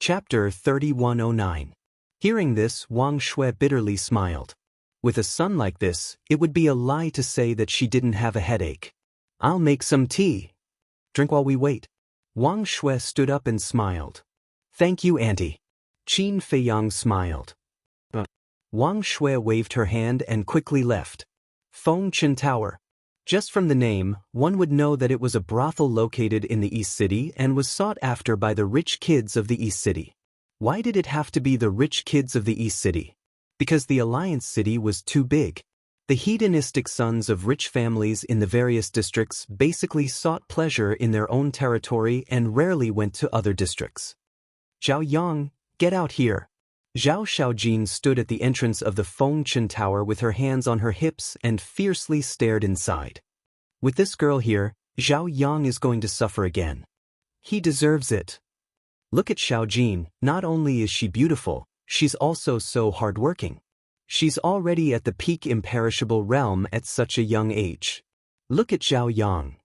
Chapter 3109. Hearing this, Wang Shui bitterly smiled. With a son like this, it would be a lie to say that she didn't have a headache. I'll make some tea. Drink while we wait. Wang Shui stood up and smiled. Thank you, Auntie. Qin Feiyang smiled. Wang Shui waved her hand and quickly left. Fengchen Tower. Just from the name, one would know that it was a brothel located in the East City and was sought after by the rich kids of the East City. Why did it have to be the rich kids of the East City? Because the Alliance City was too big. The hedonistic sons of rich families in the various districts basically sought pleasure in their own territory and rarely went to other districts. Zhao Yang, get out here. Zhao Xiaojin stood at the entrance of the Fengchen Tower with her hands on her hips and fiercely stared inside. With this girl here, Zhao Yang is going to suffer again. He deserves it. Look at Xiaojin, not only is she beautiful, she's also so hardworking. She's already at the peak imperishable realm at such a young age. Look at Zhao Yang.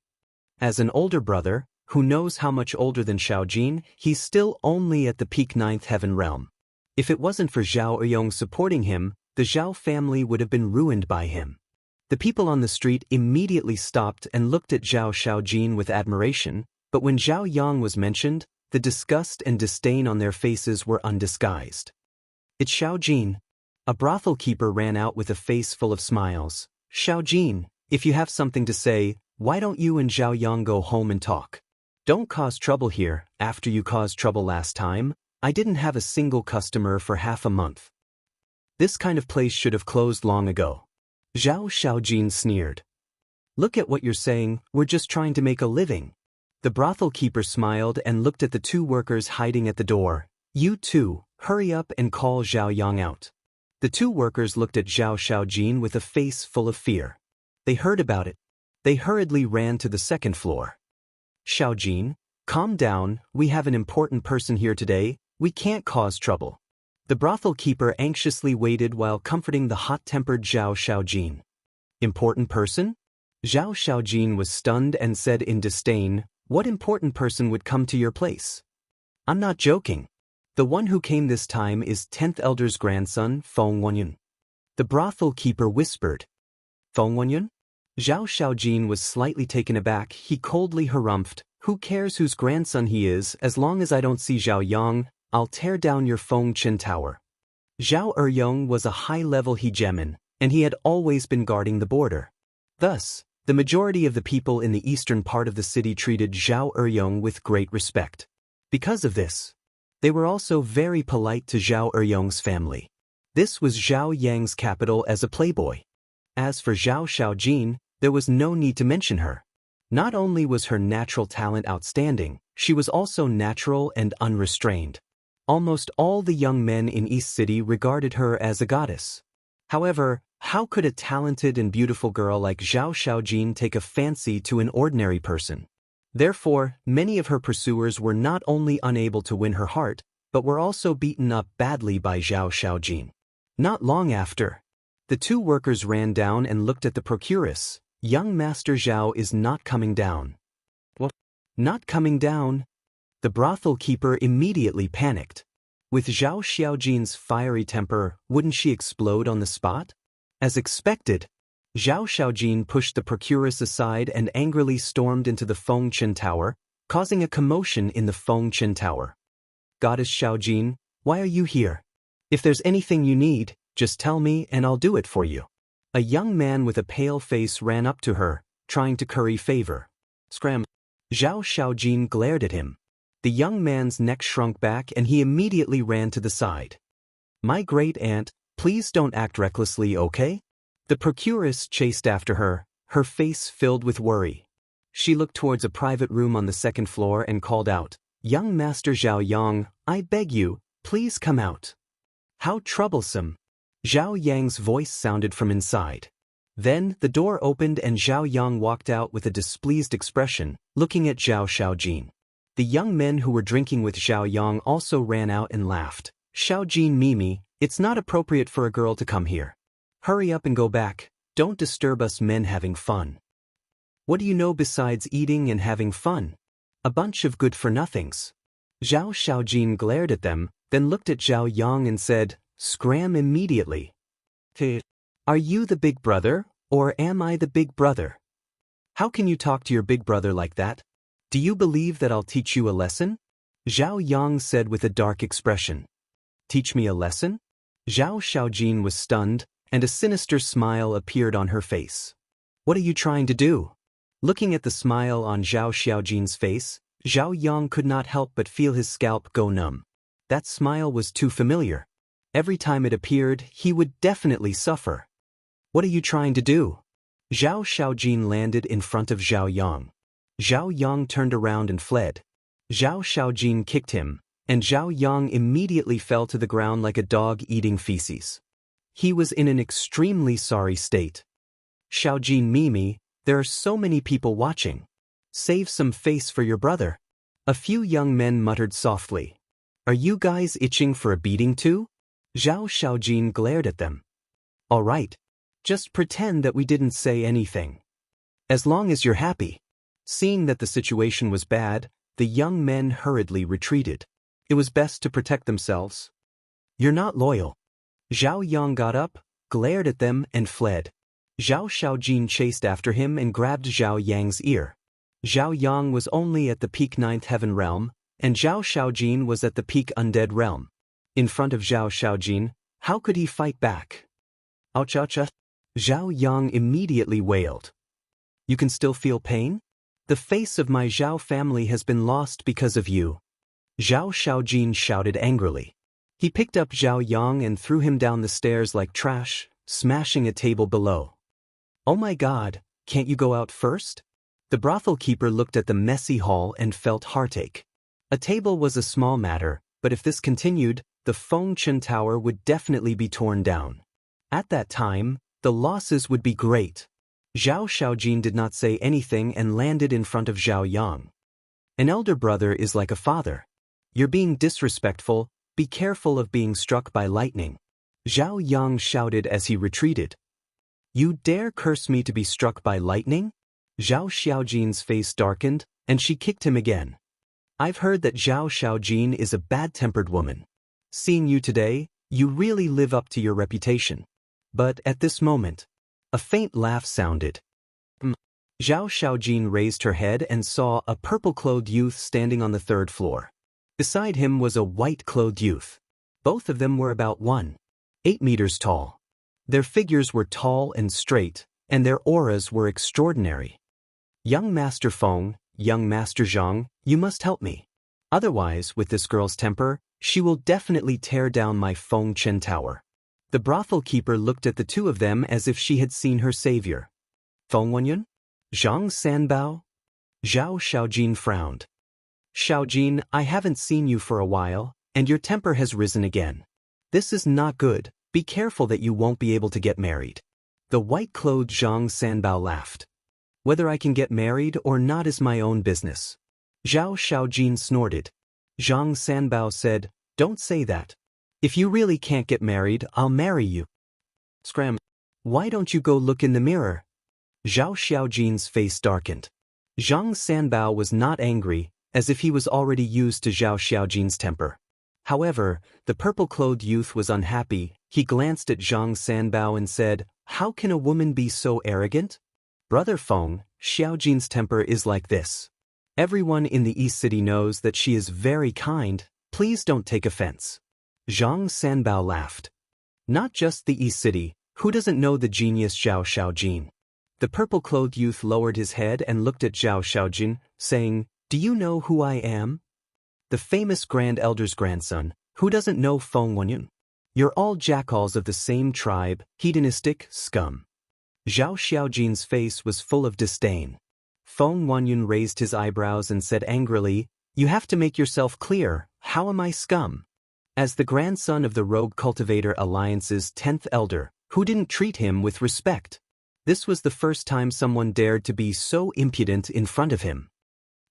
As an older brother, who knows how much older than Xiaojin, he's still only at the peak ninth heaven realm. If it wasn't for Zhao Euyong supporting him, the Zhao family would have been ruined by him. The people on the street immediately stopped and looked at Zhao Xiaojin with admiration, but when Zhao Yang was mentioned, the disgust and disdain on their faces were undisguised. It's Xiaojin. A brothel keeper ran out with a face full of smiles. Xiaojin, if you have something to say, why don't you and Zhao Yang go home and talk? Don't cause trouble here. After you caused trouble last time, I didn't have a single customer for half a month. This kind of place should have closed long ago. Zhao Xiaojin sneered. Look at what you're saying, we're just trying to make a living. The brothel keeper smiled and looked at the two workers hiding at the door. You two, hurry up and call Zhao Yang out. The two workers looked at Zhao Xiaojin with a face full of fear. They heard about it. They hurriedly ran to the second floor. Xiaojin, calm down, we have an important person here today. We can't cause trouble. The brothel keeper anxiously waited while comforting the hot-tempered Zhao Xiaojin. Important person? Zhao Xiaojin was stunned and said in disdain, what important person would come to your place? I'm not joking. The one who came this time is 10th Elder's grandson, Feng Wenyun. The brothel keeper whispered. Feng Wenyun? Zhao Xiaojin was slightly taken aback. He coldly harumphed, who cares whose grandson he is, as long as I don't see Zhao Yang, I'll tear down your Fengchen Tower. Zhao Euyong was a high-level hegemon, and he had always been guarding the border. Thus, the majority of the people in the eastern part of the city treated Zhao Euyong with great respect. Because of this, they were also very polite to Zhao Euyong's family. This was Zhao Yang's capital as a playboy. As for Zhao Xiaojin, there was no need to mention her. Not only was her natural talent outstanding, she was also natural and unrestrained. Almost all the young men in East City regarded her as a goddess. However, how could a talented and beautiful girl like Zhao Xiaojin take a fancy to an ordinary person? Therefore, many of her pursuers were not only unable to win her heart, but were also beaten up badly by Zhao Xiaojin. Not long after, the two workers ran down and looked at the procuress. Young Master Zhao is not coming down. What? Not coming down? The brothel keeper immediately panicked. With Zhao Xiaojin's fiery temper, wouldn't she explode on the spot? As expected, Zhao Xiaojin pushed the procuress aside and angrily stormed into the Fengchen Tower, causing a commotion in the Fengchen Tower. Goddess Xiaojin, why are you here? If there's anything you need, just tell me and I'll do it for you. A young man with a pale face ran up to her, trying to curry favor. Scram! Zhao Xiaojin glared at him. The young man's neck shrunk back and he immediately ran to the side. My great aunt, please don't act recklessly, okay? The procuress chased after her, her face filled with worry. She looked towards a private room on the second floor and called out, Young Master Zhao Yang, I beg you, please come out. How troublesome! Zhao Yang's voice sounded from inside. Then, the door opened and Zhao Yang walked out with a displeased expression, looking at Zhao Xiaojin. The young men who were drinking with Zhao Yang also ran out and laughed. Xiaojin Mimi, it's not appropriate for a girl to come here. Hurry up and go back, don't disturb us men having fun. What do you know besides eating and having fun? A bunch of good-for-nothings. Zhao Xiaojin glared at them, then looked at Zhao Yang and said, "Scram immediately." Are you the big brother, or am I the big brother? How can you talk to your big brother like that? Do you believe that I'll teach you a lesson? Zhao Yang said with a dark expression. Teach me a lesson? Zhao Xiaojin was stunned, and a sinister smile appeared on her face. What are you trying to do? Looking at the smile on Zhao Xiaojin's face, Zhao Yang could not help but feel his scalp go numb. That smile was too familiar. Every time it appeared, he would definitely suffer. What are you trying to do? Zhao Xiaojin landed in front of Zhao Yang. Zhao Yang turned around and fled. Zhao Xiaojin kicked him, and Zhao Yang immediately fell to the ground like a dog eating feces. He was in an extremely sorry state. Xiaojin Mimi, there are so many people watching. Save some face for your brother. A few young men muttered softly. Are you guys itching for a beating too? Zhao Xiaojin glared at them. All right. Just pretend that we didn't say anything. As long as you're happy. Seeing that the situation was bad, the young men hurriedly retreated. It was best to protect themselves. You're not loyal. Zhao Yang got up, glared at them and fled. Zhao Xiaojin chased after him and grabbed Zhao Yang's ear. Zhao Yang was only at the peak 9th heaven realm, and Zhao Xiaojin was at the peak undead realm. In front of Zhao Xiaojin, how could he fight back? Ouch, ouch, ouch. Zhao Yang immediately wailed. You can still feel pain? The face of my Zhao family has been lost because of you. Zhao Xiaojin shouted angrily. He picked up Zhao Yang and threw him down the stairs like trash, smashing a table below. Oh my God, can't you go out first? The brothel keeper looked at the messy hall and felt heartache. A table was a small matter, but if this continued, the Fengchen Tower would definitely be torn down. At that time, the losses would be great. Zhao Xiaojin did not say anything and landed in front of Zhao Yang. An elder brother is like a father. You're being disrespectful, be careful of being struck by lightning. Zhao Yang shouted as he retreated. You dare curse me to be struck by lightning? Zhao Xiaojin's face darkened, and she kicked him again. I've heard that Zhao Xiaojin is a bad-tempered woman. Seeing you today, you really live up to your reputation. But at this moment, a faint laugh sounded. Zhao Xiaojin raised her head and saw a purple-clothed youth standing on the 3rd floor. Beside him was a white-clothed youth. Both of them were about 1.8 meters tall. Their figures were tall and straight, and their auras were extraordinary. Young Master Feng, young Master Zhang, you must help me. Otherwise, with this girl's temper, she will definitely tear down my Fengchen Tower. The brothel keeper looked at the two of them as if she had seen her savior. Feng Wenyun? Zhang Sanbao? Zhao Xiaojin frowned. Xiaojin, I haven't seen you for a while, and your temper has risen again. This is not good, be careful that you won't be able to get married. The white-clothed Zhang Sanbao laughed. Whether I can get married or not is my own business. Zhao Xiaojin snorted. Zhang Sanbao said, Don't say that. If you really can't get married, I'll marry you. Scram. Why don't you go look in the mirror? Zhao Xiaojin's face darkened. Zhang Sanbao was not angry, as if he was already used to Zhao Xiaojin's temper. However, the purple-clothed youth was unhappy. He glanced at Zhang Sanbao and said, How can a woman be so arrogant? Brother Feng, Xiaojin's temper is like this. Everyone in the East City knows that she is very kind. Please don't take offense. Zhang Sanbao laughed. Not just the East City, who doesn't know the genius Zhao Xiaojin? The purple-clothed youth lowered his head and looked at Zhao Xiaojin, saying, Do you know who I am? The famous Grand Elder's grandson, who doesn't know Feng Wenyun? You're all jackals of the same tribe, hedonistic scum. Zhao Xiaojin's face was full of disdain. Feng Wenyun raised his eyebrows and said angrily, You have to make yourself clear, how am I scum? As the grandson of the Rogue Cultivator Alliance's 10th elder, who didn't treat him with respect. This was the first time someone dared to be so impudent in front of him.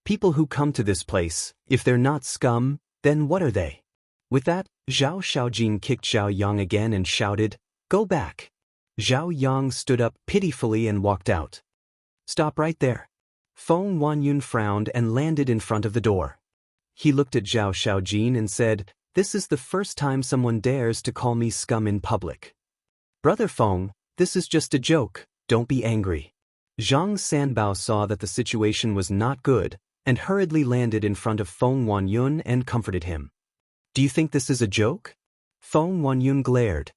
People who come to this place, if they're not scum, then what are they? With that, Zhao Xiaojin kicked Zhao Yang again and shouted, Go back. Zhao Yang stood up pitifully and walked out. Stop right there. Feng Wenyun frowned and landed in front of the door. He looked at Zhao Xiaojin and said, "This is the first time someone dares to call me scum in public. Brother Feng, this is just a joke, don't be angry." Zhang Sanbao saw that the situation was not good, and hurriedly landed in front of Feng Wanyun and comforted him. "Do you think this is a joke?" Feng Wanyun glared.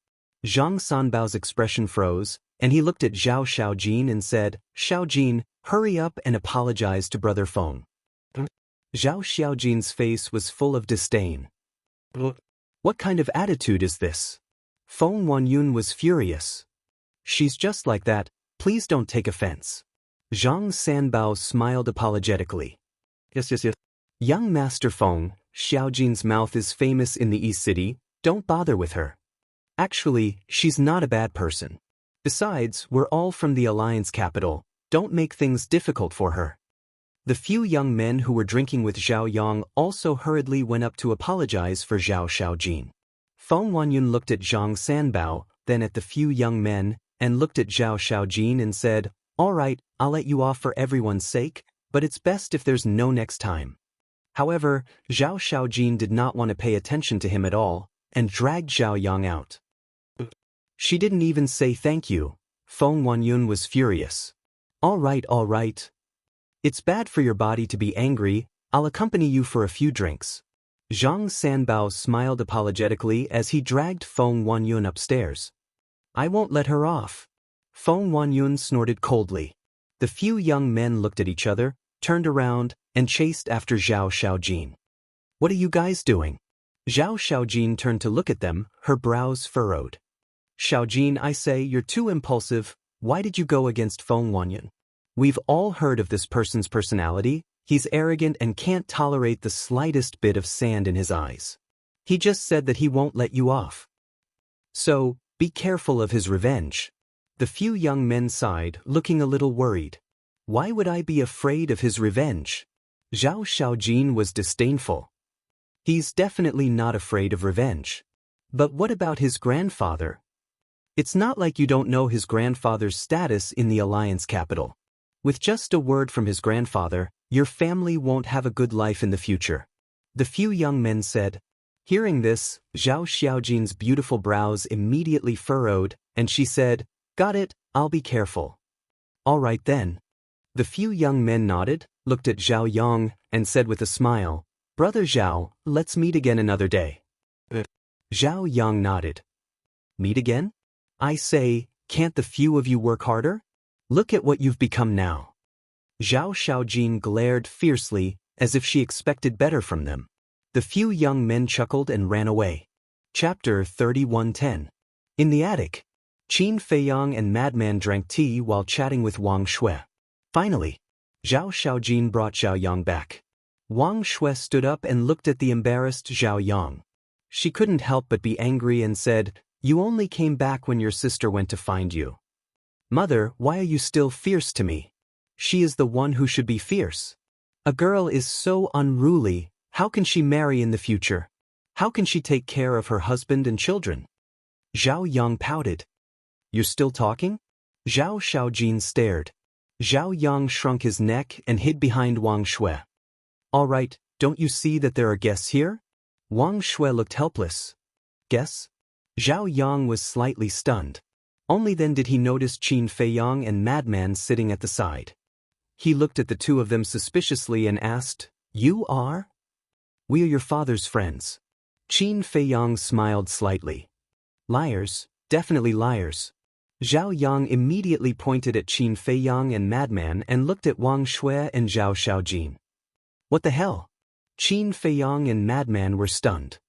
Zhang Sanbao's expression froze, and he looked at Zhao Xiaojin and said, "Xiaojin, hurry up and apologize to Brother Feng." Zhao Xiaojin's face was full of disdain. "What kind of attitude is this?" Feng Wanyun was furious. "She's just like that, please don't take offense." Zhang Sanbao smiled apologetically. Yes. "Young Master Feng, Xiaojin's mouth is famous in the East City, don't bother with her. Actually, she's not a bad person. Besides, we're all from the Alliance capital, don't make things difficult for her." The few young men who were drinking with Zhao Yang also hurriedly went up to apologize for Zhao Xiaojin. Feng Wanyun looked at Zhang Sanbao, then at the few young men, and looked at Zhao Xiaojin and said, "All right, I'll let you off for everyone's sake, but it's best if there's no next time." However, Zhao Xiaojin did not want to pay attention to him at all, and dragged Zhao Yang out. "She didn't even say thank you." Feng Wanyun was furious. All right. It's bad for your body to be angry, I'll accompany you for a few drinks." Zhang Sanbao smiled apologetically as he dragged Feng Wanyun upstairs. "I won't let her off." Feng Wanyun snorted coldly. The few young men looked at each other, turned around, and chased after Zhao Xiaojin. "What are you guys doing?" Zhao Xiaojin turned to look at them, her brows furrowed. "Xiaojin, I say, you're too impulsive, why did you go against Feng Wanyun? We've all heard of this person's personality, he's arrogant and can't tolerate the slightest bit of sand in his eyes. He just said that he won't let you off. So, be careful of his revenge." The few young men sighed, looking a little worried. "Why would I be afraid of his revenge?" Zhao Xiaojin was disdainful. "He's definitely not afraid of revenge. But what about his grandfather? It's not like you don't know his grandfather's status in the Alliance capital. With just a word from his grandfather, your family won't have a good life in the future." The few young men said. Hearing this, Zhao Xiaojin's beautiful brows immediately furrowed, and she said, "Got it, I'll be careful." "All right then." The few young men nodded, looked at Zhao Yang, and said with a smile, "Brother Zhao, let's meet again another day." Zhao Yang nodded. "Meet again? I say, can't the few of you work harder? Look at what you've become now." Zhao Xiaojin glared fiercely, as if she expected better from them. The few young men chuckled and ran away. Chapter 31:10. In the attic, Qin Feiyang and Madman drank tea while chatting with Wang Shui. Finally, Zhao Xiaojin brought Zhao Yang back. Wang Shui stood up and looked at the embarrassed Zhao Yang. She couldn't help but be angry and said, "You only came back when your sister went to find you. Mother, why are you still fierce to me? She is the one who should be fierce. A girl is so unruly, how can she marry in the future? How can she take care of her husband and children?" Zhao Yang pouted. "You're still talking?" Zhao Xiaojin stared. Zhao Yang shrunk his neck and hid behind Wang Shui. "All right, don't you see that there are guests here?" Wang Shui looked helpless. "Guests?" Zhao Yang was slightly stunned. Only then did he notice Qin Feiyang and Madman sitting at the side. He looked at the two of them suspiciously and asked, "You are?" "We are your father's friends." Qin Feiyang smiled slightly. "Liars, definitely liars." Zhao Yang immediately pointed at Qin Feiyang and Madman and looked at Wang Shui and Zhao Xiaojin. "What the hell?" Qin Feiyang and Madman were stunned.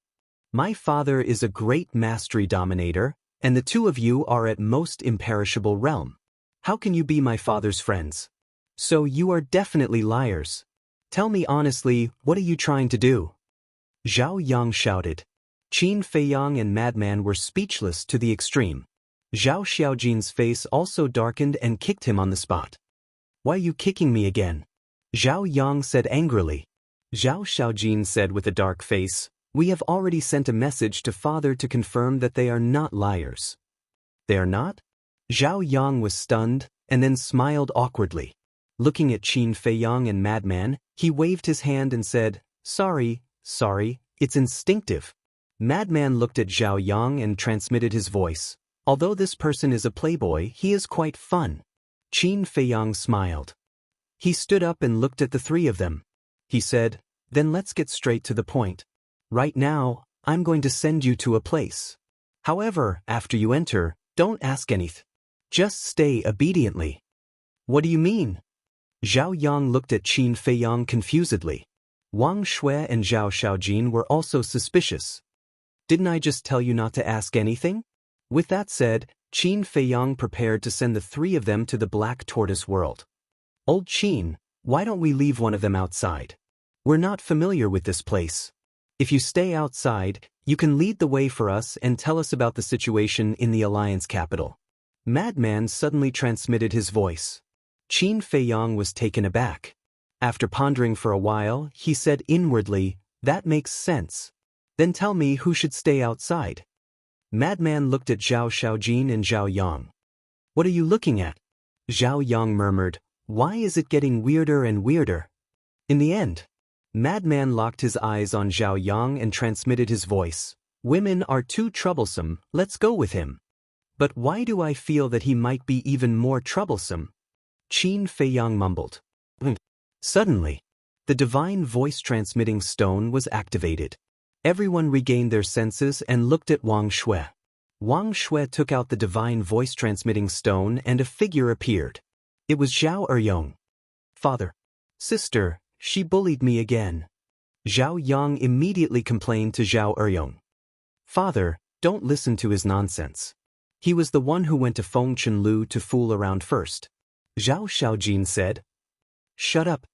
"My father is a great mastery dominator, and the two of you are at most imperishable realm. How can you be my father's friends? So you are definitely liars. Tell me honestly, what are you trying to do?" Zhao Yang shouted. Qin Feiyang and Madman were speechless to the extreme. Zhao Xiaojin's face also darkened and kicked him on the spot. "Why are you kicking me again?" Zhao Yang said angrily. Zhao Xiaojin said with a dark face, "We have already sent a message to father to confirm that they are not liars." "They are not?" Zhao Yang was stunned, and then smiled awkwardly. Looking at Qin Feiyang and Madman, he waved his hand and said, Sorry, it's instinctive. Madman looked at Zhao Yang and transmitted his voice. Although this person is a playboy, he is quite fun. Qin Feiyang smiled. He stood up and looked at the three of them. He said, then let's get straight to the point. Right now, I'm going to send you to a place. However, after you enter, don't ask anything. Just stay obediently. What do you mean? Zhao Yang looked at Qin Feiyang confusedly. Wang Shui and Zhao Xiaojin were also suspicious. Didn't I just tell you not to ask anything? With that said, Qin Feiyang prepared to send the three of them to the Black Tortoise world. Old Qin, why don't we leave one of them outside? We're not familiar with this place. If you stay outside, you can lead the way for us and tell us about the situation in the Alliance capital. Madman suddenly transmitted his voice. Qin Feiyang was taken aback. After pondering for a while, he said inwardly, that makes sense. Then tell me who should stay outside. Madman looked at Zhao Xiaojin and Zhao Yang. What are you looking at? Zhao Yang murmured, why is it getting weirder and weirder? In the end, Madman locked his eyes on Zhao Yang and transmitted his voice. Women are too troublesome, let's go with him. But why do I feel that he might be even more troublesome? Qin Feiyang mumbled. Suddenly, the divine voice-transmitting stone was activated. Everyone regained their senses and looked at Wang Shui. Wang Shui took out the divine voice-transmitting stone and a figure appeared. It was Zhao Eryong. Father. Sister, she bullied me again. Zhao Yang immediately complained to Zhao Eryong. Father, don't listen to his nonsense. He was the one who went to Feng Chenlu to fool around first. Zhao Xiaojin said. Shut up.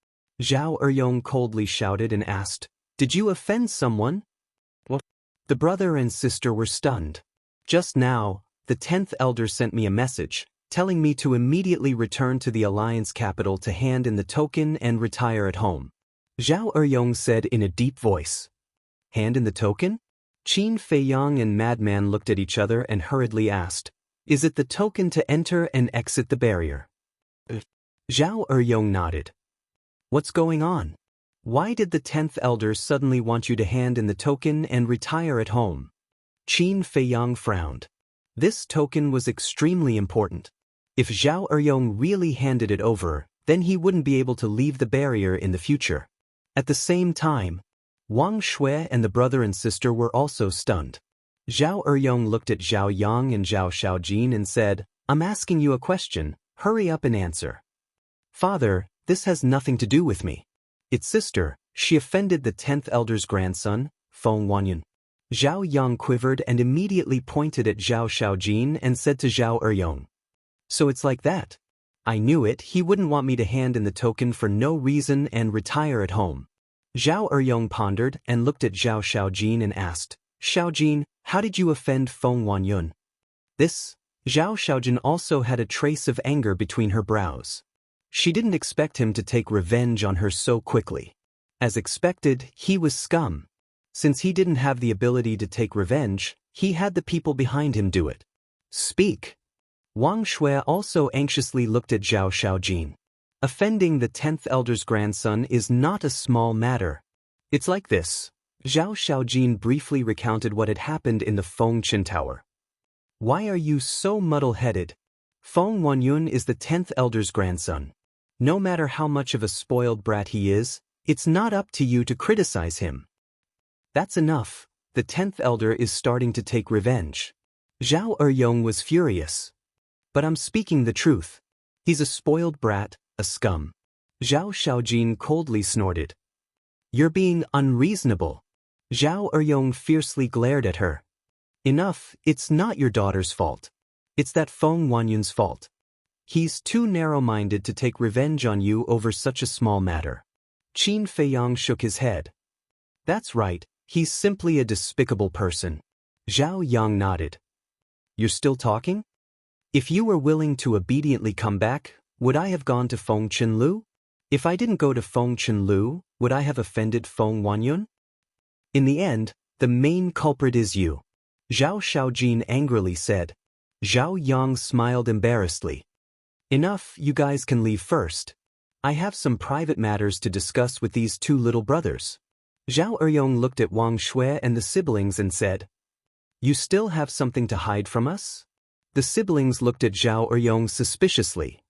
Zhao Eryong coldly shouted and asked, did you offend someone? What? The brother and sister were stunned. Just now, the 10th elder sent me a message, telling me to immediately return to the Alliance capital to hand in the token and retire at home. Zhao Eryong said in a deep voice. Hand in the token? Qin Feiyang and Madman looked at each other and hurriedly asked, is it the token to enter and exit the barrier? Zhao Eryong nodded. What's going on? Why did the 10th elder suddenly want you to hand in the token and retire at home? Qin Feiyang frowned. This token was extremely important. If Zhao Eryong really handed it over, then he wouldn't be able to leave the barrier in the future. At the same time, Wang Shui and the brother and sister were also stunned. Zhao Eryong looked at Zhao Yang and Zhao Xiaojin and said, I'm asking you a question, hurry up and answer. Father, this has nothing to do with me. Its sister, she offended the 10th elder's grandson, Feng Wanyan. Zhao Yang quivered and immediately pointed at Zhao Xiaojin and said to Zhao Eryong. So it's like that. I knew it, he wouldn't want me to hand in the token for no reason and retire at home. Zhao Eryong pondered and looked at Zhao Xiaojin and asked, Xiaojin, how did you offend Feng Wanyan? This, Zhao Xiaojin also had a trace of anger between her brows. She didn't expect him to take revenge on her so quickly. As expected, he was scum. Since he didn't have the ability to take revenge, he had the people behind him do it. Speak. Wang Shui also anxiously looked at Zhao Xiaojin. Offending the 10th elder's grandson is not a small matter. It's like this. Zhao Xiaojin briefly recounted what had happened in the Feng Qin Tower. Why are you so muddle-headed? Feng Wanyan is the 10th elder's grandson. No matter how much of a spoiled brat he is, it's not up to you to criticize him. That's enough. The 10th elder is starting to take revenge. Zhao Eryong was furious. But I'm speaking the truth. He's a spoiled brat, a scum. Zhao Xiaojin coldly snorted. You're being unreasonable. Zhao Eryong fiercely glared at her. Enough, it's not your daughter's fault. It's that Feng Wanyan's fault. He's too narrow-minded to take revenge on you over such a small matter. Qin Feiyang shook his head. That's right, he's simply a despicable person. Zhao Yang nodded. You're still talking? If you were willing to obediently come back, would I have gone to Feng Chenlu? If I didn't go to Feng Chenlu, would I have offended Feng Wanyan? In the end, the main culprit is you. Zhao Xiaojin angrily said. Zhao Yang smiled embarrassedly. Enough, you guys can leave first. I have some private matters to discuss with these two little brothers. Zhao Eryong looked at Wang Shui and the siblings and said, "You still have something to hide from us?" The siblings looked at Zhao Eryong suspiciously.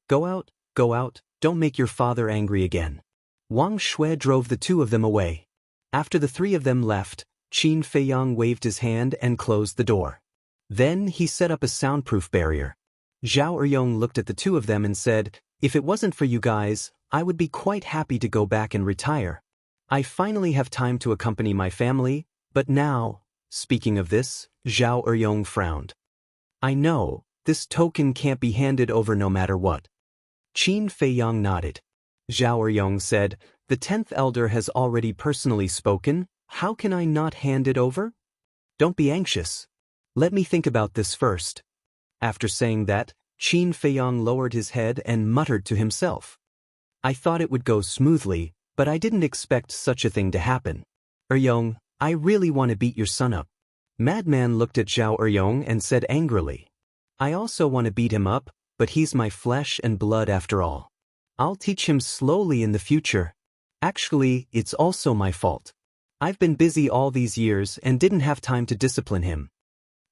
Go out, don't make your father angry again." Wang Shui drove the two of them away. After the three of them left, Qin Feiyang waved his hand and closed the door. Then he set up a soundproof barrier. Zhao Eryong looked at the two of them and said, "If it wasn't for you guys, I would be quite happy to go back and retire. I finally have time to accompany my family, but now..." Speaking of this, Zhao Eryong frowned. "I know, this token can't be handed over no matter what." Qin Feiyang nodded. Zhao Eryong said, "The 10th elder has already personally spoken, how can I not hand it over? Don't be anxious. Let me think about this first." After saying that, Qin Feiyang lowered his head and muttered to himself. "I thought it would go smoothly, but I didn't expect such a thing to happen. Eryong, I really want to beat your son up." Madman looked at Zhao Eryong and said angrily, "I also want to beat him up, but he's my flesh and blood after all. I'll teach him slowly in the future. Actually, it's also my fault. I've been busy all these years and didn't have time to discipline him."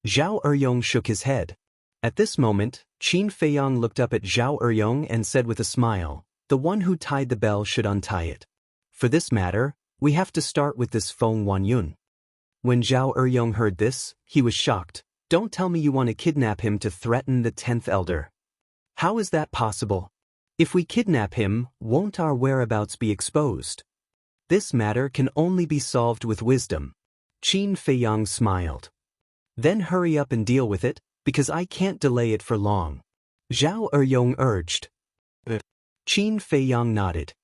Zhao Eryong shook his head. At this moment, Qin Feiyang looked up at Zhao Eryong and said with a smile, "The one who tied the bell should untie it. For this matter, we have to start with this Feng Wanyun." When Zhao Eryong heard this, he was shocked. "Don't tell me you want to kidnap him to threaten the 10th elder. How is that possible? If we kidnap him, won't our whereabouts be exposed? This matter can only be solved with wisdom." Qin Feiyang smiled. "Then hurry up and deal with it, because I can't delay it for long," Zhao Eryong urged. Qin Feiyang nodded.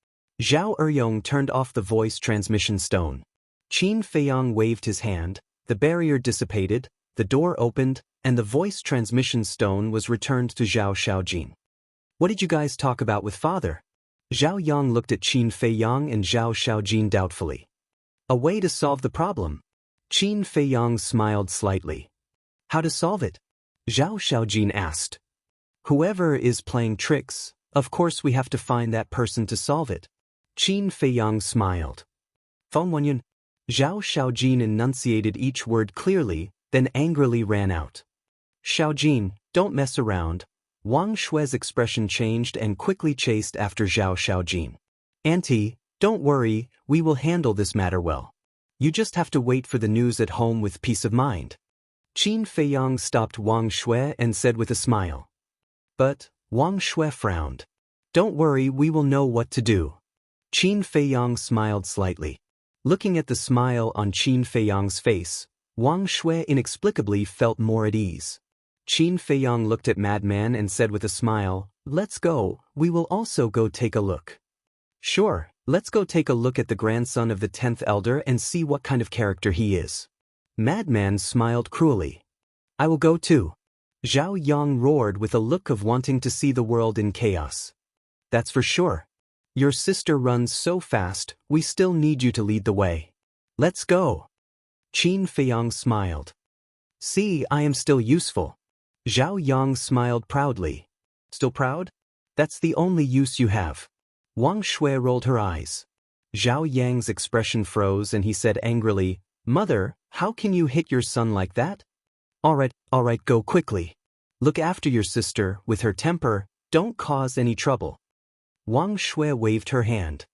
Zhao Eryong turned off the voice transmission stone. Qin Feiyang waved his hand, the barrier dissipated, the door opened, and the voice transmission stone was returned to Zhao Xiaojin. "What did you guys talk about with father?" Zhao Yang looked at Qin Feiyang and Zhao Xiaojin doubtfully. "A way to solve the problem." Qin Feiyang smiled slightly. "How to solve it?" Zhao Xiaojin asked. "Whoever is playing tricks, of course we have to find that person to solve it." Qin Feiyang smiled. "Feng Wanyun." Zhao Xiaojin enunciated each word clearly, then angrily ran out. "Xiaojin, don't mess around." Wang Shui's expression changed and quickly chased after Zhao Xiaojin. "Auntie, don't worry, we will handle this matter well. You just have to wait for the news at home with peace of mind." Qin Feiyang stopped Wang Shui and said with a smile. But Wang Shui frowned. "Don't worry, we will know what to do." Qin Feiyang smiled slightly. Looking at the smile on Qin Feiyang's face, Wang Shui inexplicably felt more at ease. Qin Feiyang looked at Madman and said with a smile, "Let's go, we will also go take a look." "Sure, let's go take a look at the grandson of the 10th elder and see what kind of character he is." Madman smiled cruelly. "I will go too." Zhao Yang roared with a look of wanting to see the world in chaos. "That's for sure. Your sister runs so fast, we still need you to lead the way. Let's go." Qin Feiyang smiled. "See, I am still useful." Zhao Yang smiled proudly. "Still proud? That's the only use you have." Wang Shui rolled her eyes. Zhao Yang's expression froze and he said angrily, "Mother, how can you hit your son like that?" All right, go quickly. Look after your sister, with her temper, don't cause any trouble." Wang Shui waved her hand.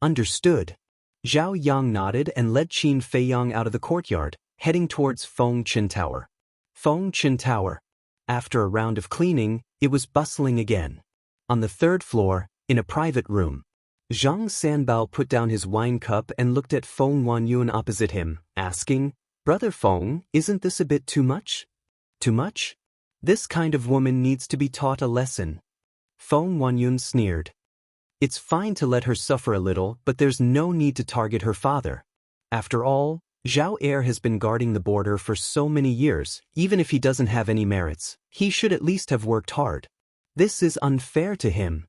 "Understood." Zhao Yang nodded and led Qin Feiyang out of the courtyard, heading towards Feng Qin Tower. Feng Qin Tower. After a round of cleaning, it was bustling again. On the 3rd floor, in a private room, Zhang Sanbao put down his wine cup and looked at Feng Wanyun opposite him, asking, "Brother Feng, isn't this a bit too much?" "Too much? This kind of woman needs to be taught a lesson." Feng Wanyun sneered. "It's fine to let her suffer a little, but there's no need to target her father. After all, Zhao Heir has been guarding the border for so many years, even if he doesn't have any merits, he should at least have worked hard. This is unfair to him."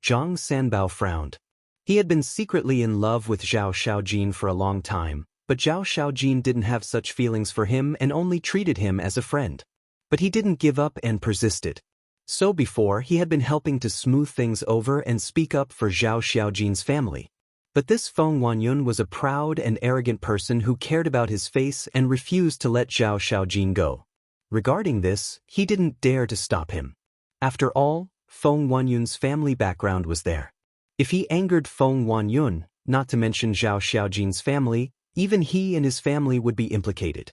Zhang Sanbao frowned. He had been secretly in love with Zhao Xiaojin for a long time, but Zhao Xiaojin didn't have such feelings for him and only treated him as a friend. But he didn't give up and persisted. So before, he had been helping to smooth things over and speak up for Zhao Xiaojin's family. But this Feng Huanyun was a proud and arrogant person who cared about his face and refused to let Zhao Xiaojin go. Regarding this, he didn't dare to stop him. After all, Feng Huanyun's family background was there. If he angered Feng Huanyun, not to mention Zhao Xiaojin's family, even he and his family would be implicated.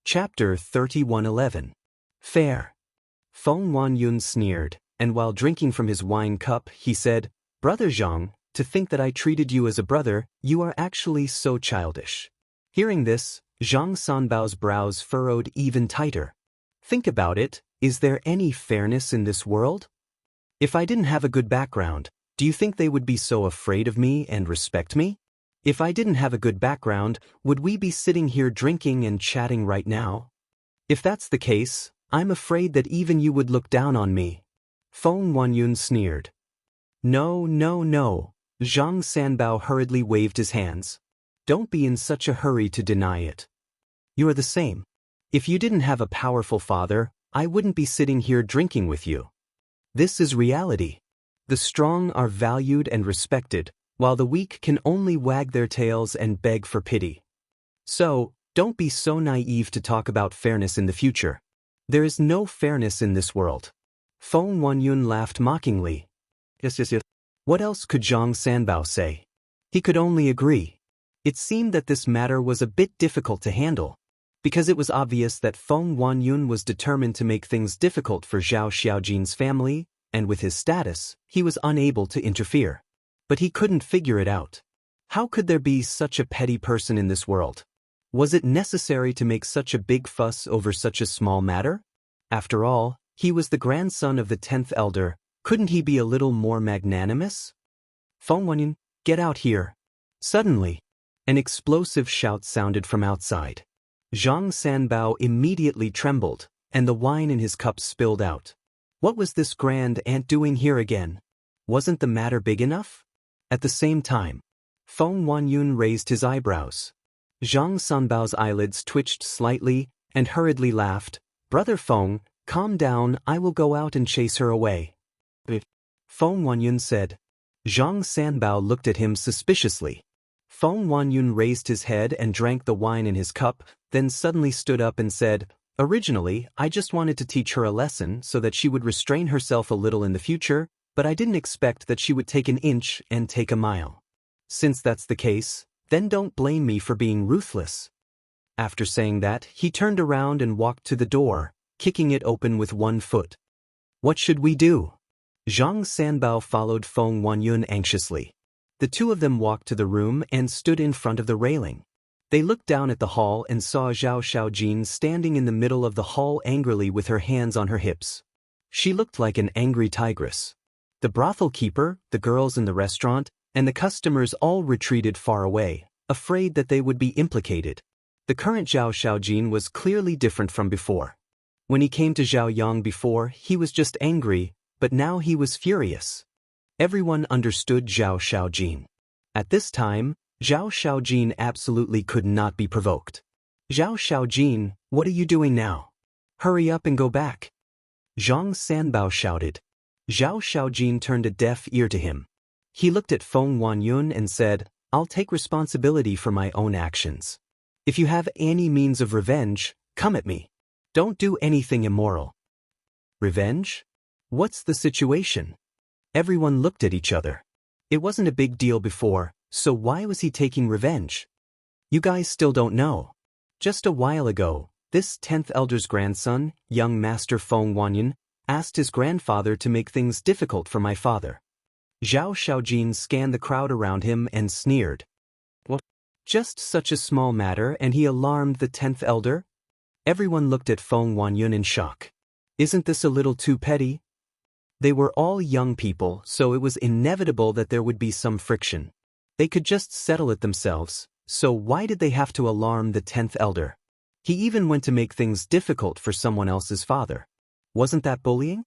Chapter 31:11. Fair. Feng Huanyun sneered, and while drinking from his wine cup, he said, "Brother Zhang, to think that I treated you as a brother, you are actually so childish." Hearing this, Zhang Sanbao's brows furrowed even tighter. Think about it, is there any fairness in this world? If I didn't have a good background, do you think they would be so afraid of me and respect me? If I didn't have a good background, would we be sitting here drinking and chatting right now? If that's the case, I'm afraid that even you would look down on me. Feng Huanyun sneered. No, no, no. Zhang Sanbao hurriedly waved his hands. Don't be in such a hurry to deny it. You are the same. If you didn't have a powerful father, I wouldn't be sitting here drinking with you. This is reality. The strong are valued and respected, while the weak can only wag their tails and beg for pity. So, don't be so naive to talk about fairness in the future. There is no fairness in this world. Feng Huanyun laughed mockingly. Yes. What else could Zhang Sanbao say? He could only agree. It seemed that this matter was a bit difficult to handle, because it was obvious that Feng Huanyun was determined to make things difficult for Zhao Xiaojin's family, and with his status, he was unable to interfere. But he couldn't figure it out. How could there be such a petty person in this world? Was it necessary to make such a big fuss over such a small matter? After all, he was the grandson of the 10th elder. Couldn't he be a little more magnanimous? Feng Huanyun, get out here. Suddenly, an explosive shout sounded from outside. Zhang Sanbao immediately trembled, and the wine in his cup spilled out. What was this grand aunt doing here again? Wasn't the matter big enough? At the same time, Feng Huanyun raised his eyebrows. Zhang Sanbao's eyelids twitched slightly and hurriedly laughed. Brother Feng, calm down, I will go out and chase her away. Feng Huanyun said. Zhang Sanbao looked at him suspiciously. Feng Huanyun raised his head and drank the wine in his cup, then suddenly stood up and said, Originally, I just wanted to teach her a lesson so that she would restrain herself a little in the future, but I didn't expect that she would take an inch and take a mile. Since that's the case, then don't blame me for being ruthless. After saying that, he turned around and walked to the door, kicking it open with one foot. What should we do? Zhang Sanbao followed Feng Huanyun anxiously. The two of them walked to the room and stood in front of the railing. They looked down at the hall and saw Zhao Xiaojin standing in the middle of the hall angrily with her hands on her hips. She looked like an angry tigress. The brothel keeper, the girls in the restaurant, and the customers all retreated far away, afraid that they would be implicated. The current Zhao Xiaojin was clearly different from before. When he came to Zhao Yang before, he was just angry, but now he was furious. Everyone understood Zhao Xiaojin. At this time, Zhao Xiaojin absolutely could not be provoked. Zhao Xiaojin, what are you doing now? Hurry up and go back. Zhang Sanbao shouted. Zhao Xiaojin turned a deaf ear to him. He looked at Feng Huanyun and said, I'll take responsibility for my own actions. If you have any means of revenge, come at me. Don't do anything immoral. Revenge? What's the situation? Everyone looked at each other. It wasn't a big deal before, so why was he taking revenge? You guys still don't know. Just a while ago, this 10th elder's grandson, young Master Feng Huanyun, asked his grandfather to make things difficult for my father. Zhao Xiaojin scanned the crowd around him and sneered. What? Just such a small matter and he alarmed the 10th elder? Everyone looked at Feng Huanyun in shock. Isn't this a little too petty? They were all young people, so it was inevitable that there would be some friction. They could just settle it themselves, so why did they have to alarm the 10th elder? He even went to make things difficult for someone else's father. Wasn't that bullying?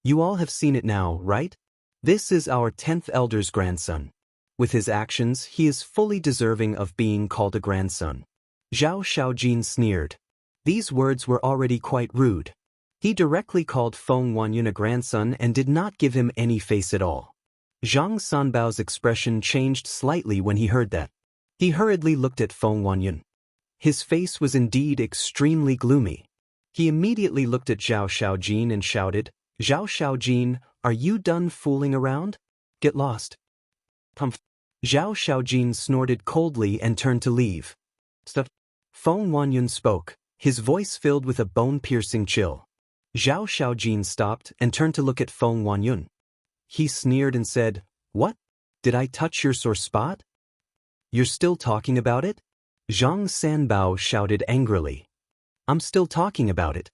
You all have seen it now, right? This is our 10th elder's grandson. With his actions, he is fully deserving of being called a grandson. Zhao Xiaojin sneered. These words were already quite rude. He directly called Feng Huanyun a grandson and did not give him any face at all. Zhang Sanbao's expression changed slightly when he heard that. He hurriedly looked at Feng Wanyun. His face was indeed extremely gloomy. He immediately looked at Zhao Xiaojin and shouted, "Zhao Xiaojin, are you done fooling around? Get lost." Zhao Xiaojin snorted coldly and turned to leave. "Stuff." Feng Wanyun spoke, his voice filled with a bone-piercing chill. Zhao Xiaojin stopped and turned to look at Feng Wanyun. He sneered and said, "What? Did I touch your sore spot? You're still talking about it?" Zhang Sanbao shouted angrily. "I'm still talking about it."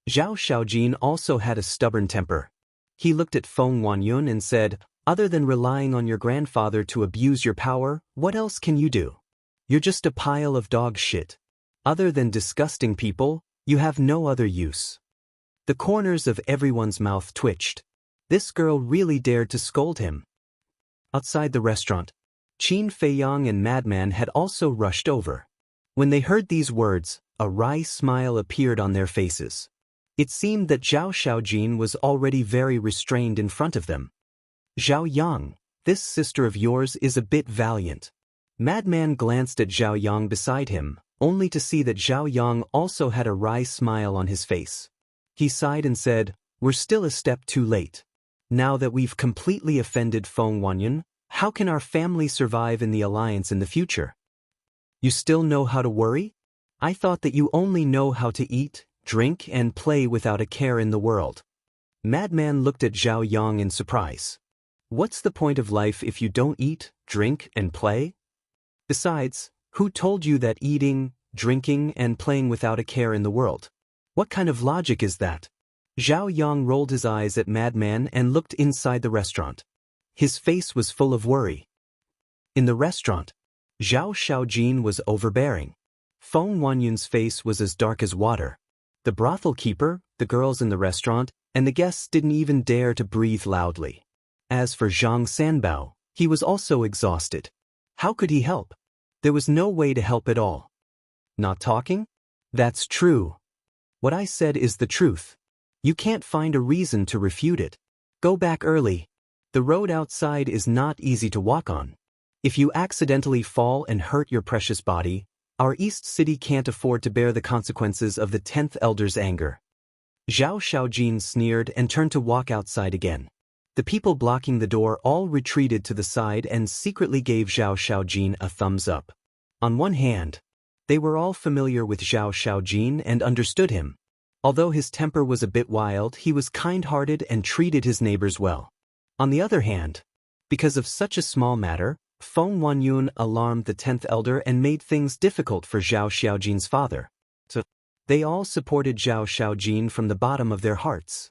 Zhao Xiaojin also had a stubborn temper. He looked at Feng Wanyun and said, "Other than relying on your grandfather to abuse your power, what else can you do? You're just a pile of dog shit. Other than disgusting people, you have no other use." The corners of everyone's mouth twitched. This girl really dared to scold him. Outside the restaurant, Qin Feiyang and Madman had also rushed over. When they heard these words, a wry smile appeared on their faces. It seemed that Zhao Xiaojin was already very restrained in front of them. "Zhao Yang, this sister of yours is a bit valiant." Madman glanced at Zhao Yang beside him, only to see that Zhao Yang also had a wry smile on his face. He sighed and said, "We're still a step too late. Now that we've completely offended Feng Wanyun, how can our family survive in the alliance in the future? You still know how to worry? I thought that you only know how to eat, drink, and play without a care in the world." Madman looked at Zhao Yang in surprise. "What's the point of life if you don't eat, drink, and play? Besides, who told you that eating, drinking, and playing without a care in the world? What kind of logic is that?" Zhao Yang rolled his eyes at Madman and looked inside the restaurant. His face was full of worry. In the restaurant, Zhao Xiaojin was overbearing. Feng Wanyun's face was as dark as water. The brothel keeper, the girls in the restaurant, and the guests didn't even dare to breathe loudly. As for Zhang Sanbao, he was also exhausted. How could he help? There was no way to help at all. Not talking? That's true. What I said is the truth. You can't find a reason to refute it. Go back early. The road outside is not easy to walk on. If you accidentally fall and hurt your precious body, our East City can't afford to bear the consequences of the 10th Elder's anger." Zhao Xiaojin sneered and turned to walk outside again. The people blocking the door all retreated to the side and secretly gave Zhao Xiaojin a thumbs up. On one hand, they were all familiar with Zhao Xiaojin and understood him. Although his temper was a bit wild, he was kind-hearted and treated his neighbors well. On the other hand, because of such a small matter, Feng Wanyun alarmed the 10th Elder and made things difficult for Zhao Xiaojin's father. So, they all supported Zhao Xiaojin from the bottom of their hearts.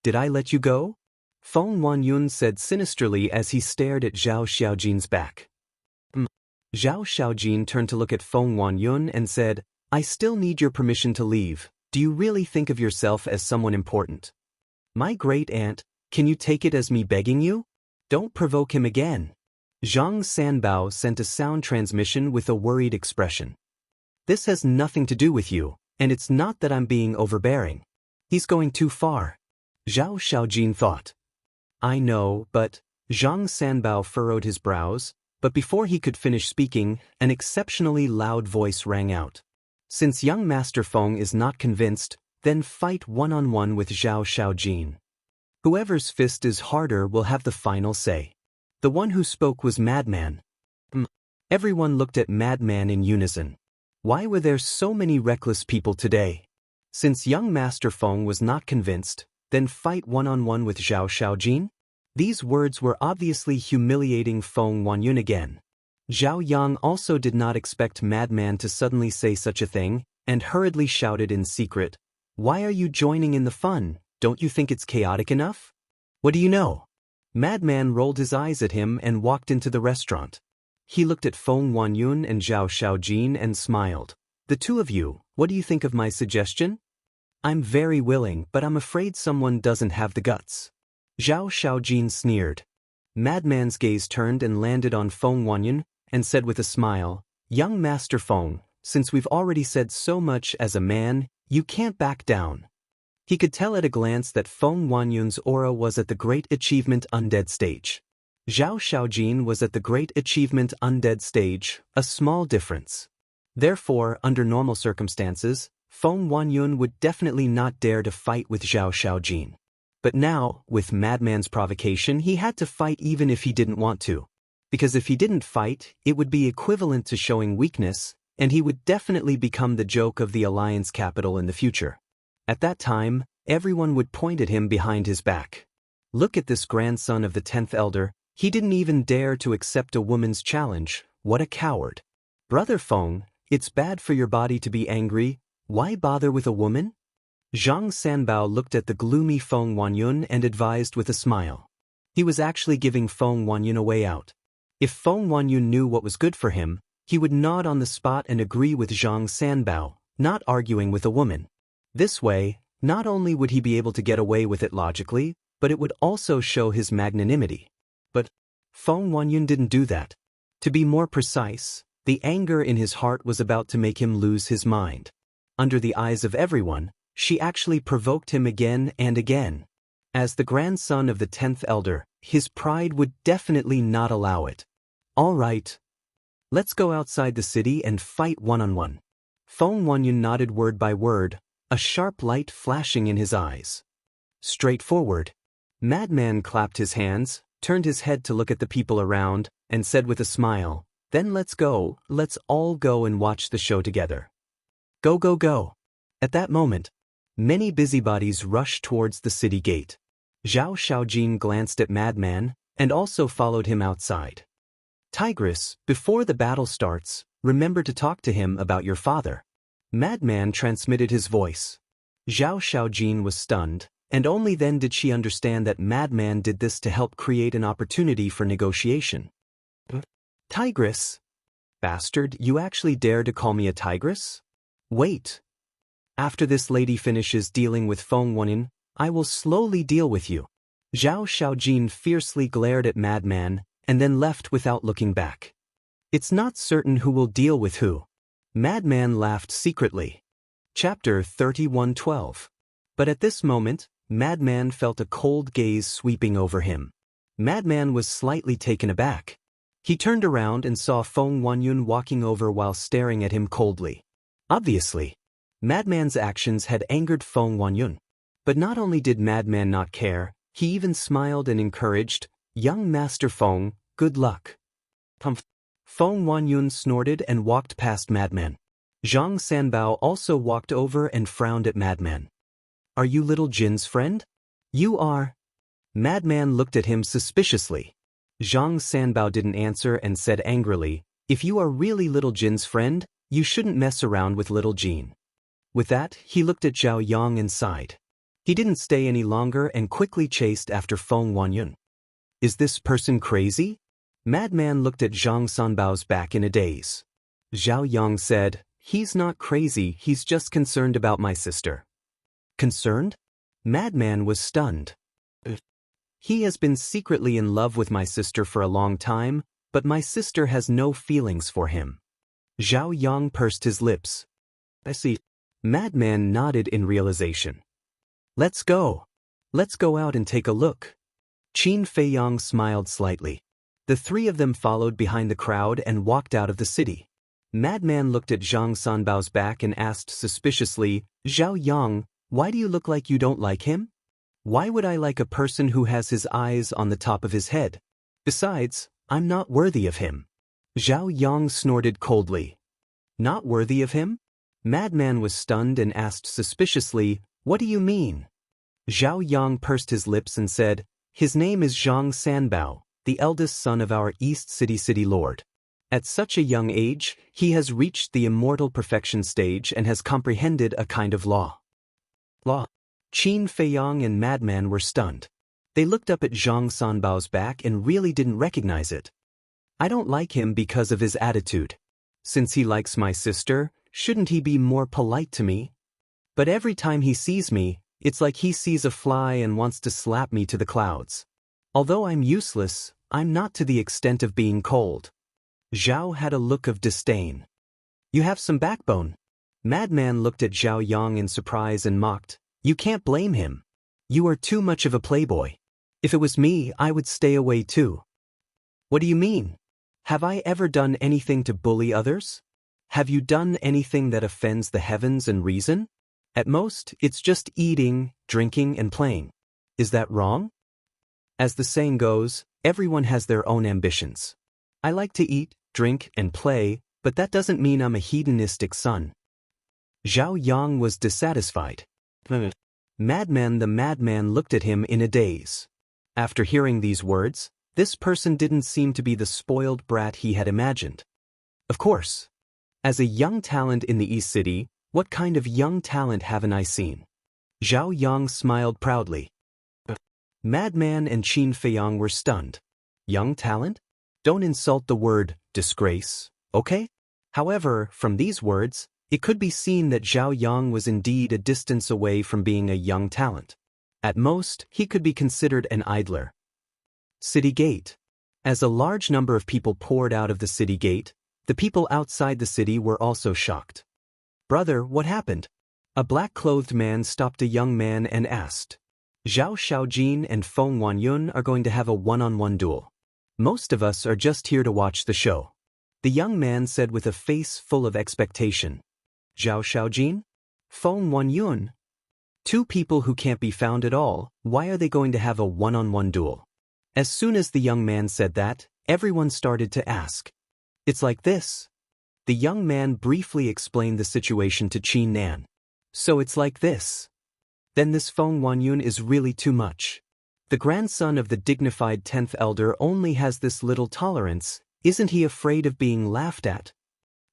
"Did I let you go?" Feng Wanyun said sinisterly as he stared at Zhao Xiaojin's back. Zhao Xiaojin turned to look at Feng Wanyun and said, "I still need your permission to leave. Do you really think of yourself as someone important? My great aunt, can you take it as me begging you? Don't provoke him again." Zhang Sanbao sent a sound transmission with a worried expression. "This has nothing to do with you, and it's not that I'm being overbearing. He's going too far." Zhao Xiaojin thought. "I know, but..." Zhang Sanbao furrowed his brows, but before he could finish speaking, an exceptionally loud voice rang out. "Since young Master Feng is not convinced, then fight one-on-one with Zhao Xiaojin. Whoever's fist is harder will have the final say." The one who spoke was Madman. Everyone looked at Madman in unison. Why were there so many reckless people today? Since young Master Feng was not convinced, then fight one-on-one with Zhao Xiaojin? These words were obviously humiliating Feng Wanyun again. Zhao Yang also did not expect Madman to suddenly say such a thing, and hurriedly shouted in secret, "Why are you joining in the fun? Don't you think it's chaotic enough? What do you know?" Madman rolled his eyes at him and walked into the restaurant. He looked at Feng Wanyun and Zhao Xiaojin and smiled. "The two of you, what do you think of my suggestion?" "I'm very willing, but I'm afraid someone doesn't have the guts." Zhao Xiaojin sneered. Madman's gaze turned and landed on Feng Wanyun, and said with a smile, "Young Master Feng, since we've already said so much as a man, you can't back down." He could tell at a glance that Feng Wanyun's aura was at the Great Achievement Undead stage. Zhao Xiaojin was at the Great Achievement Undead stage, a small difference. Therefore, under normal circumstances, Feng Wanyun would definitely not dare to fight with Zhao Xiaojin. But now, with Madman's provocation, he had to fight even if he didn't want to. Because if he didn't fight, it would be equivalent to showing weakness, and he would definitely become the joke of the Alliance capital in the future. At that time, everyone would point at him behind his back. Look at this grandson of the 10th elder, he didn't even dare to accept a woman's challenge. What a coward. Brother Feng, it's bad for your body to be angry, why bother with a woman? Zhang Sanbao looked at the gloomy Feng Wanyun and advised with a smile. He was actually giving Feng Wanyun a way out. If Feng Wanyun knew what was good for him, he would nod on the spot and agree with Zhang Sanbao, not arguing with a woman. This way, not only would he be able to get away with it logically, but it would also show his magnanimity. But Feng Wanyun didn't do that. To be more precise, the anger in his heart was about to make him lose his mind. Under the eyes of everyone, she actually provoked him again and again. As the grandson of the 10th elder, his pride would definitely not allow it. All right. Let's go outside the city and fight one-on-one. Feng Wanyun nodded word by word, a sharp light flashing in his eyes. Straightforward. Madman clapped his hands, turned his head to look at the people around, and said with a smile, "Then let's go, let's all go and watch the show together. Go, go, go." At that moment, many busybodies rushed towards the city gate. Zhao Xiaojin glanced at Madman, and also followed him outside. "Tigress, before the battle starts, remember to talk to him about your father." Madman transmitted his voice. Zhao Xiaojin was stunned, and only then did she understand that Madman did this to help create an opportunity for negotiation. "Tigress? Bastard, you actually dare to call me a tigress? Wait. After this lady finishes dealing with Feng Wanyun, I will slowly deal with you." Zhao Xiaojin fiercely glared at Madman, and then left without looking back. It's not certain who will deal with who. Madman laughed secretly. Chapter 31:12. But at this moment, Madman felt a cold gaze sweeping over him. Madman was slightly taken aback. He turned around and saw Feng Wanyun walking over while staring at him coldly. Obviously, Madman's actions had angered Feng Wanyun. But not only did Madman not care, he even smiled and encouraged, "Young Master Feng, good luck." Feng Wanyun snorted and walked past Madman. Zhang Sanbao also walked over and frowned at Madman. "Are you Little Jin's friend?" "You are." Madman looked at him suspiciously. Zhang Sanbao didn't answer and said angrily, "If you are really Little Jin's friend, you shouldn't mess around with Little Jin." With that, he looked at Zhao Yang and sighed. He didn't stay any longer and quickly chased after Feng Wanyun. "Is this person crazy?" Madman looked at Zhang Sanbao's back in a daze. Zhao Yang said, "He's not crazy, he's just concerned about my sister." Concerned? Madman was stunned. "He has been secretly in love with my sister for a long time, but my sister has no feelings for him." Zhao Yang pursed his lips. "I see." Madman nodded in realization. "Let's go. Let's go out and take a look." Qin Feiyang smiled slightly. The three of them followed behind the crowd and walked out of the city. Madman looked at Zhang Sanbao's back and asked suspiciously, "Zhao Yang, why do you look like you don't like him?" "Why would I like a person who has his eyes on the top of his head? Besides, I'm not worthy of him." Zhao Yang snorted coldly. "Not worthy of him?" Madman was stunned and asked suspiciously, "What do you mean?" Zhao Yang pursed his lips and said, "His name is Zhang Sanbao, the eldest son of our East City Lord. At such a young age, he has reached the immortal perfection stage and has comprehended a kind of law." Law? Qin Feiyang and Madman were stunned. They looked up at Zhang Sanbao's back and really didn't recognize it. "I don't like him because of his attitude. Since he likes my sister, shouldn't he be more polite to me? But every time he sees me, it's like he sees a fly and wants to slap me to the clouds. Although I'm useless, I'm not to the extent of being cold." Zhao had a look of disdain. "You have some backbone." Madman looked at Zhao Yang in surprise and mocked, "You can't blame him. You are too much of a playboy. If it was me, I would stay away too." What do you mean? Have I ever done anything to bully others? Have you done anything that offends the heavens and reason? At most, it's just eating, drinking, and playing. Is that wrong? As the saying goes, everyone has their own ambitions. I like to eat, drink, and play, but that doesn't mean I'm a hedonistic son. Zhao Yang was dissatisfied. Madman, the madman looked at him in a daze. After hearing these words, this person didn't seem to be the spoiled brat he had imagined. Of course. As a young talent in the East City, what kind of young talent haven't I seen? Zhao Yang smiled proudly. Madman and Qin Feiyang were stunned. Young talent? Don't insult the word disgrace, okay? However, from these words, it could be seen that Zhao Yang was indeed a distance away from being a young talent. At most, he could be considered an idler. City Gate. As a large number of people poured out of the city gate, the people outside the city were also shocked. Brother, what happened? A black-clothed man stopped a young man and asked. Zhao Xiaojin and Feng Wanyun are going to have a one-on-one duel. Most of us are just here to watch the show. The young man said with a face full of expectation. Zhao Xiaojin? Feng Wanyun? Two people who can't be found at all, why are they going to have a one-on-one duel? As soon as the young man said that, everyone started to ask. It's like this. The young man briefly explained the situation to Qin Nan. So it's like this. Then this Feng Wanyun is really too much. The grandson of the dignified 10th elder only has this little tolerance, isn't he afraid of being laughed at?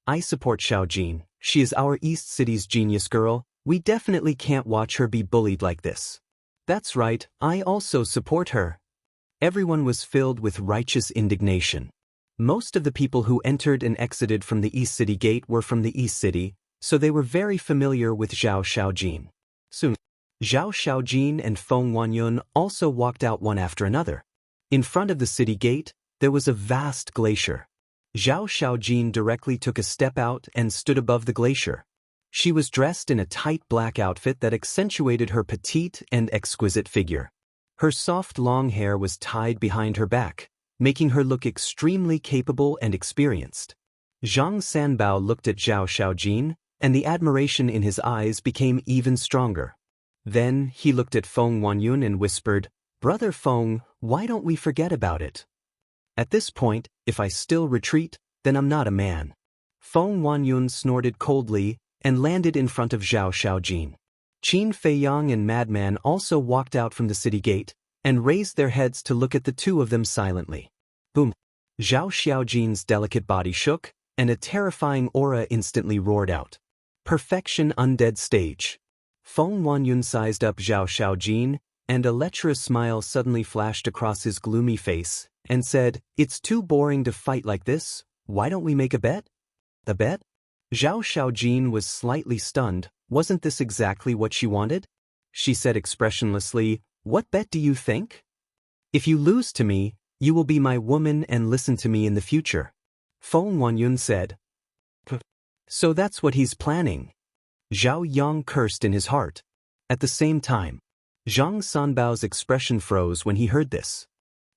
I support Xiaojin, she is our East City's genius girl, we definitely can't watch her be bullied like this. That's right, I also support her. Everyone was filled with righteous indignation. Most of the people who entered and exited from the East City Gate were from the East City, so they were very familiar with Zhao Xiaojin. Soon, Zhao Xiaojin and Feng Wanyun also walked out one after another. In front of the city gate, there was a vast glacier. Zhao Xiaojin directly took a step out and stood above the glacier. She was dressed in a tight black outfit that accentuated her petite and exquisite figure. Her soft long hair was tied behind her back, making her look extremely capable and experienced. Zhang Sanbao looked at Zhao Xiaojin, and the admiration in his eyes became even stronger. Then he looked at Feng Wanyun and whispered, Brother Feng, why don't we forget about it? At this point, if I still retreat, then I'm not a man. Feng Wanyun snorted coldly and landed in front of Zhao Xiaojin. Qin Feiyang and Madman also walked out from the city gate and raised their heads to look at the two of them silently. Boom! Zhao Xiaojin's delicate body shook, and a terrifying aura instantly roared out. Perfection undead stage. Feng Wanyun sized up Zhao Xiaojin, and a lecherous smile suddenly flashed across his gloomy face, and said, It's too boring to fight like this, why don't we make a bet? A bet? Zhao Xiaojin was slightly stunned, wasn't this exactly what she wanted? She said expressionlessly, What bet do you think? If you lose to me, you will be my woman and listen to me in the future. Feng Wanyun said. So that's what he's planning. Zhao Yang cursed in his heart. At the same time, Zhang Sanbao's expression froze when he heard this.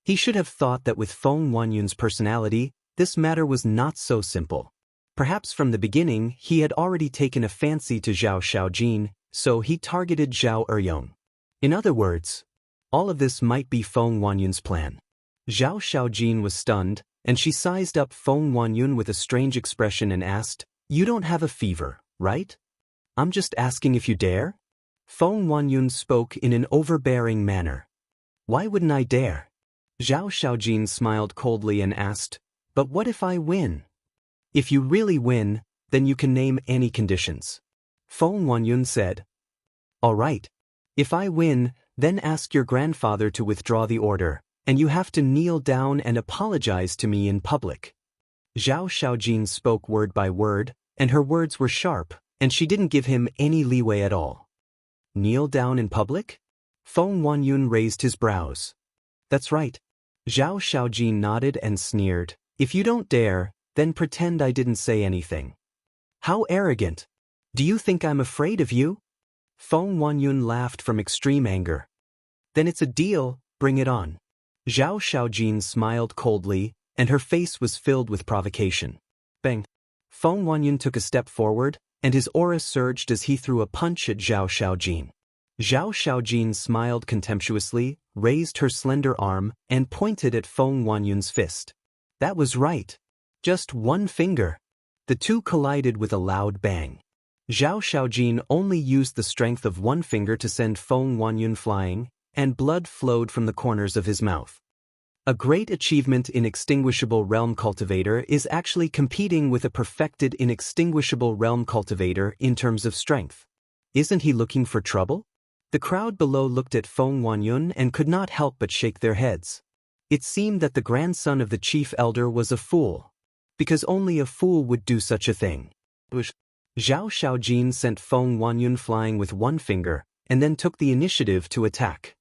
He should have thought that with Feng Wanyun's personality, this matter was not so simple. Perhaps from the beginning he had already taken a fancy to Zhao Xiaojin, so he targeted Zhao Eryong. In other words, all of this might be Feng Wanyun's plan. Zhao Xiaojin was stunned, and she sized up Feng Wanyun with a strange expression and asked, You don't have a fever, right? I'm just asking if you dare? Feng Wanyun spoke in an overbearing manner. Why wouldn't I dare? Zhao Xiaojin smiled coldly and asked, But what if I win? If you really win, then you can name any conditions. Feng Wanyun said. All right. If I win, then ask your grandfather to withdraw the order, and you have to kneel down and apologize to me in public. Zhao Xiaojin spoke word by word, and her words were sharp, and she didn't give him any leeway at all. Kneel down in public? Feng Wanyun raised his brows. That's right. Zhao Xiaojin nodded and sneered. If you don't dare, then pretend I didn't say anything. How arrogant! Do you think I'm afraid of you? Feng Wanyun laughed from extreme anger. Then it's a deal, bring it on. Zhao Xiaojin smiled coldly, and her face was filled with provocation. Bang! Feng Wanyun took a step forward, and his aura surged as he threw a punch at Zhao Xiaojin. Zhao Xiaojin smiled contemptuously, raised her slender arm, and pointed at Feng Wanyun's fist. That was right. Just one finger. The two collided with a loud bang. Zhao Xiaojin only used the strength of one finger to send Feng Wanyun flying, and blood flowed from the corners of his mouth. A great achievement in Extinguishable Realm Cultivator is actually competing with a perfected Inextinguishable Realm Cultivator in terms of strength. Isn't he looking for trouble? The crowd below looked at Feng Wanyun and could not help but shake their heads. It seemed that the grandson of the chief elder was a fool. Because only a fool would do such a thing. Zhao Xiaojin sent Feng Wanyun flying with one finger, and then took the initiative to attack.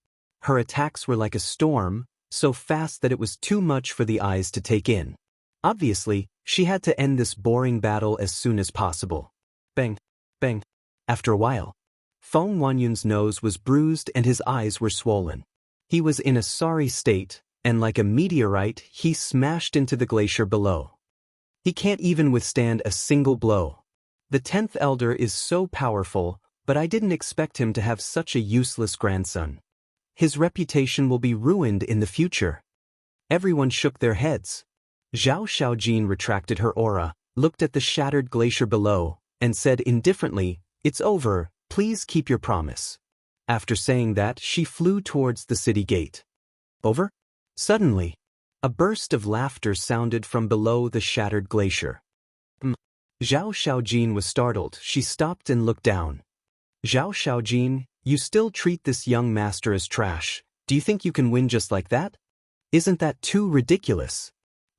Her attacks were like a storm, so fast that it was too much for the eyes to take in. Obviously, she had to end this boring battle as soon as possible. Bang! Bang! After a while, Feng Wanyun's nose was bruised and his eyes were swollen. He was in a sorry state, and like a meteorite, he smashed into the glacier below. He can't even withstand a single blow. The 10th elder is so powerful, but I didn't expect him to have such a useless grandson. His reputation will be ruined in the future. Everyone shook their heads. Zhao Xiaojin retracted her aura, looked at the shattered glacier below, and said indifferently, "It's over, please keep your promise." After saying that, she flew towards the city gate. Over? Suddenly, a burst of laughter sounded from below the shattered glacier. Zhao Xiaojin was startled. She stopped and looked down. Zhao Xiaojin, you still treat this young master as trash. Do you think you can win just like that? Isn't that too ridiculous?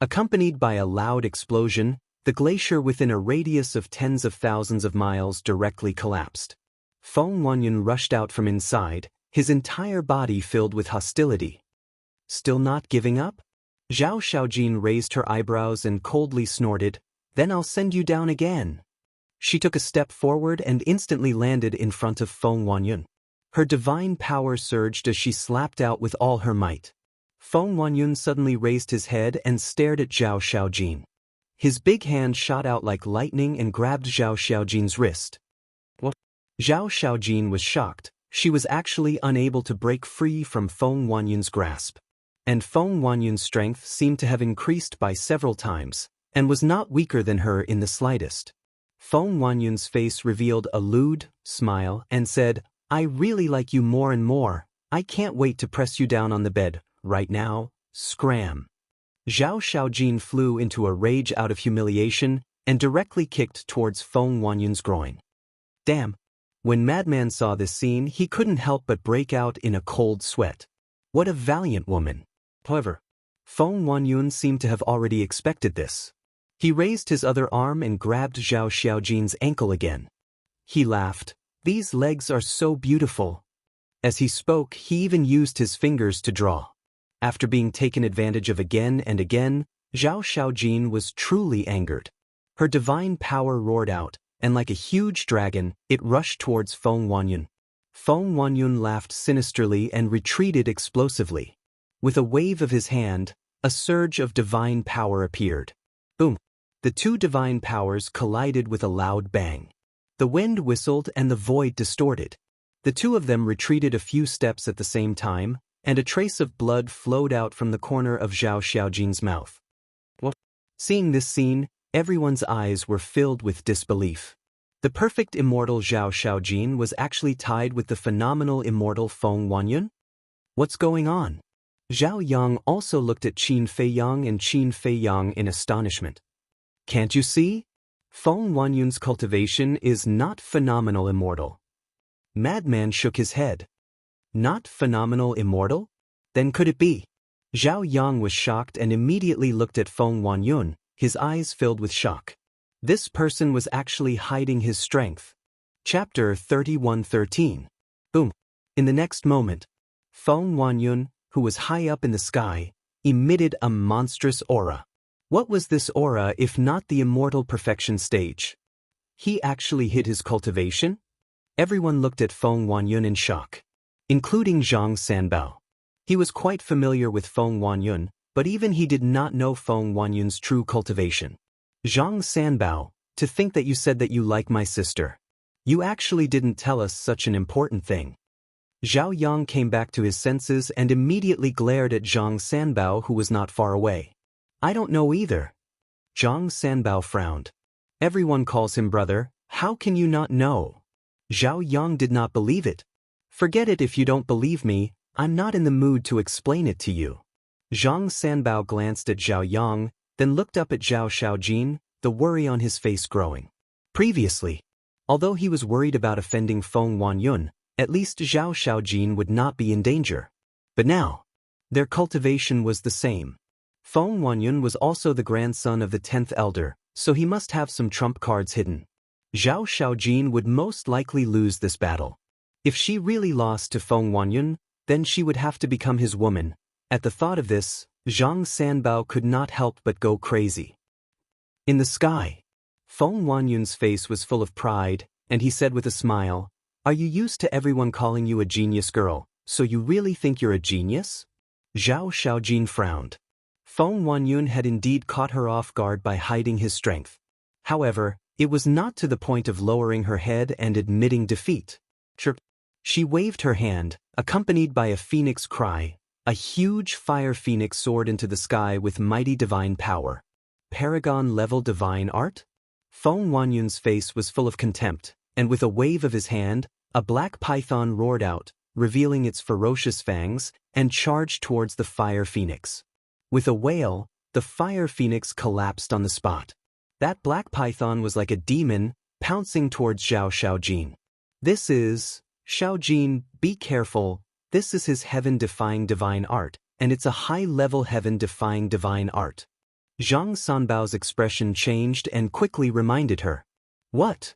Accompanied by a loud explosion, the glacier within a radius of tens of thousands of miles directly collapsed. Feng Wanyun rushed out from inside, his entire body filled with hostility. Still not giving up? Zhao Xiaojin raised her eyebrows and coldly snorted, "Then I'll send you down again." She took a step forward and instantly landed in front of Feng Wanyun. Her divine power surged as she slapped out with all her might. Feng Wanyun suddenly raised his head and stared at Zhao Xiaojin. His big hand shot out like lightning and grabbed Zhao Xiaojin's wrist. What? Zhao Xiaojin was shocked. She was actually unable to break free from Feng Wanyun's grasp. And Feng Wanyun's strength seemed to have increased by several times, and was not weaker than her in the slightest. Feng Wanyun's face revealed a lewd smile and said, "I really like you more and more. I can't wait to press you down on the bed, right now, scram." Zhao Xiaojin flew into a rage out of humiliation and directly kicked towards Feng Wanyun's groin. Damn! When Madman saw this scene, he couldn't help but break out in a cold sweat. What a valiant woman! However, Feng Wanyun seemed to have already expected this. He raised his other arm and grabbed Zhao Xiaojin's ankle again. He laughed, "These legs are so beautiful." As he spoke, he even used his fingers to draw. After being taken advantage of again and again, Zhao Xiaojin was truly angered. Her divine power roared out, and like a huge dragon, it rushed towards Feng Wanyun. Feng Wanyun laughed sinisterly and retreated explosively. With a wave of his hand, a surge of divine power appeared. Boom! The two divine powers collided with a loud bang. The wind whistled and the void distorted. The two of them retreated a few steps at the same time, and a trace of blood flowed out from the corner of Zhao Xiaojin's mouth. What? Seeing this scene, everyone's eyes were filled with disbelief. The perfect immortal Zhao Xiaojin was actually tied with the phenomenal immortal Feng Wanyun? What's going on? Zhao Yang also looked at Qin Feiyang and Qin Feiyang in astonishment. Can't you see? Feng Wanyun's cultivation is not phenomenal immortal. Madman shook his head. Not phenomenal immortal? Then could it be? Zhao Yang was shocked and immediately looked at Feng Wanyun, his eyes filled with shock. This person was actually hiding his strength. Chapter 31:13. Boom. In the next moment, Feng Wanyun, who was high up in the sky, emitted a monstrous aura. What was this aura if not the immortal perfection stage? He actually hid his cultivation? Everyone looked at Feng Wanyun in shock, including Zhang Sanbao. He was quite familiar with Feng Wanyun, but even he did not know Feng Wanyun's true cultivation. Zhang Sanbao, to think that you said that you like my sister. You actually didn't tell us such an important thing. Zhao Yang came back to his senses and immediately glared at Zhang Sanbao, who was not far away. I don't know either. Zhang Sanbao frowned. Everyone calls him brother, how can you not know? Zhao Yang did not believe it. Forget it if you don't believe me, I'm not in the mood to explain it to you. Zhang Sanbao glanced at Zhao Yang, then looked up at Zhao Xiaojin, the worry on his face growing. Previously, although he was worried about offending Feng Wanyun, at least Zhao Xiaojin would not be in danger. But now, their cultivation was the same. Feng Wanyun was also the grandson of the 10th elder, so he must have some trump cards hidden. Zhao Xiaojin would most likely lose this battle. If she really lost to Feng Wanyun, then she would have to become his woman. At the thought of this, Zhang Sanbao could not help but go crazy. In the sky, Feng Wanyun's face was full of pride, and he said with a smile, Are you used to everyone calling you a genius girl, so you really think you're a genius? Zhao Xiaojin frowned. Feng Wanyun had indeed caught her off guard by hiding his strength. However, it was not to the point of lowering her head and admitting defeat. Chirp. She waved her hand, accompanied by a phoenix cry. A huge fire phoenix soared into the sky with mighty divine power. Paragon-level divine art? Feng Wanyun's face was full of contempt, and with a wave of his hand, a black python roared out, revealing its ferocious fangs, and charged towards the fire phoenix. With a wail, the fire phoenix collapsed on the spot. That black python was like a demon, pouncing towards Zhao Xiaojin. This is... Xiaojin, be careful, this is his heaven-defying divine art, and it's a high-level heaven-defying divine art. Zhang Sanbao's expression changed and quickly reminded her. What?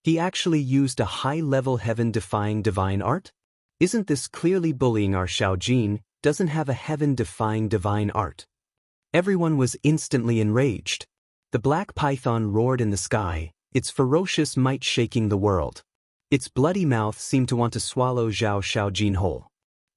He actually used a high-level heaven-defying divine art? Isn't this clearly bullying our Xiaojin, doesn't have a heaven-defying divine art? Everyone was instantly enraged. The black python roared in the sky, its ferocious might shaking the world. Its bloody mouth seemed to want to swallow Zhao Xiaojin whole.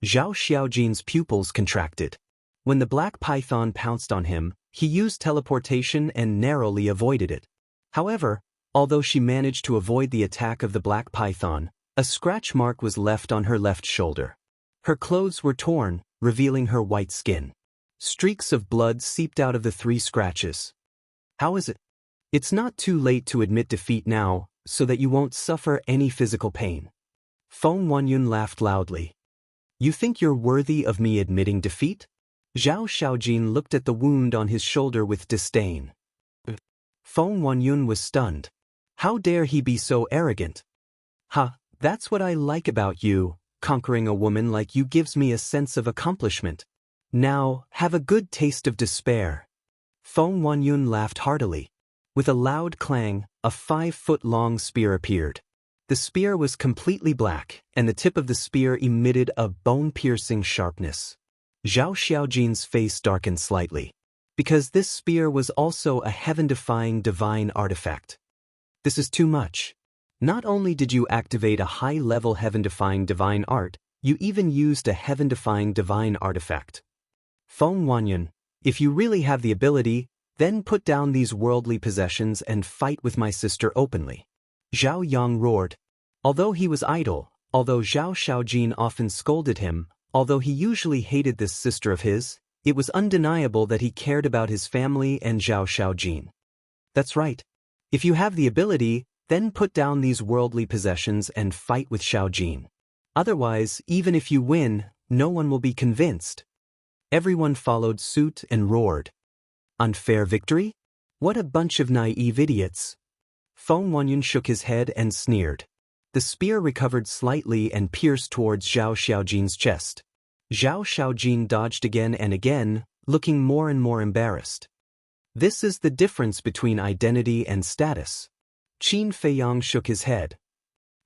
Zhao Xiaojin's pupils contracted. When the black python pounced on him, he used teleportation and narrowly avoided it. However, although she managed to avoid the attack of the black python, a scratch mark was left on her left shoulder. Her clothes were torn, revealing her white skin. Streaks of blood seeped out of the 3 scratches. How is it? It's not too late to admit defeat now, so that you won't suffer any physical pain. Feng Wanyun laughed loudly. You think you're worthy of me admitting defeat? Zhao Xiaojin looked at the wound on his shoulder with disdain. Feng Wanyun was stunned. How dare he be so arrogant? Ha, that's what I like about you, conquering a woman like you gives me a sense of accomplishment. Now, have a good taste of despair. Feng Wanyun laughed heartily. With a loud clang, a 5-foot-long spear appeared. The spear was completely black, and the tip of the spear emitted a bone-piercing sharpness. Zhao Xiaojin's face darkened slightly, because this spear was also a heaven-defying divine artifact. This is too much. Not only did you activate a high-level heaven-defying divine art, you even used a heaven-defying divine artifact. Feng Wanyun, if you really have the ability, then put down these worldly possessions and fight with my sister openly. Zhao Yang roared. Although he was idle, although Zhao Xiaojin often scolded him, although he usually hated this sister of his, it was undeniable that he cared about his family and Zhao Xiaojin. That's right. If you have the ability, then put down these worldly possessions and fight with Xiaojin. Otherwise, even if you win, no one will be convinced. Everyone followed suit and roared. Unfair victory? What a bunch of naive idiots. Feng Wanyun shook his head and sneered. The spear recovered slightly and pierced towards Zhao Xiaojin's chest. Zhao Xiaojin dodged again and again, looking more and more embarrassed. This is the difference between identity and status. Qin Feiyang shook his head.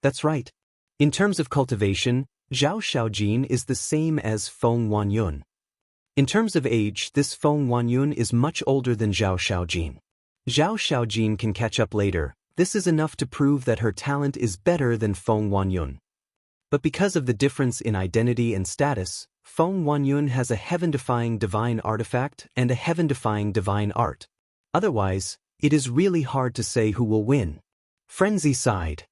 That's right. In terms of cultivation, Zhao Xiaojin is the same as Feng Wanyun. In terms of age, this Feng Wanyun is much older than Zhao Xiaojin. Zhao Xiaojin can catch up later. This is enough to prove that her talent is better than Feng Wanyun. But because of the difference in identity and status, Feng Wanyun has a heaven-defying divine artifact and a heaven-defying divine art. Otherwise, it is really hard to say who will win. Frenzy sighed.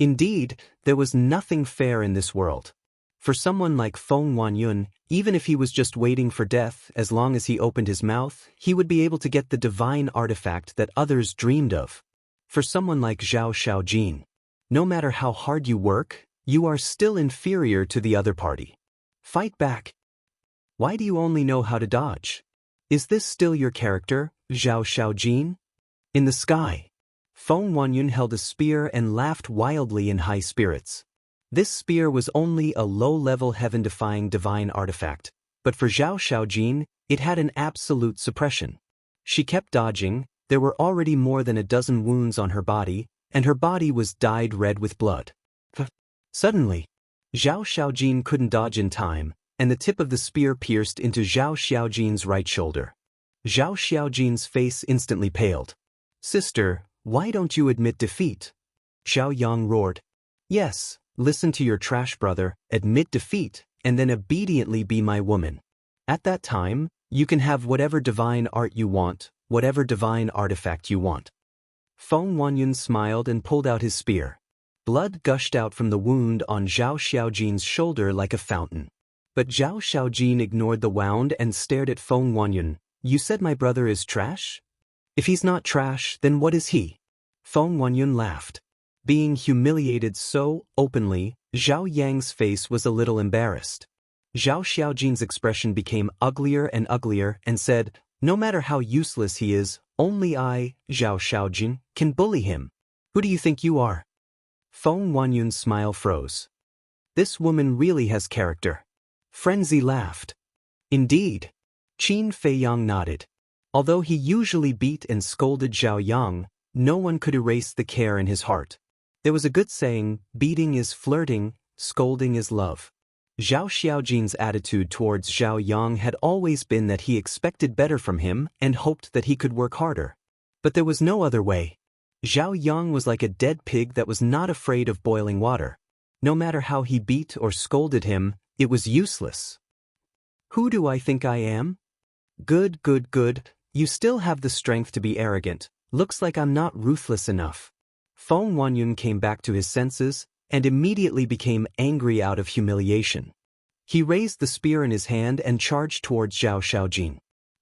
Indeed, there was nothing fair in this world. For someone like Feng Wanyun, even if he was just waiting for death, as long as he opened his mouth, he would be able to get the divine artifact that others dreamed of. For someone like Zhao Xiaojin, no matter how hard you work, you are still inferior to the other party. Fight back. Why do you only know how to dodge? Is this still your character, Zhao Xiaojin? In the sky, Feng Wanyun held a spear and laughed wildly in high spirits. This spear was only a low-level heaven-defying divine artifact, but for Zhao Xiaojin, it had an absolute suppression. She kept dodging, there were already more than a dozen wounds on her body, and her body was dyed red with blood. Suddenly, Zhao Xiaojin couldn't dodge in time, and the tip of the spear pierced into Zhao Xiaojin's right shoulder. Zhao Xiaojin's face instantly paled. "Sister, why don't you admit defeat?" Xiao Yang roared. "Yes, listen to your trash brother, admit defeat, and then obediently be my woman. At that time, you can have whatever divine art you want, whatever divine artifact you want." Feng Wanyun smiled and pulled out his spear. Blood gushed out from the wound on Zhao Xiaojin's shoulder like a fountain. But Zhao Xiaojin ignored the wound and stared at Feng Wanyun. "You said my brother is trash? If he's not trash, then what is he?" Feng Wanyun laughed. Being humiliated so openly, Zhao Yang's face was a little embarrassed. Zhao Xiaojin's expression became uglier and uglier and said, "No matter how useless he is, only I, Zhao Xiaojin, can bully him. Who do you think you are?" Feng Wanyun's smile froze. This woman really has character. Frenzy laughed. Indeed. Qin Feiyang nodded. Although he usually beat and scolded Zhao Yang, no one could erase the care in his heart. There was a good saying, beating is flirting, scolding is love. Zhao Xiaojin's attitude towards Zhao Yang had always been that he expected better from him and hoped that he could work harder. But there was no other way. Zhao Yang was like a dead pig that was not afraid of boiling water. No matter how he beat or scolded him, it was useless. "Who do I think I am? Good, good, good. You still have the strength to be arrogant. Looks like I'm not ruthless enough." Feng Wanyun came back to his senses and immediately became angry out of humiliation. He raised the spear in his hand and charged towards Zhao Xiaojin.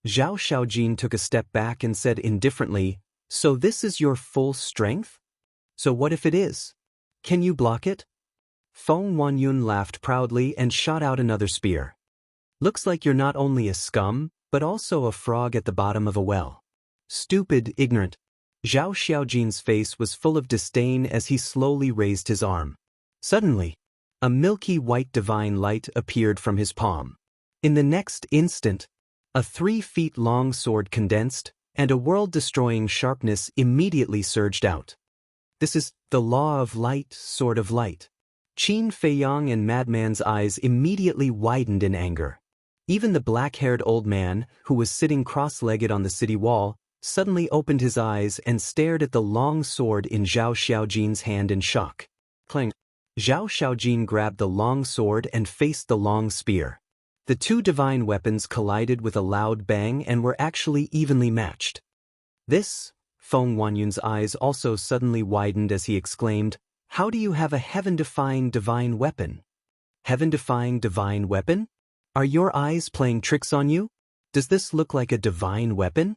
Zhao Xiaojin took a step back and said indifferently, "So this is your full strength? So what if it is? Can you block it?" Feng Wanyun laughed proudly and shot out another spear. "Looks like you're not only a scum, but also a frog at the bottom of a well. Stupid, ignorant." Zhao Xiaojin's face was full of disdain as he slowly raised his arm. Suddenly, a milky white divine light appeared from his palm. In the next instant, a 3-feet-long sword condensed, and a world-destroying sharpness immediately surged out. "This is the law of light, sword of light." Qin Feiyang and Madman's eyes immediately widened in anger. Even the black-haired old man, who was sitting cross-legged on the city wall, suddenly opened his eyes and stared at the long sword in Zhao Xiaojin's hand in shock. Clang! Zhao Xiaojin grabbed the long sword and faced the long spear. The two divine weapons collided with a loud bang and were actually evenly matched. "This?" Feng Wanyun's eyes also suddenly widened as he exclaimed, "How do you have a heaven-defying divine weapon?" "Heaven-defying divine weapon? Are your eyes playing tricks on you? Does this look like a divine weapon?"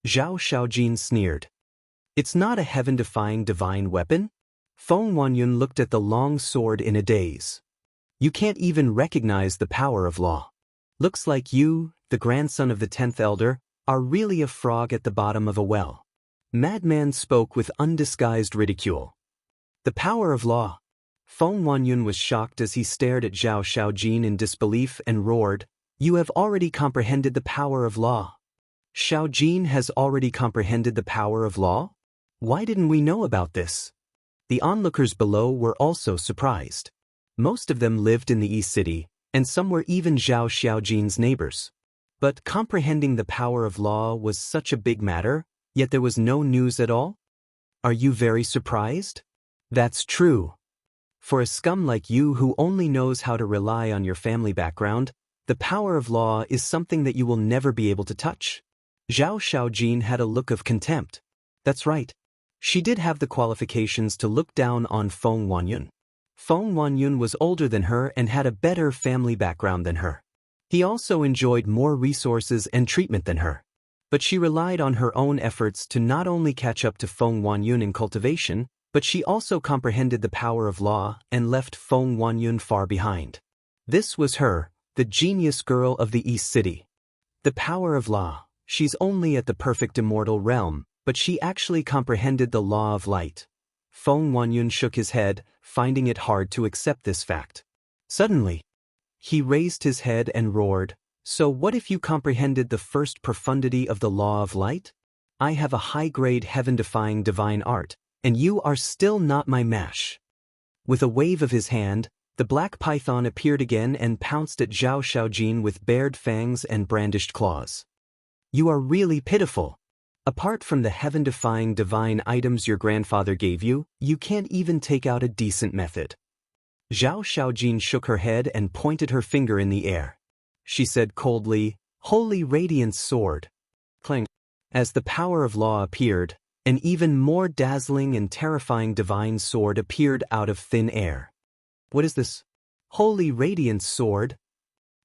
Zhao Xiaojin sneered. "It's not a heaven-defying divine weapon?" Feng Wanyun looked at the long sword in a daze. "You can't even recognize the power of law. Looks like you, the grandson of the 10th elder, are really a frog at the bottom of a well." Madman spoke with undisguised ridicule. "The power of law." Feng Wanyun was shocked as he stared at Zhao Xiaojin in disbelief and roared, "You have already comprehended the power of law." Xiaojin has already comprehended the power of law? Why didn't we know about this? The onlookers below were also surprised. Most of them lived in the East City, and some were even Zhao Xiaojin's neighbors. But comprehending the power of law was such a big matter, yet there was no news at all? Are you very surprised? That's true. For a scum like you who only knows how to rely on your family background, the power of law is something that you will never be able to touch. Zhao Xiaojin had a look of contempt. That's right. She did have the qualifications to look down on Feng Wanyun. Feng Wanyun was older than her and had a better family background than her. He also enjoyed more resources and treatment than her. But she relied on her own efforts to not only catch up to Feng Wanyun in cultivation, but she also comprehended the power of law and left Feng Wanyun far behind. This was her, the genius girl of the East City. The power of law. She's only at the perfect immortal realm, but she actually comprehended the law of light. Feng Wanyun shook his head, finding it hard to accept this fact. Suddenly, he raised his head and roared, "So what if you comprehended the first profundity of the law of light? I have a high-grade heaven-defying divine art, and you are still not my match." With a wave of his hand, the black python appeared again and pounced at Zhao Xiaojin with bared fangs and brandished claws. "You are really pitiful. Apart from the heaven-defying divine items your grandfather gave you, you can't even take out a decent method." Zhao Xiaojin shook her head and pointed her finger in the air. She said coldly, "Holy Radiance Sword." Clang. As the power of law appeared, an even more dazzling and terrifying divine sword appeared out of thin air. "What is this? Holy Radiance Sword?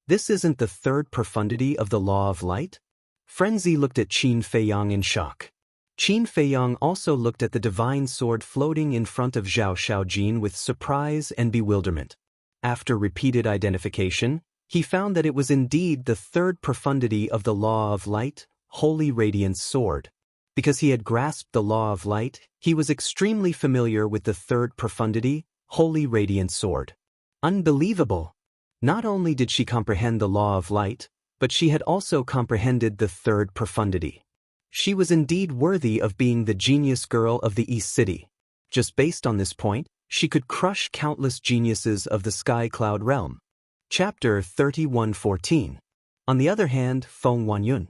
This isn't the third profundity of the law of light?" Frenzy looked at Qin Feiyang in shock. Qin Feiyang also looked at the divine sword floating in front of Zhao Xiaojin with surprise and bewilderment. After repeated identification, he found that it was indeed the third profundity of the law of light, Holy Radiance Sword. Because he had grasped the law of light, he was extremely familiar with the third profundity, Holy Radiance Sword. Unbelievable! Not only did she comprehend the law of light, but she had also comprehended the third profundity. She was indeed worthy of being the genius girl of the East City. Just based on this point, she could crush countless geniuses of the Sky Cloud realm. Chapter 31:14. On the other hand, Feng Wanyun.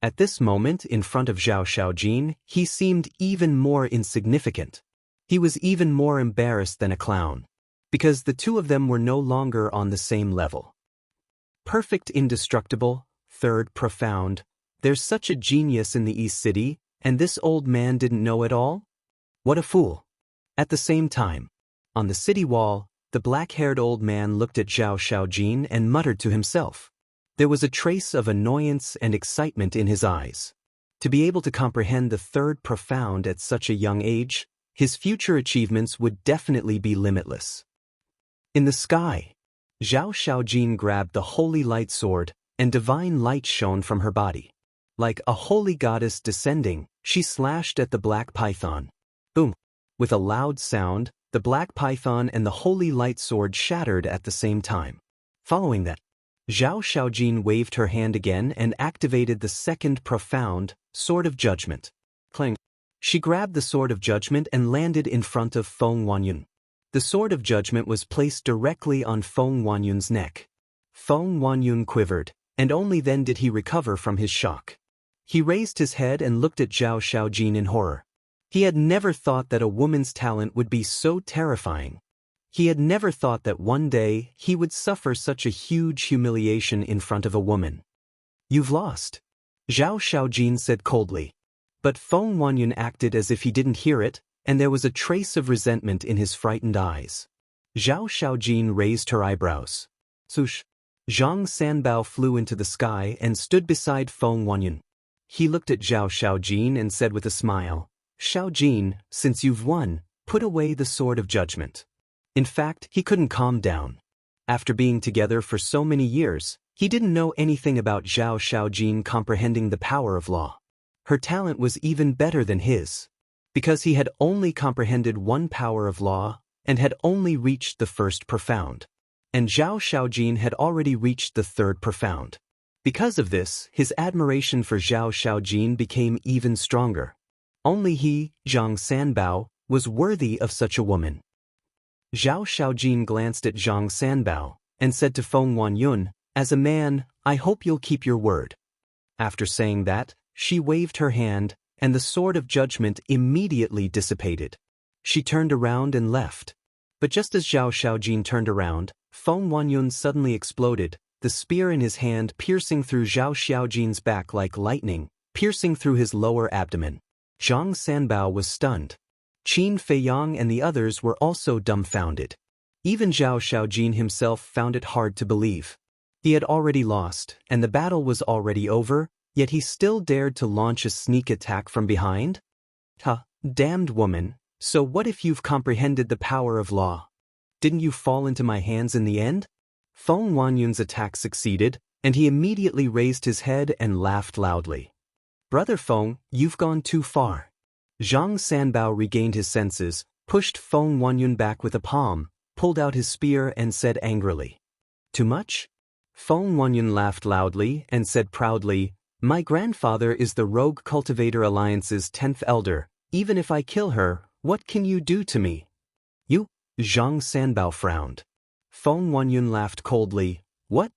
At this moment, in front of Zhao Xiaojin, he seemed even more insignificant. He was even more embarrassed than a clown. Because the two of them were no longer on the same level. Perfect indestructible, third profound. There's such a genius in the East City, and this old man didn't know it all? What a fool. At the same time, on the city wall, the black-haired old man looked at Zhao Xiaojin and muttered to himself. There was a trace of annoyance and excitement in his eyes. To be able to comprehend the third profound at such a young age, his future achievements would definitely be limitless. In the sky, Zhao Xiaojin grabbed the holy light sword, and divine light shone from her body. Like a holy goddess descending, she slashed at the black python. Boom! With a loud sound, the black python and the holy light sword shattered at the same time. Following that, Zhao Xiaojin waved her hand again and activated the second profound, Sword of Judgment. Clang! She grabbed the Sword of Judgment and landed in front of Feng Wanyun. The Sword of Judgment was placed directly on Feng Wanyun's neck. Feng Wanyun quivered, and only then did he recover from his shock. He raised his head and looked at Zhao Xiaojin in horror. He had never thought that a woman's talent would be so terrifying. He had never thought that one day he would suffer such a huge humiliation in front of a woman. "You've lost," Zhao Xiaojin said coldly. But Feng Wanyun acted as if he didn't hear it, and there was a trace of resentment in his frightened eyes. Zhao Xiaojin raised her eyebrows. Swoosh! Zhang Sanbao flew into the sky and stood beside Feng Wanyun. He looked at Zhao Xiaojin and said with a smile, "Xiaojin, since you've won, put away the Sword of Judgment." In fact, he couldn't calm down. After being together for so many years, he didn't know anything about Zhao Xiaojin comprehending the power of law. Her talent was even better than his. Because he had only comprehended one power of law, and had only reached the first profound. And Zhao Xiaojin had already reached the third profound. Because of this, his admiration for Zhao Xiaojin became even stronger. Only he, Zhang Sanbao, was worthy of such a woman. Zhao Xiaojin glanced at Zhang Sanbao, and said to Feng Wanyun, "As a man, I hope you'll keep your word." After saying that, she waved her hand, and the Sword of Judgment immediately dissipated. She turned around and left. But just as Zhao Xiaojin turned around, Feng Huanyun suddenly exploded, the spear in his hand piercing through Zhao Xiaojin's back like lightning, piercing through his lower abdomen. Zhang Sanbao was stunned. Qin Feiyang and the others were also dumbfounded. Even Zhao Xiaojin himself found it hard to believe. He had already lost, and the battle was already over, yet he still dared to launch a sneak attack from behind? Damned woman, so what if you've comprehended the power of law? Didn't you fall into my hands in the end? Feng Huanyun's attack succeeded, and he immediately raised his head and laughed loudly. Brother Feng, you've gone too far. Zhang Sanbao regained his senses, pushed Feng Huanyun back with a palm, pulled out his spear and said angrily. Too much? Feng Huanyun laughed loudly and said proudly, my grandfather is the Rogue Cultivator Alliance's 10th elder. Even if I kill her, what can you do to me? You? Zhang Sanbao frowned. Feng Huanyun laughed coldly. What?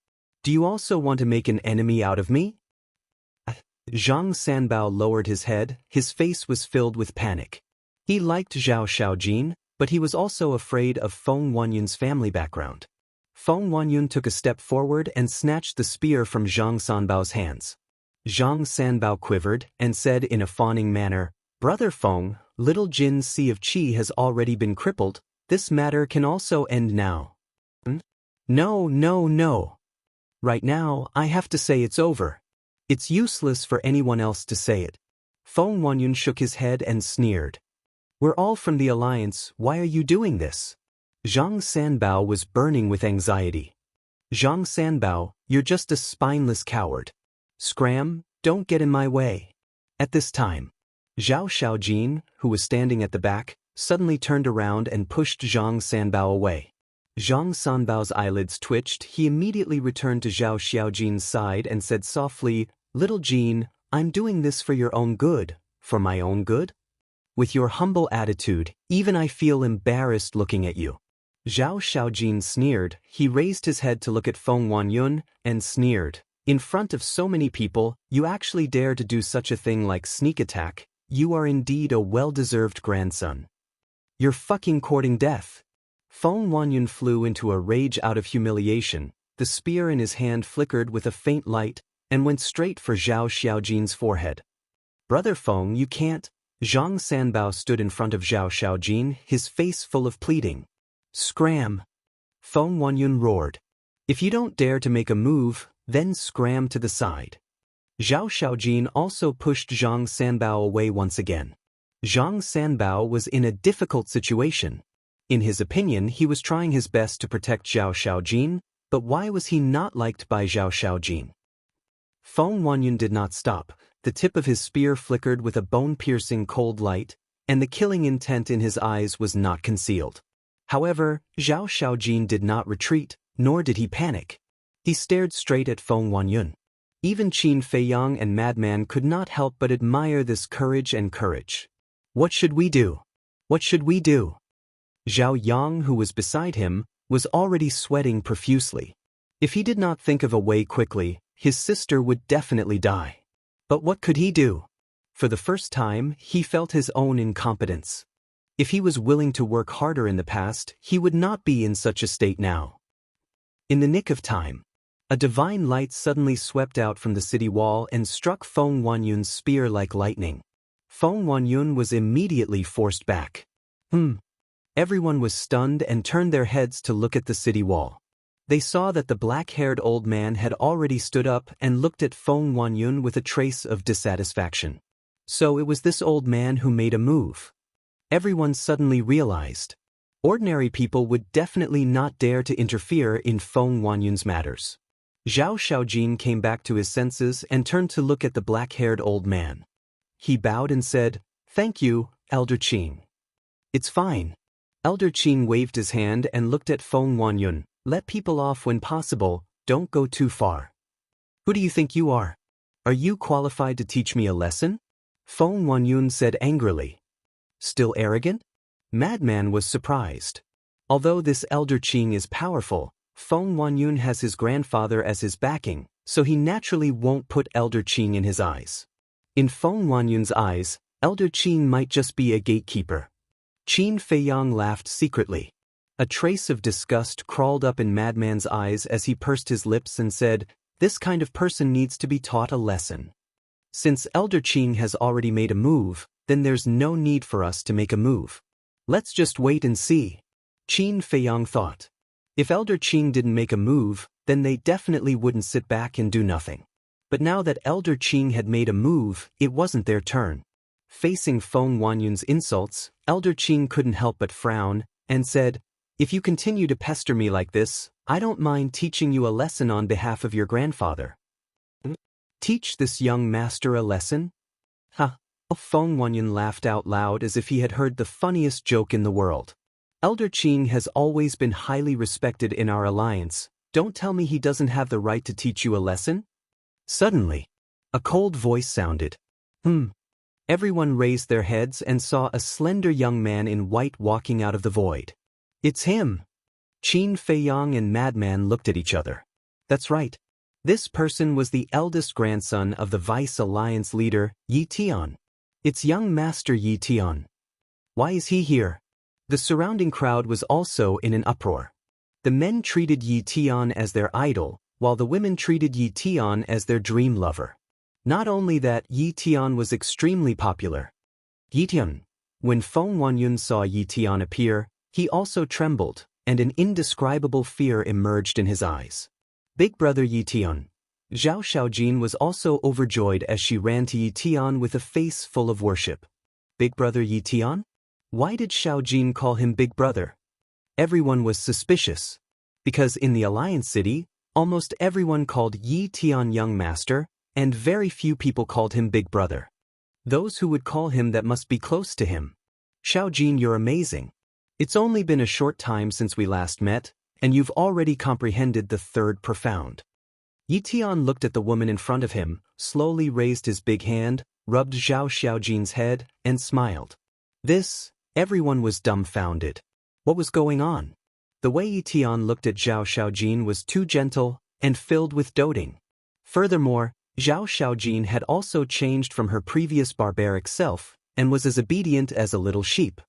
Do you also want to make an enemy out of me? Zhang Sanbao lowered his head, his face was filled with panic. He liked Zhao Xiaojin, but he was also afraid of Feng Huanyun's family background. Feng Huanyun took a step forward and snatched the spear from Zhang Sanbao's hands. Zhang Sanbao quivered and said in a fawning manner, Brother Feng, little Jin's Sea of Qi has already been crippled, this matter can also end now. No. Right now, I have to say it's over. It's useless for anyone else to say it. Feng Huanyun shook his head and sneered. We're all from the Alliance, why are you doing this? Zhang Sanbao was burning with anxiety. Zhang Sanbao, you're just a spineless coward. Scram, don't get in my way. At this time, Zhao Xiaojin, who was standing at the back, suddenly turned around and pushed Zhang Sanbao away. Zhang Sanbao's eyelids twitched. He immediately returned to Zhao Xiaojin's side and said softly, Little Jin, I'm doing this for your own good. For my own good? With your humble attitude, even I feel embarrassed looking at you. Zhao Xiaojin sneered. He raised his head to look at Feng Huanyun and sneered. In front of so many people, you actually dare to do such a thing like sneak attack. You are indeed a well-deserved grandson. You're fucking courting death. Feng Huanyun flew into a rage out of humiliation. The spear in his hand flickered with a faint light and went straight for Zhao Xiaojin's forehead. Brother Feng, you can't. Zhang Sanbao stood in front of Zhao Xiaojin, his face full of pleading. Scram! Feng Huanyun roared. If you don't dare to make a move, then scram to the side. Zhao Xiaojin also pushed Zhang Sanbao away once again. Zhang Sanbao was in a difficult situation. In his opinion, he was trying his best to protect Zhao Xiaojin, but why was he not liked by Zhao Xiaojin? Feng Huanyun did not stop. The tip of his spear flickered with a bone-piercing cold light, and the killing intent in his eyes was not concealed. However, Zhao Xiaojin did not retreat, nor did he panic. He stared straight at Feng Huanyun. Even Qin Feiyang and Madman could not help but admire this courage and courage. What should we do? What should we do? Zhao Yang, who was beside him, was already sweating profusely. If he did not think of a way quickly, his sister would definitely die. But what could he do? For the first time, he felt his own incompetence. If he was willing to work harder in the past, he would not be in such a state now. In the nick of time, a divine light suddenly swept out from the city wall and struck Feng Huanyun's spear like lightning. Feng Huanyun was immediately forced back. Everyone was stunned and turned their heads to look at the city wall. They saw that the black-haired old man had already stood up and looked at Feng Huanyun with a trace of dissatisfaction. So it was this old man who made a move. Everyone suddenly realized. Ordinary people would definitely not dare to interfere in Feng Huanyun's matters. Zhao Xiaojin came back to his senses and turned to look at the black-haired old man. He bowed and said, Thank you, Elder Qin. It's fine. Elder Qin waved his hand and looked at Feng Huanyun. Let people off when possible, don't go too far. Who do you think you are? Are you qualified to teach me a lesson? Feng Huanyun said angrily. Still arrogant? Madman was surprised. Although this Elder Qin is powerful, Feng Huanyun has his grandfather as his backing, so he naturally won't put Elder Qin in his eyes. In Feng Huanyun's eyes, Elder Qin might just be a gatekeeper. Qin Feiyang laughed secretly. A trace of disgust crawled up in Madman's eyes as he pursed his lips and said, "This kind of person needs to be taught a lesson. Since Elder Qing has already made a move, then there's no need for us to make a move. Let's just wait and see." Qin Feiyang thought. If Elder Qing didn't make a move, then they definitely wouldn't sit back and do nothing. But now that Elder Qing had made a move, it wasn't their turn. Facing Feng Wanyun's insults, Elder Qing couldn't help but frown, and said, "If you continue to pester me like this, I don't mind teaching you a lesson on behalf of your grandfather." Teach this young master a lesson? Ha! Feng Wanyun laughed out loud as if he had heard the funniest joke in the world. Elder Qing has always been highly respected in our alliance. Don't tell me he doesn't have the right to teach you a lesson? Suddenly, a cold voice sounded. Everyone raised their heads and saw a slender young man in white walking out of the void. It's him! Qin Feiyang and Madman looked at each other. That's right. This person was the eldest grandson of the Vice Alliance leader, Yi Tian. It's young Master Yi Tian. Why is he here? The surrounding crowd was also in an uproar. The men treated Yi Tian as their idol, while the women treated Yi Tian as their dream lover. Not only that, Yi Tian was extremely popular. Yi Tian. When Feng Wanyun saw Yi Tian appear, he also trembled, and an indescribable fear emerged in his eyes. Big brother Yi Tian. Zhao Xiaojin was also overjoyed as she ran to Yi Tian with a face full of worship. Big brother Yi Tian? Why did Xiaojin call him big brother? Everyone was suspicious. Because in the Alliance City, almost everyone called Yi Tian young master, and very few people called him big brother. Those who would call him that must be close to him. Xiaojin, you're amazing. It's only been a short time since we last met, and you've already comprehended the third profound. Yi Tian looked at the woman in front of him, slowly raised his big hand, rubbed Zhao Xiaojin's head, and smiled. Everyone was dumbfounded. What was going on? The way Yi Tian looked at Zhao Xiaojin was too gentle and filled with doting. Furthermore, Zhao Xiaojin had also changed from her previous barbaric self and was as obedient as a little sheep.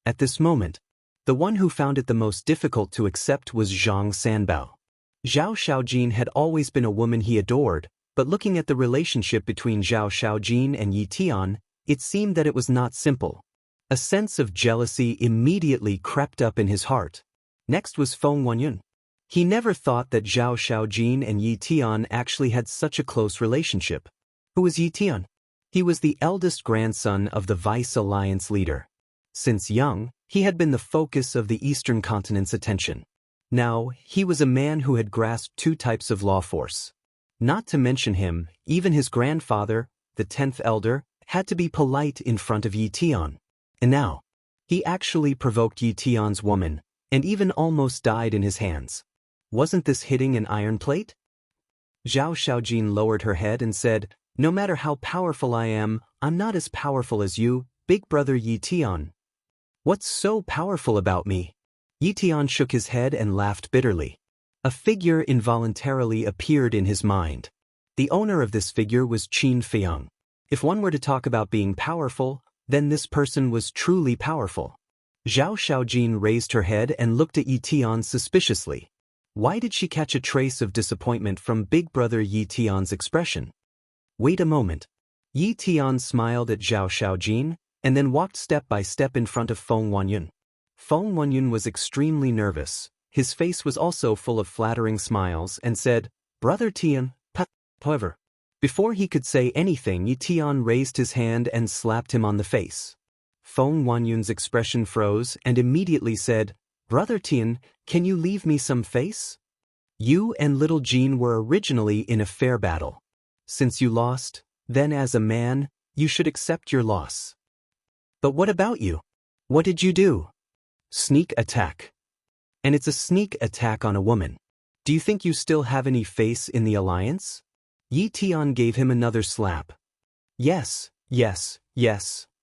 At this moment, the one who found it the most difficult to accept was Zhang Sanbao. Zhao Xiaojin had always been a woman he adored, but looking at the relationship between Zhao Xiaojin and Yi Tian, it seemed that it was not simple. A sense of jealousy immediately crept up in his heart. Next was Feng Wanyun. He never thought that Zhao Xiaojin and Yi Tian actually had such a close relationship. Who was Yi Tian? He was the eldest grandson of the Vice Alliance leader. Since young, he had been the focus of the Eastern continent's attention. Now, he was a man who had grasped two types of law force. Not to mention him, even his grandfather, the 10th elder, had to be polite in front of Yi Tian. And now, he actually provoked Yi Tian's woman, and even almost died in his hands. Wasn't this hitting an iron plate? Zhao Xiaojin lowered her head and said, "No matter how powerful I am, I'm not as powerful as you, big brother Yi Tian." "What's so powerful about me?" Yi Tian shook his head and laughed bitterly. A figure involuntarily appeared in his mind. The owner of this figure was Qin Feiyang. If one were to talk about being powerful, then this person was truly powerful. Zhao Xiaojin raised her head and looked at Yi Tian suspiciously. Why did she catch a trace of disappointment from big brother Yi Tian's expression? Wait a moment. Yi Tian smiled at Zhao Xiaojin, and then walked step by step in front of Feng Wanyun. Feng Wanyun was extremely nervous. His face was also full of flattering smiles and said, "Brother Tian, however." Before he could say anything, Yi Tian raised his hand and slapped him on the face. Feng Wanyun's expression froze and immediately said, "Brother Tian, can you leave me some face? You and little Jean were originally in a fair battle. Since you lost, then as a man, you should accept your loss. But what about you? What did you do?" "Sneak attack. And it's a sneak attack on a woman. Do you think you still have any face in the alliance?" Yi Tian gave him another slap. Yes.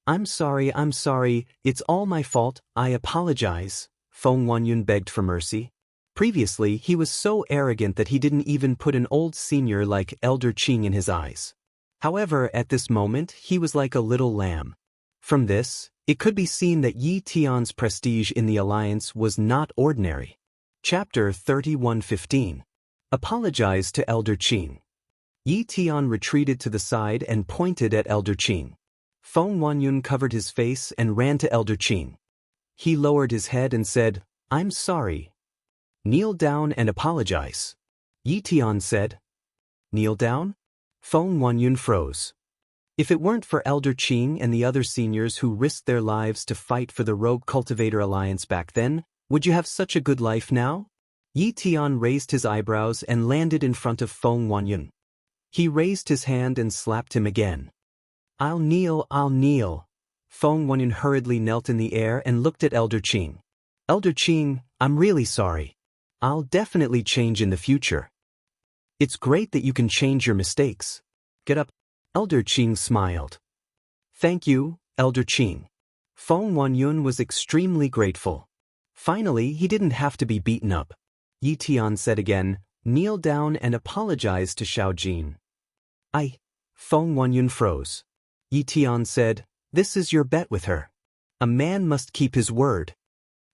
I'm sorry, it's all my fault, I apologize," Feng Wanyun begged for mercy. Previously, he was so arrogant that he didn't even put an old senior like Elder Qing in his eyes. However, at this moment, he was like a little lamb. From this, it could be seen that Yi Tian's prestige in the alliance was not ordinary. Chapter 31:15. Apologize to Elder Qing. Yi Tian retreated to the side and pointed at Elder Qing. Feng Wanyun covered his face and ran to Elder Qing. He lowered his head and said, "I'm sorry. Kneel down and apologize." Yi Tian said, "Kneel down?" Feng Wanyun froze. If it weren't for Elder Qing and the other seniors who risked their lives to fight for the Rogue Cultivator Alliance back then, would you have such a good life now? Yi Tian raised his eyebrows and landed in front of Feng Wanyun. He raised his hand and slapped him again. I'll kneel. Feng Wanyun hurriedly knelt in the air and looked at Elder Qing. Elder Qing, I'm really sorry. I'll definitely change in the future. It's great that you can change your mistakes. Get up. Elder Qing smiled. Thank you, Elder Qing. Feng Wanyun was extremely grateful. Finally, he didn't have to be beaten up. Yi Tian said again, kneel down and apologize to Xiaojin. Feng Wanyun froze. Yi Tian said, this is your bet with her. A man must keep his word.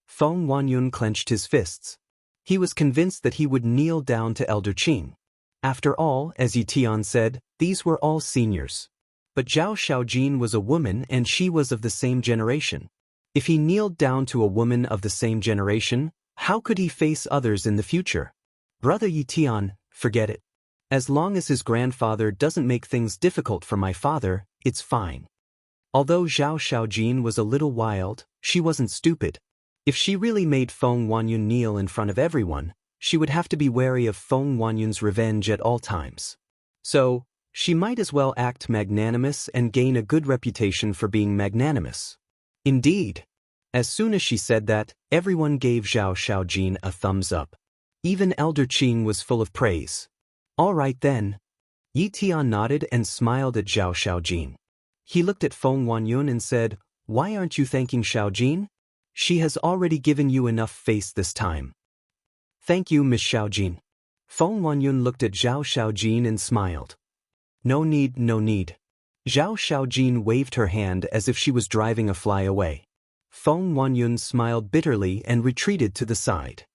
Feng Wanyun clenched his fists. He was convinced that he would kneel down to Elder Qing. After all, as Yi Tian said, these were all seniors. But Zhao Xiaojin was a woman and she was of the same generation. If he kneeled down to a woman of the same generation, how could he face others in the future? Brother Yi Tian, forget it. As long as his grandfather doesn't make things difficult for my father, it's fine. Although Zhao Xiaojin was a little wild, she wasn't stupid. If she really made Feng Wanyun kneel in front of everyone, she would have to be wary of Feng Wanyun's revenge at all times. So, she might as well act magnanimous and gain a good reputation for being magnanimous. Indeed. As soon as she said that, everyone gave Zhao Xiaojin a thumbs up. Even Elder Qing was full of praise. All right then. Yi Tian nodded and smiled at Zhao Xiaojin. He looked at Feng Wanyun and said, why aren't you thanking Xiaojin? She has already given you enough face this time. Thank you, Miss Xiaojin. Feng Wanyun looked at Zhao Xiaojin and smiled. No need. Zhao Xiaojin waved her hand as if she was driving a fly away. Feng Wanyun smiled bitterly and retreated to the side.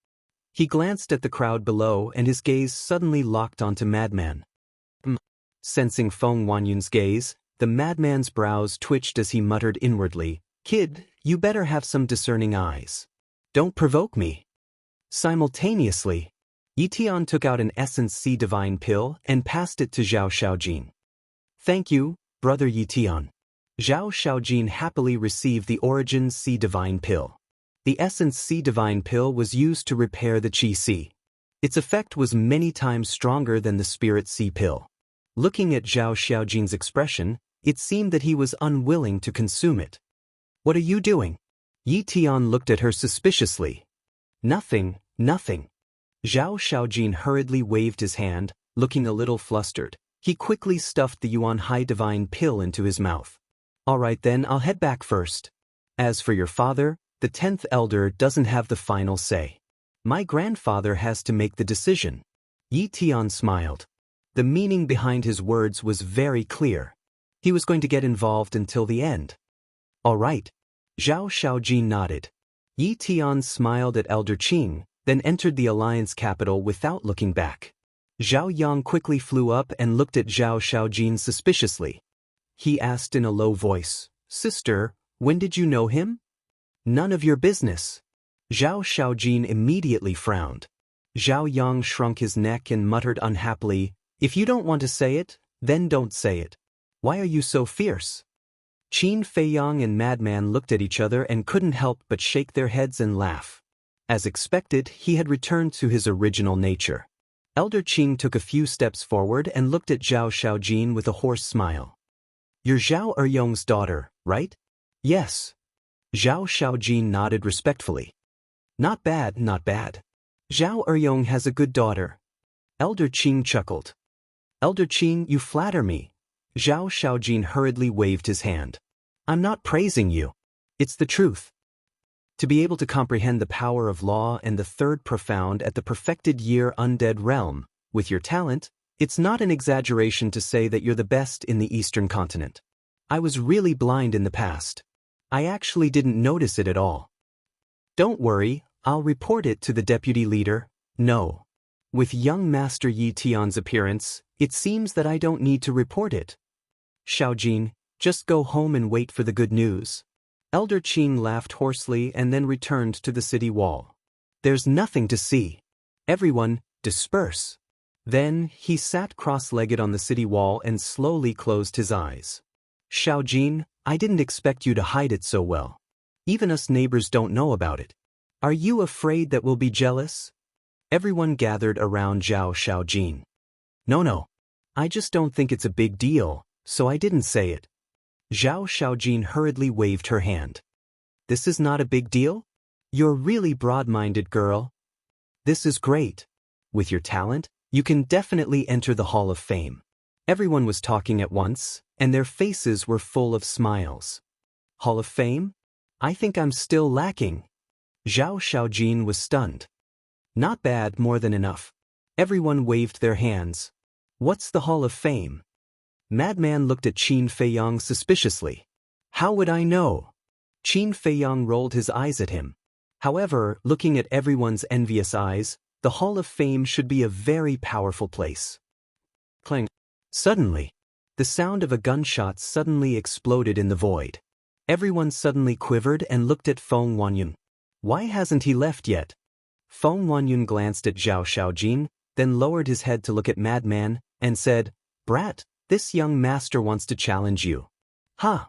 He glanced at the crowd below and his gaze suddenly locked onto Madman. Sensing Feng Wanyun's gaze, the madman's brows twitched as he muttered inwardly, Kid, you better have some discerning eyes. Don't provoke me. Simultaneously, Yi Tian took out an Essence C Divine pill and passed it to Zhao Xiaojin. Thank you, Brother Yi Tian. Zhao Xiaojin happily received the Origin C Divine pill. The Essence C Divine pill was used to repair the Qi C. Its effect was many times stronger than the Spirit C pill. Looking at Zhao Xiaojin's expression, it seemed that he was unwilling to consume it. What are you doing? Yi Tian looked at her suspiciously. Nothing. Zhao Xiaojin hurriedly waved his hand, looking a little flustered. He quickly stuffed the Yuan Hai Divine pill into his mouth. All right then, I'll head back first. As for your father, the 10th elder doesn't have the final say. My grandfather has to make the decision. Yi Tian smiled. The meaning behind his words was very clear. He was going to get involved until the end. All right. Zhao Xiaojin nodded. Yi Tian smiled at Elder Qing, then entered the alliance capital without looking back. Zhao Yang quickly flew up and looked at Zhao Xiaojin suspiciously. He asked in a low voice, Sister, when did you know him? None of your business. Zhao Xiaojin immediately frowned. Zhao Yang shrunk his neck and muttered unhappily, If you don't want to say it, then don't say it. Why are you so fierce? Qin Feiyang and Madman looked at each other and couldn't help but shake their heads and laugh. As expected, he had returned to his original nature. Elder Qing took a few steps forward and looked at Zhao Xiaojin with a hoarse smile. You're Zhao Eryong's daughter, right? Yes. Zhao Xiaojin nodded respectfully. Not bad. Zhao Eryong has a good daughter. Elder Qing chuckled. Elder Qing, you flatter me. Zhao Xiaojin hurriedly waved his hand. I'm not praising you. It's the truth. To be able to comprehend the power of law and the third profound at the perfected year undead realm, with your talent, it's not an exaggeration to say that you're the best in the Eastern continent. I was really blind in the past. I actually didn't notice it at all. Don't worry, I'll report it to the deputy leader. No. With young Master Yi Tian's appearance, it seems that I don't need to report it. Xiaojin, just go home and wait for the good news. Elder Qing laughed hoarsely and then returned to the city wall. There's nothing to see. Everyone, disperse. Then, he sat cross-legged on the city wall and slowly closed his eyes. Xiaojin, I didn't expect you to hide it so well. Even us neighbors don't know about it. Are you afraid that we'll be jealous? Everyone gathered around Zhao Xiaojin. No. I just don't think it's a big deal, so I didn't say it. Zhao Xiaojin hurriedly waved her hand. This is not a big deal? You're really broad-minded, girl. This is great. With your talent, you can definitely enter the Hall of Fame. Everyone was talking at once, and their faces were full of smiles. Hall of Fame? I think I'm still lacking. Zhao Xiaojin was stunned. Not bad, more than enough. Everyone waved their hands. What's the Hall of Fame? Madman looked at Qin Feiyang suspiciously. How would I know? Qin Feiyang rolled his eyes at him. However, looking at everyone's envious eyes, the Hall of Fame should be a very powerful place. Clang. Suddenly, the sound of a gunshot suddenly exploded in the void. Everyone suddenly quivered and looked at Feng Wanyun. Why hasn't he left yet? Feng Wanyun glanced at Zhao Xiaojin, then lowered his head to look at Madman, and said, Brat, this young master wants to challenge you. Ha!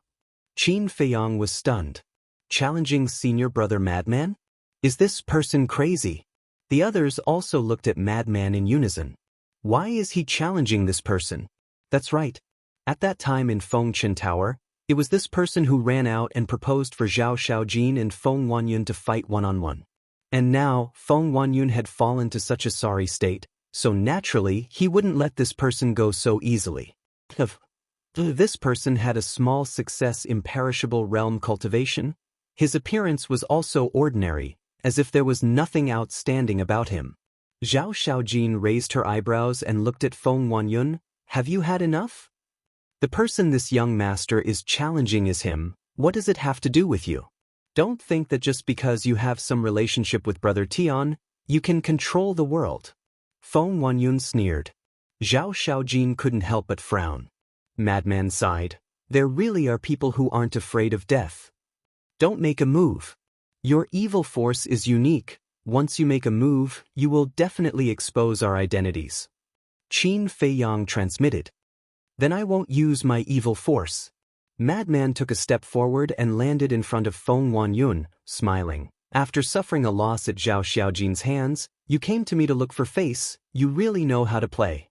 Qin Feiyang was stunned. Challenging senior brother Madman? Is this person crazy? The others also looked at Madman in unison. Why is he challenging this person? That's right. At that time in Fengchen Tower, it was this person who ran out and proposed for Zhao Xiaojin and Feng Wanyun to fight one-on-one. And now, Feng Wanyun had fallen to such a sorry state, so naturally he wouldn't let this person go so easily. This person had a small success imperishable realm cultivation. His appearance was also ordinary, as if there was nothing outstanding about him. Zhao Xiaojin raised her eyebrows and looked at Feng Wanyun. Have you had enough? The person this young master is challenging is him. What does it have to do with you? Don't think that just because you have some relationship with Brother Tian, you can control the world. Feng Wanyun sneered. Zhao Xiaojin couldn't help but frown. Madman sighed. There really are people who aren't afraid of death. Don't make a move. Your evil force is unique. Once you make a move, you will definitely expose our identities. Qin Feiyang transmitted. Then I won't use my evil force. Madman took a step forward and landed in front of Feng Wanyun, smiling. After suffering a loss at Zhao Xiaojin's hands, you came to me to look for face. You really know how to play.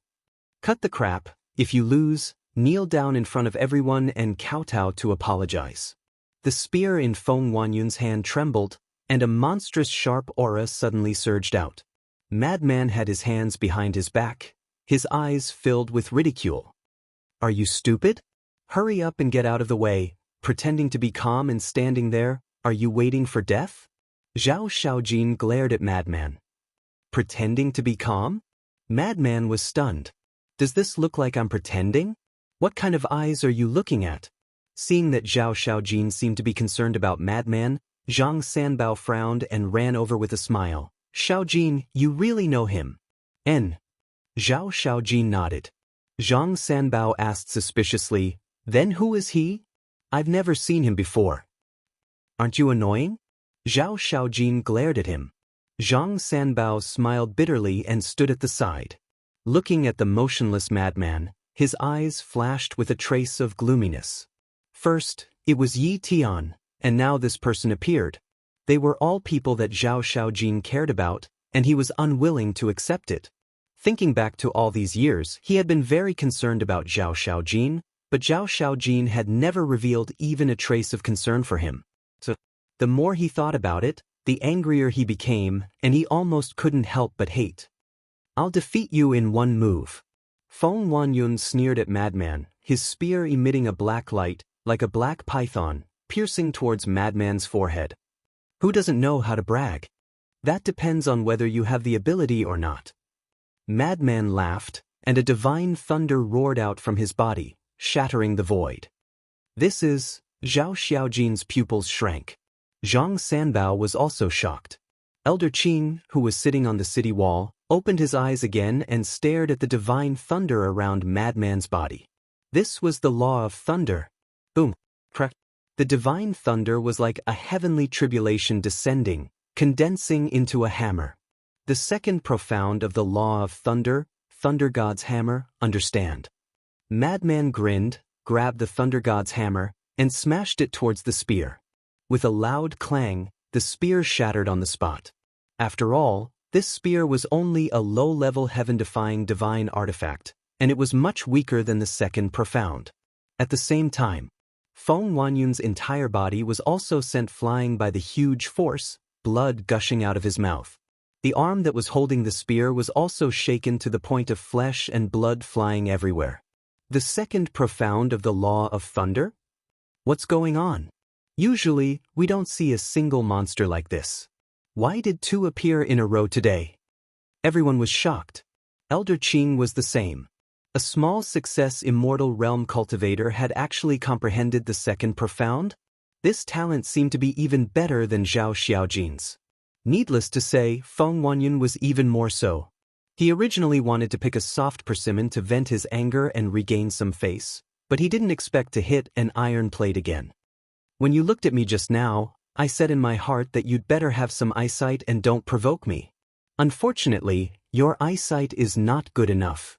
Cut the crap. If you lose, kneel down in front of everyone and kowtow to apologize. The spear in Feng Wanyun's hand trembled, and a monstrous sharp aura suddenly surged out. Madman had his hands behind his back, his eyes filled with ridicule. Are you stupid? Hurry up and get out of the way, pretending to be calm and standing there. Are you waiting for death? Zhao Xiaojin glared at Madman. Pretending to be calm? Madman was stunned. Does this look like I'm pretending? What kind of eyes are you looking at? Seeing that Zhao Xiaojin seemed to be concerned about Madman, Zhang Sanbao frowned and ran over with a smile. Xiaojin, you really know him. N. Zhao Xiaojin nodded. Zhang Sanbao asked suspiciously, Then who is he? I've never seen him before. Aren't you annoying? Zhao Xiaojin glared at him. Zhang Sanbao smiled bitterly and stood at the side. Looking at the motionless Madman, his eyes flashed with a trace of gloominess. First, it was Yi Tian, and now this person appeared. They were all people that Zhao Xiaojin cared about, and he was unwilling to accept it. Thinking back to all these years, he had been very concerned about Zhao Xiaojin, but Zhao Xiaojin had never revealed even a trace of concern for him. So, the more he thought about it, the angrier he became, and he almost couldn't help but hate. I'll defeat you in one move. Feng Wanyun sneered at Madman, his spear emitting a black light, like a black python, piercing towards Madman's forehead. Who doesn't know how to brag? That depends on whether you have the ability or not. Madman laughed, and a divine thunder roared out from his body, shattering the void. This is, Zhao Xiaojin's pupils shrank. Zhang Sanbao was also shocked. Elder Qin, who was sitting on the city wall, opened his eyes again and stared at the divine thunder around Madman's body. This was the law of thunder. Boom. Crack. The divine thunder was like a heavenly tribulation descending, condensing into a hammer. The second profound of the law of thunder, Thunder God's hammer, understand. Madman grinned, grabbed the Thunder God's hammer, and smashed it towards the spear. With a loud clang, the spear shattered on the spot. After all, this spear was only a low-level heaven-defying divine artifact, and it was much weaker than the second profound. At the same time, Feng Wanyun's entire body was also sent flying by the huge force, blood gushing out of his mouth. The arm that was holding the spear was also shaken to the point of flesh and blood flying everywhere. The second profound of the law of thunder? What's going on? Usually, we don't see a single monster like this. Why did two appear in a row today? Everyone was shocked. Elder Qing was the same. A small success Immortal Realm cultivator had actually comprehended the second profound? This talent seemed to be even better than Zhao Xiaojin's. Needless to say, Feng Wanyun was even more so. He originally wanted to pick a soft persimmon to vent his anger and regain some face, but he didn't expect to hit an iron plate again. When you looked at me just now, I said in my heart that you'd better have some eyesight and don't provoke me. Unfortunately, your eyesight is not good enough.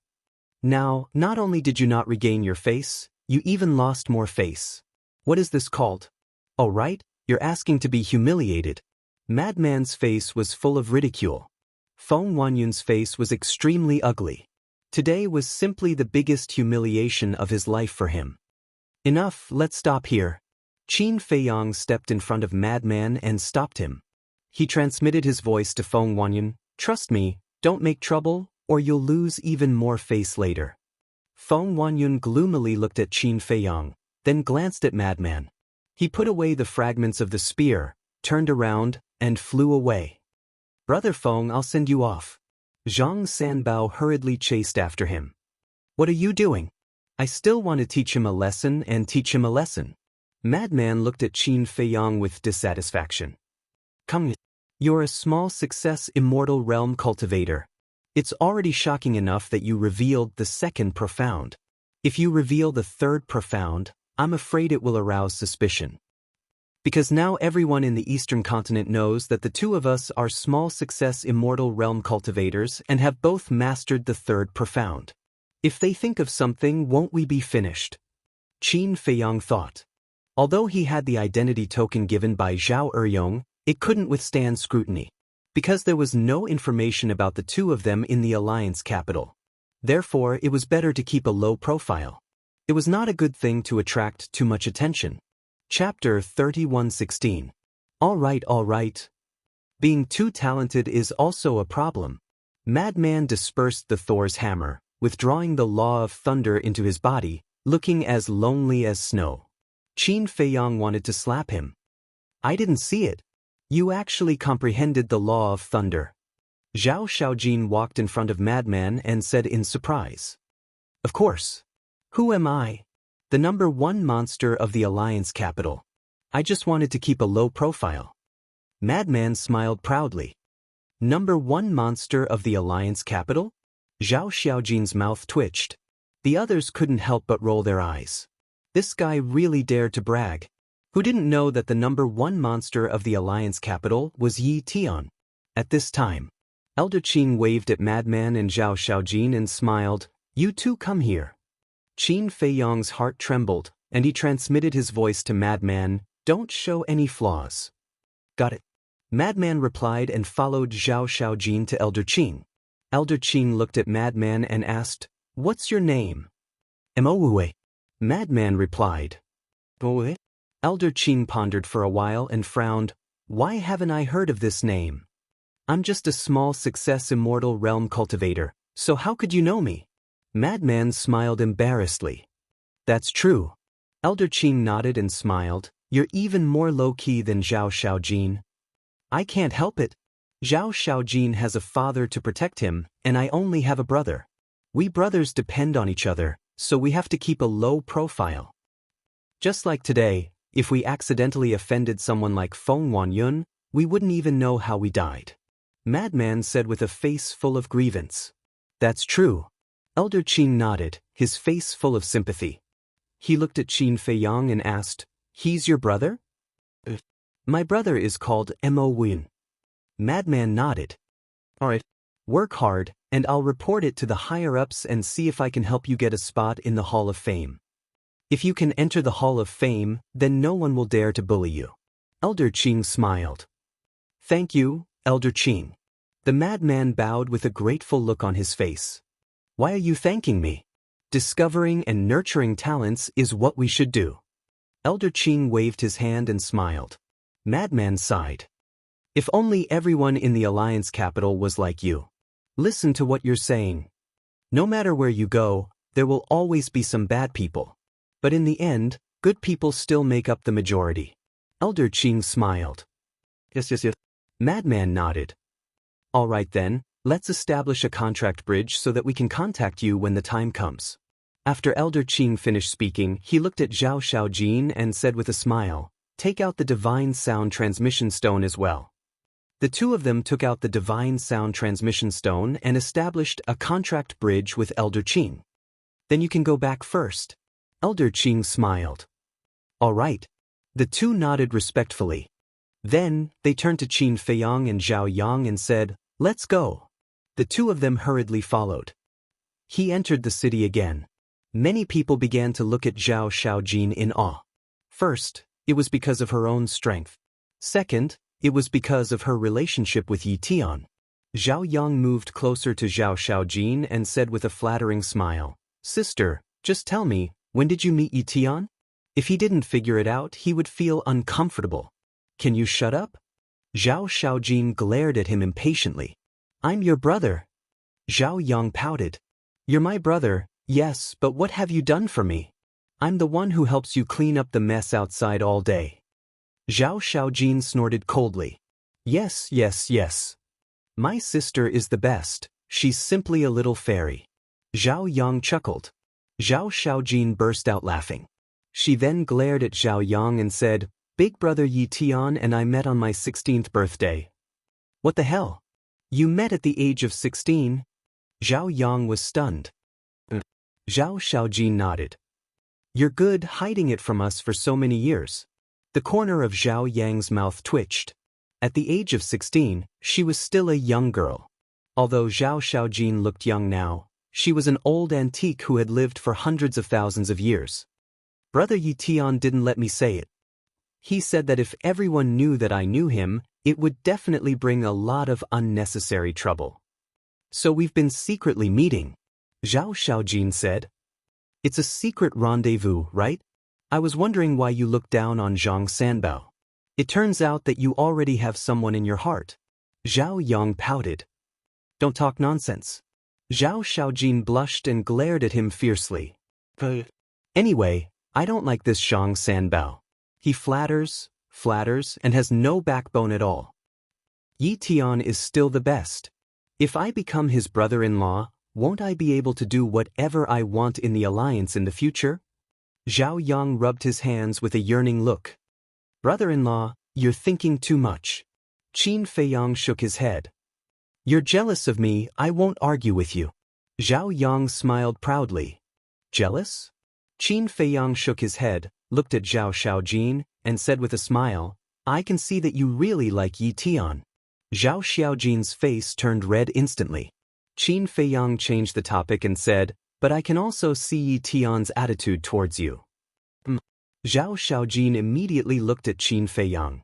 Now, not only did you not regain your face, you even lost more face. What is this called? Oh right, you're asking to be humiliated. Madman's face was full of ridicule. Feng Wanyun's face was extremely ugly. Today was simply the biggest humiliation of his life for him. Enough, let's stop here. Qin Feiyang stepped in front of Madman and stopped him. He transmitted his voice to Feng Wanyun, "Trust me, don't make trouble, or you'll lose even more face later." Feng Wanyun gloomily looked at Qin Feiyang, then glanced at Madman. He put away the fragments of the spear, turned around, and flew away. "Brother Feng, I'll send you off." Zhang Sanbao hurriedly chased after him. "What are you doing?" "I still want to teach him a lesson and teach him a lesson." Madman looked at Qin Feiyang with dissatisfaction. "Come, you're a small success Immortal Realm cultivator. It's already shocking enough that you revealed the second profound. If you reveal the third profound, I'm afraid it will arouse suspicion. Because now everyone in the Eastern continent knows that the two of us are small success Immortal Realm cultivators and have both mastered the third profound. If they think of something, won't we be finished?" Qin Feiyang thought. Although he had the identity token given by Zhao Eryong, it couldn't withstand scrutiny. Because there was no information about the two of them in the Alliance capital. Therefore, it was better to keep a low profile. It was not a good thing to attract too much attention. Chapter 31:16. All right. Being too talented is also a problem. Madman dispersed the Thor's hammer, withdrawing the law of thunder into his body, looking as lonely as snow. Qin Feiyang wanted to slap him. "I didn't see it. You actually comprehended the law of thunder." Zhao Xiaojin walked in front of Madman and said in surprise. "Of course. Who am I? The number one monster of the Alliance capital. I just wanted to keep a low profile." Madman smiled proudly. "Number one monster of the Alliance capital?" Zhao Xiaojin's mouth twitched. The others couldn't help but roll their eyes. This guy really dared to brag. Who didn't know that the number one monster of the Alliance capital was Yi Tian? At this time, Elder Qin waved at Madman and Zhao Xiaojin and smiled. "You two come here." Qin Feiyang's heart trembled, and he transmitted his voice to Madman, "Don't show any flaws." "Got it." Madman replied and followed Zhao Xiaojin to Elder Qin. Elder Qin looked at Madman and asked, "What's your name?" "Moue." Madman replied. "Moue?" Elder Qin pondered for a while and frowned. "Why haven't I heard of this name? I'm just a small success Immortal Realm cultivator, so how could you know me?" Madman smiled embarrassedly. "That's true." Elder Qin nodded and smiled. "You're even more low-key than Zhao Xiaojin." "I can't help it. Zhao Xiaojin has a father to protect him, and I only have a brother. We brothers depend on each other, so we have to keep a low profile." Just like today, if we accidentally offended someone like Feng Wanyun, we wouldn't even know how we died. Madman said with a face full of grievance. That's true. Elder Qin nodded, his face full of sympathy. He looked at Qin Feiyang and asked, He's your brother? My brother is called Mo Win. Madman nodded. Alright. Work hard, and I'll report it to the higher-ups and see if I can help you get a spot in the Hall of Fame. If you can enter the Hall of Fame, then no one will dare to bully you. Elder Qing smiled. Thank you, Elder Qing. The madman bowed with a grateful look on his face. Why are you thanking me? Discovering and nurturing talents is what we should do. Elder Qing waved his hand and smiled. Madman sighed. If only everyone in the Alliance capital was like you. Listen to what you're saying. No matter where you go, there will always be some bad people. But in the end, good people still make up the majority. Elder Qing smiled. Yes. Madman nodded. All right then, let's establish a contract bridge so that we can contact you when the time comes. After Elder Qing finished speaking, he looked at Zhao Xiaojin and said with a smile, Take out the Divine Sound Transmission Stone as well. The two of them took out the Divine Sound Transmission Stone and established a contract bridge with Elder Qing. Then you can go back first. Elder Qing smiled. All right. The two nodded respectfully. Then, they turned to Qin Feiyang and Zhao Yang and said, Let's go. The two of them hurriedly followed. He entered the city again. Many people began to look at Zhao Xiaojin in awe. First, it was because of her own strength. Second, it was because of her relationship with Yi Tian. Zhao Yang moved closer to Zhao Xiaojin and said with a flattering smile, Sister, just tell me, when did you meet Yi Tian? If he didn't figure it out, he would feel uncomfortable. Can you shut up? Zhao Xiaojin glared at him impatiently. I'm your brother. Zhao Yang pouted. You're my brother, yes, but what have you done for me? I'm the one who helps you clean up the mess outside all day. Zhao Xiaojin snorted coldly. Yes. My sister is the best, she's simply a little fairy. Zhao Yang chuckled. Zhao Xiaojin burst out laughing. She then glared at Zhao Yang and said, Big brother Yi Tian and I met on my 16th birthday. What the hell? You met at the age of 16? Zhao Yang was stunned. Zhao Xiaojin nodded. You're good hiding it from us for so many years. The corner of Zhao Yang's mouth twitched. At the age of 16, she was still a young girl. Although Zhao Xiaojin looked young now, she was an old antique who had lived for hundreds of thousands of years. Brother Yi Tian didn't let me say it. He said that if everyone knew that I knew him, it would definitely bring a lot of unnecessary trouble. So we've been secretly meeting, Zhao Xiaojin said. It's a secret rendezvous, right? I was wondering why you looked down on Zhang Sanbao. It turns out that you already have someone in your heart. Zhao Yang pouted. Don't talk nonsense. Zhao Xiaojin blushed and glared at him fiercely. Anyway, I don't like this Zhang Sanbao. He flatters, and has no backbone at all. Yi Tian is still the best. If I become his brother-in-law, won't I be able to do whatever I want in the alliance in the future? Zhao Yang rubbed his hands with a yearning look. Brother-in-law, you're thinking too much. Qin Feiyang shook his head. You're jealous of me, I won't argue with you. Zhao Yang smiled proudly. Jealous? Qin Feiyang shook his head, looked at Zhao Xiaojin, and said with a smile, I can see that you really like Yi Tian. Zhao Xiaojin's face turned red instantly. Qin Feiyang changed the topic and said, but I can also see Yi Tian's attitude towards you. Zhao Xiaojin immediately looked at Qin Feiyang.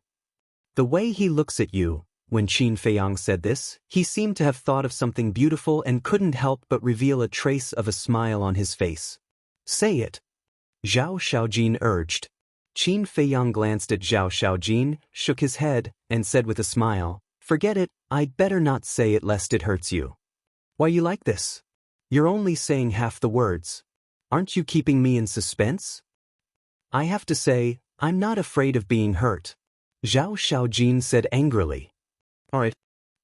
The way he looks at you, when Qin Feiyang said this, he seemed to have thought of something beautiful and couldn't help but reveal a trace of a smile on his face. Say it. Zhao Xiaojin urged. Qin Feiyang glanced at Zhao Xiaojin, shook his head, and said with a smile, Forget it, I'd better not say it lest it hurts you. Why you like this? You're only saying half the words. Aren't you keeping me in suspense? I have to say, I'm not afraid of being hurt. Zhao Xiaojin said angrily. Alright.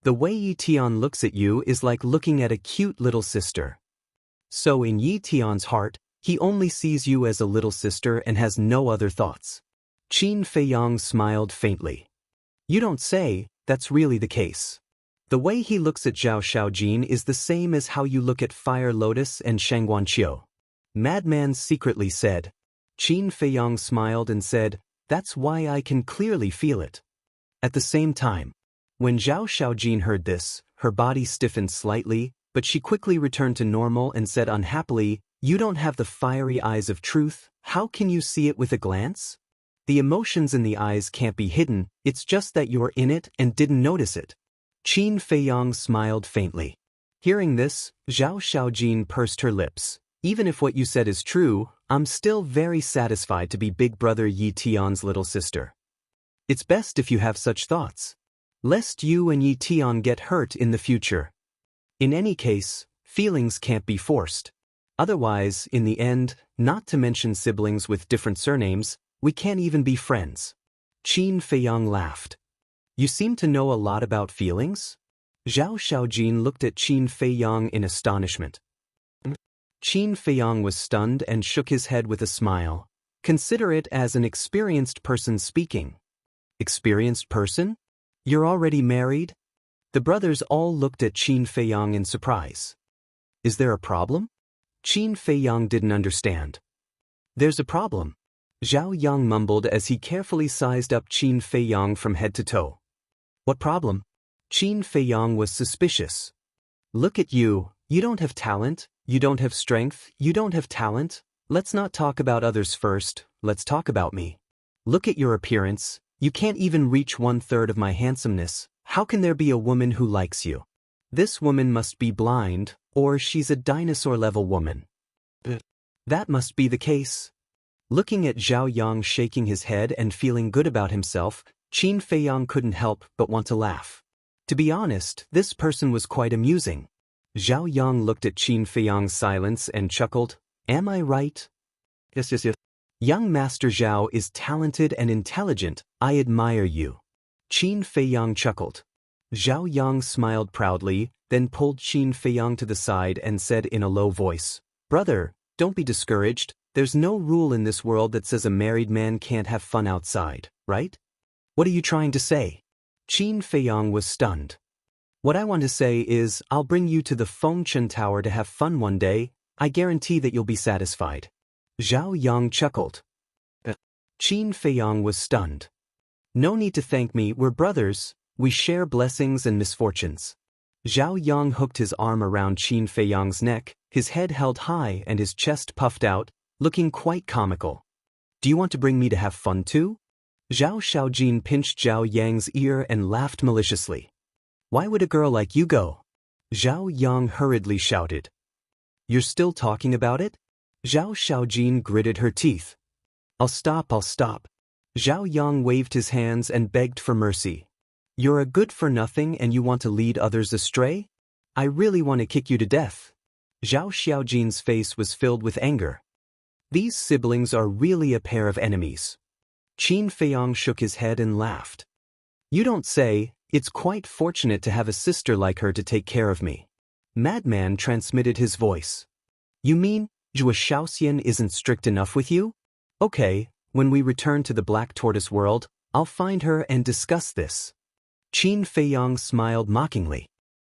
The way Yi Tian looks at you is like looking at a cute little sister. So in Yi Tian's heart, He only sees you as a little sister and has no other thoughts. Qin Feiyang smiled faintly. You don't say, that's really the case. The way he looks at Zhao Xiaojin is the same as how you look at Fire Lotus and Shangguanqiu. Madman secretly said. Qin Feiyang smiled and said, that's why I can clearly feel it. At the same time, when Zhao Xiaojin heard this, her body stiffened slightly, but she quickly returned to normal and said unhappily, you don't have the fiery eyes of truth, how can you see it with a glance? The emotions in the eyes can't be hidden, it's just that you're in it and didn't notice it. Qin Feiyang smiled faintly. Hearing this, Zhao Xiaojin pursed her lips. Even if what you said is true, I'm still very satisfied to be Big Brother Yi Tian's little sister. It's best if you have such thoughts, lest you and Yi Tian get hurt in the future. In any case, feelings can't be forced. Otherwise, in the end, not to mention siblings with different surnames, we can't even be friends. Qin Feiyang laughed. You seem to know a lot about feelings? Zhao Xiaojin looked at Qin Feiyang in astonishment. Qin Feiyang was stunned and shook his head with a smile. Consider it as an experienced person speaking. Experienced person? You're already married? The brothers all looked at Qin Feiyang in surprise. Is there a problem? Qin Feiyang didn't understand. There's a problem. Zhao Yang mumbled as he carefully sized up Qin Feiyang from head to toe. What problem? Qin Feiyang was suspicious. Look at you, you don't have talent, you don't have strength, you don't have talent. Let's not talk about others first, let's talk about me. Look at your appearance, you can't even reach 1/3 of my handsomeness, how can there be a woman who likes you? This woman must be blind, or she's a dinosaur-level woman. That must be the case. Looking at Zhao Yang shaking his head and feeling good about himself, Qin Feiyang couldn't help but want to laugh. To be honest, this person was quite amusing. Zhao Yang looked at Qin Feiyang's silence and chuckled, am I right? Yes. Young Master Zhao is talented and intelligent, I admire you. Qin Feiyang chuckled. Zhao Yang smiled proudly, then pulled Qin Feiyang to the side and said in a low voice, brother, don't be discouraged, there's no rule in this world that says a married man can't have fun outside, right? What are you trying to say? Qin Feiyang was stunned. What I want to say is, I'll bring you to the Fengchen Tower to have fun one day, I guarantee that you'll be satisfied. Zhao Yang chuckled. Qin Feiyang was stunned. No need to thank me, we're brothers, we share blessings and misfortunes. Zhao Yang hooked his arm around Qin Feiyang's neck, his head held high and his chest puffed out, looking quite comical. Do you want to bring me to have fun too? Zhao Xiaojin pinched Zhao Yang's ear and laughed maliciously. Why would a girl like you go? Zhao Yang hurriedly shouted. You're still talking about it? Zhao Xiaojin gritted her teeth. I'll stop. Zhao Yang waved his hands and begged for mercy. You're a good-for-nothing and you want to lead others astray? I really want to kick you to death. Zhao Xiaojin's face was filled with anger. These siblings are really a pair of enemies. Qin Feiyang shook his head and laughed. You don't say, it's quite fortunate to have a sister like her to take care of me. Madman transmitted his voice. You mean, Zhua Shaoxian isn't strict enough with you? Okay, when we return to the Black Tortoise world, I'll find her and discuss this. Qin Feiyang smiled mockingly.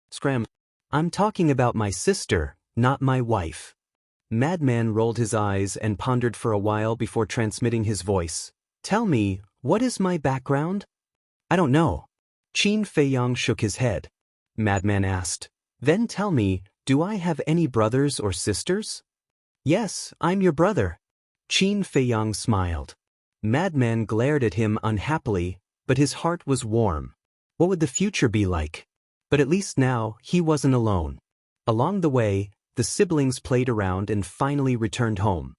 Scram. I'm talking about my sister, not my wife. Madman rolled his eyes and pondered for a while before transmitting his voice. Tell me, what is my background? I don't know. Qin Feiyang shook his head. Madman asked. Then tell me, do I have any brothers or sisters? Yes, I'm your brother. Qin Feiyang smiled. Madman glared at him unhappily, but his heart was warm. What would the future be like? But at least now, he wasn't alone. Along the way, the siblings played around and finally returned home.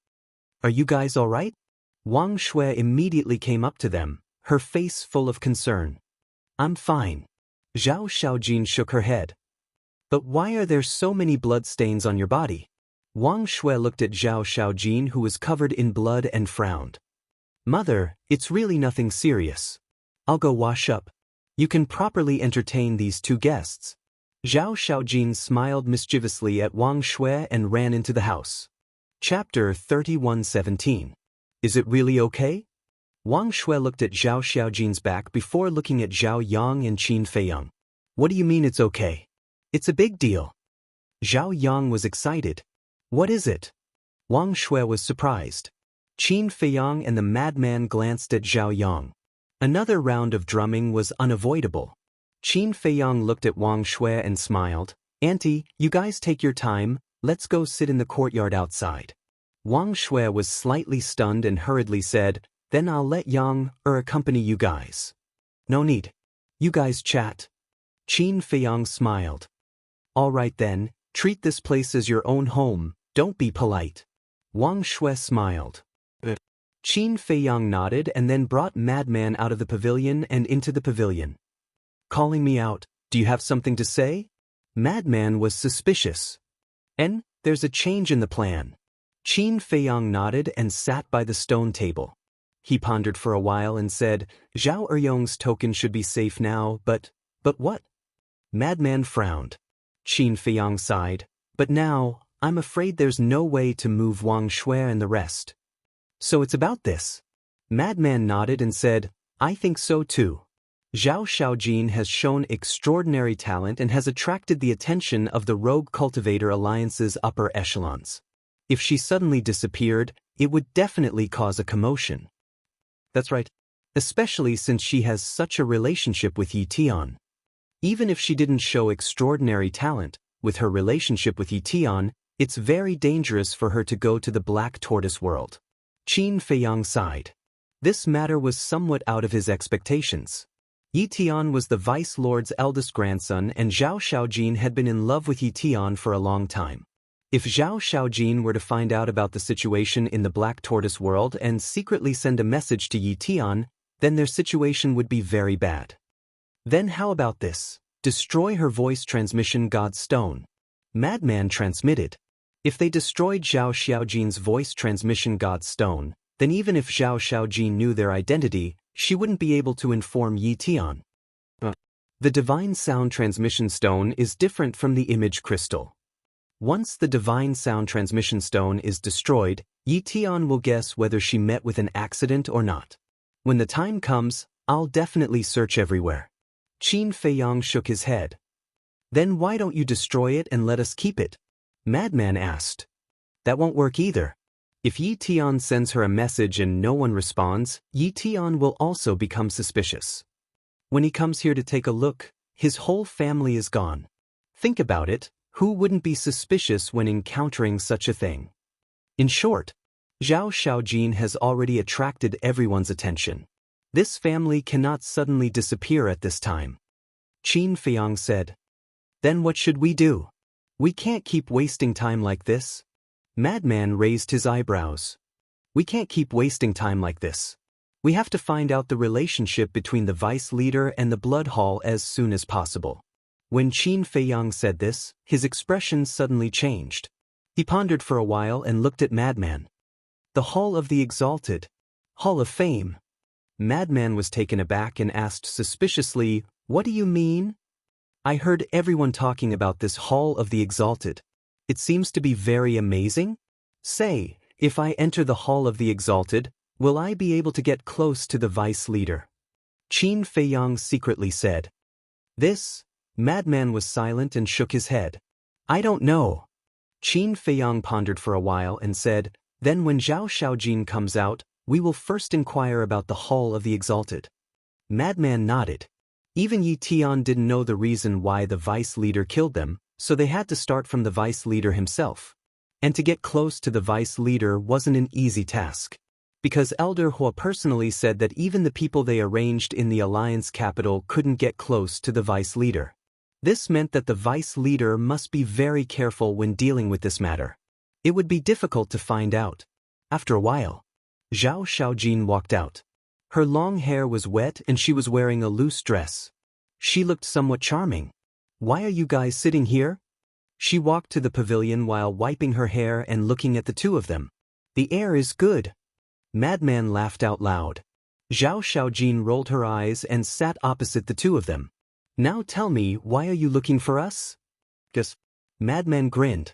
Are you guys all right? Wang Shui immediately came up to them, her face full of concern. I'm fine. Zhao Xiaojin shook her head. But why are there so many bloodstains on your body? Wang Shui looked at Zhao Xiaojin, who was covered in blood, and frowned. Mother, it's really nothing serious. I'll go wash up. You can properly entertain these two guests. Zhao Xiaojin smiled mischievously at Wang Shui and ran into the house. Chapter 31:17. Is it really okay? Wang Shui looked at Zhao Xiaojin's back before looking at Zhao Yang and Qin Feiyang. What do you mean it's okay? It's a big deal. Zhao Yang was excited. What is it? Wang Shui was surprised. Qin Feiyang and the madman glanced at Zhao Yang. Another round of drumming was unavoidable. Qin Feiyang looked at Wang Shui and smiled. Auntie, you guys take your time, let's go sit in the courtyard outside. Wang Shui was slightly stunned and hurriedly said, then I'll let Yang accompany you guys. No need. You guys chat. Qin Feiyang smiled. All right then, treat this place as your own home, don't be polite. Wang Shui smiled. Qin Feiyang nodded and then brought Madman out of the pavilion and into the pavilion. Calling me out, do you have something to say? Madman was suspicious. And there's a change in the plan. Qin Feiyang nodded and sat by the stone table. He pondered for a while and said, Zhao Eryong's token should be safe now, but what? Madman frowned. Qin Feiyang sighed. But now, I'm afraid there's no way to move Wang Shui and the rest. So it's about this. Madman nodded and said, I think so too. Zhao Xiaojin has shown extraordinary talent and has attracted the attention of the Rogue Cultivator Alliance's upper echelons. If she suddenly disappeared, it would definitely cause a commotion. That's right. Especially since she has such a relationship with Yi Tian. Even if she didn't show extraordinary talent, with her relationship with Yi Tian, it's very dangerous for her to go to the Black Tortoise world. Qin Feiyang sighed. This matter was somewhat out of his expectations. Yi Tian was the Vice Lord's eldest grandson and Zhao Xiaojin had been in love with Yi Tian for a long time. If Zhao Xiaojin were to find out about the situation in the Black Tortoise world and secretly send a message to Yi Tian, then their situation would be very bad. Then how about this? Destroy her voice transmission God Stone. Madman transmitted. If they destroyed Zhao Xiaojin's voice transmission God Stone, then even if Zhao Xiaojin knew their identity, she wouldn't be able to inform Yi Tian. The Divine Sound Transmission Stone is different from the Image Crystal. Once the Divine Sound Transmission Stone is destroyed, Yi Tian will guess whether she met with an accident or not. When the time comes, I'll definitely search everywhere. Qin Feiyang shook his head. Then why don't you destroy it and let us keep it? Madman asked. That won't work either. If Yi Tian sends her a message and no one responds, Yi Tian will also become suspicious. When he comes here to take a look, his whole family is gone. Think about it, who wouldn't be suspicious when encountering such a thing? In short, Zhao Xiaojin has already attracted everyone's attention. This family cannot suddenly disappear at this time. Qin Feiyang said. Then what should we do? We can't keep wasting time like this. Madman raised his eyebrows. We can't keep wasting time like this. We have to find out the relationship between the vice leader and the blood hall as soon as possible. When Qin Feiyang said this, his expression suddenly changed. He pondered for a while and looked at Madman. The Hall of the Exalted. Hall of Fame. Madman was taken aback and asked suspiciously, What do you mean? I heard everyone talking about this Hall of the Exalted. It seems to be very amazing. Say, if I enter the Hall of the Exalted, will I be able to get close to the vice leader? Qin Feiyang secretly said. This? Madman was silent and shook his head. I don't know. Qin Feiyang pondered for a while and said, Then when Zhao Xiaojin comes out, we will first inquire about the Hall of the Exalted. Madman nodded. Even Yi Tian didn't know the reason why the vice leader killed them, so they had to start from the vice leader himself. And to get close to the vice leader wasn't an easy task. Because Elder Hua personally said that even the people they arranged in the alliance capital couldn't get close to the vice leader. This meant that the vice leader must be very careful when dealing with this matter. It would be difficult to find out. After a while, Zhao Xiaojin walked out. Her long hair was wet and she was wearing a loose dress. She looked somewhat charming. Why are you guys sitting here? She walked to the pavilion while wiping her hair and looking at the two of them. The air is good. Madman laughed out loud. Zhao Xiaojin rolled her eyes and sat opposite the two of them. Now tell me, why are you looking for us? Madman grinned.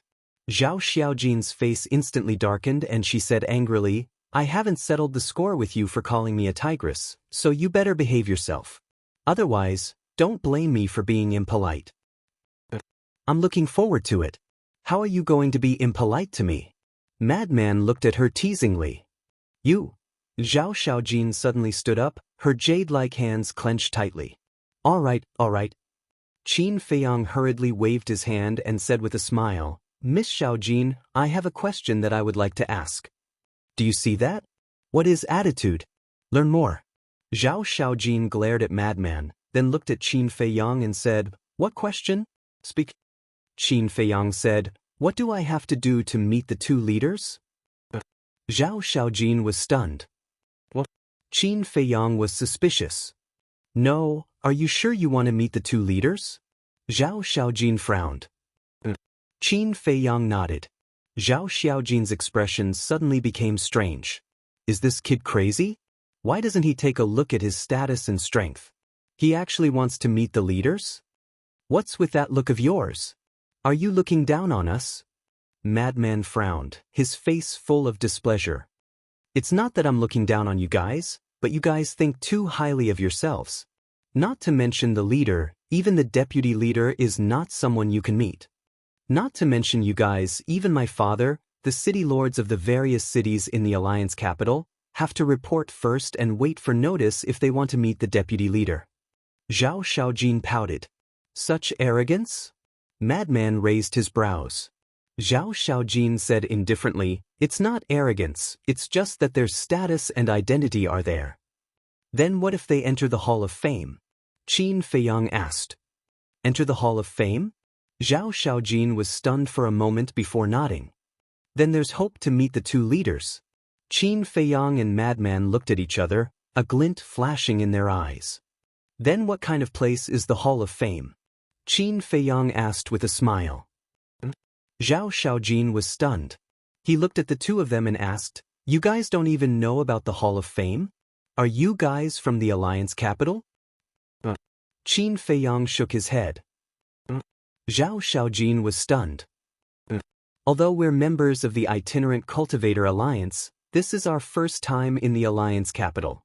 Zhao Xiaojin's face instantly darkened and she said angrily, I haven't settled the score with you for calling me a tigress, so you better behave yourself. Otherwise, don't blame me for being impolite. I'm looking forward to it. How are you going to be impolite to me? Madman looked at her teasingly. You. Zhao Xiaojin suddenly stood up, her jade-like hands clenched tightly. All right. Qin Feiyang hurriedly waved his hand and said with a smile, Miss Xiaojin, I have a question that I would like to ask. Do you see that? What is attitude? Learn more. Zhao Xiaojin glared at Madman, then looked at Qin Feiyang and said, What question? Speak. Qin Feiyang said, What do I have to do to meet the two leaders? Zhao Xiaojin was stunned. What? Qin Feiyang was suspicious. No, are you sure you want to meet the two leaders? Zhao Xiaojin frowned. Qin Feiyang nodded. Zhao Xiaojin's expression suddenly became strange. Is this kid crazy? Why doesn't he take a look at his status and strength? He actually wants to meet the leaders? What's with that look of yours? Are you looking down on us? Madman frowned, his face full of displeasure. It's not that I'm looking down on you guys, but you guys think too highly of yourselves. Not to mention the leader, even the deputy leader is not someone you can meet. Not to mention you guys, even my father, the city lords of the various cities in the Alliance capital, have to report first and wait for notice if they want to meet the deputy leader. Zhao Xiaojin pouted. Such arrogance? Madman raised his brows. Zhao Xiaojin said indifferently, It's not arrogance, it's just that their status and identity are there. Then what if they enter the Hall of Fame? Qin Feiyang asked. Enter the Hall of Fame? Zhao Xiaojin was stunned for a moment before nodding. Then there's hope to meet the two leaders. Qin Feiyang and Madman looked at each other, a glint flashing in their eyes. Then what kind of place is the Hall of Fame? Qin Feiyang asked with a smile. Zhao Xiaojin was stunned. He looked at the two of them and asked, You guys don't even know about the Hall of Fame? Are you guys from the Alliance capital? Qin Feiyang shook his head. Zhao Xiaojin was stunned. Although we're members of the Itinerant Cultivator Alliance, this is our first time in the Alliance capital.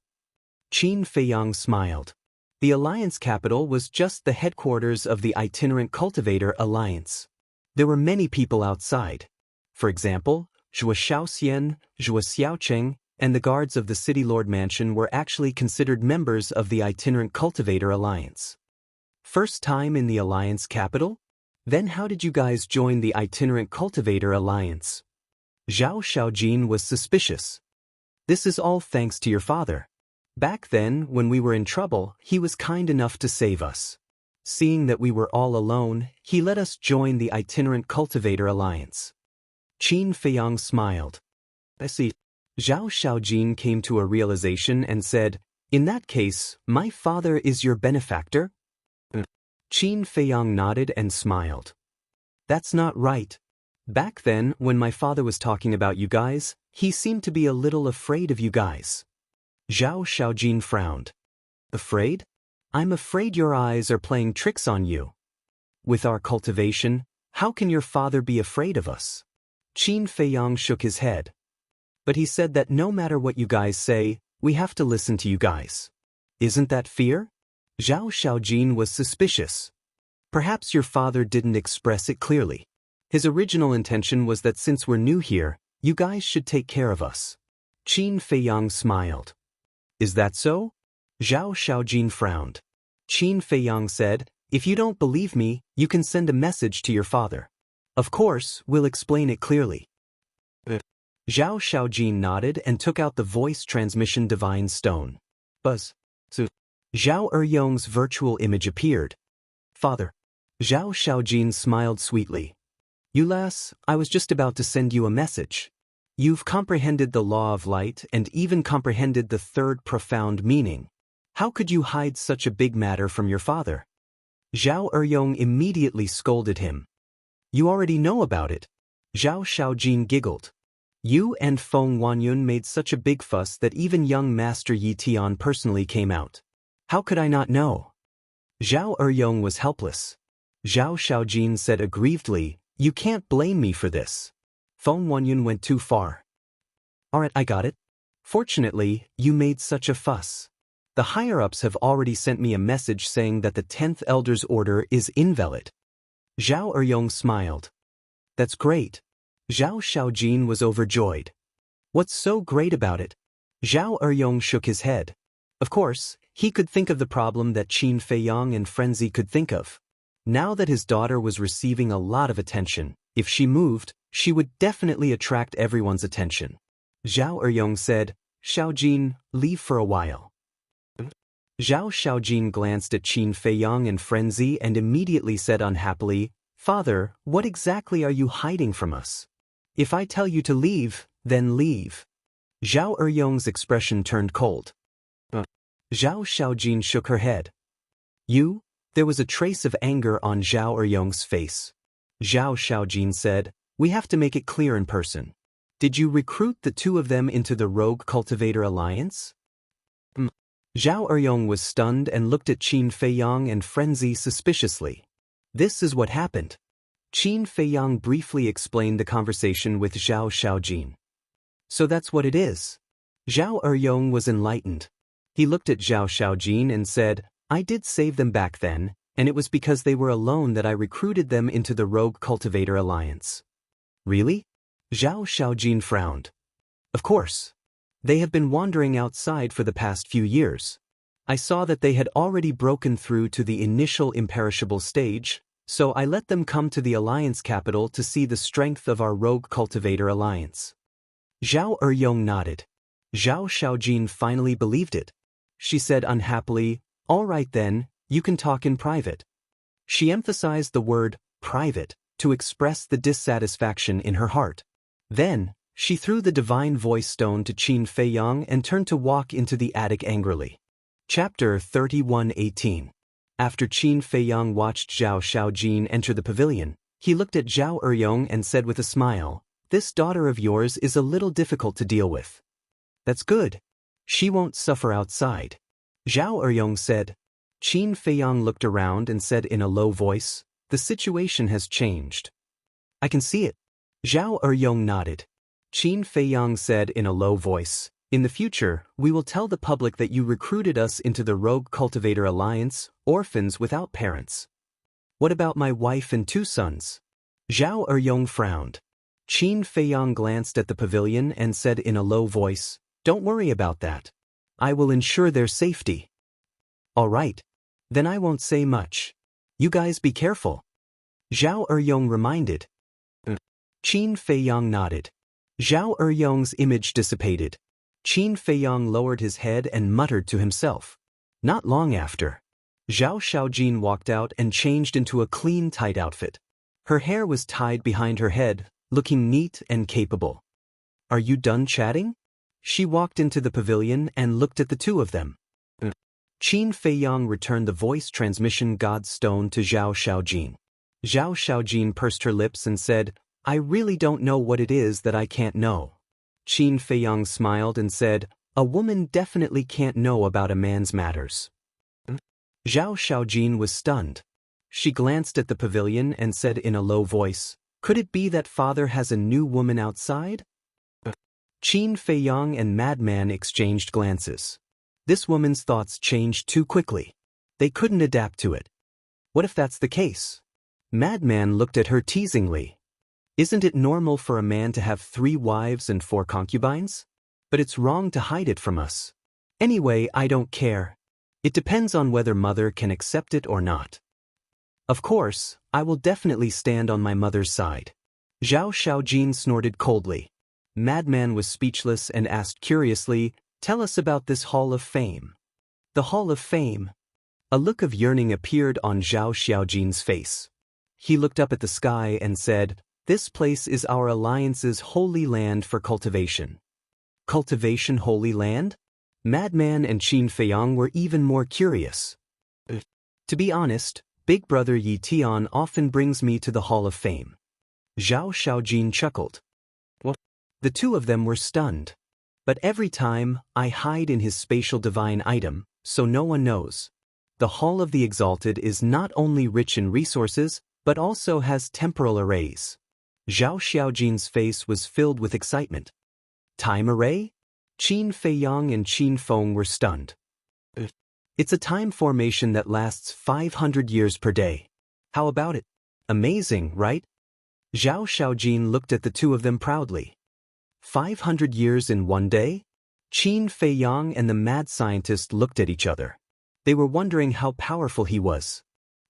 Qin Feiyang smiled. The Alliance capital was just the headquarters of the Itinerant Cultivator Alliance. There were many people outside. For example, Zhuo Xiaoxian, Zhuo Xiaocheng, and the guards of the City Lord Mansion were actually considered members of the Itinerant Cultivator Alliance. First time in the Alliance capital? Then how did you guys join the Itinerant Cultivator Alliance? Zhao Xiaojin was suspicious. This is all thanks to your father. Back then, when we were in trouble, he was kind enough to save us. Seeing that we were all alone, he let us join the Itinerant Cultivator Alliance. Qin Feiyang smiled. I see. Zhao Xiaojin came to a realization and said, In that case, my father is your benefactor? Qin Feiyang nodded and smiled. That's not right. Back then, when my father was talking about you guys, he seemed to be a little afraid of you guys. Zhao Xiaojin frowned. Afraid? I'm afraid your eyes are playing tricks on you. With our cultivation, how can your father be afraid of us? Qin Feiyang shook his head. But he said that no matter what you guys say, we have to listen to you guys. Isn't that fear? Zhao Xiaojin was suspicious. Perhaps your father didn't express it clearly. His original intention was that since we're new here, you guys should take care of us. Qin Feiyang smiled. Is that so? Zhao Xiaojin frowned. Qin Feiyang said, If you don't believe me, you can send a message to your father. Of course, we'll explain it clearly. Zhao Xiaojin nodded and took out the voice transmission divine stone. Buzz. Zhao Eryong's virtual image appeared. Father. Zhao Xiaojin smiled sweetly. You lass, I was just about to send you a message. You've comprehended the law of light and even comprehended the third profound meaning. How could you hide such a big matter from your father? Zhao Eryong immediately scolded him. You already know about it. Zhao Xiaojin giggled. You and Feng Wanyun made such a big fuss that even young Master Yi Tian personally came out. How could I not know? Zhao Eryong was helpless. Zhao Xiaojin said aggrievedly, You can't blame me for this. Feng Wenyun went too far. Alright, I got it. Fortunately, you made such a fuss. The higher-ups have already sent me a message saying that the 10th Elder's order is invalid. Zhao Eryong smiled. That's great. Zhao Xiaojin was overjoyed. What's so great about it? Zhao Eryong shook his head. Of course, he could think of the problem that Qin Feiyang and Frenzy could think of. Now that his daughter was receiving a lot of attention, if she moved, she would definitely attract everyone's attention. Zhao Eryong said, Xiaojin, leave for a while. Zhao Xiaojin glanced at Qin Feiyang and Frenzy and immediately said unhappily, Father, what exactly are you hiding from us? If I tell you to leave, then leave. Zhao Eryong's expression turned cold. Zhao Xiaojin shook her head. You? There was a trace of anger on Zhao Eryong's face. Zhao Xiaojin said, we have to make it clear in person. Did you recruit the two of them into the Rogue Cultivator Alliance? Zhao Eryong was stunned and looked at Qin Feiyang and Frenzy suspiciously. This is what happened. Qin Feiyang briefly explained the conversation with Zhao Xiaojin. So that's what it is. Zhao Eryong was enlightened. He looked at Zhao Xiaojin and said, I did save them back then, and it was because they were alone that I recruited them into the Rogue Cultivator Alliance. Really? Zhao Xiaojin frowned. Of course. They have been wandering outside for the past few years. I saw that they had already broken through to the initial imperishable stage, so I let them come to the Alliance capital to see the strength of our Rogue Cultivator Alliance. Zhao Eryong nodded. Zhao Xiaojin finally believed it. She said unhappily, all right then, you can talk in private. She emphasized the word, private, to express the dissatisfaction in her heart. Then, she threw the divine voice stone to Qin Feiyang and turned to walk into the attic angrily. Chapter 31:18. After Qin Feiyang watched Zhao Xiaojin enter the pavilion, he looked at Zhao Eryong and said with a smile, this daughter of yours is a little difficult to deal with. That's good. She won't suffer outside. Zhao Eryong said. Qin Feiyang looked around and said in a low voice, the situation has changed. I can see it. Zhao Eryong nodded. Qin Feiyang said in a low voice, in the future, we will tell the public that you recruited us into the Rogue Cultivator Alliance, orphans without parents. What about my wife and 2 sons? Zhao Eryong frowned. Qin Feiyang glanced at the pavilion and said in a low voice, don't worry about that. I will ensure their safety. All right. Then I won't say much. You guys be careful. Zhao Eryong reminded. Qin Feiyang nodded. Zhao Eryong's image dissipated. Qin Feiyang lowered his head and muttered to himself. Not long after, Zhao Xiaojin walked out and changed into a clean, tight outfit. Her hair was tied behind her head, looking neat and capable. Are you done chatting? She walked into the pavilion and looked at the two of them. Qin Feiyang returned the voice transmission God Stone to Zhao Xiaojin. Zhao Xiaojin pursed her lips and said, I really don't know what it is that I can't know. Qin Feiyang smiled and said, a woman definitely can't know about a man's matters. Zhao Xiaojin was stunned. She glanced at the pavilion and said in a low voice, could it be that father has a new woman outside? Qin Feiyang and Madman exchanged glances. This woman's thoughts changed too quickly. They couldn't adapt to it. What if that's the case? Madman looked at her teasingly. Isn't it normal for a man to have 3 wives and 4 concubines? But it's wrong to hide it from us. Anyway, I don't care. It depends on whether mother can accept it or not. Of course, I will definitely stand on my mother's side. Zhao Xiaojin snorted coldly. Madman was speechless and asked curiously, tell us about this Hall of Fame. The Hall of Fame. A look of yearning appeared on Zhao Xiaojin's face. He looked up at the sky and said, this place is our alliance's holy land for cultivation. Cultivation holy land? Madman and Qin Feiyang were even more curious. To be honest, Big Brother Yi Tian often brings me to the Hall of Fame. Zhao Xiaojin chuckled. What? The two of them were stunned. But every time, I hide in his spatial divine item, so no one knows. The Hall of the Exalted is not only rich in resources, but also has temporal arrays. Zhao Xiaojin's face was filled with excitement. Time array? Qin Feiyang and Qin Feng were stunned. It's a time formation that lasts 500 years per day. How about it? Amazing, right? Zhao Xiaojin looked at the two of them proudly. 500 years in one day? Qin Feiyang and the mad scientist looked at each other. They were wondering how powerful he was.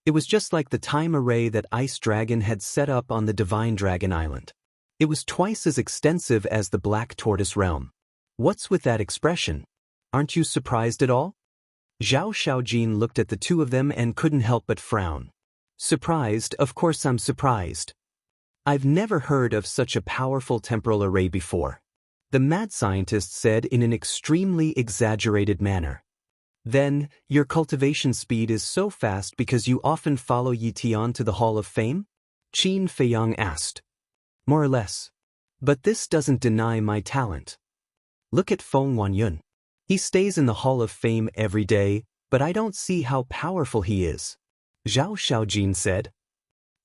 It was just like the time array that Ice Dragon had set up on the Divine Dragon Island. It was twice as extensive as the Black Tortoise realm. What's with that expression? Aren't you surprised at all? Zhao Xiaojin looked at the two of them and couldn't help but frown. Surprised? Of course I'm surprised. I've never heard of such a powerful temporal array before, the mad scientist said in an extremely exaggerated manner. Then, your cultivation speed is so fast because you often follow Yi Tian to the Hall of Fame? Qin Feiyang asked. More or less. But this doesn't deny my talent. Look at Feng Wanyun. He stays in the Hall of Fame every day, but I don't see how powerful he is. Zhao Xiaojin said.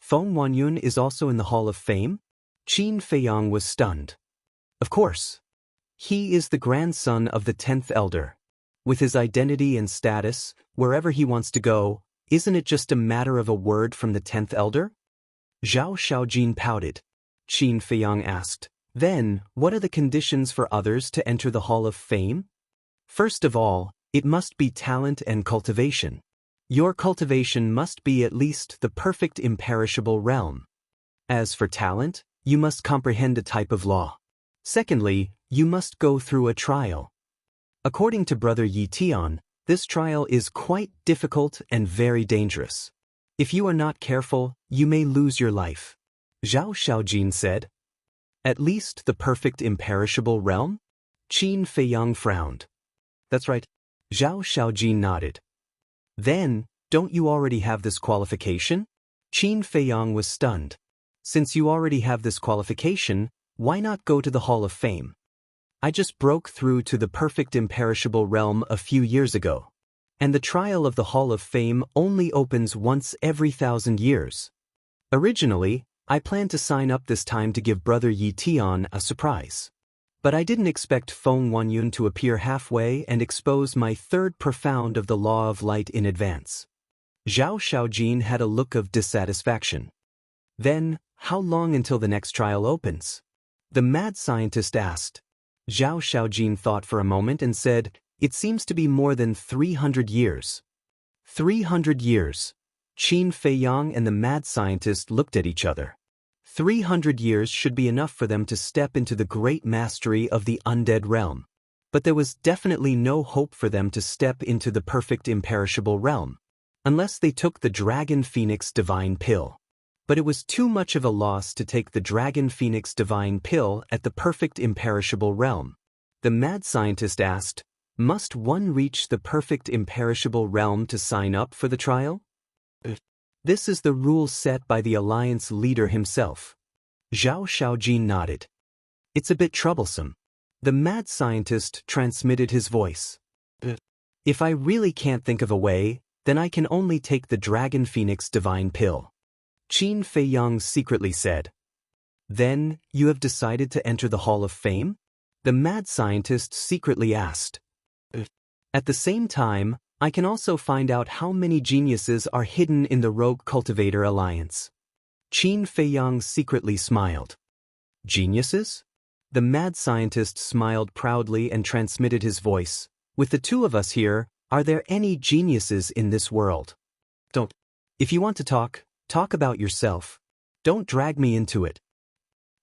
Feng Wanyun is also in the Hall of Fame? Qin Feiyang was stunned. Of course. He is the grandson of the 10th elder. With his identity and status, wherever he wants to go, isn't it just a matter of a word from the 10th elder? Zhao Xiaojin pouted. Qin Feiyang asked, then, what are the conditions for others to enter the Hall of Fame? First of all, it must be talent and cultivation. Your cultivation must be at least the perfect imperishable realm. As for talent, you must comprehend a type of law. Secondly, you must go through a trial. According to Brother Yi Tian, this trial is quite difficult and very dangerous. If you are not careful, you may lose your life. Zhao Xiaojin said. At least the perfect imperishable realm? Qin Feiyang frowned. That's right. Zhao Xiaojin nodded. Then, don't you already have this qualification? Qin Feiyang was stunned. Since you already have this qualification, why not go to the Hall of Fame? I just broke through to the perfect imperishable realm a few years ago. And the trial of the Hall of Fame only opens once every 1,000 years. Originally, I planned to sign up this time to give Brother Yi Tian a surprise. But I didn't expect Feng Wanyun to appear halfway and expose my third profound of the law of light in advance. Zhao Xiaojin had a look of dissatisfaction. Then, how long until the next trial opens? The mad scientist asked. Zhao Xiaojin thought for a moment and said, it seems to be more than 300 years. 300 years. Qin Feiyang and the mad scientist looked at each other. 300 years should be enough for them to step into the great mastery of the undead realm. But there was definitely no hope for them to step into the perfect imperishable realm, unless they took the Dragon Phoenix Divine Pill. But it was too much of a loss to take the Dragon Phoenix Divine Pill at the perfect imperishable realm. The mad scientist asked, must one reach the perfect imperishable realm to sign up for the trial? This is the rule set by the Alliance leader himself. Zhao Xiaojin nodded. It's a bit troublesome. The mad scientist transmitted his voice. If I really can't think of a way, then I can only take the Dragon Phoenix Divine Pill. Qin Feiyang secretly said. Then, you have decided to enter the Hall of Fame? The mad scientist secretly asked. At the same time, I can also find out how many geniuses are hidden in the Rogue Cultivator Alliance. Qin Feiyang secretly smiled. Geniuses? The mad scientist smiled proudly and transmitted his voice. With the two of us here, are there any geniuses in this world? Don't. If you want to talk about yourself. Don't drag me into it.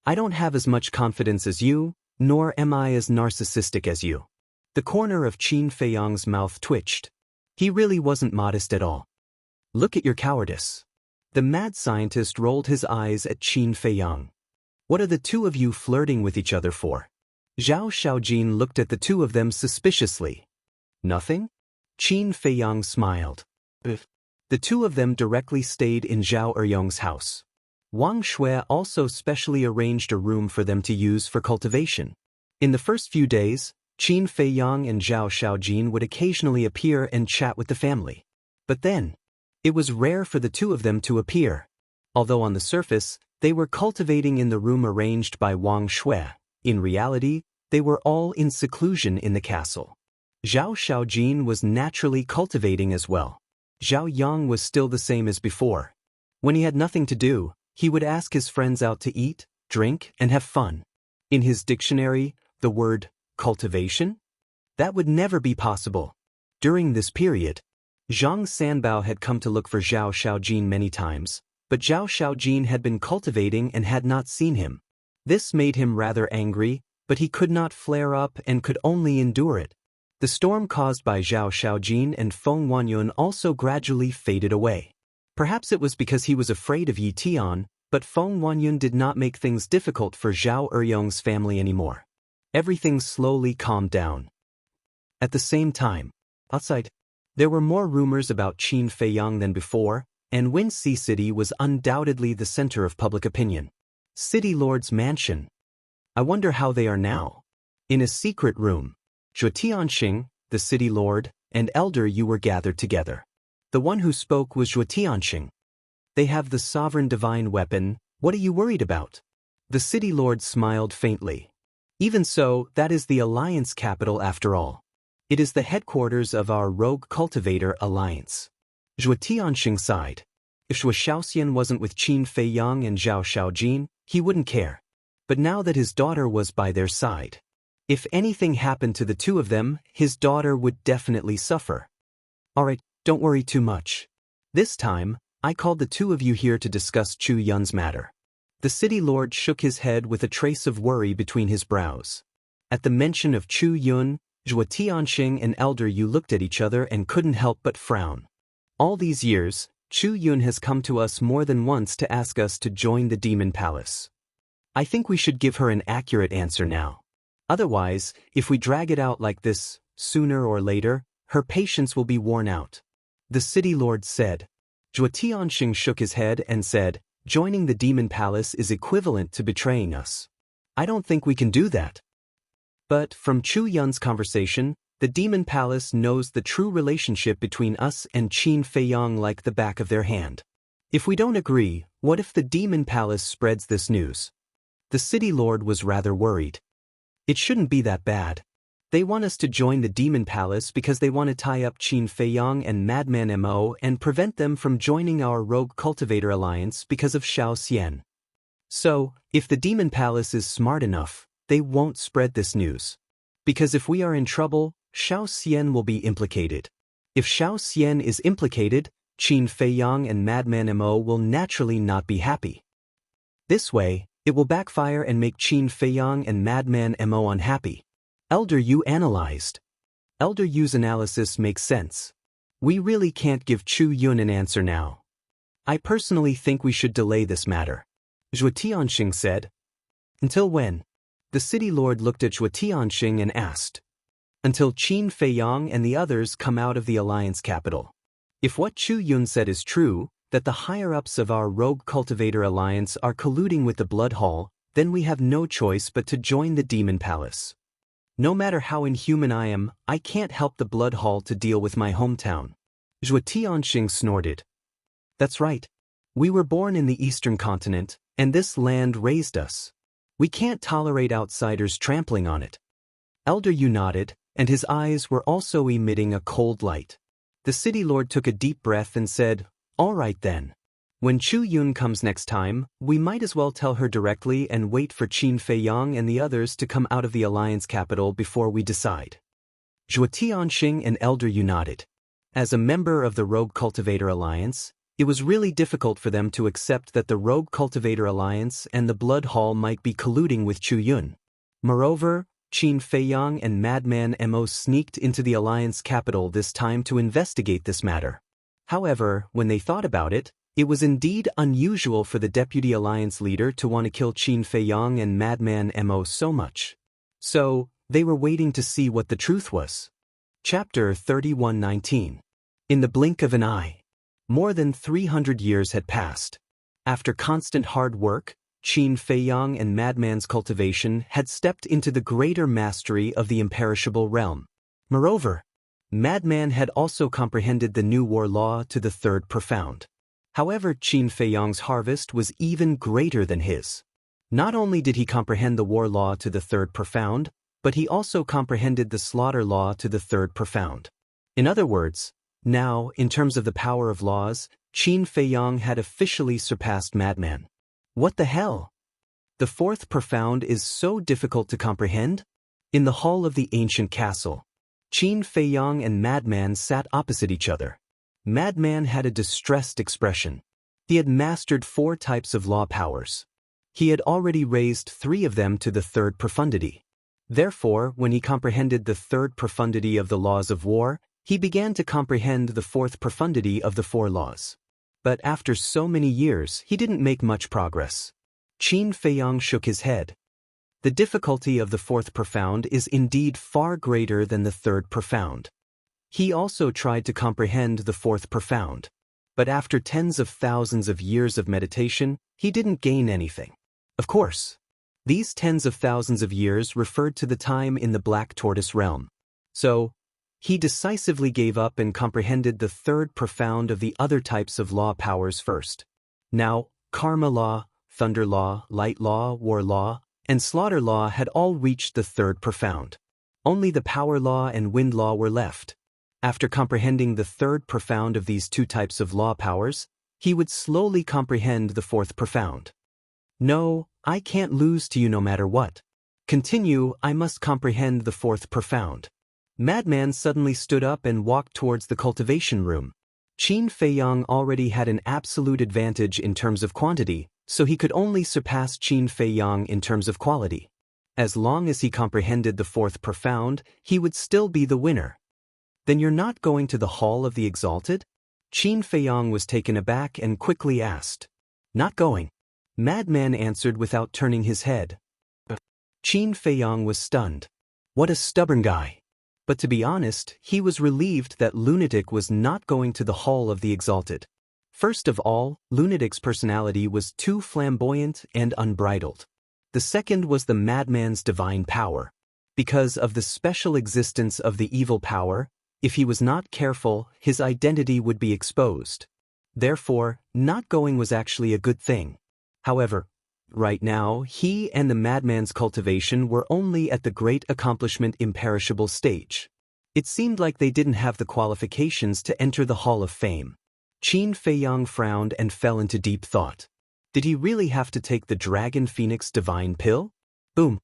I don't have as much confidence as you, nor am I as narcissistic as you. The corner of Qin Feiyang's mouth twitched. He really wasn't modest at all. Look at your cowardice. The mad scientist rolled his eyes at Qin Feiyang. What are the two of you flirting with each other for? Zhao Xiaojin looked at the two of them suspiciously. Nothing? Qin Feiyang smiled. The two of them directly stayed in Zhao Eryong's house. Wang Shui also specially arranged a room for them to use for cultivation. In the first few days, Qin Feiyang and Zhao Xiaojin would occasionally appear and chat with the family. But then, it was rare for the two of them to appear. Although on the surface, they were cultivating in the room arranged by Wang Shui, in reality, they were all in seclusion in the castle. Zhao Xiaojin was naturally cultivating as well. Zhao Yang was still the same as before. When he had nothing to do, he would ask his friends out to eat, drink, and have fun. In his dictionary, the word cultivation? That would never be possible. During this period, Zhang Sanbao had come to look for Zhao Xiaojin many times, but Zhao Xiaojin had been cultivating and had not seen him. This made him rather angry, but he could not flare up and could only endure it. The storm caused by Zhao Xiaojin and Feng Wanyun also gradually faded away. Perhaps it was because he was afraid of Yi Tian, but Feng Wanyun did not make things difficult for Zhao Eryong's family anymore. Everything slowly calmed down. At the same time, outside, there were more rumors about Qin Feiyang than before, and Winxi City was undoubtedly the center of public opinion. City Lord's mansion. I wonder how they are now. In a secret room, Zhuo Tianxing, the city lord, and Elder Yu were gathered together. The one who spoke was Zhuo Tianxing. They have the sovereign divine weapon, what are you worried about? The city lord smiled faintly. Even so, that is the alliance capital after all. It is the headquarters of our rogue cultivator alliance. Zhuo Tianxing sighed. If Zhuo Xiaoxian wasn't with Qin Feiyang and Zhao Xiaojin, he wouldn't care. But now that his daughter was by their side, if anything happened to the two of them, his daughter would definitely suffer. Alright, don't worry too much. This time, I called the two of you here to discuss Chu Yun's matter. The city lord shook his head with a trace of worry between his brows. At the mention of Chu Yun, Zhuo Tianxing and Elder Yu looked at each other and couldn't help but frown. All these years, Chu Yun has come to us more than once to ask us to join the Demon Palace. I think we should give her an accurate answer now. Otherwise, if we drag it out like this, sooner or later, her patience will be worn out. The city lord said. Zhuo Tianxing shook his head and said, joining the Demon Palace is equivalent to betraying us. I don't think we can do that. But from Chu Yun's conversation, the Demon Palace knows the true relationship between us and Qin Feiyang like the back of their hand. If we don't agree, what if the Demon Palace spreads this news? The city lord was rather worried. It shouldn't be that bad. They want us to join the Demon Palace because they want to tie up Qin Feiyang and Madman Mo and prevent them from joining our Rogue Cultivator Alliance because of Xiao Xian. So, if the Demon Palace is smart enough, they won't spread this news. Because if we are in trouble, Xiao Xian will be implicated. If Xiao Xian is implicated, Qin Feiyang and Madman Mo will naturally not be happy. This way, it will backfire and make Qin Feiyang and Madman Mo unhappy. Elder Yu analyzed. Elder Yu's analysis makes sense. We really can't give Chu Yun an answer now. I personally think we should delay this matter. Zhuo Tianxing said. Until when? The city lord looked at Zhuo Tianxing and asked. Until Qin Feiyang and the others come out of the alliance capital. If what Chu Yun said is true, that the higher-ups of our Rogue Cultivator Alliance are colluding with the Blood Hall, then we have no choice but to join the Demon Palace. No matter how inhuman I am, I can't help the Blood Hall to deal with my hometown. Zhuo Tianxing snorted. That's right. We were born in the Eastern continent, and this land raised us. We can't tolerate outsiders trampling on it. Elder Yu nodded, and his eyes were also emitting a cold light. The city lord took a deep breath and said, all right then. When Chu Yun comes next time, we might as well tell her directly and wait for Qin Feiyang and the others to come out of the alliance capital before we decide. Zhuo Tianxing and Elder Yu nodded. As a member of the Rogue Cultivator Alliance, it was really difficult for them to accept that the Rogue Cultivator Alliance and the Blood Hall might be colluding with Chu Yun. Moreover, Qin Feiyang and Madman Mo sneaked into the alliance capital this time to investigate this matter. However, when they thought about it, it was indeed unusual for the deputy alliance leader to want to kill Qin Feiyang and Madman Mo so much. So, they were waiting to see what the truth was. Chapter 31:19. In the blink of an eye. More than 300 years had passed. After constant hard work, Qin Feiyang and Madman's cultivation had stepped into the greater mastery of the imperishable realm. Moreover, Madman had also comprehended the new war law to the third profound. However, Qin Feiyang's harvest was even greater than his. Not only did he comprehend the war law to the third profound, but he also comprehended the slaughter law to the third profound. In other words, now, in terms of the power of laws, Qin Feiyang had officially surpassed Madman. What the hell? The fourth profound is so difficult to comprehend? In the hall of the ancient castle, Qin Feiyang and Madman sat opposite each other. Madman had a distressed expression. He had mastered 4 types of law powers. He had already raised 3 of them to the third profundity. Therefore, when he comprehended the third profundity of the laws of war, he began to comprehend the fourth profundity of the 4 laws. But after so many years, he didn't make much progress. Qin Feiyang shook his head. The difficulty of the fourth profound is indeed far greater than the third profound. He also tried to comprehend the fourth profound. But after tens of thousands of years of meditation, he didn't gain anything. Of course, these tens of thousands of years referred to the time in the Black Tortoise realm. So, he decisively gave up and comprehended the third profound of the other types of law powers first. Now, karma law, thunder law, light law, war law, and slaughter law had all reached the third profound. Only the power law and wind law were left. After comprehending the third profound of these 2 types of law powers, he would slowly comprehend the fourth profound. No, I can't lose to you no matter what. Continue, I must comprehend the fourth profound. Madman suddenly stood up and walked towards the cultivation room. Qin Feiyang already had an absolute advantage in terms of quantity, so he could only surpass Qin Feiyang in terms of quality. As long as he comprehended the fourth profound, he would still be the winner. Then you're not going to the Hall of the Exalted? Qin Feiyang was taken aback and quickly asked. Not going. Madman answered without turning his head. Qin Feiyang was stunned. What a stubborn guy. But to be honest, he was relieved that Lunatic was not going to the Hall of the Exalted. First of all, Lunatic's personality was too flamboyant and unbridled. The second was the madman's divine power. Because of the special existence of the evil power, if he was not careful, his identity would be exposed. Therefore, not going was actually a good thing. However, right now, he and the madman's cultivation were only at the great accomplishment imperishable stage. It seemed like they didn't have the qualifications to enter the Hall of Fame. Qin Feiyang frowned and fell into deep thought. Did he really have to take the Dragon Phoenix divine pill? Boom!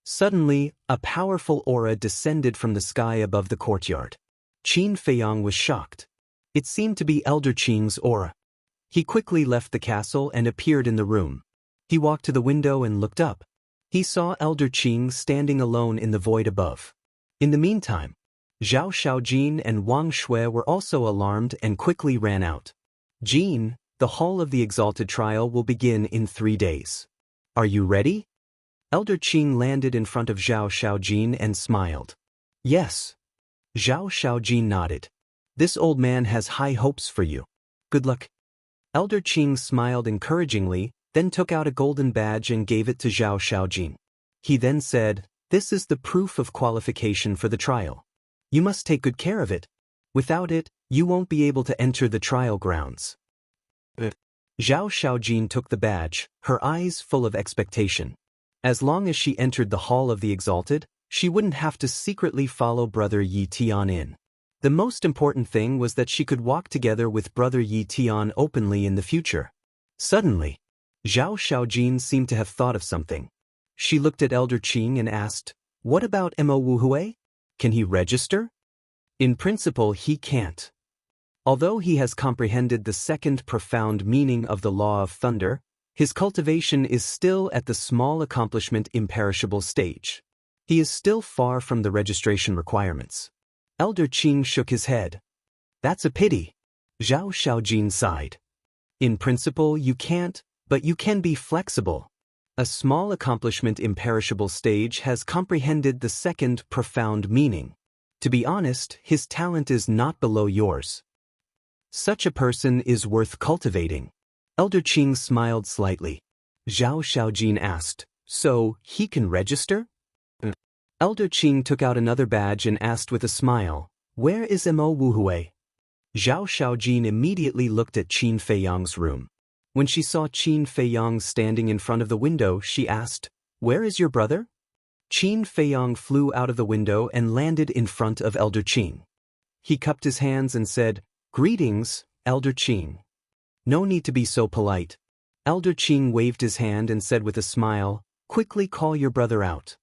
Suddenly, a powerful aura descended from the sky above the courtyard. Qin Feiyang was shocked. It seemed to be Elder Qing's aura. He quickly left the castle and appeared in the room. He walked to the window and looked up. He saw Elder Qing standing alone in the void above. In the meantime, Zhao Xiaojin and Wang Shui were also alarmed and quickly ran out. Jin, the Hall of the Exalted trial will begin in 3 days. Are you ready? Elder Qing landed in front of Zhao Xiaojin and smiled. Yes. Zhao Xiaojin nodded. This old man has high hopes for you. Good luck. Elder Qing smiled encouragingly, then took out a golden badge and gave it to Zhao Xiaojin. He then said, "This is the proof of qualification for the trial. You must take good care of it. Without it, you won't be able to enter the trial grounds." Zhao Xiaojin took the badge, her eyes full of expectation. As long as she entered the Hall of the Exalted, she wouldn't have to secretly follow Brother Yi Tian in. The most important thing was that she could walk together with Brother Yi Tian openly in the future. Suddenly, Zhao Xiaojin seemed to have thought of something. She looked at Elder Qing and asked, "What about Mo Wuhui? Can he register?" In principle, he can't. Although he has comprehended the second profound meaning of the law of thunder, his cultivation is still at the small accomplishment imperishable stage. He is still far from the registration requirements. Elder Qing shook his head. That's a pity. Zhao Xiaojin sighed. In principle, you can't, but you can be flexible. A small accomplishment imperishable stage has comprehended the second profound meaning. To be honest, his talent is not below yours. Such a person is worth cultivating. Elder Qing smiled slightly. Zhao Xiaojin asked, "So, he can register?" Elder Qing took out another badge and asked with a smile, "Where is Mo Wuhui?" Zhao Xiaojin immediately looked at Qin Feiyang's room. When she saw Qin Feiyang standing in front of the window, she asked, "Where is your brother?" Qin Feiyang flew out of the window and landed in front of Elder Qin. He cupped his hands and said, "Greetings, Elder Qin." "No need to be so polite." Elder Qin waved his hand and said with a smile, "Quickly call your brother out."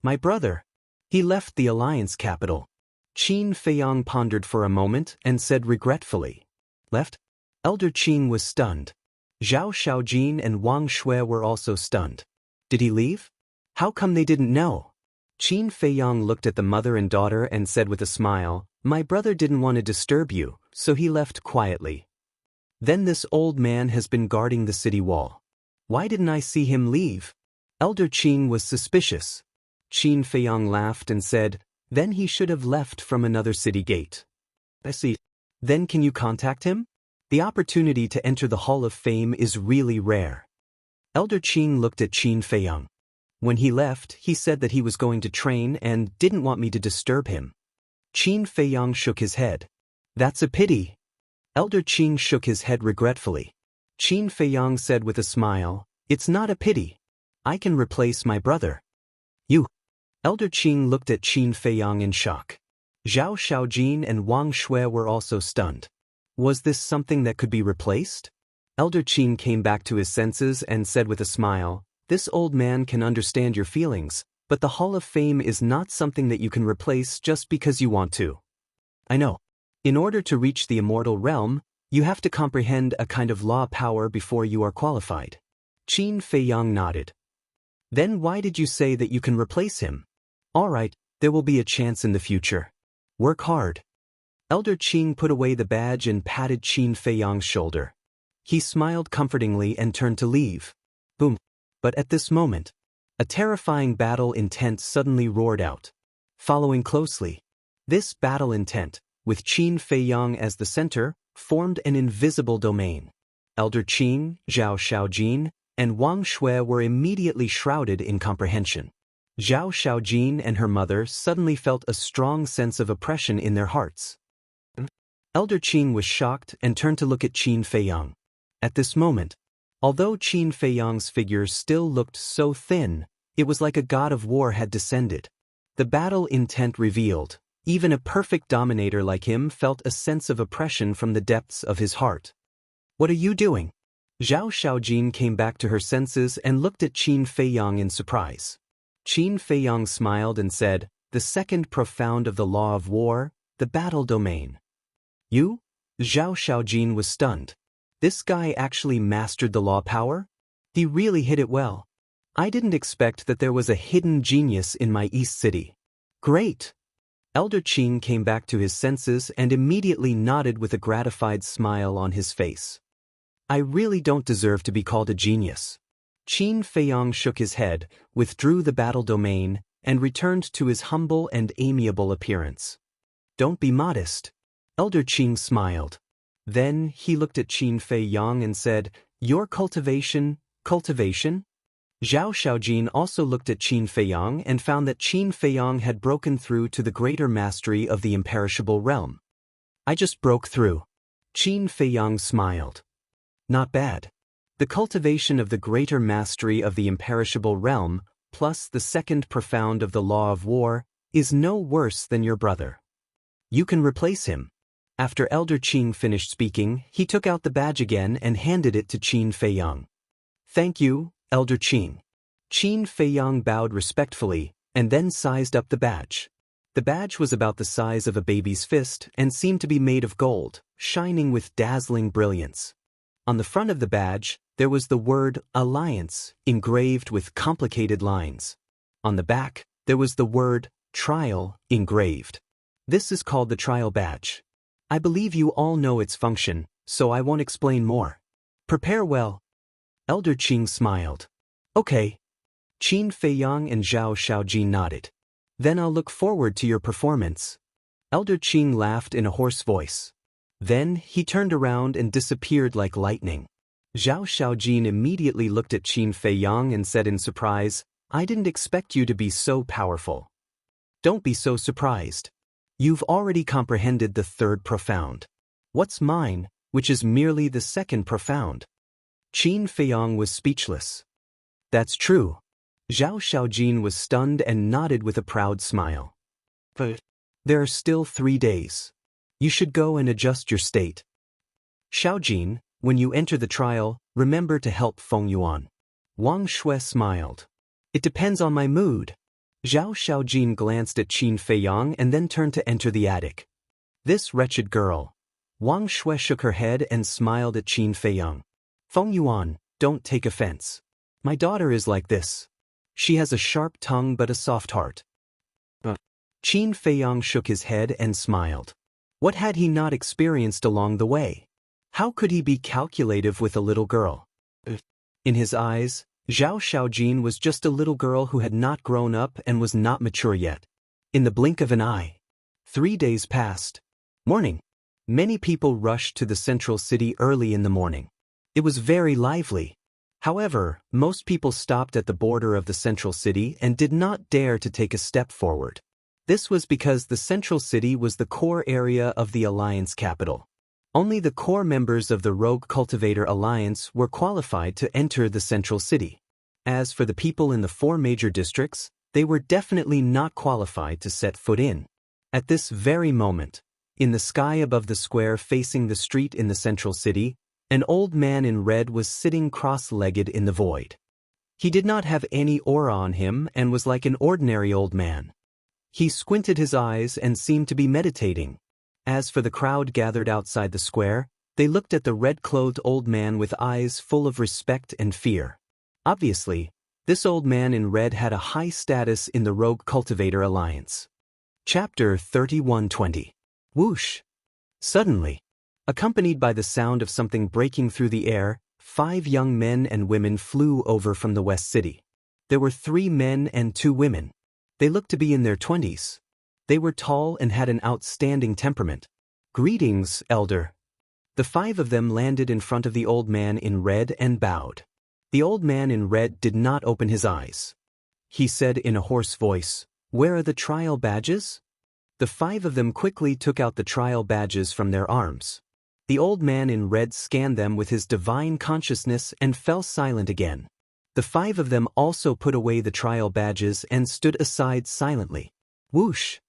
"My brother? He left the Alliance capital." Qin Feiyang pondered for a moment and said regretfully, "Left?" Elder Qin was stunned. Zhao Xiaojin and Wang Shui were also stunned. "Did he leave? How come they didn't know?" Qin Feiyang looked at the mother and daughter and said with a smile, "My brother didn't want to disturb you, so he left quietly. Then this old man has been guarding the city wall. Why didn't I see him leave?" Elder Qin was suspicious. Qin Feiyang laughed and said, "Then he should have left from another city gate." "I see. Then can you contact him? The opportunity to enter the Hall of Fame is really rare." Elder Qin looked at Qin Feiyang. "When he left, he said that he was going to train and didn't want me to disturb him." Qin Feiyang shook his head. "That's a pity." Elder Qin shook his head regretfully. Qin Feiyang said with a smile, "It's not a pity. I can replace my brother." "You?" Elder Qin looked at Qin Feiyang in shock. Zhao Xiaojin and Wang Shui were also stunned. Was this something that could be replaced? Elder Qin came back to his senses and said with a smile, "This old man can understand your feelings, but the Hall of Fame is not something that you can replace just because you want to." "I know. In order to reach the immortal realm, you have to comprehend a kind of law power before you are qualified." Qin Feiyang nodded. "Then why did you say that you can replace him?" "All right, there will be a chance in the future. Work hard." Elder Qin put away the badge and patted Qin Feiyang's shoulder. He smiled comfortingly and turned to leave. Boom. But at this moment, a terrifying battle intent suddenly roared out. Following closely, this battle intent, with Qin Feiyang as the center, formed an invisible domain. Elder Qin, Zhao Xiaojin, and Wang Shui were immediately shrouded in comprehension. Zhao Xiaojin and her mother suddenly felt a strong sense of oppression in their hearts. Elder Qin was shocked and turned to look at Qin Feiyang. At this moment, although Qin Feiyang's figure still looked so thin, it was like a god of war had descended. The battle intent revealed, even a perfect dominator like him felt a sense of oppression from the depths of his heart. "What are you doing?" Zhao Xiaojin came back to her senses and looked at Qin Feiyang in surprise. Qin Feiyang smiled and said, "The second profound of the law of war, the battle domain." "You?" Zhao Xiaojin was stunned. This guy actually mastered the law power? He really hit it well. I didn't expect that there was a hidden genius in my East City. Great! Elder Qin came back to his senses and immediately nodded with a gratified smile on his face. "I really don't deserve to be called a genius." Qin Feiyang shook his head, withdrew the battle domain, and returned to his humble and amiable appearance. "Don't be modest." Elder Qin smiled. Then he looked at Qin Feiyang and said, "Your cultivation?" Zhao Xiaojin also looked at Qin Feiyang and found that Qin Feiyang had broken through to the greater mastery of the imperishable realm. "I just broke through." Qin Feiyang smiled. "Not bad. The cultivation of the greater mastery of the imperishable realm, plus the second profound of the law of war, is no worse than your brother. You can replace him." After Elder Qin finished speaking, he took out the badge again and handed it to Qin Feiyang. "Thank you, Elder Qin." Qin Feiyang bowed respectfully, and then sized up the badge. The badge was about the size of a baby's fist and seemed to be made of gold, shining with dazzling brilliance. On the front of the badge, there was the word Alliance engraved with complicated lines. On the back, there was the word Trial engraved. This is called the Trial Badge. I believe you all know its function, so I won't explain more. Prepare well. Elder Qin smiled. "Okay." Qin Feiyang and Zhao Xiaojin nodded. "Then I'll look forward to your performance." Elder Qin laughed in a hoarse voice. Then he turned around and disappeared like lightning. Zhao Xiaojin immediately looked at Qin Feiyang and said in surprise, "I didn't expect you to be so powerful." "Don't be so surprised. You've already comprehended the third profound. What's mine, which is merely the second profound? Qin Feiyang was speechless. That's true. Zhao Xiaojin was stunned and nodded with a proud smile. But there are still 3 days. You should go and adjust your state. Xiaojin, when you enter the trial, remember to help Feng Yuan. Wang Shui smiled. It depends on my mood. Zhao Xiaojin glanced at Qin Feiyang and then turned to enter the attic. This wretched girl. Wang Shui shook her head and smiled at Qin Feiyang. Feng Yuan, don't take offense. My daughter is like this. She has a sharp tongue but a soft heart. Qin Feiyang shook his head and smiled. What had he not experienced along the way? How could he be calculative with a little girl? In his eyes, Zhao Xiaojin was just a little girl who had not grown up and was not mature yet. In the blink of an eye. 3 days passed. Morning. Many people rushed to the central city early in the morning. It was very lively. However, most people stopped at the border of the central city and did not dare to take a step forward. This was because the central city was the core area of the Alliance capital. Only the core members of the Rogue Cultivator Alliance were qualified to enter the central city. As for the people in the 4 major districts, they were definitely not qualified to set foot in. At this very moment, in the sky above the square facing the street in the central city, an old man in red was sitting cross-legged in the void. He did not have any aura on him and was like an ordinary old man. He squinted his eyes and seemed to be meditating. As for the crowd gathered outside the square, they looked at the red-clothed old man with eyes full of respect and fear. Obviously, this old man in red had a high status in the Rogue Cultivator Alliance. Chapter 31:20. Whoosh! Suddenly, accompanied by the sound of something breaking through the air, 5 young men and women flew over from the West City. There were 3 men and 2 women. They looked to be in their 20s. They were tall and had an outstanding temperament. Greetings, elder. The 5 of them landed in front of the old man in red and bowed. The old man in red did not open his eyes. He said in a hoarse voice, "Where are the trial badges?" The 5 of them quickly took out the trial badges from their arms. The old man in red scanned them with his divine consciousness and fell silent again. The 5 of them also put away the trial badges and stood aside silently. Whoosh!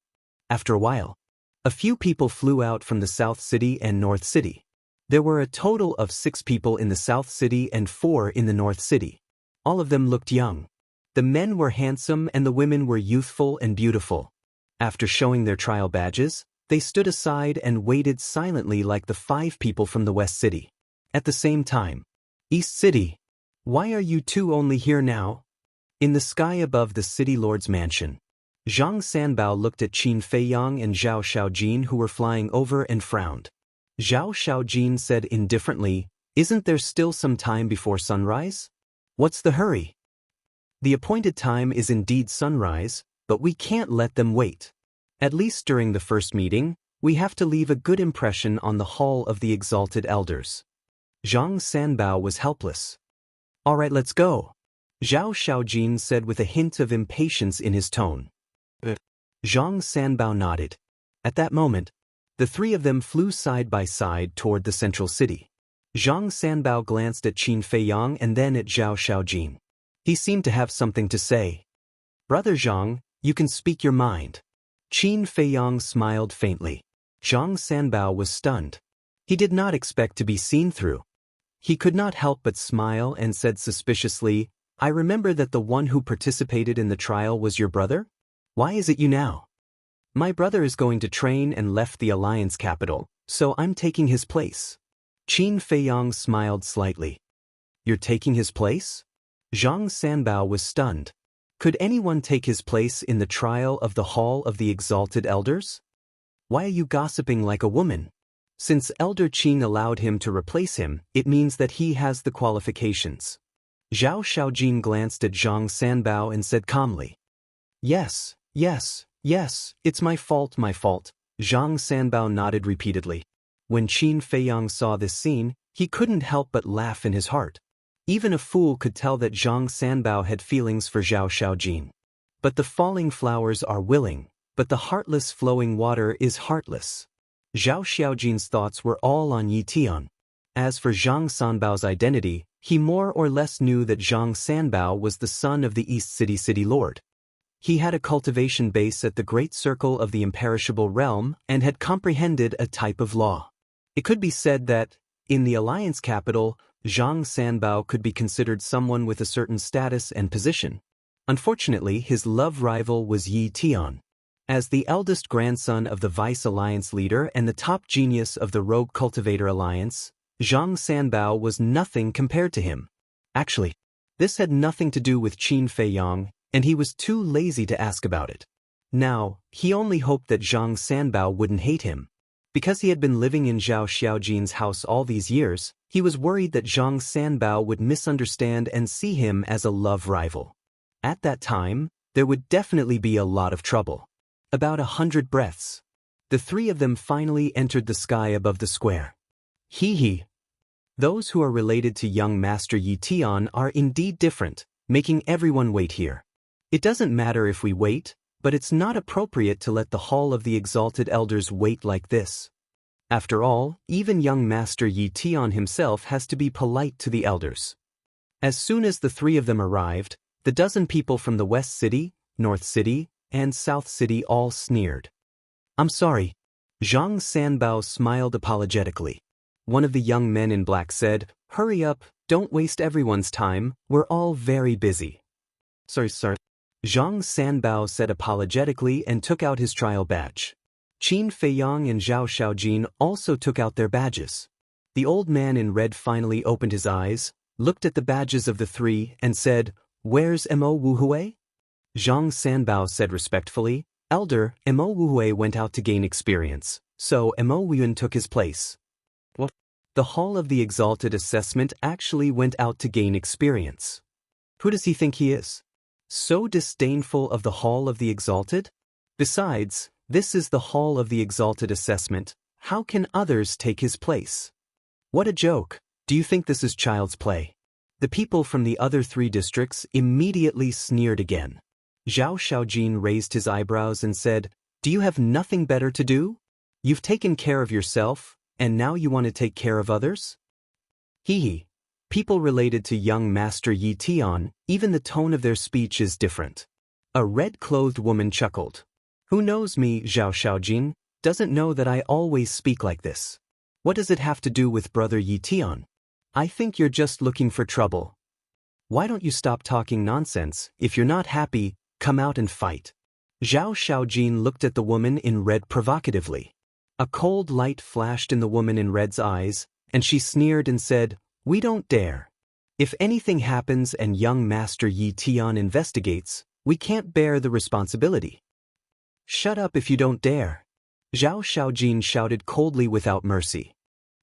After a while, a few people flew out from the South City and North City. There were a total of 6 people in the South City and 4 in the North City. All of them looked young. The men were handsome and the women were youthful and beautiful. After showing their trial badges, they stood aside and waited silently like the 5 people from the West City. At the same time, East City. Why are you 2 only here now? In the sky above the city lord's mansion, Zhang Sanbao looked at Qin Feiyang and Zhao Xiaojin who were flying over and frowned. Zhao Xiaojin said indifferently, "Isn't there still some time before sunrise? What's the hurry?" The appointed time is indeed sunrise, but we can't let them wait. At least during the first meeting, we have to leave a good impression on the Hall of the Exalted Elders. Zhang Sanbao was helpless. "All right, let's go," Zhao Xiaojin said with a hint of impatience in his tone. Zhang Sanbao nodded. At that moment, the 3 of them flew side by side toward the central city. Zhang Sanbao glanced at Qin Feiyang and then at Zhao Xiaojin. He seemed to have something to say. "Brother Zhang, you can speak your mind." Qin Feiyang smiled faintly. Zhang Sanbao was stunned. He did not expect to be seen through. He could not help but smile and said suspiciously, "I remember that the one who participated in the trial was your brother? Why is it you now?" "My brother is going to train and left the Alliance capital, so I'm taking his place." Qin Feiyang smiled slightly. "You're taking his place?" Zhang Sanbao was stunned. Could anyone take his place in the trial of the Hall of the Exalted Elders? "Why are you gossiping like a woman? Since Elder Qin allowed him to replace him, it means that he has the qualifications." Zhao Xiaojin glanced at Zhang Sanbao and said calmly, Yes, it's my fault, Zhang Sanbao nodded repeatedly. When Qin Feiyang saw this scene, he couldn't help but laugh in his heart. Even a fool could tell that Zhang Sanbao had feelings for Zhao Xiaojin. But the falling flowers are willing, but the heartless flowing water is heartless. Zhao Xiaojin's thoughts were all on Yi Tian. As for Zhang Sanbao's identity, he more or less knew that Zhang Sanbao was the son of the East City Lord. He had a cultivation base at the Great Circle of the Imperishable Realm and had comprehended a type of law. It could be said that, in the Alliance capital, Zhang Sanbao could be considered someone with a certain status and position. Unfortunately, his love rival was Yi Tian. As the eldest grandson of the Vice Alliance leader and the top genius of the Rogue Cultivator Alliance, Zhang Sanbao was nothing compared to him. Actually, this had nothing to do with Qin Feiyang, and he was too lazy to ask about it. Now, he only hoped that Zhang Sanbao wouldn't hate him. Because he had been living in Zhao Xiaojin's house all these years, he was worried that Zhang Sanbao would misunderstand and see him as a love rival. At that time, there would definitely be a lot of trouble. About 100 breaths. The three of them finally entered the sky above the square. Hee. Those who are related to young Master Yi Tian are indeed different, making everyone wait here. It doesn't matter if we wait, but it's not appropriate to let the Hall of the Exalted Elders wait like this. After all, even young Master Yi Tian himself has to be polite to the elders. As soon as the three of them arrived, the dozen people from the West City, North City, and South City all sneered. "I'm sorry." Zhang Sanbao smiled apologetically. One of the young men in black said, "Hurry up, don't waste everyone's time, we're all very busy." Sorry. Zhang Sanbao said apologetically and took out his trial badge. Qin Feiyang and Zhao Xiaojin also took out their badges. The old man in red finally opened his eyes, looked at the badges of the three, and said, "Where's Mo Wuhui?" Zhang Sanbao said respectfully, "Elder, Mo Wuhui went out to gain experience, so Mo Wuyun took his place." What? The Hall of the Exalted Assessment actually went out to gain experience. Who does he think he is? So disdainful of the Hall of the Exalted? Besides, this is the Hall of the Exalted Assessment. How can others take his place? What a joke. Do you think this is child's play? The people from the other three districts immediately sneered again. Zhao Xiaojin raised his eyebrows and said, "Do you have nothing better to do? You've taken care of yourself, and now you want to take care of others?" Hee. People related to young Master Yi Tian, even the tone of their speech is different. A red-clothed woman chuckled. "Who knows me, Zhao Xiaojin, doesn't know that I always speak like this. What does it have to do with brother Yi Tian? I think you're just looking for trouble. Why don't you stop talking nonsense? If you're not happy, come out and fight." Zhao Xiaojin looked at the woman in red provocatively. A cold light flashed in the woman in red's eyes, and she sneered and said, "We don't dare. If anything happens and young Master Yi Tian investigates, we can't bear the responsibility." "Shut up if you don't dare." Zhao Xiaojin shouted coldly without mercy.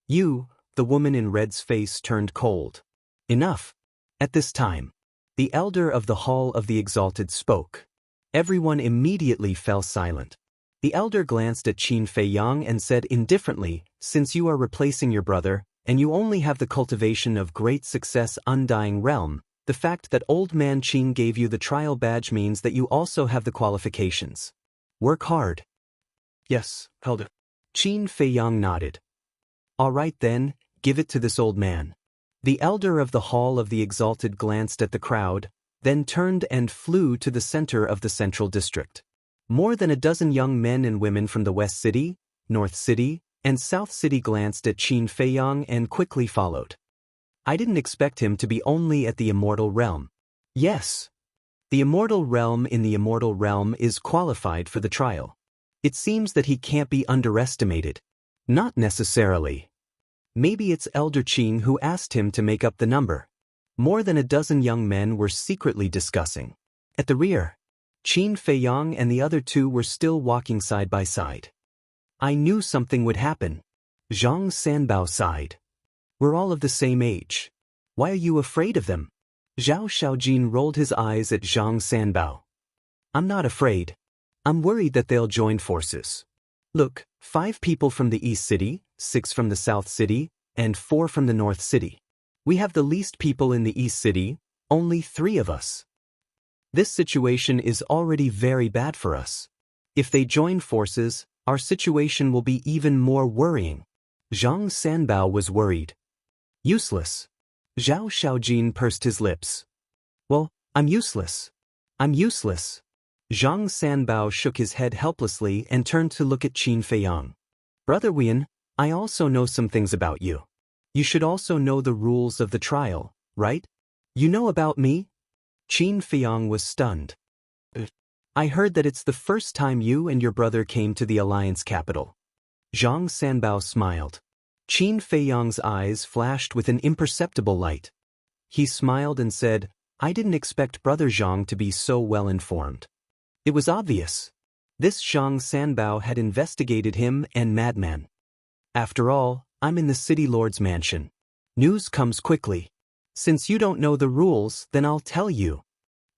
"You," the woman in red's face turned cold. "Enough." At this time, the elder of the Hall of the Exalted spoke. Everyone immediately fell silent. The elder glanced at Qin Feiyang and said indifferently, "Since you are replacing your brother, and you only have the cultivation of great success Undying Realm, the fact that old man Qin gave you the trial badge means that you also have the qualifications. Work hard." "Yes, elder." Qin Feiyang nodded. "All right then, give it to this old man." The elder of the Hall of the Exalted glanced at the crowd, then turned and flew to the center of the central district. More than a dozen young men and women from the West City, North City, and South City glanced at Qin Feiyang and quickly followed. "I didn't expect him to be only at the Immortal Realm." "Yes. The Immortal Realm in the Immortal Realm is qualified for the trial. It seems that he can't be underestimated." "Not necessarily. Maybe it's Elder Qin who asked him to make up the number." More than a dozen young men were secretly discussing. At the rear, Qin Feiyang and the other two were still walking side by side. "I knew something would happen." Zhang Sanbao sighed. "We're all of the same age. Why are you afraid of them?" Zhao Xiaojin rolled his eyes at Zhang Sanbao. "I'm not afraid. I'm worried that they'll join forces. Look, 5 people from the East City, 6 from the South City, and 4 from the North City. We have the least people in the East City, only 3 of us. This situation is already very bad for us. If they join forces, our situation will be even more worrying. Zhang Sanbao was worried. Useless. Zhao Xiaojin pursed his lips. Well, I'm useless. I'm useless. Zhang Sanbao shook his head helplessly and turned to look at Qin Feiyang. Brother Wian, I also know some things about you. You should also know the rules of the trial, right? You know about me? Qin Feiyang was stunned. I heard that it's the first time you and your brother came to the Alliance capital. Zhang Sanbao smiled. Qin Feiyang's eyes flashed with an imperceptible light. He smiled and said, I didn't expect Brother Zhang to be so well informed. It was obvious. This Zhang Sanbao had investigated him and Madman. After all, I'm in the city lord's mansion. News comes quickly. Since you don't know the rules, then I'll tell you.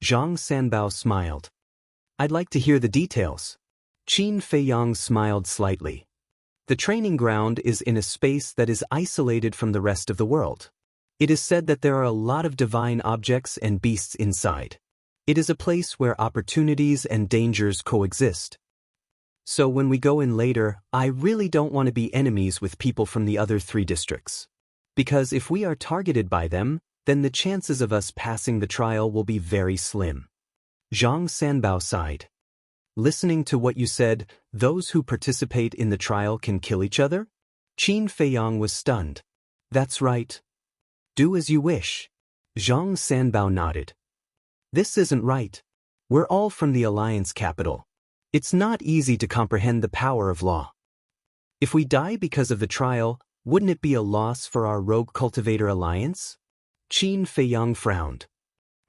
Zhang Sanbao smiled. I'd like to hear the details. Qin Feiyang smiled slightly. The training ground is in a space that is isolated from the rest of the world. It is said that there are a lot of divine objects and beasts inside. It is a place where opportunities and dangers coexist. So when we go in later, I really don't want to be enemies with people from the other 3 districts. Because if we are targeted by them, then the chances of us passing the trial will be very slim. Zhang Sanbao sighed. Listening to what you said, those who participate in the trial can kill each other? Qin Feiyang was stunned. That's right. Do as you wish. Zhang Sanbao nodded. This isn't right. We're all from the Alliance capital. It's not easy to comprehend the power of law. If we die because of the trial, wouldn't it be a loss for our rogue cultivator alliance? Qin Feiyang frowned.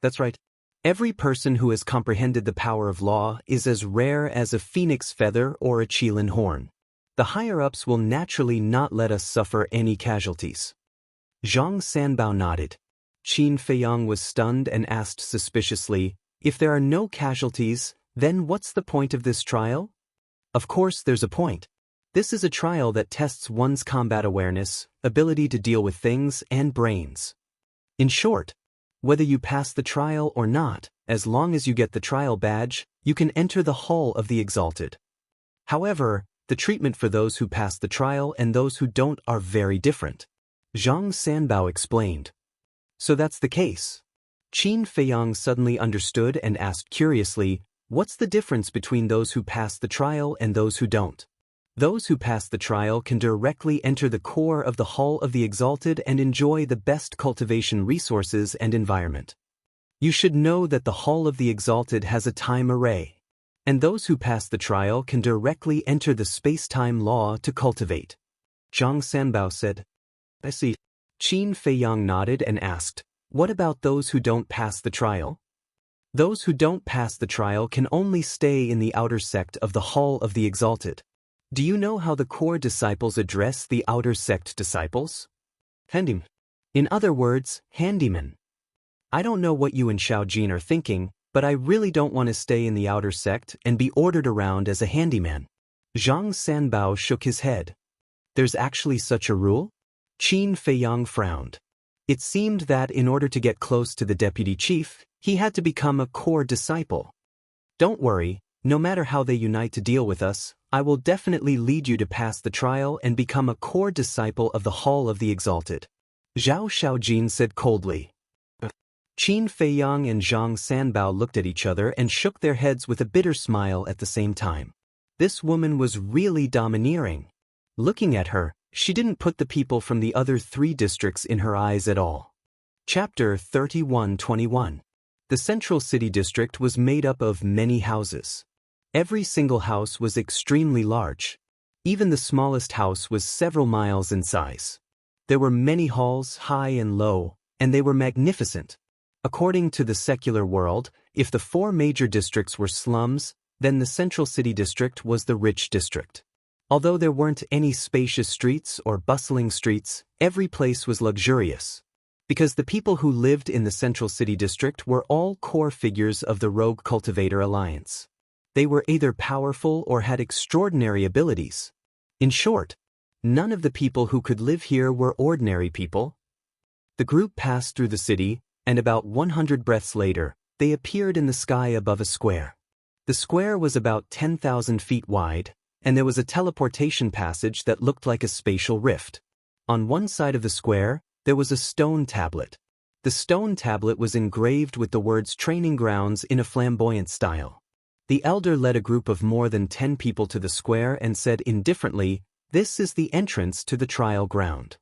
That's right. Every person who has comprehended the power of law is as rare as a phoenix feather or a Qilin horn. The higher-ups will naturally not let us suffer any casualties. Zhang Sanbao nodded. Qin Feiyang was stunned and asked suspiciously, if there are no casualties, then what's the point of this trial? Of course there's a point. This is a trial that tests one's combat awareness, ability to deal with things, and brains. In short, whether you pass the trial or not, as long as you get the trial badge, you can enter the Hall of the Exalted. However, the treatment for those who pass the trial and those who don't are very different. Zhang Sanbao explained. So that's the case. Qin Feiyang suddenly understood and asked curiously, what's the difference between those who pass the trial and those who don't? Those who pass the trial can directly enter the core of the Hall of the Exalted and enjoy the best cultivation resources and environment. You should know that the Hall of the Exalted has a time array, and those who pass the trial can directly enter the space-time law to cultivate. Zhang Sanbao said, I see. Qin Feiyang nodded and asked, what about those who don't pass the trial? Those who don't pass the trial can only stay in the outer sect of the Hall of the Exalted. Do you know how the core disciples address the outer sect disciples? Handyman. In other words, handyman. I don't know what you and Xiaojin are thinking, but I really don't want to stay in the outer sect and be ordered around as a handyman. Zhang Sanbao shook his head. There's actually such a rule? Qin Feiyang frowned. It seemed that in order to get close to the deputy chief, he had to become a core disciple. Don't worry, no matter how they unite to deal with us, I will definitely lead you to pass the trial and become a core disciple of the Hall of the Exalted. Zhao Xiaojin said coldly. Qin Feiyang and Zhang Sanbao looked at each other and shook their heads with a bitter smile at the same time. This woman was really domineering. Looking at her, she didn't put the people from the other 3 districts in her eyes at all. Chapter 31:21. The Central City District was made up of many houses. Every single house was extremely large. Even the smallest house was several miles in size. There were many halls, high and low, and they were magnificent. According to the secular world, if the 4 major districts were slums, then the Central City District was the rich district. Although there weren't any spacious streets or bustling streets, every place was luxurious. Because the people who lived in the Central City District were all core figures of the Rogue Cultivator Alliance. They were either powerful or had extraordinary abilities. In short, none of the people who could live here were ordinary people. The group passed through the city, and about 100 breaths later, they appeared in the sky above a square. The square was about 10,000 feet wide, and there was a teleportation passage that looked like a spatial rift. On one side of the square, there was a stone tablet. The stone tablet was engraved with the words training grounds in a flamboyant style. The elder led a group of more than 10 people to the square and said indifferently, "This is the entrance to the trial ground."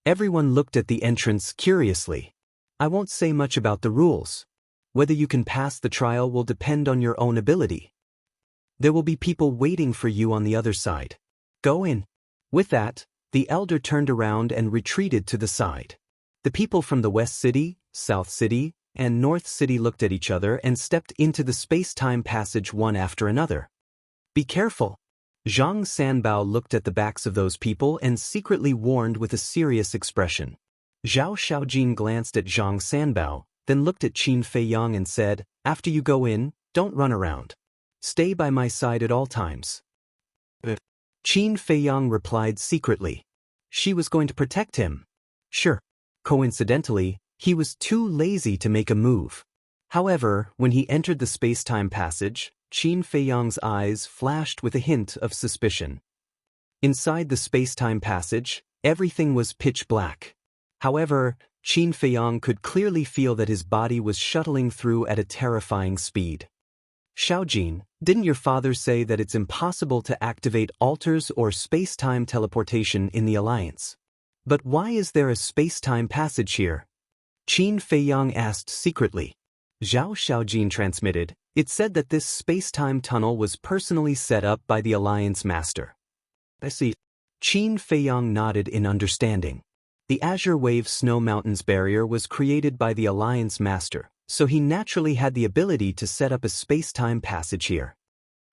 Everyone looked at the entrance curiously. "I won't say much about the rules. Whether you can pass the trial will depend on your own ability. There will be people waiting for you on the other side. Go in." With that, the elder turned around and retreated to the side. The people from the West City, South City, and North City looked at each other and stepped into the space-time passage one after another. "Be careful." Zhang Sanbao looked at the backs of those people and secretly warned with a serious expression. Zhao Xiaojin glanced at Zhang Sanbao, then looked at Qin Feiyang and said, "After you go in, don't run around. Stay by my side at all times." Qin Feiyang replied secretly. She was going to protect him. Sure. Coincidentally, he was too lazy to make a move. However, when he entered the space-time passage, Qin Feiyang's eyes flashed with a hint of suspicion. Inside the space-time passage, everything was pitch black. However, Qin Feiyang could clearly feel that his body was shuttling through at a terrifying speed. "Xiaojin, didn't your father say that it's impossible to activate altars or space-time teleportation in the Alliance? But why is there a space-time passage here?" Qin Feiyang asked secretly. Zhao Xiaojin transmitted, "It said that this space-time tunnel was personally set up by the Alliance Master." "I see." Qin Feiyang nodded in understanding. The Azure Wave Snow Mountains barrier was created by the Alliance Master, so he naturally had the ability to set up a space-time passage here.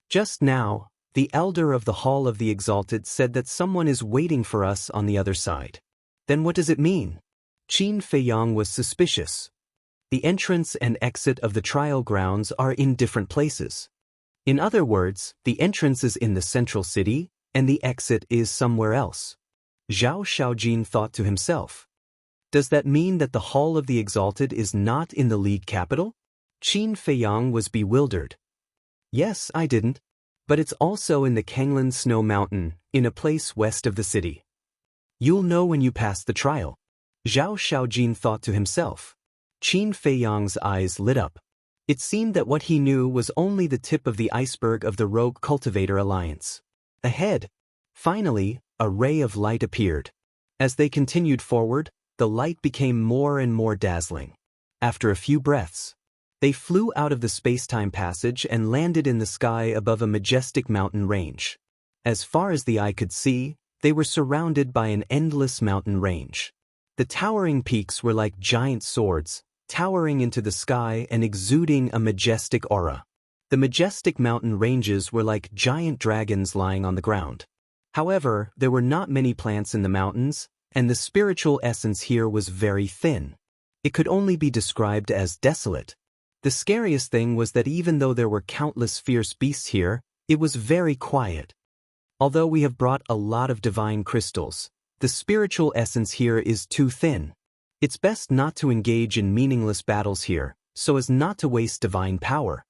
Just now, the elder of the Hall of the Exalted said that someone is waiting for us on the other side. Then what does it mean? Qin Feiyang was suspicious. The entrance and exit of the trial grounds are in different places. In other words, the entrance is in the central city, and the exit is somewhere else. Zhao Xiaojin thought to himself. Does that mean that the Hall of the Exalted is not in the league capital? Qin Feiyang was bewildered. Yes, I didn't. But it's also in the Kanglan Snow Mountain, in a place west of the city. You'll know when you pass the trial. Zhao Xiaojin thought to himself. Qin Feiyang's eyes lit up. It seemed that what he knew was only the tip of the iceberg of the Rogue Cultivator Alliance. Ahead, finally, a ray of light appeared. As they continued forward, the light became more and more dazzling. After a few breaths, they flew out of the space-time passage and landed in the sky above a majestic mountain range. As far as the eye could see, they were surrounded by an endless mountain range. The towering peaks were like giant swords, towering into the sky and exuding a majestic aura. The majestic mountain ranges were like giant dragons lying on the ground. However, there were not many plants in the mountains, and the spiritual essence here was very thin. It could only be described as desolate. The scariest thing was that even though there were countless fierce beasts here, it was very quiet. Although we have brought a lot of divine crystals, the spiritual essence here is too thin. It's best not to engage in meaningless battles here, so as not to waste divine power.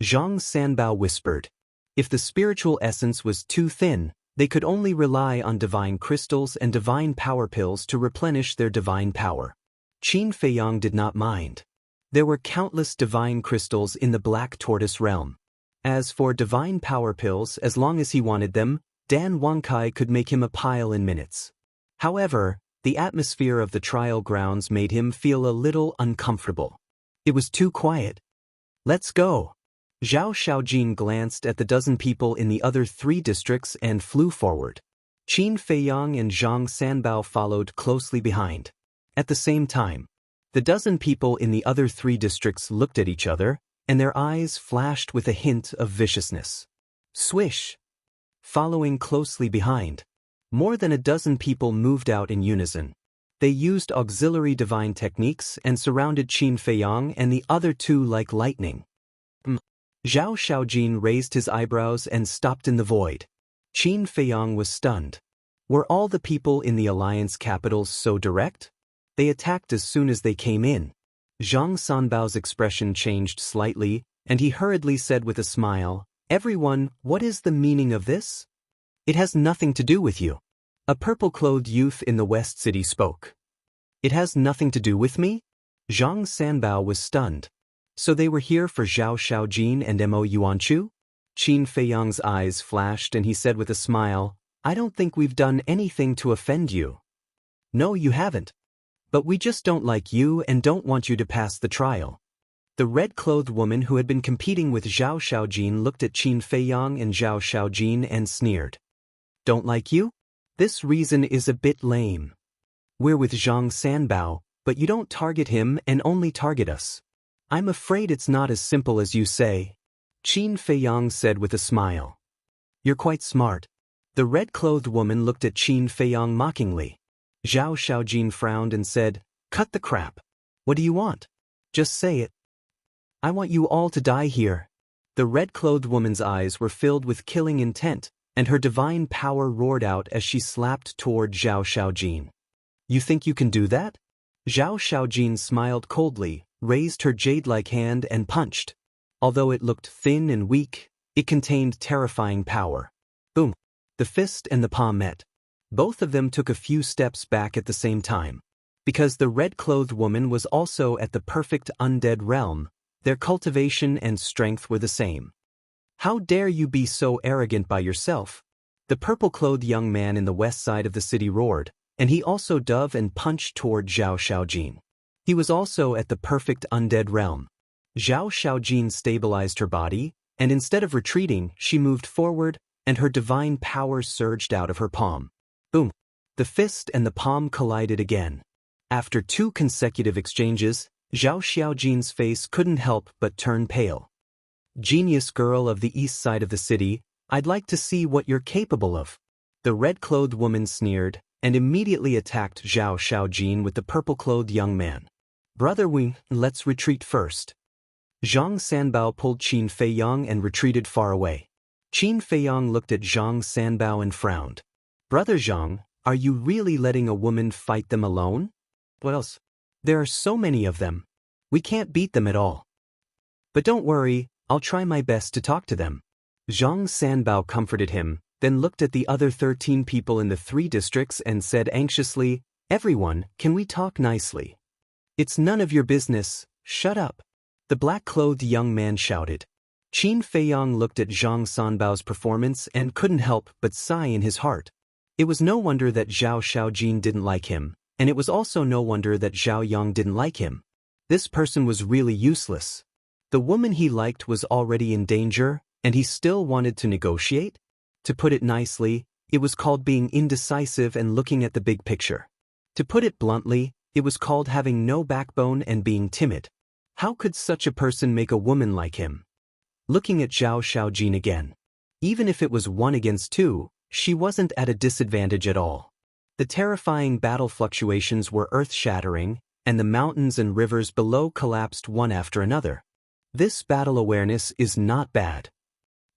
Zhang Sanbao whispered. If the spiritual essence was too thin, they could only rely on divine crystals and divine power pills to replenish their divine power. Qin Feiyang did not mind. There were countless divine crystals in the Black Tortoise realm. As for divine power pills, as long as he wanted them, Dan Wangkai could make him a pile in minutes. However, the atmosphere of the trial grounds made him feel a little uncomfortable. It was too quiet. Let's go. Zhao Xiaojin glanced at the dozen people in the other 3 districts and flew forward. Qin Feiyang and Zhang Sanbao followed closely behind. At the same time, the dozen people in the other 3 districts looked at each other, and their eyes flashed with a hint of viciousness. Swish! Following closely behind, more than a dozen people moved out in unison. They used auxiliary divine techniques and surrounded Qin Feiyang and the other 2 like lightning. Zhao Xiaojin raised his eyebrows and stopped in the void. Qin Feiyang was stunned. Were all the people in the Alliance capitals so direct? They attacked as soon as they came in. Zhang Sanbao's expression changed slightly, and he hurriedly said with a smile, "Everyone, what is the meaning of this?" It has nothing to do with you. A purple-clothed youth in the West City spoke. It has nothing to do with me? Zhang Sanbao was stunned. So they were here for Zhao Xiaojin and Mo Yuanchu? Qin Feiyang's eyes flashed and he said with a smile, I don't think we've done anything to offend you. No, you haven't. But we just don't like you and don't want you to pass the trial. The red-clothed woman who had been competing with Zhao Xiaojin looked at Qin Feiyang and Zhao Xiaojin and sneered. Don't like you? This reason is a bit lame. We're with Zhang Sanbao, but you don't target him and only target us. I'm afraid it's not as simple as you say. Qin Feiyang said with a smile. You're quite smart. The red-clothed woman looked at Qin Feiyang mockingly. Zhao Xiaojin frowned and said, Cut the crap. What do you want? Just say it. I want you all to die here. The red-clothed woman's eyes were filled with killing intent, and her divine power roared out as she slapped toward Zhao Xiaojin. You think you can do that? Zhao Xiaojin smiled coldly, raised her jade-like hand and punched. Although it looked thin and weak, it contained terrifying power. Boom! The fist and the palm met. Both of them took a few steps back at the same time. Because the red-clothed woman was also at the perfect undead realm, their cultivation and strength were the same. How dare you be so arrogant by yourself? The purple-clothed young man in the west side of the city roared, and he also dove and punched toward Zhao Xiaojin. He was also at the perfect undead realm. Zhao Xiaojin stabilized her body, and instead of retreating, she moved forward, and her divine power surged out of her palm. Boom! The fist and the palm collided again. After 2 consecutive exchanges, Zhao Xiaojin's face couldn't help but turn pale. Genius girl of the east side of the city, I'd like to see what you're capable of. The red-clothed woman sneered, and immediately attacked Zhao Xiaojin with the purple-clothed young man. Brother Wing, let's retreat first. Zhang Sanbao pulled Qin Feiyang and retreated far away. Qin Feiyang looked at Zhang Sanbao and frowned. Brother Zhang, are you really letting a woman fight them alone? What else? There are so many of them. We can't beat them at all. But don't worry, I'll try my best to talk to them. Zhang Sanbao comforted him, then looked at the other 13 people in the 3 districts and said anxiously, Everyone, can we talk nicely? It's none of your business, shut up. The black-clothed young man shouted. Qin Feiyang looked at Zhang Sanbao's performance and couldn't help but sigh in his heart. It was no wonder that Zhao Xiaojin didn't like him, and it was also no wonder that Zhao Yang didn't like him. This person was really useless. The woman he liked was already in danger, and he still wanted to negotiate? To put it nicely, it was called being indecisive and looking at the big picture. To put it bluntly, it was called having no backbone and being timid. How could such a person make a woman like him? Looking at Zhao Xiaojin again. Even if it was 1 against 2, she wasn't at a disadvantage at all. The terrifying battle fluctuations were earth-shattering, and the mountains and rivers below collapsed one after another. This battle awareness is not bad.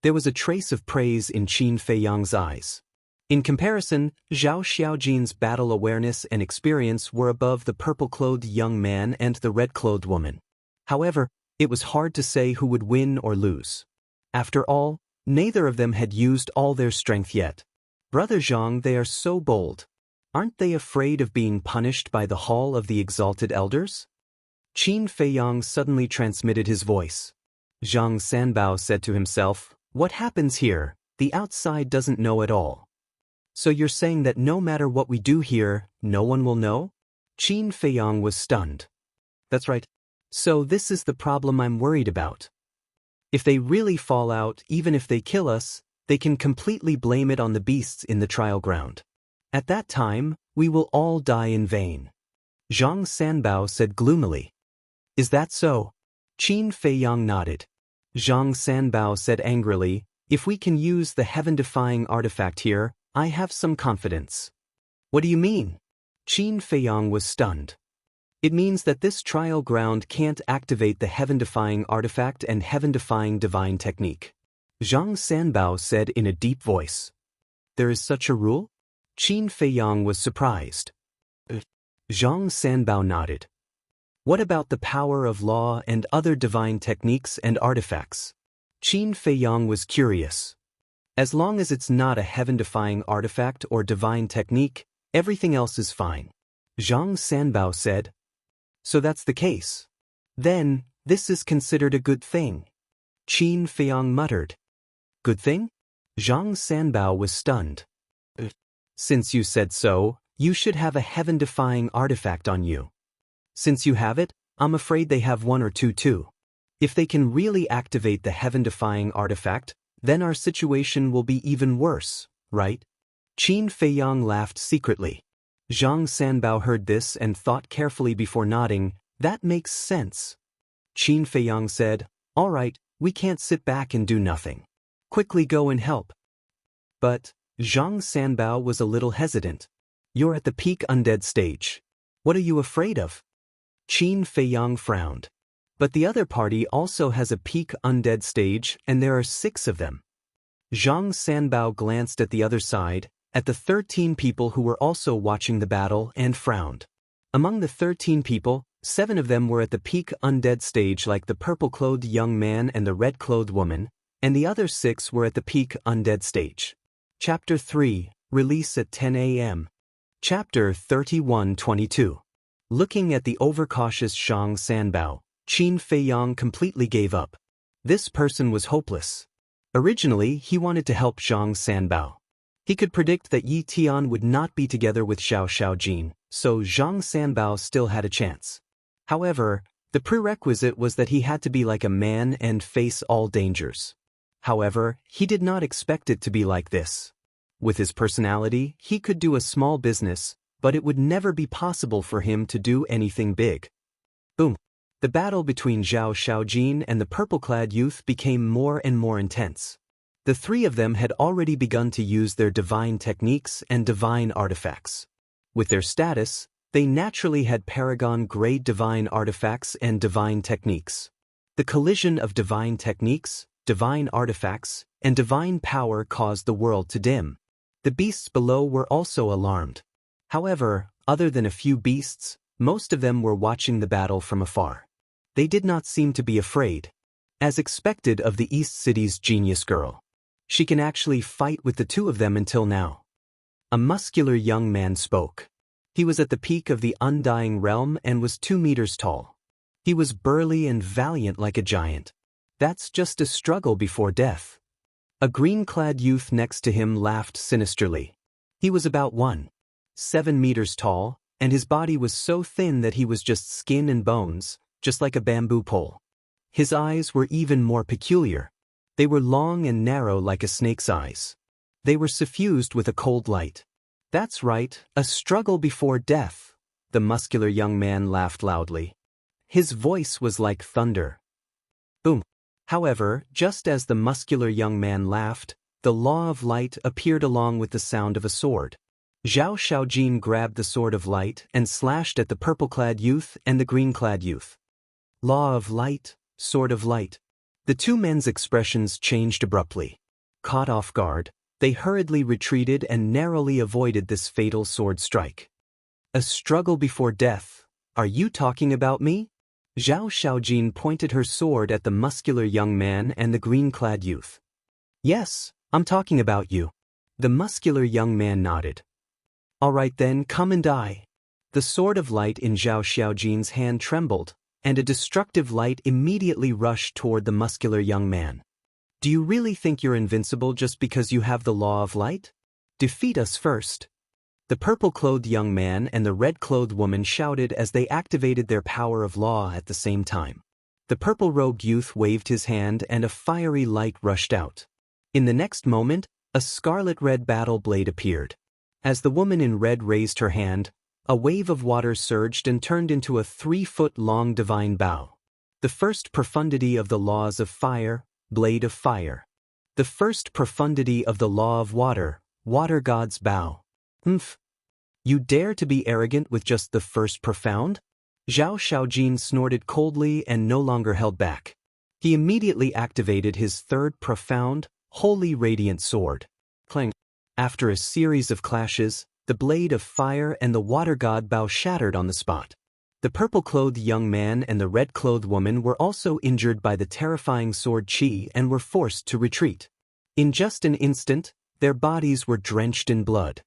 There was a trace of praise in Qin Feiyang's eyes. In comparison, Zhao Xiaojin's battle awareness and experience were above the purple-clothed young man and the red-clothed woman. However, it was hard to say who would win or lose. After all, neither of them had used all their strength yet. Brother Zhang, they are so bold. Aren't they afraid of being punished by the Hall of the Exalted Elders? Qin Feiyang suddenly transmitted his voice. Zhang Sanbao said to himself, What happens here, the outside doesn't know at all. So you're saying that no matter what we do here, no one will know? Qin Feiyang was stunned. That's right. So this is the problem I'm worried about. If they really fall out, even if they kill us, they can completely blame it on the beasts in the trial ground. At that time, we will all die in vain. Zhang Sanbao said gloomily. Is that so? Qin Feiyang nodded. Zhang Sanbao said angrily, If we can use the heaven-defying artifact here, I have some confidence. What do you mean? Qin Feiyang was stunned. It means that this trial ground can't activate the heaven-defying artifact and heaven-defying divine technique. Zhang Sanbao said in a deep voice. There is such a rule? Qin Feiyang was surprised. Zhang Sanbao nodded. What about the power of law and other divine techniques and artifacts? Qin Feiyang was curious. As long as it's not a heaven-defying artifact or divine technique, everything else is fine. Zhang Sanbao said. So that's the case. Then, this is considered a good thing. Qin Feiyang muttered. Good thing? Zhang Sanbao was stunned. Since you said so, you should have a heaven-defying artifact on you. Since you have it, I'm afraid they have one or two too. If they can really activate the heaven-defying artifact, then our situation will be even worse, right? Qin Feiyang laughed secretly. Zhang Sanbao heard this and thought carefully before nodding. That makes sense. Qin Feiyang said, all right, we can't sit back and do nothing. Quickly go and help. But Zhang Sanbao was a little hesitant. You're at the peak undead stage. What are you afraid of? Qin Feiyang frowned. But the other party also has a peak undead stage and there are 6 of them. Zhang Sanbao glanced at the other side, at the 13 people who were also watching the battle and frowned. Among the 13 people, 7 of them were at the peak undead stage like the purple-clothed young man and the red-clothed woman, and the other 6 were at the peak undead stage. Chapter 3, Release at 10 a.m. Chapter 31-22. Looking at the overcautious Zhang Sanbao, Qin Feiyang completely gave up. This person was hopeless. Originally, he wanted to help Zhang Sanbao. He could predict that Yi Tian would not be together with Xiao Xiaojin, so Zhang Sanbao still had a chance. However, the prerequisite was that he had to be like a man and face all dangers. However, he did not expect it to be like this. With his personality, he could do a small business, but it would never be possible for him to do anything big. Boom. The battle between Xiao Xiaojin and the purple-clad youth became more and more intense. The 3 of them had already begun to use their divine techniques and divine artifacts. With their status, they naturally had paragon-grade divine artifacts and divine techniques. The collision of divine techniques, divine artifacts, and divine power caused the world to dim. The beasts below were also alarmed. However, other than a few beasts, most of them were watching the battle from afar. They did not seem to be afraid. As expected of the East City's genius girl. She can actually fight with the 2 of them until now. A muscular young man spoke. He was at the peak of the undying realm and was 2 meters tall. He was burly and valiant like a giant. That's just a struggle before death. A green-clad youth next to him laughed sinisterly. He was about 1.7 meters tall, and his body was so thin that he was just skin and bones, just like a bamboo pole. His eyes were even more peculiar. They were long and narrow like a snake's eyes. They were suffused with a cold light. That's right, a struggle before death. The muscular young man laughed loudly. His voice was like thunder. Boom. However, just as the muscular young man laughed, the law of light appeared along with the sound of a sword. Xiao Xiaojin grabbed the sword of light and slashed at the purple-clad youth and the green-clad youth. Law of light, sword of light. The 2 men's expressions changed abruptly. Caught off guard, they hurriedly retreated and narrowly avoided this fatal sword strike. A struggle before death. Are you talking about me? Xiao Xiaojin pointed her sword at the muscular young man and the green-clad youth. Yes, I'm talking about you. The muscular young man nodded. All right then, come and die. The sword of light in Xiao Xiaojin's hand trembled, and a destructive light immediately rushed toward the muscular young man. Do you really think you're invincible just because you have the law of light? Defeat us first. The purple-clothed young man and the red-clothed woman shouted as they activated their power of law at the same time. The purple-robed youth waved his hand and a fiery light rushed out. In the next moment, a scarlet-red battle blade appeared. As the woman in red raised her hand, a wave of water surged and turned into a 3-foot-long divine bow. The first profundity of the laws of fire, blade of fire. The first profundity of the law of water, water god's bow. Humph. You dare to be arrogant with just the first profound? Xiao Xiaojin snorted coldly and no longer held back. He immediately activated his 3rd profound, holy radiant sword. Clang. After a series of clashes, the blade of fire and the water god bow shattered on the spot. The purple-clothed young man and the red-clothed woman were also injured by the terrifying sword chi and were forced to retreat. In just an instant, their bodies were drenched in blood.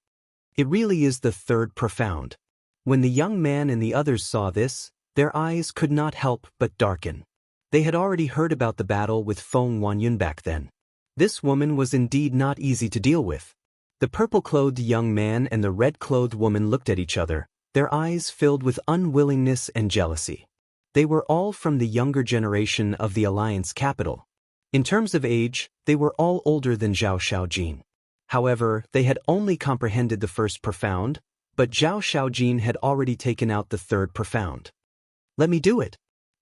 It really is the third profound. When the young man and the others saw this, their eyes could not help but darken. They had already heard about the battle with Feng Wanyun back then. This woman was indeed not easy to deal with. The purple-clothed young man and the red-clothed woman looked at each other, their eyes filled with unwillingness and jealousy. They were all from the younger generation of the Alliance capital. In terms of age, they were all older than Zhao Xiaojin. However, they had only comprehended the first profound, but Zhao Xiaojin had already taken out the third profound. "Let me do it."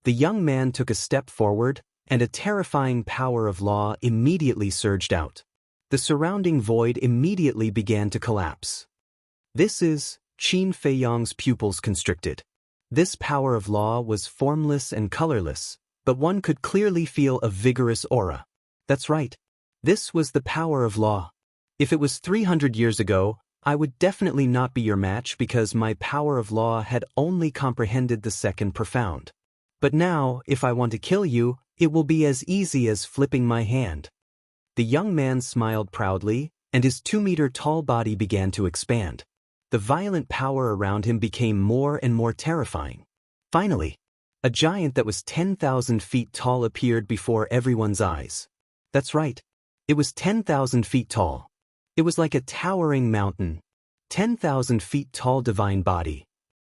The young man took a step forward, and a terrifying power of law immediately surged out. The surrounding void immediately began to collapse. This is, Qin Feiyang's pupils constricted. This power of law was formless and colorless, but one could clearly feel a vigorous aura. That's right. This was the power of law. If it was 300 years ago, I would definitely not be your match because my power of law had only comprehended the second profound. But now, if I want to kill you, it will be as easy as flipping my hand. The young man smiled proudly, and his 2-meter-tall body began to expand. The violent power around him became more and more terrifying. Finally, a giant that was 10,000 feet tall appeared before everyone's eyes. That's right. It was 10,000 feet tall. It was like a towering mountain. 10,000 feet tall divine body.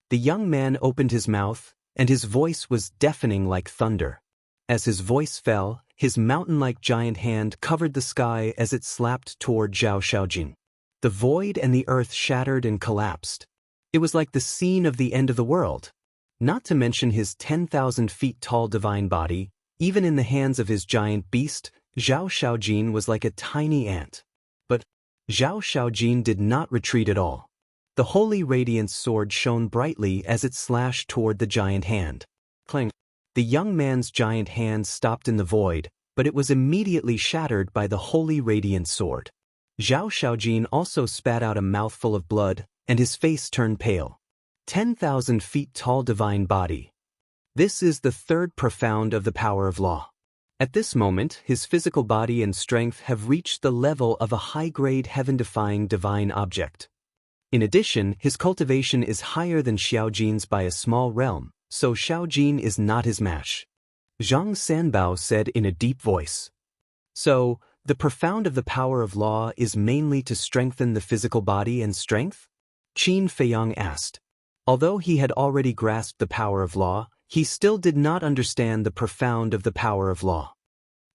The young man opened his mouth, and his voice was deafening like thunder. As his voice fell, his mountain-like giant hand covered the sky as it slapped toward Zhao Xiaojin. The void and the earth shattered and collapsed. It was like the scene of the end of the world. Not to mention his 10,000 feet tall divine body, even in the hands of his giant beast, Zhao Xiaojin was like a tiny ant. But Zhao Xiaojin did not retreat at all. The holy radiance sword shone brightly as it slashed toward the giant hand. Clang! The young man's giant hand stopped in the void, but it was immediately shattered by the holy radiance sword. Zhao Xiaojin also spat out a mouthful of blood, and his face turned pale. 10,000 feet tall divine body. This is the third profound of the power of law. At this moment, his physical body and strength have reached the level of a high-grade heaven-defying divine object. In addition, his cultivation is higher than Xiaojin's by a small realm, so Xiaojin is not his match. Zhang Sanbao said in a deep voice. So, the profound of the power of law is mainly to strengthen the physical body and strength? Qin Feiyang asked. Although he had already grasped the power of law, he still did not understand the profound of the power of law.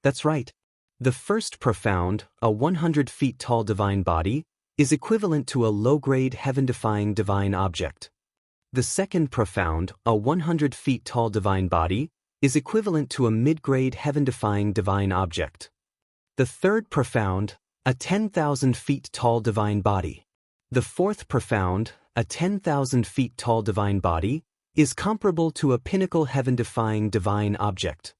That's right. The first profound, a 100 feet tall divine body, is equivalent to a low-grade heaven-defying divine object. The second profound, a 100 feet tall divine body, is equivalent to a mid-grade heaven-defying divine object. The third profound, a 10,000 feet tall divine body. The fourth profound, a 10,000 feet tall divine body, is comparable to a pinnacle heaven-defying divine object.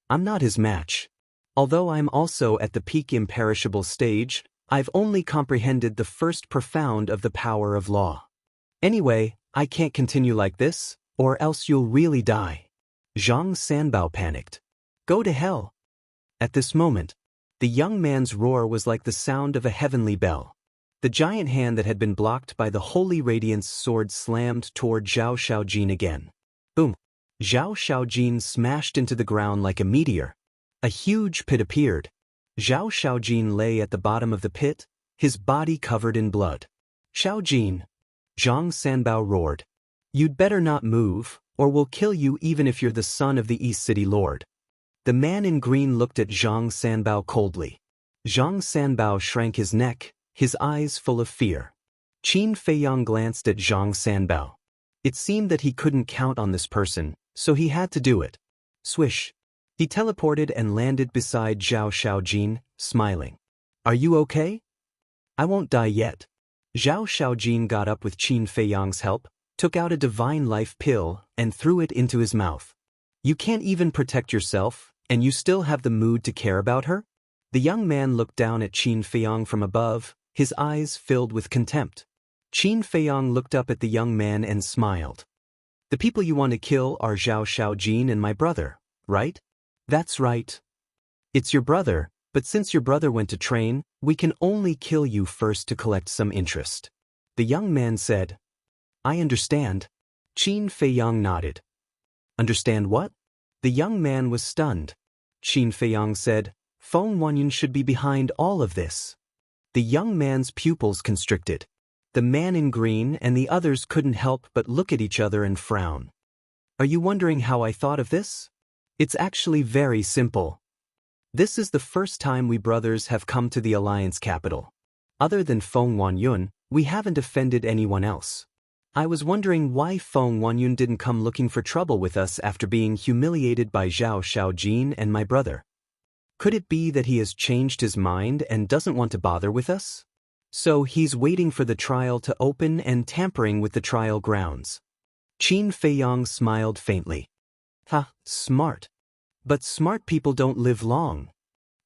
I'm not his match. Although I'm also at the peak imperishable stage, I've only comprehended the first profound of the power of law. Anyway, I can't continue like this, or else you'll really die. Zhang Sanbao panicked. Go to hell. At this moment, the young man's roar was like the sound of a heavenly bell. The giant hand that had been blocked by the holy radiance sword slammed toward Zhao Xiaojin again. Boom! Zhao Xiaojin smashed into the ground like a meteor. A huge pit appeared. Zhao Xiaojin lay at the bottom of the pit, his body covered in blood. Xiaojin! Zhang Sanbao roared. You'd better not move, or we'll kill you even if you're the son of the East City Lord. The man in green looked at Zhang Sanbao coldly. Zhang Sanbao shrank his neck, his eyes full of fear. Qin Feiyang glanced at Zhang Sanbao. It seemed that he couldn't count on this person, so he had to do it. Swish. He teleported and landed beside Zhao Xiaojin, smiling. Are you okay? I won't die yet. Zhao Xiaojin got up with Qin Feiyang's help, took out a divine life pill, and threw it into his mouth. You can't even protect yourself, and you still have the mood to care about her? The young man looked down at Qin Feiyang from above, his eyes filled with contempt. Qin Feiyang looked up at the young man and smiled. The people you want to kill are Zhao Xiaojin and my brother, right? That's right. It's your brother, But since your brother went to train, we can only kill you first to collect some interest. The young man said. I understand. Qin Feiyang nodded. Understand what? The young man was stunned. Qin Feiyang said, Feng Wanyun should be behind all of this. The young man's pupils constricted. The man in green and the others couldn't help but look at each other and frown. Are you wondering how I thought of this? It's actually very simple. This is the first time we brothers have come to the Alliance capital. Other than Feng Wanyun, we haven't offended anyone else. I was wondering why Feng Wanyun didn't come looking for trouble with us after being humiliated by Zhao Xiaojin and my brother. Could it be that he has changed his mind and doesn't want to bother with us? So he's waiting for the trial to open and tampering with the trial grounds. Qin Feiyang smiled faintly. Ha, smart. But smart people don't live long.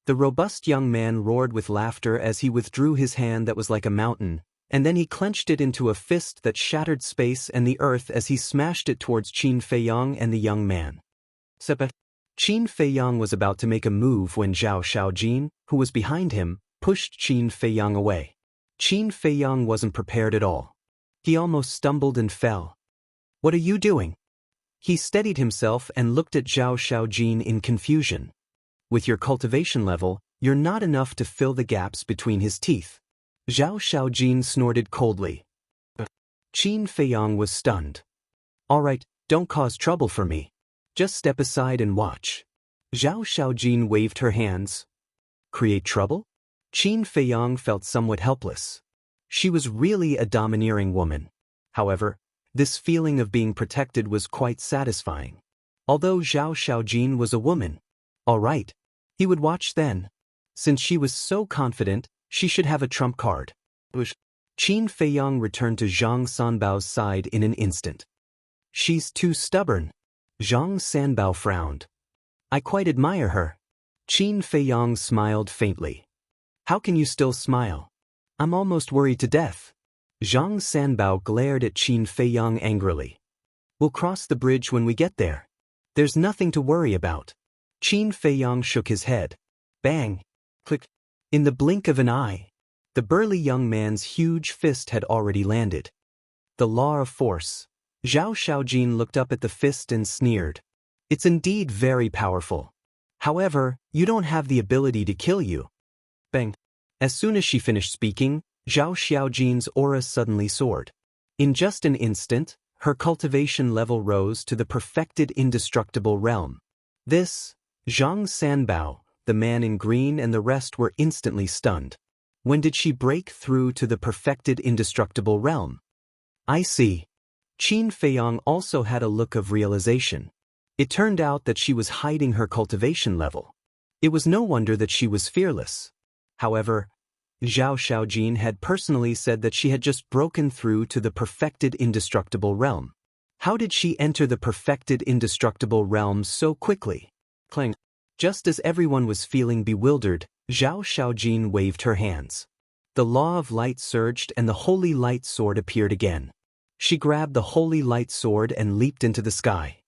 The robust young man roared with laughter as he withdrew his hand that was like a mountain, and then he clenched it into a fist that shattered space and the earth as he smashed it towards Qin Feiyang and the young man. Qin Feiyang was about to make a move when Zhao Xiaojin, who was behind him, pushed Qin Feiyang away. Qin Feiyang wasn't prepared at all. He almost stumbled and fell. What are you doing? He steadied himself and looked at Zhao Xiaojin in confusion. With your cultivation level, you're not enough to fill the gaps between his teeth. Zhao Xiaojin snorted coldly. Qin Feiyang was stunned. All right, don't cause trouble for me. Just step aside and watch. Zhao Xiaojin waved her hands. Create trouble? Qin Feiyang felt somewhat helpless. She was really a domineering woman. However, this feeling of being protected was quite satisfying. Although Zhao Xiaojin was a woman. All right. He would watch then. Since she was so confident, she should have a trump card. Qin Feiyang returned to Zhang Sanbao's side in an instant. She's too stubborn. Zhang Sanbao frowned. I quite admire her. Qin Feiyang smiled faintly. How can you still smile? I'm almost worried to death. Zhang Sanbao glared at Qin Feiyang angrily. We'll cross the bridge when we get there. There's nothing to worry about. Qin Feiyang shook his head. Bang! Click! In the blink of an eye, the burly young man's huge fist had already landed. The law of force. Zhao Xiaojin looked up at the fist and sneered. It's indeed very powerful. However, you don't have the ability to kill you. Bang! As soon as she finished speaking, Zhao Xiaojin's aura suddenly soared. In just an instant, her cultivation level rose to the perfected indestructible realm. This, Zhang Sanbao, the man in green and the rest were instantly stunned. When did she break through to the perfected indestructible realm? I see. Qin Feiyang also had a look of realization. It turned out that she was hiding her cultivation level. It was no wonder that she was fearless. However, Zhao Xiaojin had personally said that she had just broken through to the perfected indestructible realm. How did she enter the perfected indestructible realm so quickly? Clang. Just as everyone was feeling bewildered, Zhao Xiaojin waved her hands. The law of light surged and the holy light sword appeared again. She grabbed the holy light sword and leaped into the sky.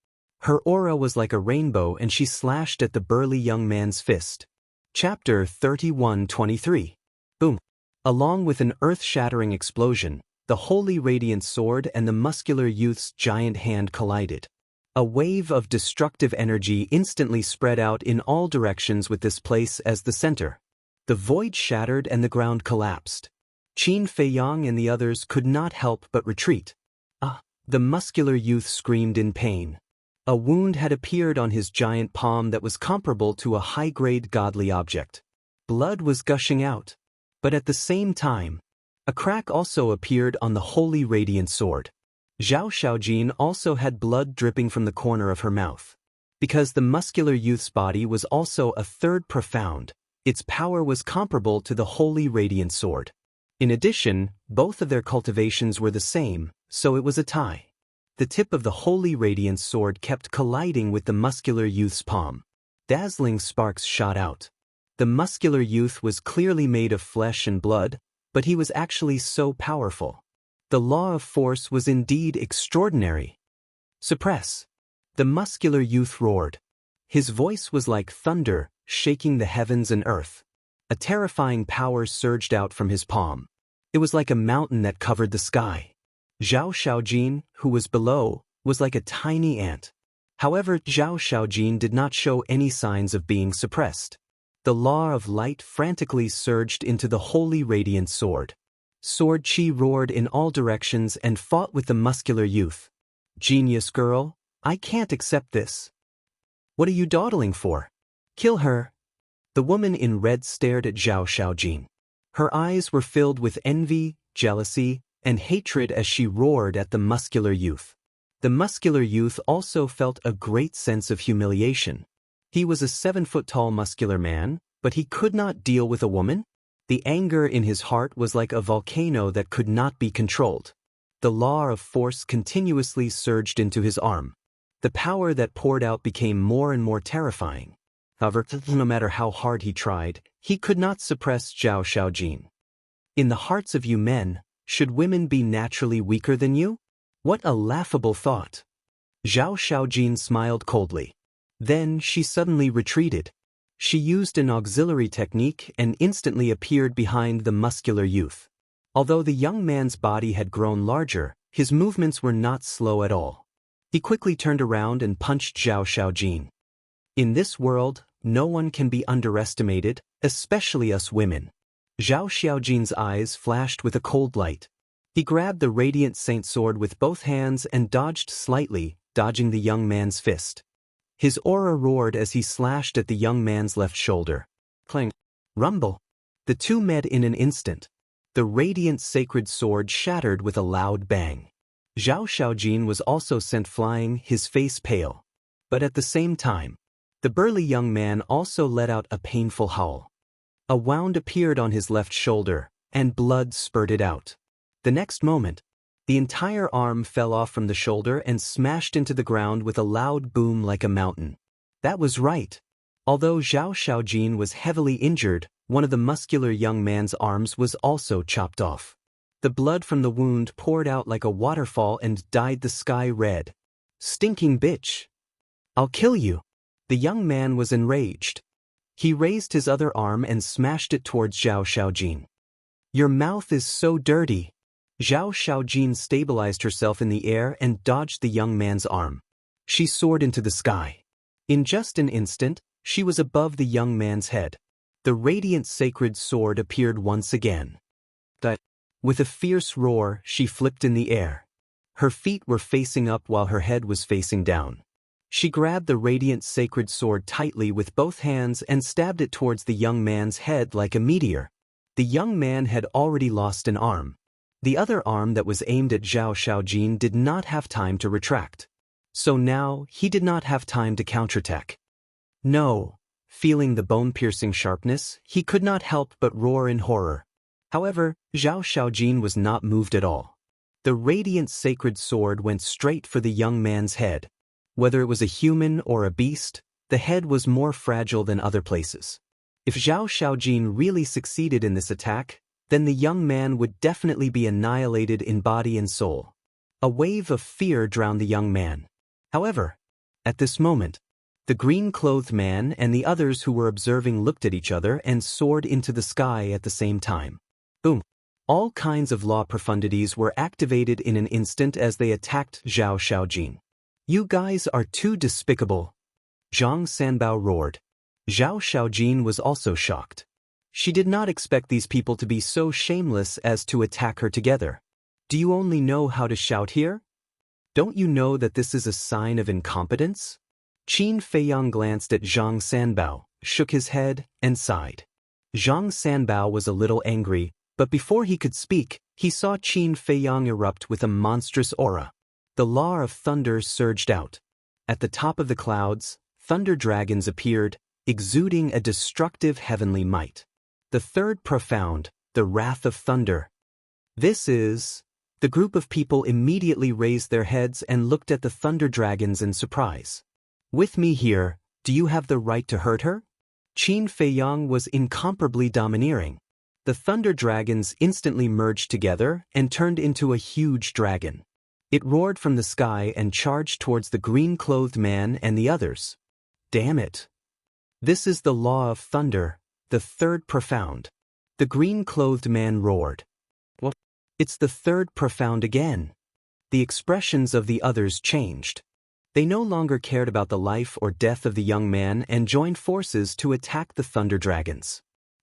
Her aura was like a rainbow and she slashed at the burly young man's fist. Chapter 31-23. Boom. Along with an earth-shattering explosion, the holy radiant sword and the muscular youth's giant hand collided. A wave of destructive energy instantly spread out in all directions with this place as the center. The void shattered and the ground collapsed. Qin Feiyang and the others could not help but retreat. The muscular youth screamed in pain. A wound had appeared on his giant palm that was comparable to a high-grade godly object. Blood was gushing out. But at the same time, a crack also appeared on the holy radiant sword. Zhao Xiaojin also had blood dripping from the corner of her mouth. Because the muscular youth's body was also a third profound, its power was comparable to the holy radiant sword. In addition, both of their cultivations were the same, so it was a tie. The tip of the holy radiant sword kept colliding with the muscular youth's palm. Dazzling sparks shot out. The muscular youth was clearly made of flesh and blood, but he was actually so powerful. The law of force was indeed extraordinary. Suppress. The muscular youth roared. His voice was like thunder, shaking the heavens and earth. A terrifying power surged out from his palm. It was like a mountain that covered the sky. Zhao Xiaojin, who was below, was like a tiny ant. However, Zhao Xiaojin did not show any signs of being suppressed. The law of light frantically surged into the holy radiant sword. Sword chi roared in all directions and fought with the muscular youth. Genius girl, I can't accept this. What are you dawdling for? Kill her. The woman in red stared at Zhao Xiaojin. Her eyes were filled with envy, jealousy, and hatred as she roared at the muscular youth. The muscular youth also felt a great sense of humiliation. He was a 7-foot-tall muscular man, but he could not deal with a woman? The anger in his heart was like a volcano that could not be controlled. The law of force continuously surged into his arm. The power that poured out became more and more terrifying. However, no matter how hard he tried, he could not suppress Zhao Xiaojin. In the hearts of you men, should women be naturally weaker than you? What a laughable thought. Zhao Xiaojin smiled coldly. Then she suddenly retreated. She used an auxiliary technique and instantly appeared behind the muscular youth. Although the young man's body had grown larger, his movements were not slow at all. He quickly turned around and punched Zhao Xiaojin. In this world, no one can be underestimated, especially us women. Zhao Xiaojin's eyes flashed with a cold light. He grabbed the radiant saint sword with both hands and dodged slightly, dodging the young man's fist. His aura roared as he slashed at the young man's left shoulder. Clang! Rumble! The two met in an instant. The radiant sacred sword shattered with a loud bang. Zhao Xiaojin was also sent flying, his face pale. But at the same time, the burly young man also let out a painful howl. A wound appeared on his left shoulder, and blood spurted out. The next moment, the entire arm fell off from the shoulder and smashed into the ground with a loud boom like a mountain. That was right. Although Zhao Xiaojin was heavily injured, one of the muscular young man's arms was also chopped off. The blood from the wound poured out like a waterfall and dyed the sky red. Stinking bitch! I'll kill you! The young man was enraged. He raised his other arm and smashed it towards Zhao Xiaojin. Your mouth is so dirty! Zhao Xiaojin stabilized herself in the air and dodged the young man's arm. She soared into the sky. In just an instant, she was above the young man's head. The radiant sacred sword appeared once again. With a fierce roar, she flipped in the air. Her feet were facing up while her head was facing down. She grabbed the radiant sacred sword tightly with both hands and stabbed it towards the young man's head like a meteor. The young man had already lost an arm. The other arm that was aimed at Zhao Xiaojin did not have time to retract. So now, he did not have time to counterattack. No. Feeling the bone-piercing sharpness, he could not help but roar in horror. However, Zhao Xiaojin was not moved at all. The radiant sacred sword went straight for the young man's head. Whether it was a human or a beast, the head was more fragile than other places. If Zhao Xiaojin really succeeded in this attack, then the young man would definitely be annihilated in body and soul. A wave of fear drowned the young man. However, at this moment, the green-clothed man and the others who were observing looked at each other and soared into the sky at the same time. Boom! All kinds of law profundities were activated in an instant as they attacked Zhao Xiaojin. You guys are too despicable! Zhang Sanbao roared. Zhao Xiaojin was also shocked. She did not expect these people to be so shameless as to attack her together. Do you only know how to shout here? Don't you know that this is a sign of incompetence? Qin Feiyang glanced at Zhang Sanbao, shook his head, and sighed. Zhang Sanbao was a little angry, but before he could speak, he saw Qin Feiyang erupt with a monstrous aura. The law of thunder surged out. At the top of the clouds, thunder dragons appeared, exuding a destructive heavenly might. The third profound, the wrath of thunder. This is... The group of people immediately raised their heads and looked at the thunder dragons in surprise. With me here, do you have the right to hurt her? Qin Feiyang was incomparably domineering. The thunder dragons instantly merged together and turned into a huge dragon. It roared from the sky and charged towards the green-clothed man and the others. Damn it! This is the law of thunder. the third profound. The green-clothed man roared. What? It's the third profound again. The expressions of the others changed. They no longer cared about the life or death of the young man and joined forces to attack the thunder dragons.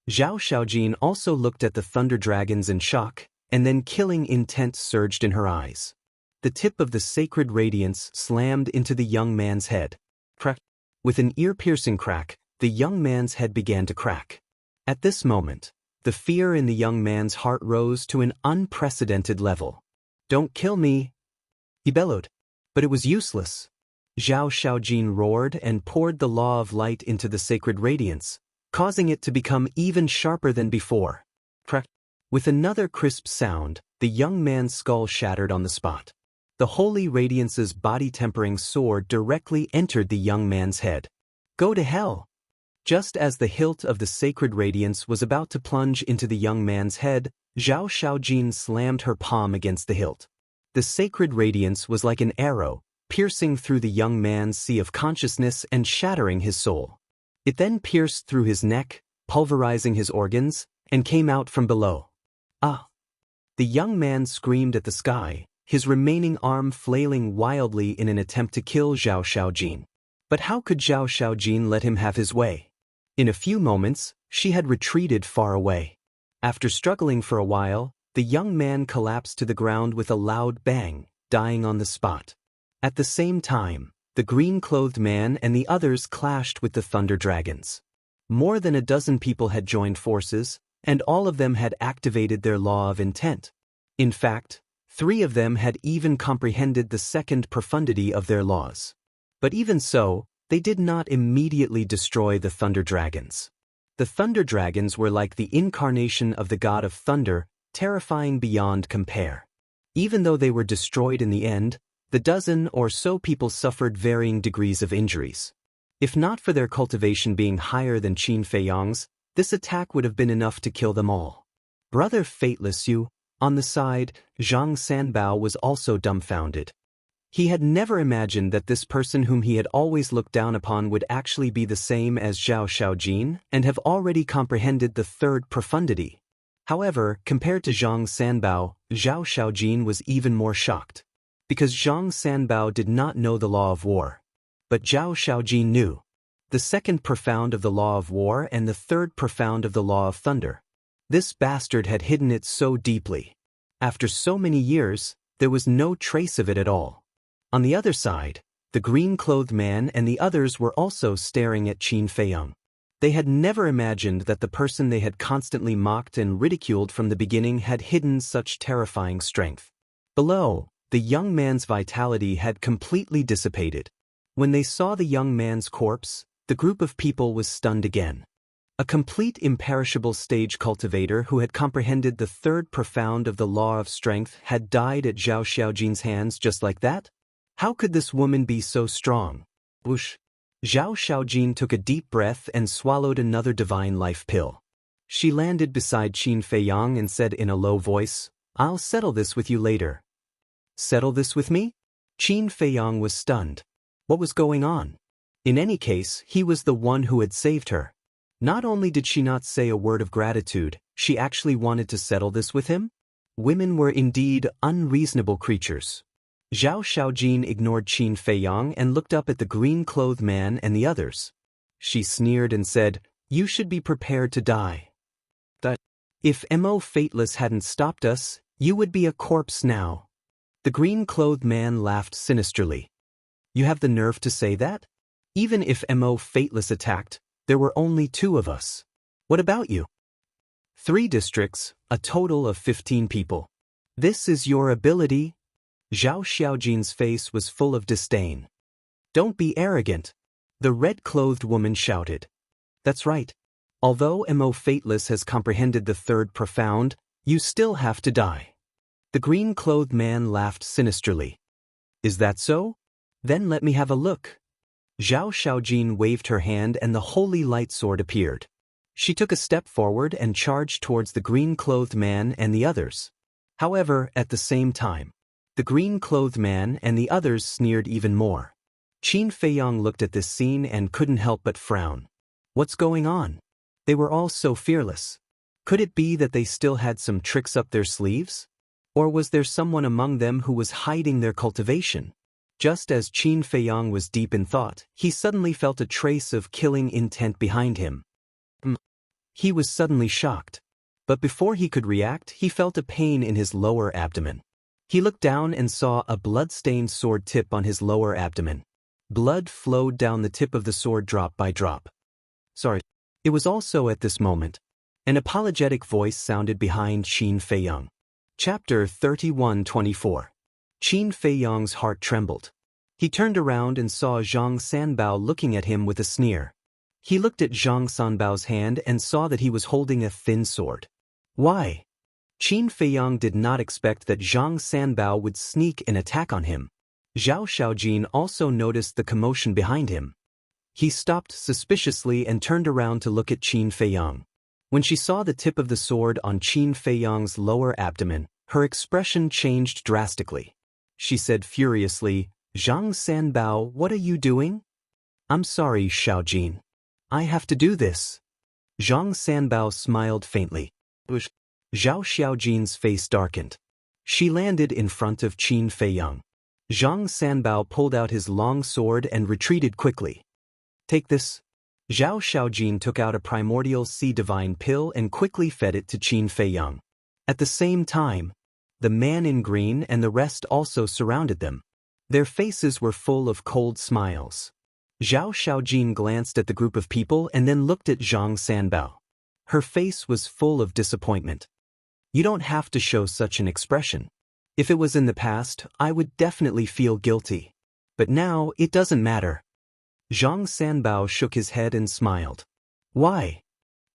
Zhao Xiaojin also looked at the thunder dragons in shock, and then killing intent surged in her eyes. The tip of the sacred radiance slammed into the young man's head. Crack. With an ear-piercing crack, the young man's head began to crack. At this moment, the fear in the young man's heart rose to an unprecedented level. "Don't kill me," he bellowed. But it was useless. Zhao Xiaojin roared and poured the law of light into the sacred radiance, causing it to become even sharper than before. Crack. With another crisp sound, the young man's skull shattered on the spot. The holy radiance's body-tempering sword directly entered the young man's head. "Go to hell!" Just as the hilt of the sacred radiance was about to plunge into the young man's head, Zhao Xiaojin slammed her palm against the hilt. The sacred radiance was like an arrow, piercing through the young man's sea of consciousness and shattering his soul. It then pierced through his neck, pulverizing his organs, and came out from below. "Ah!" The young man screamed at the sky, his remaining arm flailing wildly in an attempt to kill Zhao Xiaojin. But how could Zhao Xiaojin let him have his way? In a few moments, she had retreated far away. After struggling for a while, the young man collapsed to the ground with a loud bang, dying on the spot. At the same time, the green-clothed man and the others clashed with the thunder dragons. More than a dozen people had joined forces, and all of them had activated their law of intent. In fact, 3 of them had even comprehended the second profundity of their laws. But even so, they did not immediately destroy the thunder dragons. The thunder dragons were like the incarnation of the god of thunder, terrifying beyond compare. Even though they were destroyed in the end, the dozen or so people suffered varying degrees of injuries. If not for their cultivation being higher than Qin Feiyang's, this attack would have been enough to kill them all. Brother Fateless Yu, on the side, Zhang Sanbao was also dumbfounded. He had never imagined that this person whom he had always looked down upon would actually be the same as Zhao Xiaojin and have already comprehended the third profundity. However, compared to Zhang Sanbao, Zhao Xiaojin was even more shocked. Because Zhang Sanbao did not know the law of war. But Zhao Xiaojin knew. The second profound of the law of war and the third profound of the law of thunder. This bastard had hidden it so deeply. After so many years, there was no trace of it at all. On the other side, the green-clothed man and the others were also staring at Qin Feiyang. They had never imagined that the person they had constantly mocked and ridiculed from the beginning had hidden such terrifying strength. Below, the young man's vitality had completely dissipated. When they saw the young man's corpse, the group of people was stunned again. A complete imperishable stage cultivator who had comprehended the third profound of the law of strength had died at Zhao Xiaojin's hands just like that? How could this woman be so strong? Whoosh! Zhao Xiaojin took a deep breath and swallowed another divine life pill. She landed beside Qin Feiyang and said in a low voice, "I'll settle this with you later." Settle this with me? Qin Feiyang was stunned. What was going on? In any case, he was the one who had saved her. Not only did she not say a word of gratitude, she actually wanted to settle this with him? Women were indeed unreasonable creatures. Zhao Xiaojin ignored Qin Feiyang and looked up at the green-clothed man and the others. She sneered and said, "You should be prepared to die. If Mo Fateless hadn't stopped us, you would be a corpse now." The green-clothed man laughed sinisterly. "You have the nerve to say that? Even if Mo Fateless attacked, there were only 2 of us. What about you? 3 districts, a total of 15 people. This is your ability?" Zhao Xiaojin's face was full of disdain. "Don't be arrogant," the red-clothed woman shouted. "That's right. Although Mo Fateless has comprehended the third profound, you still have to die." The green-clothed man laughed sinisterly. "Is that so? Then let me have a look." Zhao Xiaojin waved her hand and the holy light sword appeared. She took a step forward and charged towards the green-clothed man and the others. However, at the same time, the green-clothed man and the others sneered even more. Qin Feiyang looked at this scene and couldn't help but frown. What's going on? They were all so fearless. Could it be that they still had some tricks up their sleeves? Or was there someone among them who was hiding their cultivation? Just as Qin Feiyang was deep in thought, he suddenly felt a trace of killing intent behind him. He was suddenly shocked. But before he could react, he felt a pain in his lower abdomen. He looked down and saw a blood-stained sword tip on his lower abdomen. Blood flowed down the tip of the sword drop by drop. Sorry. It was also at this moment. An apologetic voice sounded behind Qin Feiyang. Chapter 31-24. Qin Feiyang's heart trembled. He turned around and saw Zhang Sanbao looking at him with a sneer. He looked at Zhang Sanbao's hand and saw that he was holding a thin sword. Why? Qin Feiyang did not expect that Zhang Sanbao would sneak an attack on him. Zhao Xiaojin also noticed the commotion behind him. He stopped suspiciously and turned around to look at Qin Feiyang. When she saw the tip of the sword on Qin Feiyang's lower abdomen, her expression changed drastically. She said furiously, "Zhang Sanbao, what are you doing?" "I'm sorry, Xiaojin. I have to do this." Zhang Sanbao smiled faintly. Zhao Xiaojin's face darkened. She landed in front of Qin Feiyang. Zhang Sanbao pulled out his long sword and retreated quickly. "Take this." Zhao Xiaojin took out a primordial sea divine pill and quickly fed it to Qin Feiyang. At the same time, the man in green and the rest also surrounded them. Their faces were full of cold smiles. Zhao Xiaojin glanced at the group of people and then looked at Zhang Sanbao. Her face was full of disappointment. "You don't have to show such an expression. If it was in the past, I would definitely feel guilty. But now, it doesn't matter." Zhang Sanbao shook his head and smiled. "Why?"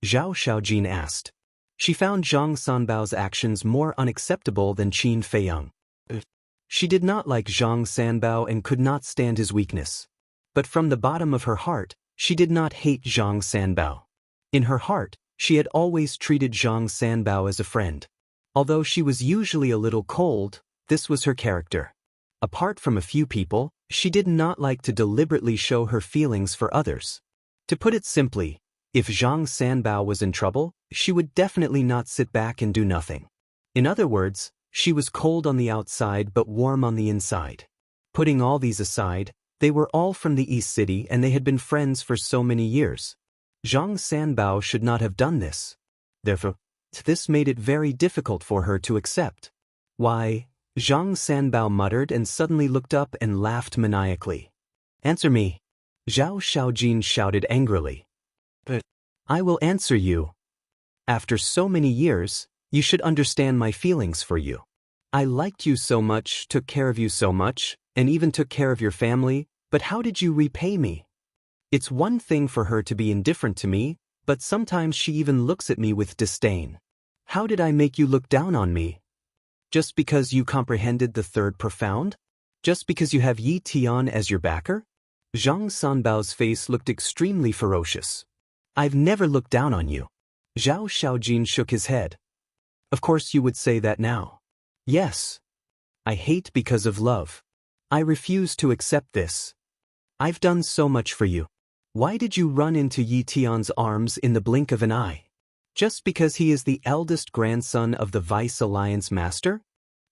Zhao Xiaojin asked. She found Zhang Sanbao's actions more unacceptable than Qin Feiyang. She did not like Zhang Sanbao and could not stand his weakness. But from the bottom of her heart, she did not hate Zhang Sanbao. In her heart, she had always treated Zhang Sanbao as a friend. Although she was usually a little cold, this was her character. Apart from a few people, she did not like to deliberately show her feelings for others. To put it simply, if Zhang Sanbao was in trouble, she would definitely not sit back and do nothing. In other words, she was cold on the outside but warm on the inside. Putting all these aside, they were all from the East City and they had been friends for so many years. Zhang Sanbao should not have done this. Therefore, this made it very difficult for her to accept. "Why?" Zhang Sanbao muttered and suddenly looked up and laughed maniacally. "Answer me." Zhao Xiaojin shouted angrily. "But I will answer you. After so many years, you should understand my feelings for you. I liked you so much, took care of you so much, and even took care of your family, but how did you repay me? It's one thing for her to be indifferent to me, but sometimes she even looks at me with disdain. How did I make you look down on me? Just because you comprehended the third profound? Just because you have Yi Tian as your backer?" Zhang Sanbao's face looked extremely ferocious. "I've never looked down on you." Zhao Xiaojin shook his head. "Of course you would say that now." "Yes. I hate because of love. I refuse to accept this. I've done so much for you. Why did you run into Yi Tian's arms in the blink of an eye? Just because he is the eldest grandson of the Vice Alliance Master?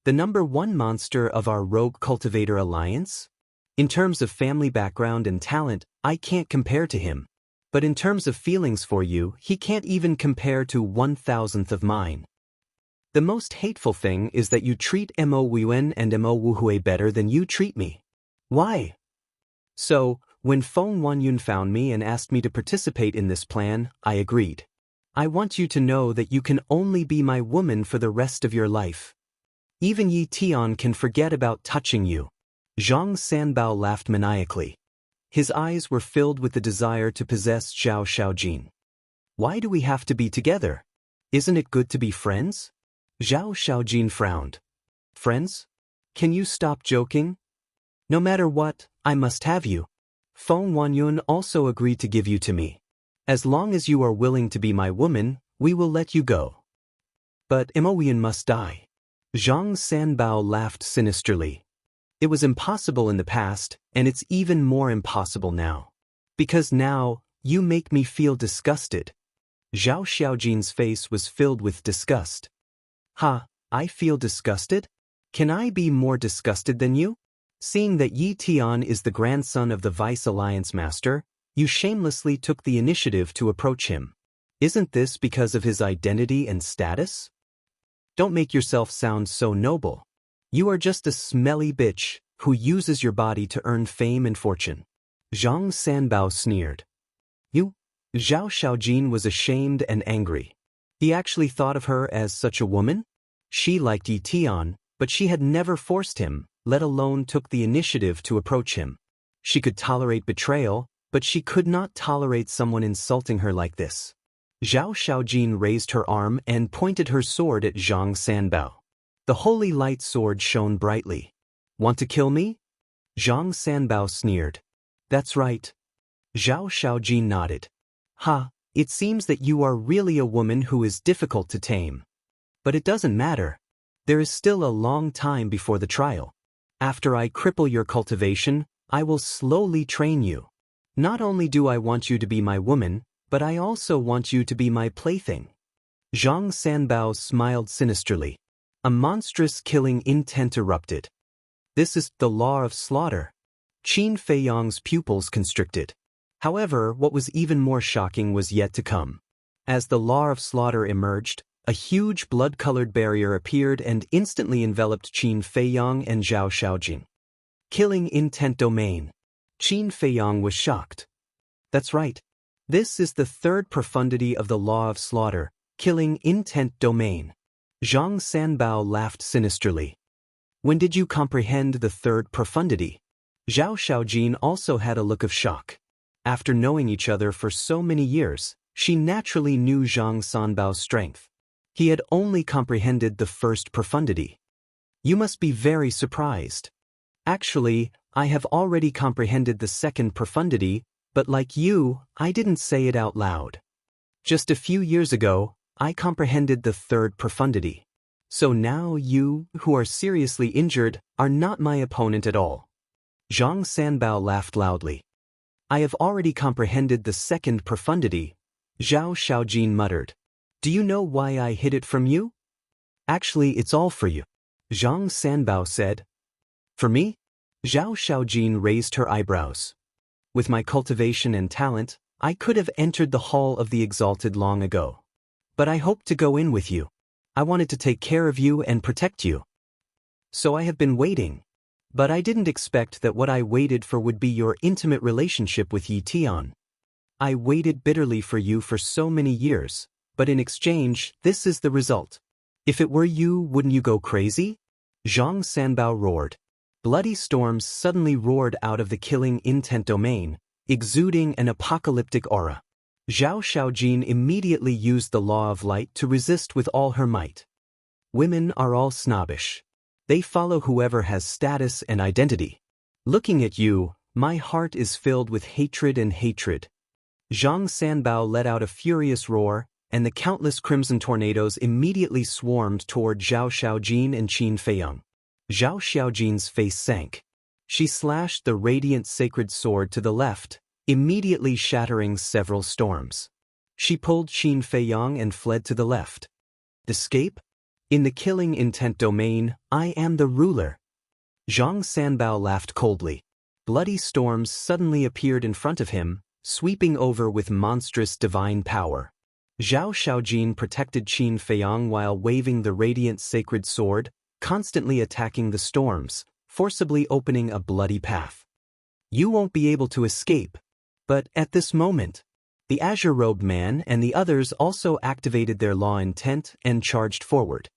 The #1 monster of our Rogue Cultivator Alliance? In terms of family background and talent, I can't compare to him. But in terms of feelings for you, he can't even compare to 1,000th of mine. The most hateful thing is that you treat Mo Wewen and Mo Wuhui better than you treat me. Why?" So, when Feng Wanyun found me and asked me to participate in this plan, I agreed. I want you to know that you can only be my woman for the rest of your life. Even Yi Tian can forget about touching you." Zhang Sanbao laughed maniacally. His eyes were filled with the desire to possess Zhao Xiaojin. "Why do we have to be together? Isn't it good to be friends?" Zhao Xiaojin frowned. "Friends? Can you stop joking? No matter what, I must have you. Feng Wanyun also agreed to give you to me. As long as you are willing to be my woman, we will let you go. But Mo Wewen must die." Zhang Sanbao laughed sinisterly. "It was impossible in the past, and it's even more impossible now. Because now, you make me feel disgusted." Zhao Xiaojin's face was filled with disgust. Ha, I feel disgusted? Can I be more disgusted than you? Seeing that Yi Tian is the grandson of the Vice Alliance Master, you shamelessly took the initiative to approach him. Isn't this because of his identity and status? Don't make yourself sound so noble. You are just a smelly bitch who uses your body to earn fame and fortune. Zhang Sanbao sneered. You? Zhao Xiaojin was ashamed and angry. He actually thought of her as such a woman? She liked Yi Tian, but she had never forced him, let alone took the initiative to approach him. She could tolerate betrayal, but she could not tolerate someone insulting her like this. Zhao Xiaojin raised her arm and pointed her sword at Zhang Sanbao. The holy light sword shone brightly. Want to kill me? Zhang Sanbao sneered. That's right. Zhao Xiaojin nodded. Ha, it seems that you are really a woman who is difficult to tame. But it doesn't matter. There is still a long time before the trial. After I cripple your cultivation, I will slowly train you. Not only do I want you to be my woman, but I also want you to be my plaything. Zhang Sanbao smiled sinisterly. A monstrous killing intent erupted. This is the law of slaughter. Qin Feiyang's pupils constricted. However, what was even more shocking was yet to come. As the law of slaughter emerged, a huge blood-colored barrier appeared and instantly enveloped Qin Feiyang and Zhao Xiaojin. Killing intent domain. Qin Feiyang was shocked. That's right. This is the third profundity of the law of slaughter, killing intent domain. Zhang Sanbao laughed sinisterly. When did you comprehend the third profundity? Zhao Xiaojin also had a look of shock. After knowing each other for so many years, she naturally knew Zhang Sanbao's strength. He had only comprehended the first profundity. You must be very surprised. Actually, I have already comprehended the second profundity, but like you, I didn't say it out loud. Just a few years ago, I comprehended the third profundity. So now you, who are seriously injured, are not my opponent at all. Zhang Sanbao laughed loudly. I have already comprehended the second profundity, Zhao Xiaojin muttered. Do you know why I hid it from you? Actually, it's all for you, Zhang Sanbao said. For me? Zhao Xiaojin raised her eyebrows. With my cultivation and talent, I could have entered the Hall of the Exalted long ago. But I hoped to go in with you. I wanted to take care of you and protect you. So I have been waiting. But I didn't expect that what I waited for would be your intimate relationship with Yi Tian. I waited bitterly for you for so many years, but in exchange, this is the result. If it were you, wouldn't you go crazy? Zhang Sanbao roared. Bloody storms suddenly roared out of the killing intent domain, exuding an apocalyptic aura. Zhao Xiaojin immediately used the law of light to resist with all her might. Women are all snobbish. They follow whoever has status and identity. Looking at you, my heart is filled with hatred and hatred. Zhang Sanbao let out a furious roar, and the countless crimson tornadoes immediately swarmed toward Zhao Xiaojin and Qin Feiyang. Zhao Xiaojin's face sank. She slashed the radiant sacred sword to the left, immediately shattering several storms. She pulled Qin Feiyang and fled to the left. Escape? In the killing intent domain, I am the ruler. Zhang Sanbao laughed coldly. Bloody storms suddenly appeared in front of him, sweeping over with monstrous divine power. Zhao Xiaojin protected Qin Feiyang while waving the radiant sacred sword, constantly attacking the storms, forcibly opening a bloody path. You won't be able to escape. But at this moment, the azure-robed man and the others also activated their law intent and charged forward.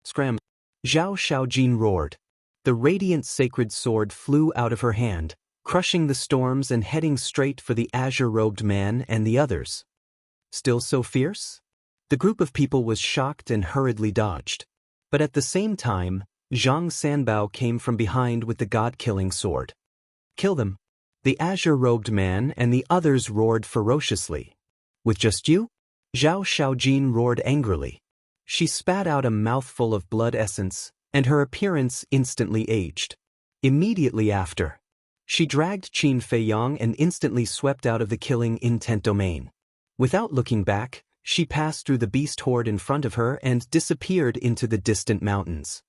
Scram! Zhao Xiaojin roared. The radiant sacred sword flew out of her hand, crushing the storms and heading straight for the azure-robed man and the others. Still so fierce? The group of people was shocked and hurriedly dodged. But at the same time, Zhang Sanbao came from behind with the god-killing sword. Kill them! The azure-robed man and the others roared ferociously. With just you? Zhao Xiaojin roared angrily. She spat out a mouthful of blood essence, and her appearance instantly aged. Immediately after, she dragged Qin Feiyang and instantly swept out of the killing intent domain. Without looking back, She passed through the beast horde in front of her and disappeared into the distant mountains.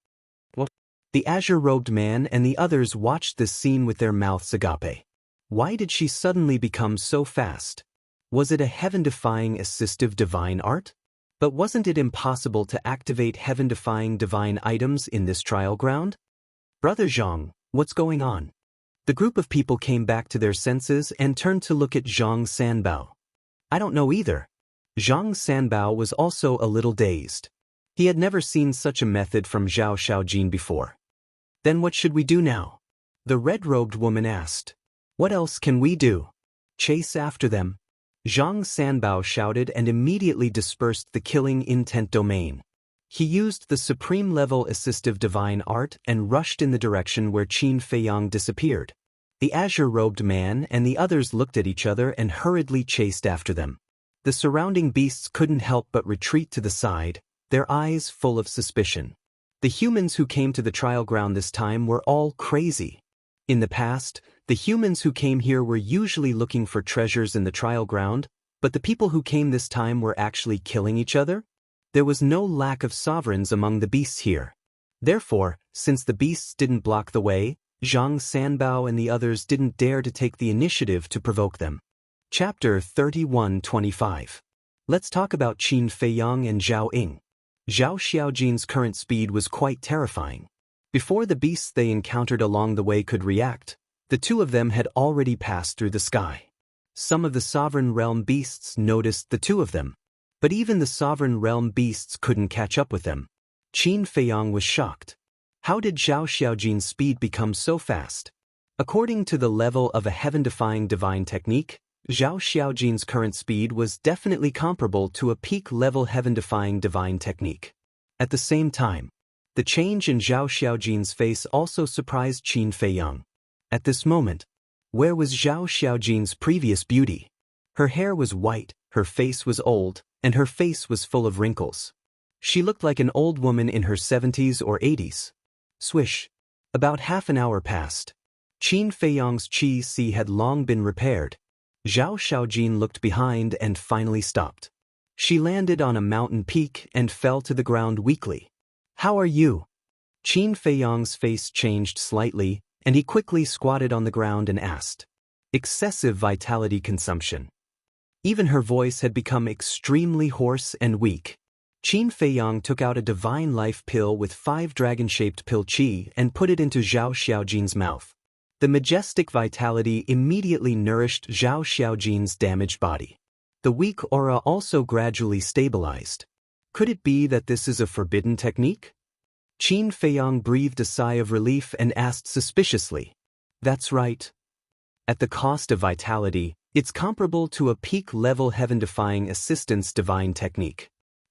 What? The azure-robed man and the others watched this scene with their mouths agape. Why did she suddenly become so fast? Was it a heaven-defying assistive divine art? But wasn't it impossible to activate heaven-defying divine items in this trial ground? Brother Zhang, what's going on? The group of people came back to their senses and turned to look at Zhang Sanbao. I don't know either. Zhang Sanbao was also a little dazed. He had never seen such a method from Zhao Xiaojin before. Then what should we do now? The red-robed woman asked. What else can we do? Chase after them. Zhang Sanbao shouted and immediately dispersed the killing intent domain. He used the supreme-level assistive divine art and rushed in the direction where Qin Feiyang disappeared. The azure-robed man and the others looked at each other and hurriedly chased after them. The surrounding beasts couldn't help but retreat to the side, their eyes full of suspicion. The humans who came to the trial ground this time were all crazy. In the past, the humans who came here were usually looking for treasures in the trial ground, but the people who came this time were actually killing each other? There was no lack of sovereigns among the beasts here. Therefore, since the beasts didn't block the way, Zhang Sanbao and the others didn't dare to take the initiative to provoke them. Chapter 31-25. Let's talk about Qin Feiyang and Zhao Ying. Zhao Xiaojin's current speed was quite terrifying. Before the beasts they encountered along the way could react, the two of them had already passed through the sky. Some of the Sovereign Realm beasts noticed the two of them, but even the Sovereign Realm beasts couldn't catch up with them. Qin Feiyang was shocked. How did Zhao Xiaojin's speed become so fast? According to the level of a heaven-defying divine technique, Zhao Xiaojin's current speed was definitely comparable to a peak-level heaven-defying divine technique. At the same time, the change in Zhao Xiaojin's face also surprised Qin Feiyang. At this moment, where was Zhao Xiaojin's previous beauty? Her hair was white, her face was old, and her face was full of wrinkles. She looked like an old woman in her 70s or 80s. Swish. About half an hour passed. Qin Feiyang's Qi had long been repaired. Zhao Xiaojin looked behind and finally stopped. She landed on a mountain peak and fell to the ground weakly. How are you? Qin Feiyang's face changed slightly, and he quickly squatted on the ground and asked. Excessive vitality consumption. Even her voice had become extremely hoarse and weak. Qin Feiyang took out a divine life pill with 5 dragon-shaped pill qi and put it into Zhao Xiaojin's mouth. The majestic vitality immediately nourished Zhao Xiaojin's damaged body. The weak aura also gradually stabilized. Could it be that this is a forbidden technique? Qin Feiyang breathed a sigh of relief and asked suspiciously. That's right. At the cost of vitality, it's comparable to a peak-level heaven-defying assistance divine technique.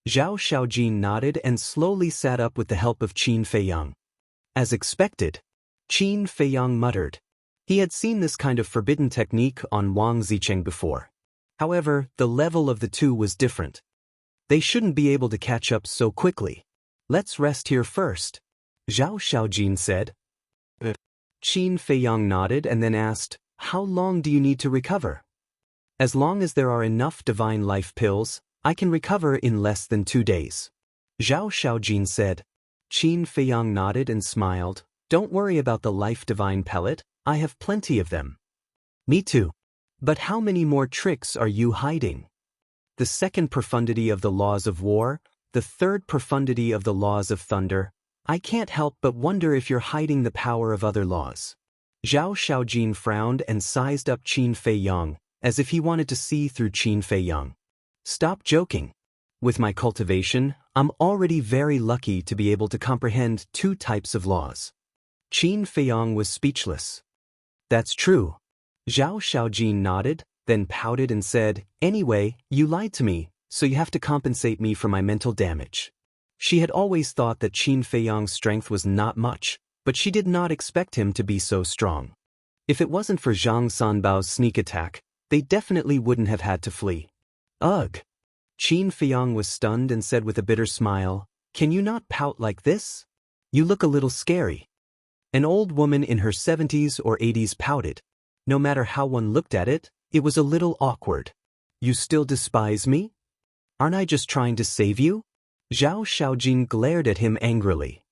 Zhao Xiaojin nodded and slowly sat up with the help of Qin Feiyang. As expected, Qin Feiyang muttered. He had seen this kind of forbidden technique on Wang Zicheng before. However, the level of the two was different. They shouldn't be able to catch up so quickly. Let's rest here first, Zhao Xiaojin said. Qin Feiyang nodded and then asked, How long do you need to recover? As long as there are enough divine life pills, I can recover in less than 2 days. Zhao Xiaojin said. Qin Feiyang nodded and smiled. Don't worry about the life divine pellet, I have plenty of them. Me too. But how many more tricks are you hiding? The second profundity of the laws of war, the third profundity of the laws of thunder. I can't help but wonder if you're hiding the power of other laws. Zhao Xiaojin frowned and sized up Qin Feiyang, as if he wanted to see through Qin Feiyang. Stop joking. With my cultivation, I'm already very lucky to be able to comprehend 2 types of laws. Qin Feiyang was speechless. That's true. Zhao Xiaojin nodded, then pouted and said, Anyway, you lied to me, so you have to compensate me for my mental damage. She had always thought that Qin Feiyang's strength was not much, but she did not expect him to be so strong. If it wasn't for Zhang Sanbao's sneak attack, they definitely wouldn't have had to flee. Ugh! Qin Feiyang was stunned and said with a bitter smile, Can you not pout like this? You look a little scary. An old woman in her 70s or 80s pouted. No matter how one looked at it, it was a little awkward. You still despise me? Aren't I just trying to save you? Zhao Xiaojin glared at him angrily.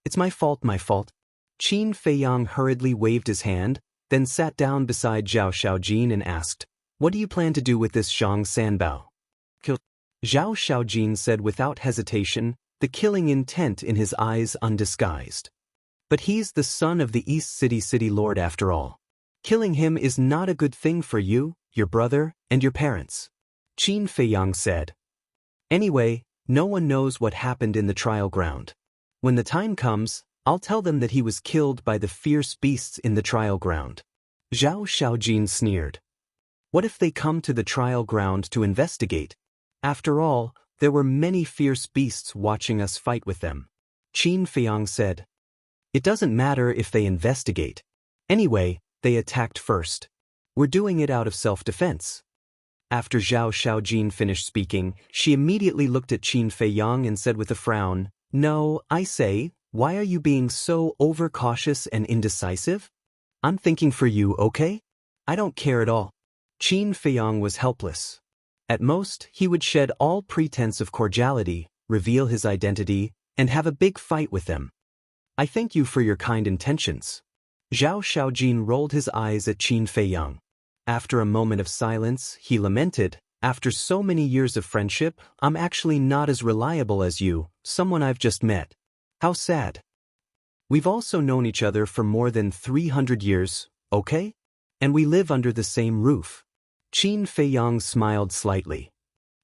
It's my fault, my fault. Qin Feiyang hurriedly waved his hand, then sat down beside Zhao Xiaojin and asked, "What do you plan to do with this Zhang Sanbao?" Kill. Zhao Xiaojin said without hesitation, the killing intent in his eyes undisguised. But he's the son of the East City Lord after all. Killing him is not a good thing for you, your brother, and your parents. Qin Feiyang said. Anyway, no one knows what happened in the trial ground. When the time comes, I'll tell them that he was killed by the fierce beasts in the trial ground. Zhao Xiaojin sneered. What if they come to the trial ground to investigate? After all, there were many fierce beasts watching us fight with them. Qin Feiyang said. It doesn't matter if they investigate. Anyway, they attacked first. We're doing it out of self-defense. After Zhao Xiaojin finished speaking, she immediately looked at Qin Feiyang and said with a frown, No, I say, why are you being so overcautious and indecisive? I'm thinking for you, okay? I don't care at all. Qin Feiyang was helpless. At most, he would shed all pretense of cordiality, reveal his identity, and have a big fight with them. I thank you for your kind intentions. Zhao Xiaojin rolled his eyes at Qin Feiyang. After a moment of silence, he lamented, After so many years of friendship, I'm actually not as reliable as you, someone I've just met. How sad. We've also known each other for more than 300 years, okay? And we live under the same roof. Qin Feiyang smiled slightly.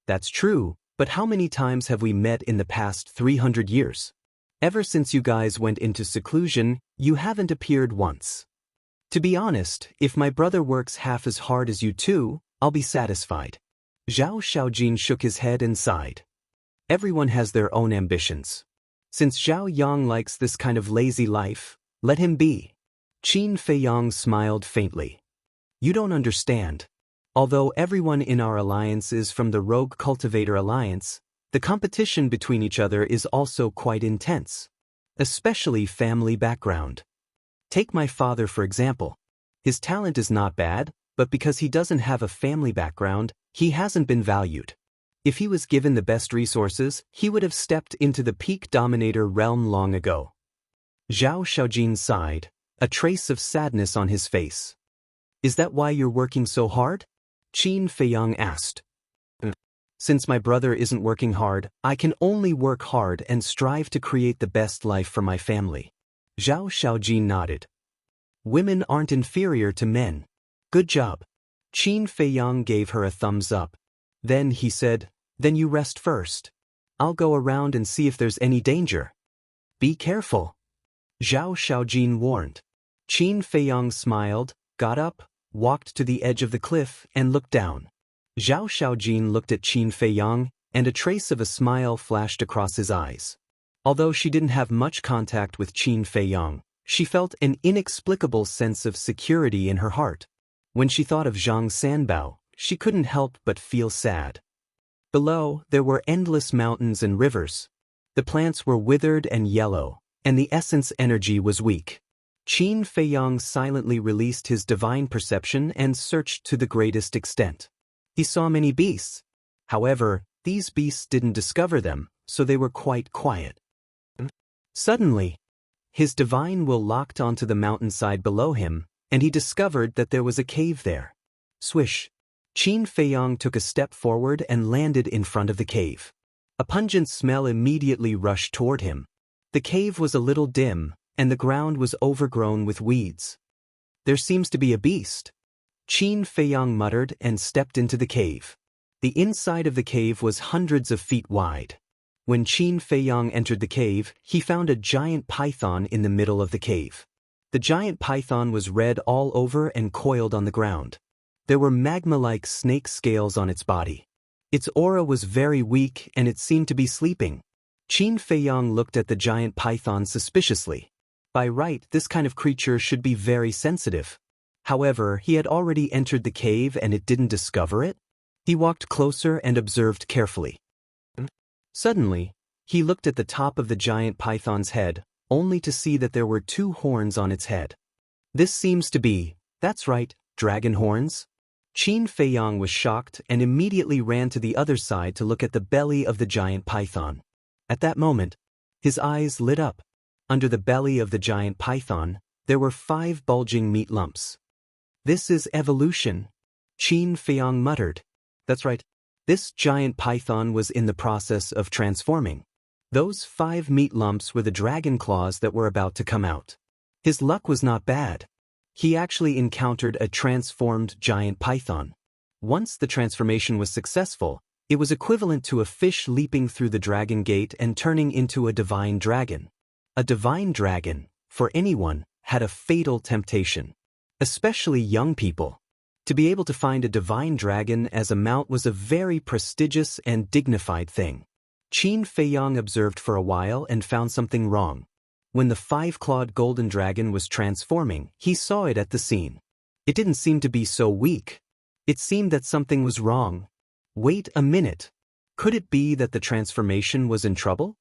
That's true, but how many times have we met in the past 300 years? Ever since you guys went into seclusion, you haven't appeared once. To be honest, if my brother works half as hard as you two, I'll be satisfied. Zhao Xiaojin shook his head and sighed. Everyone has their own ambitions. Since Zhao Yang likes this kind of lazy life, let him be. Qin Feiyang smiled faintly. You don't understand. Although everyone in our alliance is from the Rogue Cultivator Alliance, the competition between each other is also quite intense. Especially family background. Take my father for example. His talent is not bad, but because he doesn't have a family background, he hasn't been valued. If he was given the best resources, he would have stepped into the peak dominator realm long ago. Zhao Xiaojin sighed, a trace of sadness on his face. Is that why you're working so hard? Qin Feiyang asked. Since my brother isn't working hard, I can only work hard and strive to create the best life for my family. Zhao Xiaojin nodded. Women aren't inferior to men. Good job. Qin Feiyang gave her a thumbs up. Then he said, Then you rest first. I'll go around and see if there's any danger. Be careful. Zhao Xiaojin warned. Qin Feiyang smiled, got up, walked to the edge of the cliff, and looked down. Zhao Xiaojin looked at Qin Feiyang, and a trace of a smile flashed across his eyes. Although she didn't have much contact with Qin Feiyang, she felt an inexplicable sense of security in her heart. When she thought of Zhang Sanbao, she couldn't help but feel sad. Below, there were endless mountains and rivers. The plants were withered and yellow, and the essence energy was weak. Qin Feiyang silently released his divine perception and searched to the greatest extent. He saw many beasts. However, these beasts didn't discover them, so they were quite quiet. Suddenly, his divine will locked onto the mountainside below him, and he discovered that there was a cave there. Swish! Qin Feiyang took a step forward and landed in front of the cave. A pungent smell immediately rushed toward him. The cave was a little dim, and the ground was overgrown with weeds. There seems to be a beast. Qin Feiyang muttered and stepped into the cave. The inside of the cave was hundreds of feet wide. When Qin Feiyang entered the cave, he found a giant python in the middle of the cave. The giant python was red all over and coiled on the ground. There were magma-like snake scales on its body. Its aura was very weak and it seemed to be sleeping. Qin Feiyang looked at the giant python suspiciously. By right, this kind of creature should be very sensitive. However, he had already entered the cave and it didn't discover it. He walked closer and observed carefully. Suddenly, he looked at the top of the giant python's head, only to see that there were 2 horns on its head. This seems to be, that's right, dragon horns. Qin Feiyang was shocked and immediately ran to the other side to look at the belly of the giant python. At that moment, his eyes lit up. Under the belly of the giant python, there were 5 bulging meat lumps. "This is evolution," Qin Feiyang muttered. That's right. This giant python was in the process of transforming. Those 5 meat lumps were the dragon claws that were about to come out. His luck was not bad. He actually encountered a transformed giant python. Once the transformation was successful, it was equivalent to a fish leaping through the dragon gate and turning into a divine dragon. A divine dragon, for anyone, had a fatal temptation. Especially young people. To be able to find a divine dragon as a mount was a very prestigious and dignified thing. Qin Feiyang observed for a while and found something wrong. When the 5-clawed golden dragon was transforming, he saw it at the scene. It didn't seem to be so weak. It seemed that something was wrong. Wait a minute. Could it be that the transformation was in trouble?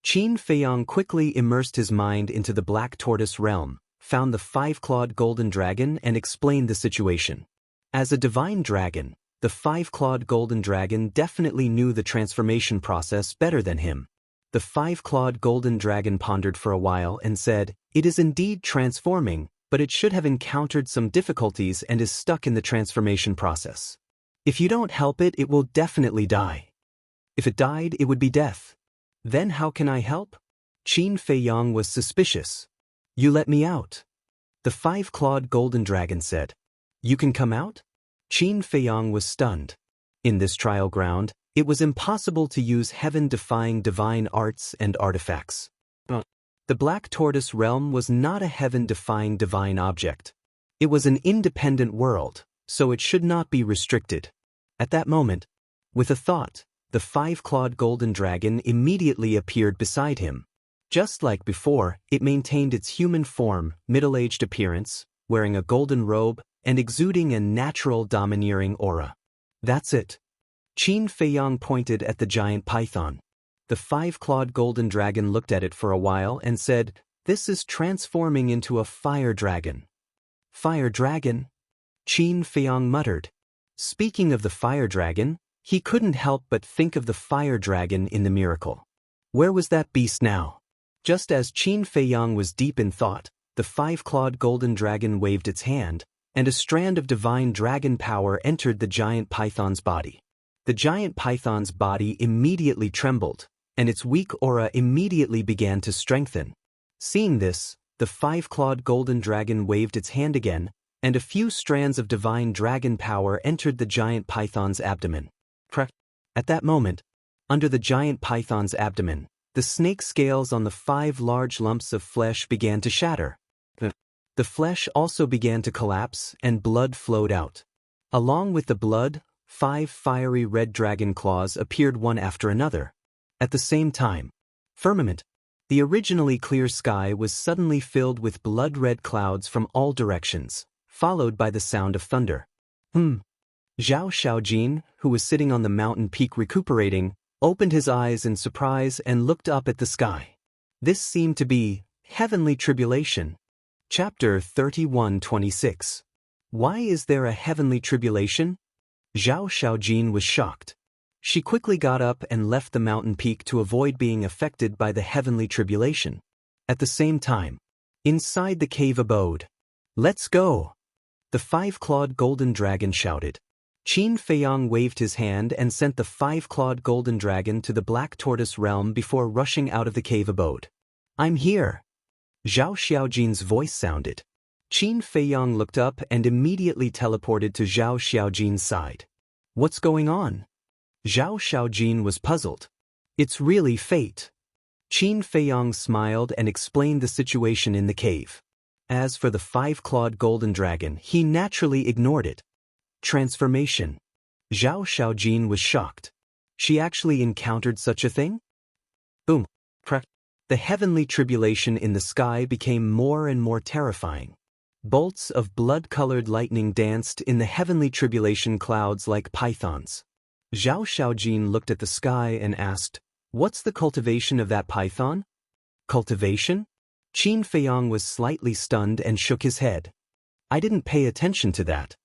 Qin Feiyang quickly immersed his mind into the black tortoise realm, found the 5-clawed golden dragon and explained the situation. As a divine dragon, the 5-clawed golden dragon definitely knew the transformation process better than him. The 5-clawed golden dragon pondered for a while and said, "It is indeed transforming, but it should have encountered some difficulties and is stuck in the transformation process. If you don't help it, it will definitely die. If it died, it would be death. Then how can I help?" Qin Feiyang was suspicious. "You let me out," the 5-clawed golden dragon said. "You can come out?" Qin Feiyang was stunned. In this trial ground, it was impossible to use heaven-defying divine arts and artifacts. The black tortoise realm was not a heaven-defying divine object. It was an independent world, so it should not be restricted. At that moment, with a thought, the 5-clawed golden dragon immediately appeared beside him. Just like before, it maintained its human form, middle-aged appearance, wearing a golden robe, and exuding a natural domineering aura. "That's it." Qin Feiyang pointed at the giant python. The 5-clawed golden dragon looked at it for a while and said, "This is transforming into a fire dragon." "Fire dragon?" Qin Feiyang muttered. Speaking of the fire dragon, he couldn't help but think of the fire dragon in the miracle. Where was that beast now? Just as Qin Feiyang was deep in thought, the 5-clawed golden dragon waved its hand, and a strand of divine dragon power entered the giant python's body. The giant python's body immediately trembled, and its weak aura immediately began to strengthen. Seeing this, the 5-clawed golden dragon waved its hand again, and a few strands of divine dragon power entered the giant python's abdomen. At that moment, under the giant python's abdomen, the snake scales on the 5 large lumps of flesh began to shatter. The flesh also began to collapse and blood flowed out. Along with the blood, 5 fiery red dragon claws appeared one after another. At the same time, firmament, the originally clear sky was suddenly filled with blood-red clouds from all directions, followed by the sound of thunder. Zhao Xiaojin, who was sitting on the mountain peak recuperating, opened his eyes in surprise and looked up at the sky. This seemed to be heavenly tribulation. Chapter 31:26. Why is there a heavenly tribulation? Zhao Xiaojin was shocked. She quickly got up and left the mountain peak to avoid being affected by the heavenly tribulation. At the same time, inside the cave abode, "Let's go!" the 5-clawed golden dragon shouted. Qin Feiyang waved his hand and sent the 5-clawed golden dragon to the black tortoise realm before rushing out of the cave abode. "I'm here!" Zhao Xiaojin's voice sounded. Qin Feiyang looked up and immediately teleported to Zhao Xiaojin's side. "What's going on?" Zhao Xiaojin was puzzled. "It's really fate." Qin Feiyang smiled and explained the situation in the cave. As for the 5-clawed golden dragon, he naturally ignored it. Transformation. Zhao Xiaojin was shocked. She actually encountered such a thing? Boom. Crack. The heavenly tribulation in the sky became more and more terrifying. Bolts of blood-colored lightning danced in the heavenly tribulation clouds like pythons. Zhao Xiaojin looked at the sky and asked, "What's the cultivation of that python?" "Cultivation?" Qin Feiyang was slightly stunned and shook his head. "I didn't pay attention to that."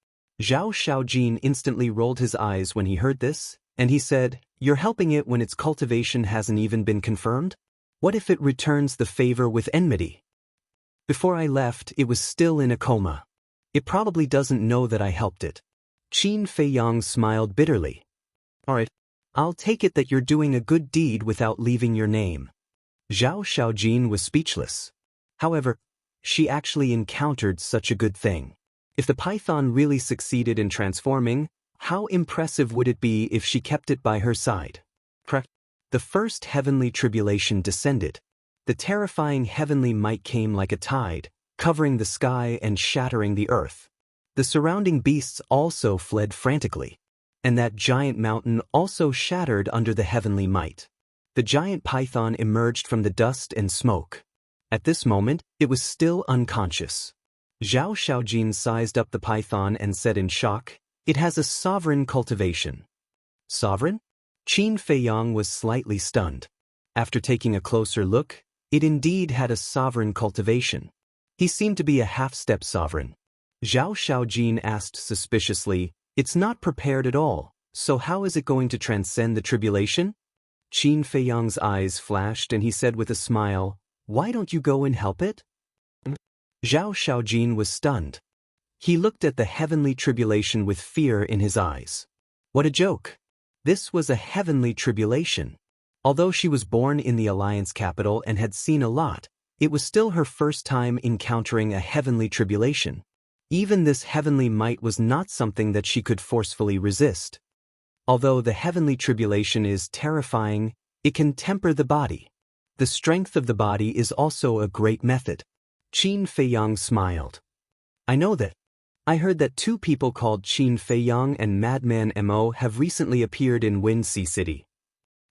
Zhao Xiaojin instantly rolled his eyes when he heard this, and he said, "You're helping it when its cultivation hasn't even been confirmed? What if it returns the favor with enmity? Before I left, it was still in a coma. It probably doesn't know that I helped it." Qin Feiyang smiled bitterly. "Alright, I'll take it that you're doing a good deed without leaving your name." Zhao Xiaojin was speechless. However, she actually encountered such a good thing. If the python really succeeded in transforming, how impressive would it be if she kept it by her side? The first heavenly tribulation descended. The terrifying heavenly might came like a tide, covering the sky and shattering the earth. The surrounding beasts also fled frantically. And that giant mountain also shattered under the heavenly might. The giant python emerged from the dust and smoke. At this moment, it was still unconscious. Zhao Xiaojin sized up the python and said in shock, "It has a sovereign cultivation." Sovereign? Qin Feiyang was slightly stunned. After taking a closer look, it indeed had a sovereign cultivation. He seemed to be a half-step sovereign. Zhao Xiaojin asked suspiciously, "It's not prepared at all, so how is it going to transcend the tribulation?" Qin Feiyang's eyes flashed and he said with a smile, "Why don't you go and help it?" Zhao Xiaojin was stunned. He looked at the heavenly tribulation with fear in his eyes. What a joke! This was a heavenly tribulation. Although she was born in the Alliance capital and had seen a lot, it was still her first time encountering a heavenly tribulation. Even this heavenly might was not something that she could forcefully resist. Although the heavenly tribulation is terrifying, it can temper the body. The strength of the body is also a great method. Qin Feiyang smiled. "I know that. I heard that two people called Qin Feiyang and Madman Mo have recently appeared in Wind Sea City.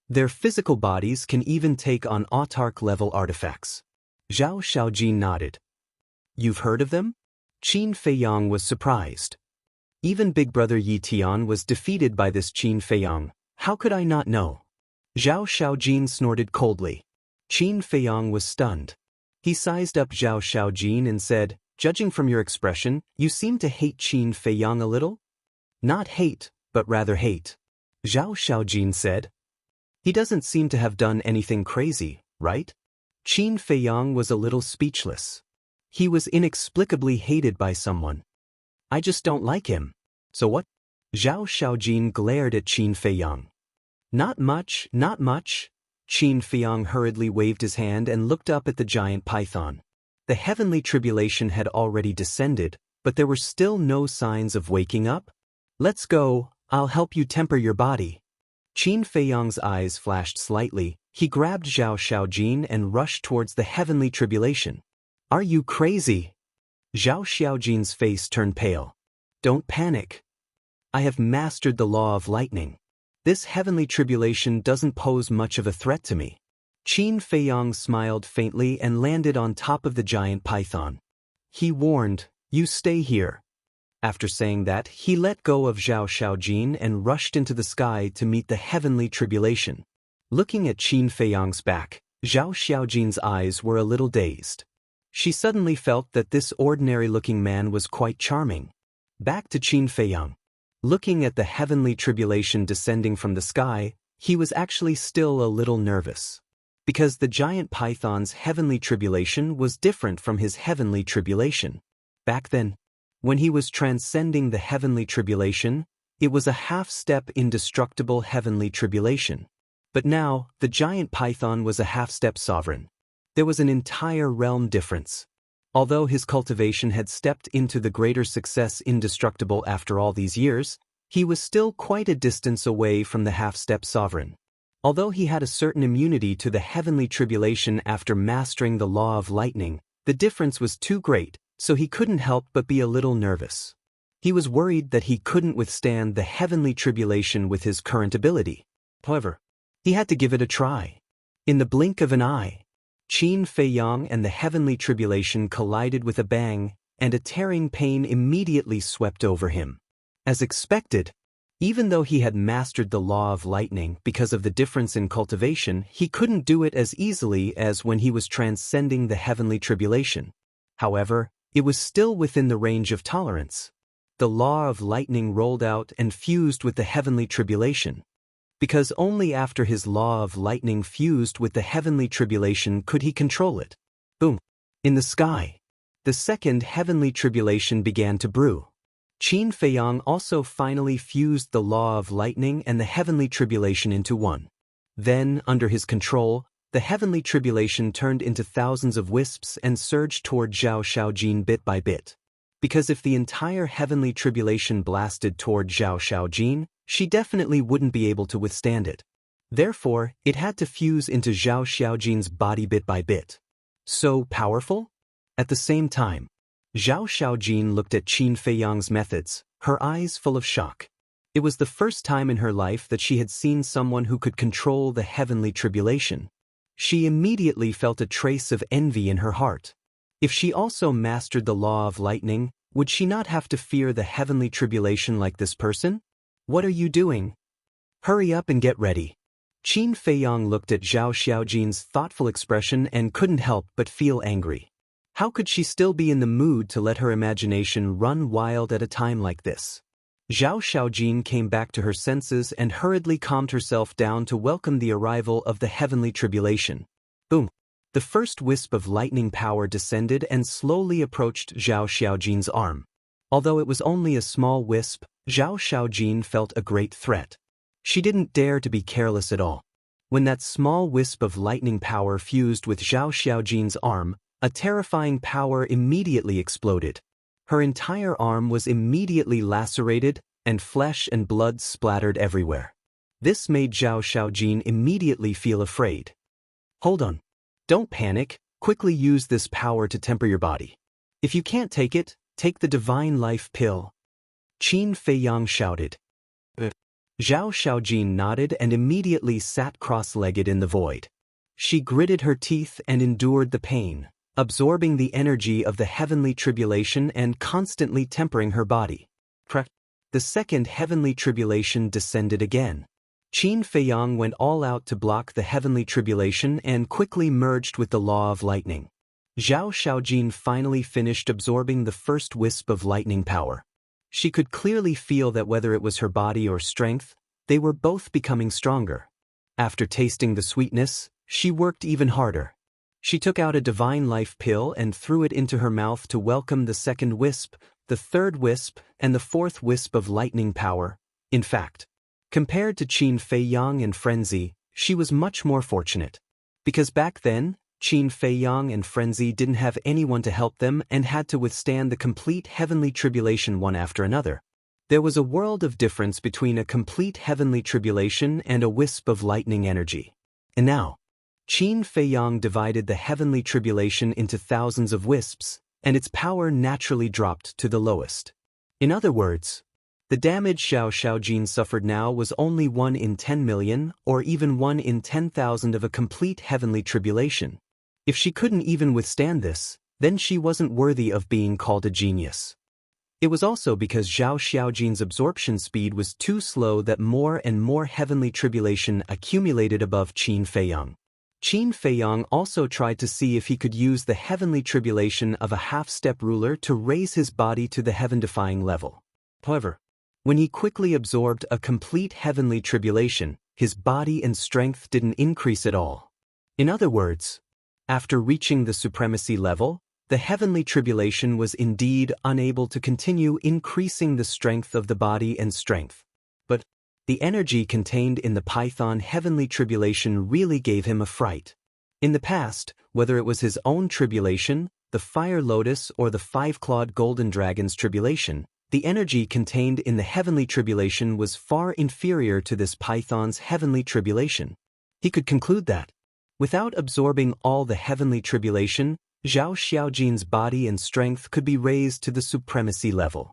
Their physical bodies can even take on autarch-level artifacts." Zhao Xiaojin nodded. "You've heard of them?" Qin Feiyang was surprised. Even Big Brother Yi Tian was defeated by this Qin Feiyang. How could I not know? Zhao Xiaojin snorted coldly. Qin Feiyang was stunned. He sized up Zhao Xiaojin and said, "Judging from your expression, you seem to hate Qin Feiyang a little?" "Not hate, but rather hate," Zhao Xiaojin said. "He doesn't seem to have done anything crazy, right?" Qin Feiyang was a little speechless. He was inexplicably hated by someone. "I just don't like him." "So what?" Zhao Xiaojin glared at Qin Feiyang. Not much, not much." Qin Feiyang hurriedly waved his hand and looked up at the giant python. The heavenly tribulation had already descended, but there were still no signs of waking up. "Let's go, I'll help you temper your body." Qin Feiyang's eyes flashed slightly. He grabbed Zhao Xiaojin and rushed towards the heavenly tribulation. "Are you crazy?" Zhao Xiaojin's face turned pale. "Don't panic. I have mastered the law of lightning. This heavenly tribulation doesn't pose much of a threat to me." Qin Feiyang smiled faintly and landed on top of the giant python. He warned, "You stay here." After saying that, he let go of Zhao Xiaojin and rushed into the sky to meet the heavenly tribulation. Looking at Qin Feiyang's back, Zhao Xiaojin's eyes were a little dazed. She suddenly felt that this ordinary-looking man was quite charming. Back to Qin Feiyang. Looking at the heavenly tribulation descending from the sky, he was actually still a little nervous. Because the giant python's heavenly tribulation was different from his heavenly tribulation. Back then, when he was transcending the heavenly tribulation, it was a half-step indestructible heavenly tribulation. But now, the giant python was a half-step sovereign. There was an entire realm difference. Although his cultivation had stepped into the greater success indestructible after all these years, he was still quite a distance away from the half-step sovereign. Although he had a certain immunity to the heavenly tribulation after mastering the law of lightning, the difference was too great, so he couldn't help but be a little nervous. He was worried that he couldn't withstand the heavenly tribulation with his current ability. However, he had to give it a try. In the blink of an eye, Qin Feiyang and the heavenly tribulation collided with a bang, and a tearing pain immediately swept over him. As expected, even though he had mastered the law of lightning because of the difference in cultivation, he couldn't do it as easily as when he was transcending the heavenly tribulation. However, it was still within the range of tolerance. the law of lightning rolled out and fused with the heavenly tribulation. Because only after his law of lightning fused with the heavenly tribulation could he control it. Boom. In the sky, the second heavenly tribulation began to brew. Qin Feiyang also finally fused the law of lightning and the heavenly tribulation into one. Then, under his control, the heavenly tribulation turned into thousands of wisps and surged toward Zhao Xiaojin bit by bit. Because if the entire heavenly tribulation blasted toward Zhao Xiaojin, she definitely wouldn't be able to withstand it. Therefore, it had to fuse into Zhao Xiaojin's body bit by bit. So powerful? At the same time, Zhao Xiaojin looked at Qin Feiyang's methods, her eyes full of shock. It was the first time in her life that she had seen someone who could control the heavenly tribulation. She immediately felt a trace of envy in her heart. If she also mastered the law of lightning, would she not have to fear the heavenly tribulation like this person? What are you doing? Hurry up and get ready. Qin Feiyang looked at Zhao Xiaojin's thoughtful expression and couldn't help but feel angry. How could she still be in the mood to let her imagination run wild at a time like this? Zhao Xiaojin came back to her senses and hurriedly calmed herself down to welcome the arrival of the heavenly tribulation. Boom! The first wisp of lightning power descended and slowly approached Zhao Xiaojin's arm. Although it was only a small wisp, Zhao Xiaojin felt a great threat. She didn't dare to be careless at all. When that small wisp of lightning power fused with Zhao Xiaojin's arm, a terrifying power immediately exploded. Her entire arm was immediately lacerated, and flesh and blood splattered everywhere. This made Zhao Xiaojin immediately feel afraid. Hold on. Don't panic, quickly use this power to temper your body. If you can't take it, take the divine life pill. Qin Feiyang shouted. Zhao Xiaojin nodded and immediately sat cross-legged in the void. She gritted her teeth and endured the pain, absorbing the energy of the heavenly tribulation and constantly tempering her body. The second heavenly tribulation descended again. Qin Feiyang went all out to block the heavenly tribulation and quickly merged with the law of lightning. Zhao Xiaojin finally finished absorbing the first wisp of lightning power. She could clearly feel that whether it was her body or strength, they were both becoming stronger. After tasting the sweetness, she worked even harder. She took out a divine life pill and threw it into her mouth to welcome the second wisp, the third wisp, and the fourth wisp of lightning power. In fact, compared to Qin Feiyang and Frenzy, she was much more fortunate. Because back then, Qin Feiyang and Frenzy didn't have anyone to help them and had to withstand the complete heavenly tribulation one after another. There was a world of difference between a complete heavenly tribulation and a wisp of lightning energy. And now, Qin Feiyang divided the heavenly tribulation into thousands of wisps, and its power naturally dropped to the lowest. In other words, the damage Zhao Xiaojin suffered now was only 1 in 10 million, or even 1 in 10,000 of a complete heavenly tribulation. If she couldn't even withstand this, then she wasn't worthy of being called a genius. It was also because Zhao Xiaojin's absorption speed was too slow that more and more heavenly tribulation accumulated above Qin Feiyang. Qin Feiyang also tried to see if he could use the heavenly tribulation of a half-step ruler to raise his body to the heaven-defying level. However, when he quickly absorbed a complete heavenly tribulation, his body and strength didn't increase at all. In other words, after reaching the supremacy level, the heavenly tribulation was indeed unable to continue increasing the strength of the body and strength. But the energy contained in the Python heavenly tribulation really gave him a fright. In the past, whether it was his own tribulation, the Fire Lotus, or the five-clawed Golden Dragon's tribulation, the energy contained in the heavenly tribulation was far inferior to this Python's heavenly tribulation. He could conclude that, without absorbing all the heavenly tribulation, Zhao Xiaojin's body and strength could be raised to the supremacy level.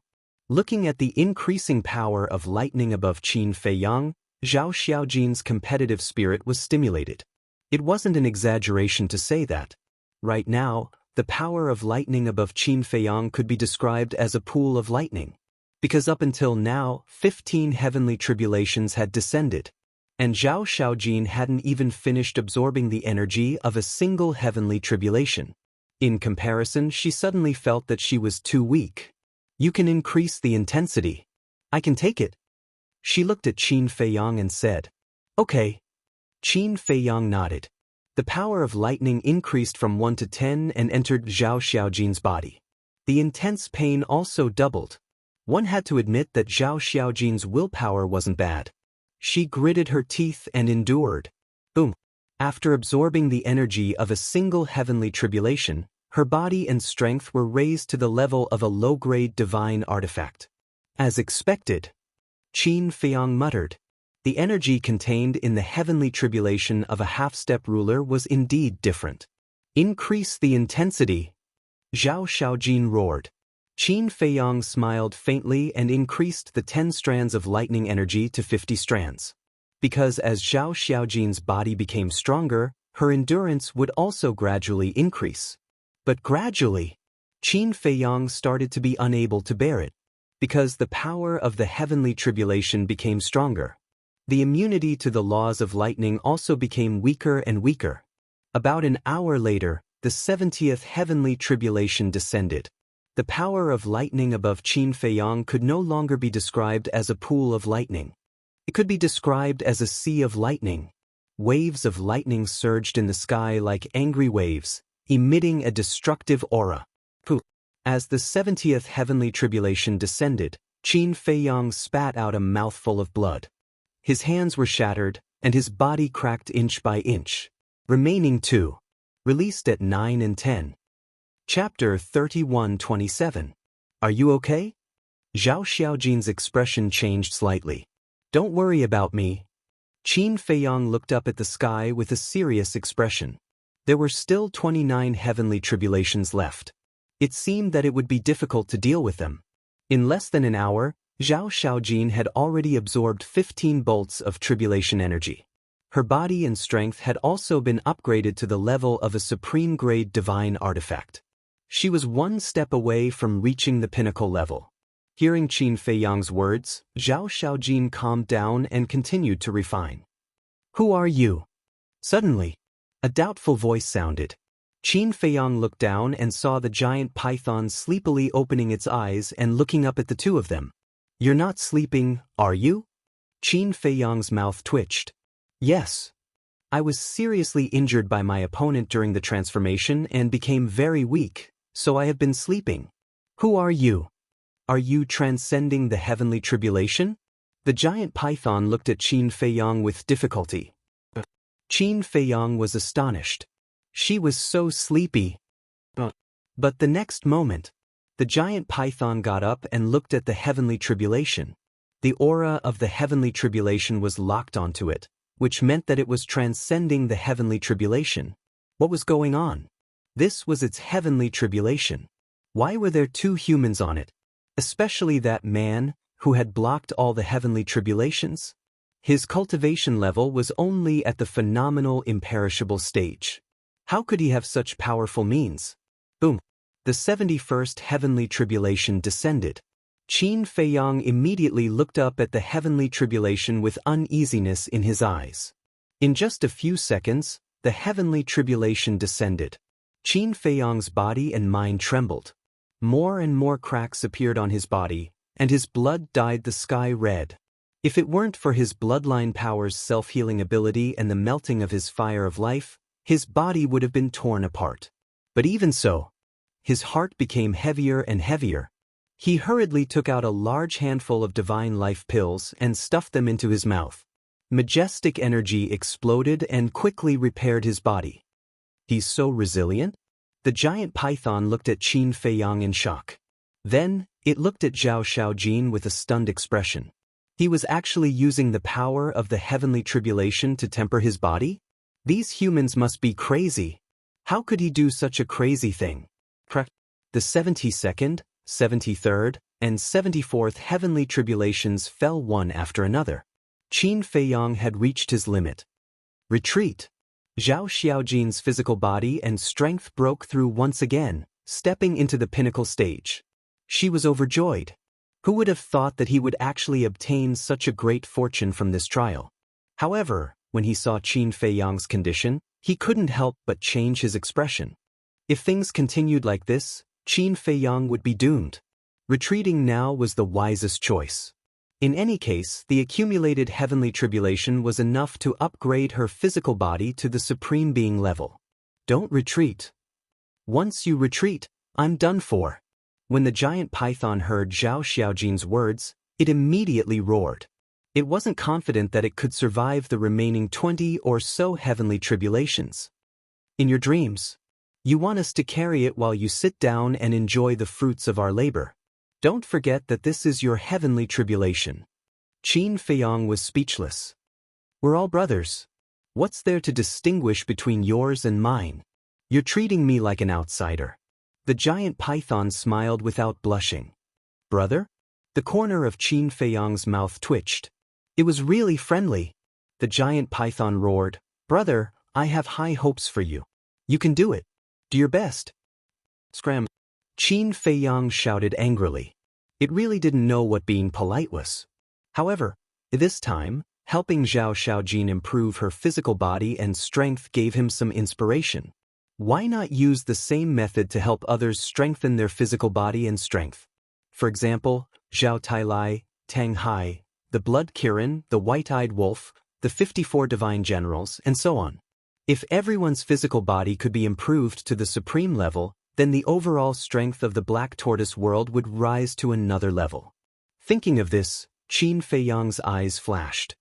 Looking at the increasing power of lightning above Qin Feiyang, Zhao Xiaojin's competitive spirit was stimulated. It wasn't an exaggeration to say that. Right now, the power of lightning above Qin Feiyang could be described as a pool of lightning. Because up until now, 15 heavenly tribulations had descended, and Zhao Xiaojin hadn't even finished absorbing the energy of a single heavenly tribulation. In comparison, she suddenly felt that she was too weak. You can increase the intensity. I can take it. She looked at Qin Feiyang and said, Okay. Qin Feiyang nodded. The power of lightning increased from 1 to 10 and entered Zhao Xiaojin's body. The intense pain also doubled. One had to admit that Zhao Xiaojin's willpower wasn't bad. She gritted her teeth and endured. Boom. After absorbing the energy of a single heavenly tribulation, her body and strength were raised to the level of a low-grade divine artifact. As expected, Qin Feiyang muttered. The energy contained in the heavenly tribulation of a half-step ruler was indeed different. Increase the intensity. Zhao Xiaojin roared. Qin Feiyang smiled faintly and increased the 10 strands of lightning energy to 50 strands. Because as Zhao Xiaojin's body became stronger, her endurance would also gradually increase. But gradually, Qin Feiyang started to be unable to bear it. Because the power of the heavenly tribulation became stronger. The immunity to the laws of lightning also became weaker and weaker. About an hour later, the 70th heavenly tribulation descended. The power of lightning above Qin Feiyang could no longer be described as a pool of lightning. It could be described as a sea of lightning. Waves of lightning surged in the sky like angry waves, emitting a destructive aura. As the 70th heavenly tribulation descended, Qin Feiyang spat out a mouthful of blood. His hands were shattered, and his body cracked inch by inch. Remaining 2. Released at 9 and 10. Chapter 31-27. Are you okay? Zhao Xiaojin's expression changed slightly. Don't worry about me. Qin Feiyang looked up at the sky with a serious expression. There were still 29 heavenly tribulations left. It seemed that it would be difficult to deal with them. In less than an hour, Zhao Xiaojin had already absorbed 15 bolts of tribulation energy. Her body and strength had also been upgraded to the level of a supreme-grade divine artifact. She was one step away from reaching the pinnacle level. Hearing Qin Feiyang's words, Zhao Xiaojin calmed down and continued to refine. Who are you? Suddenly, a doubtful voice sounded. Qin Feiyang looked down and saw the giant python sleepily opening its eyes and looking up at the two of them. You're not sleeping, are you? Qin Feiyang's mouth twitched. Yes. I was seriously injured by my opponent during the transformation and became very weak, so I have been sleeping. Who are you? Are you transcending the heavenly tribulation? The giant python looked at Qin Feiyang with difficulty. Qin Feiyang was astonished. She was so sleepy. But the next moment, the giant python got up and looked at the heavenly tribulation. The aura of the heavenly tribulation was locked onto it, which meant that it was transcending the heavenly tribulation. What was going on? This was its heavenly tribulation. Why were there 2 humans on it? Especially that man, who had blocked all the heavenly tribulations? His cultivation level was only at the phenomenal imperishable stage. How could he have such powerful means? Boom. The 71st heavenly tribulation descended. Qin Feiyang immediately looked up at the heavenly tribulation with uneasiness in his eyes. In just a few seconds, the heavenly tribulation descended. Qin Feiyang's body and mind trembled. More and more cracks appeared on his body, and his blood dyed the sky red. If it weren't for his bloodline power's self-healing ability and the melting of his fire of life, his body would have been torn apart. But even so, his heart became heavier and heavier. He hurriedly took out a large handful of divine life pills and stuffed them into his mouth. Majestic energy exploded and quickly repaired his body. He's so resilient? The giant python looked at Qin Feiyang in shock. Then, it looked at Zhao Xiaojin with a stunned expression. He was actually using the power of the heavenly tribulation to temper his body? These humans must be crazy. How could he do such a crazy thing? The 72nd, 73rd, and 74th heavenly tribulations fell one after another. Qin Feiyang had reached his limit. Retreat. Zhao Xiaojin's physical body and strength broke through once again, stepping into the pinnacle stage. She was overjoyed. Who would have thought that he would actually obtain such a great fortune from this trial? However, when he saw Qin Feiyang's condition, he couldn't help but change his expression. If things continued like this, Qin Feiyang would be doomed. Retreating now was the wisest choice. In any case, the accumulated heavenly tribulation was enough to upgrade her physical body to the Supreme Being level. Don't retreat. Once you retreat, I'm done for. When the giant python heard Zhao Xiaojin's words, it immediately roared. It wasn't confident that it could survive the remaining 20 or so heavenly tribulations. In your dreams, you want us to carry it while you sit down and enjoy the fruits of our labor. Don't forget that this is your heavenly tribulation. Qin Feiyang was speechless. We're all brothers. What's there to distinguish between yours and mine? You're treating me like an outsider. The giant python smiled without blushing. Brother? The corner of Qin Feiyang's mouth twitched. It was really friendly. The giant python roared, Brother, I have high hopes for you. You can do it. Do your best. Scram. Qin Feiyang shouted angrily. It really didn't know what being polite was. However, this time, helping Zhao Xiaojin improve her physical body and strength gave him some inspiration. Why not use the same method to help others strengthen their physical body and strength? For example, Zhao Tailai, Tang Hai, the Blood Kirin, the White-Eyed Wolf, the 54 Divine Generals, and so on. If everyone's physical body could be improved to the supreme level, then the overall strength of the Black Tortoise world would rise to another level. Thinking of this, Qin Feiyang's eyes flashed.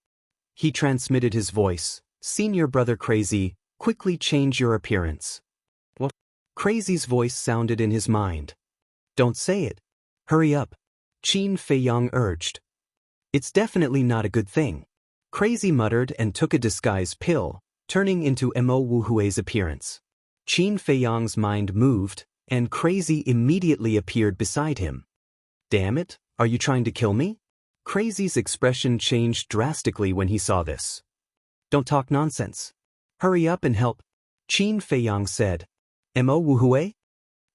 He transmitted his voice, Senior Brother Crazy, quickly change your appearance. What? Crazy's voice sounded in his mind. Don't say it. Hurry up. Qin Feiyang urged. It's definitely not a good thing. Crazy muttered and took a disguise pill, turning into Mo Wuhui's appearance. Qin Feiyang's mind moved, and Crazy immediately appeared beside him. Damn it, are you trying to kill me? Crazy's expression changed drastically when he saw this. Don't talk nonsense. Hurry up and help, Qin Feiyang said. Mo Wuhui?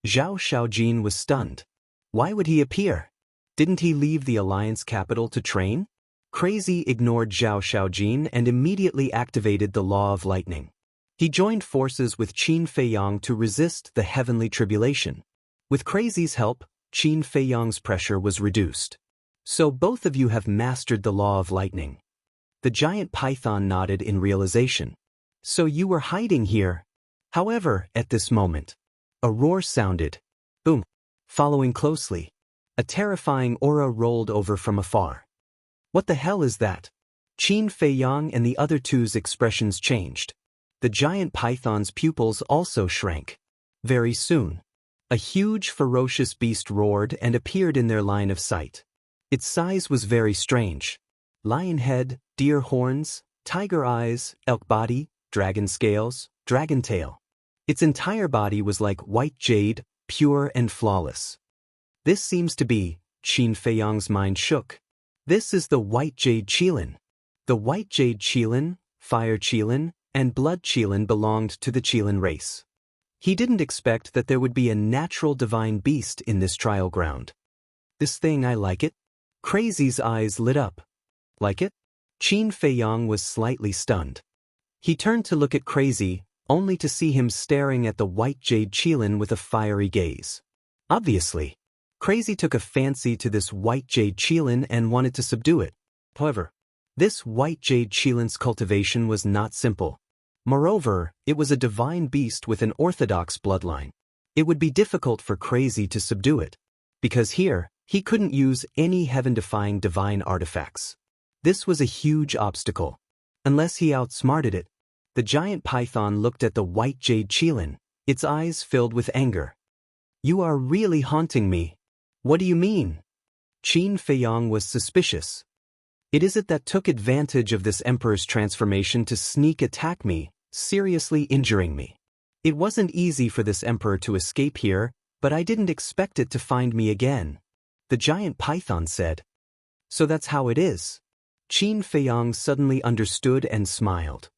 Zhao Xiaojin was stunned. Why would he appear? Didn't he leave the Alliance capital to train? Crazy ignored Zhao Xiaojin and immediately activated the Law of Lightning. He joined forces with Qin Feiyang to resist the heavenly tribulation. With Crazy's help, Qin Feiyang's pressure was reduced. So both of you have mastered the Law of Lightning. The giant python nodded in realization. So you were hiding here. However, at this moment, a roar sounded. Boom. Following closely, a terrifying aura rolled over from afar. What the hell is that? Qin Feiyang and the other two's expressions changed. The giant python's pupils also shrank. Very soon, a huge ferocious beast roared and appeared in their line of sight. Its size was very strange. Lion head, deer horns, tiger eyes, elk body, dragon scales, dragon tail. Its entire body was like white jade, pure and flawless. This seems to be, Qin Feiyang's mind shook. This is the White Jade Qilin. The White Jade Qilin, Fire Qilin, and Blood Qilin belonged to the Qilin race. He didn't expect that there would be a natural divine beast in this trial ground. This thing, I like it. Crazy's eyes lit up. Like it? Qin Feiyang was slightly stunned. He turned to look at Crazy, only to see him staring at the White Jade Qilin with a fiery gaze. Obviously, Crazy took a fancy to this White Jade Qilin and wanted to subdue it. However, this White Jade Qilin's cultivation was not simple. Moreover, it was a divine beast with an orthodox bloodline. It would be difficult for Crazy to subdue it, because here, he couldn't use any heaven-defying divine artifacts. This was a huge obstacle. Unless he outsmarted it. The giant python looked at the White Jade Qilin, its eyes filled with anger. You are really haunting me. What do you mean? Qin Feiyang was suspicious. It is it that took advantage of this emperor's transformation to sneak attack me, seriously injuring me. It wasn't easy for this emperor to escape here, but I didn't expect it to find me again. The giant python said. So that's how it is. Qin Feiyang suddenly understood and smiled.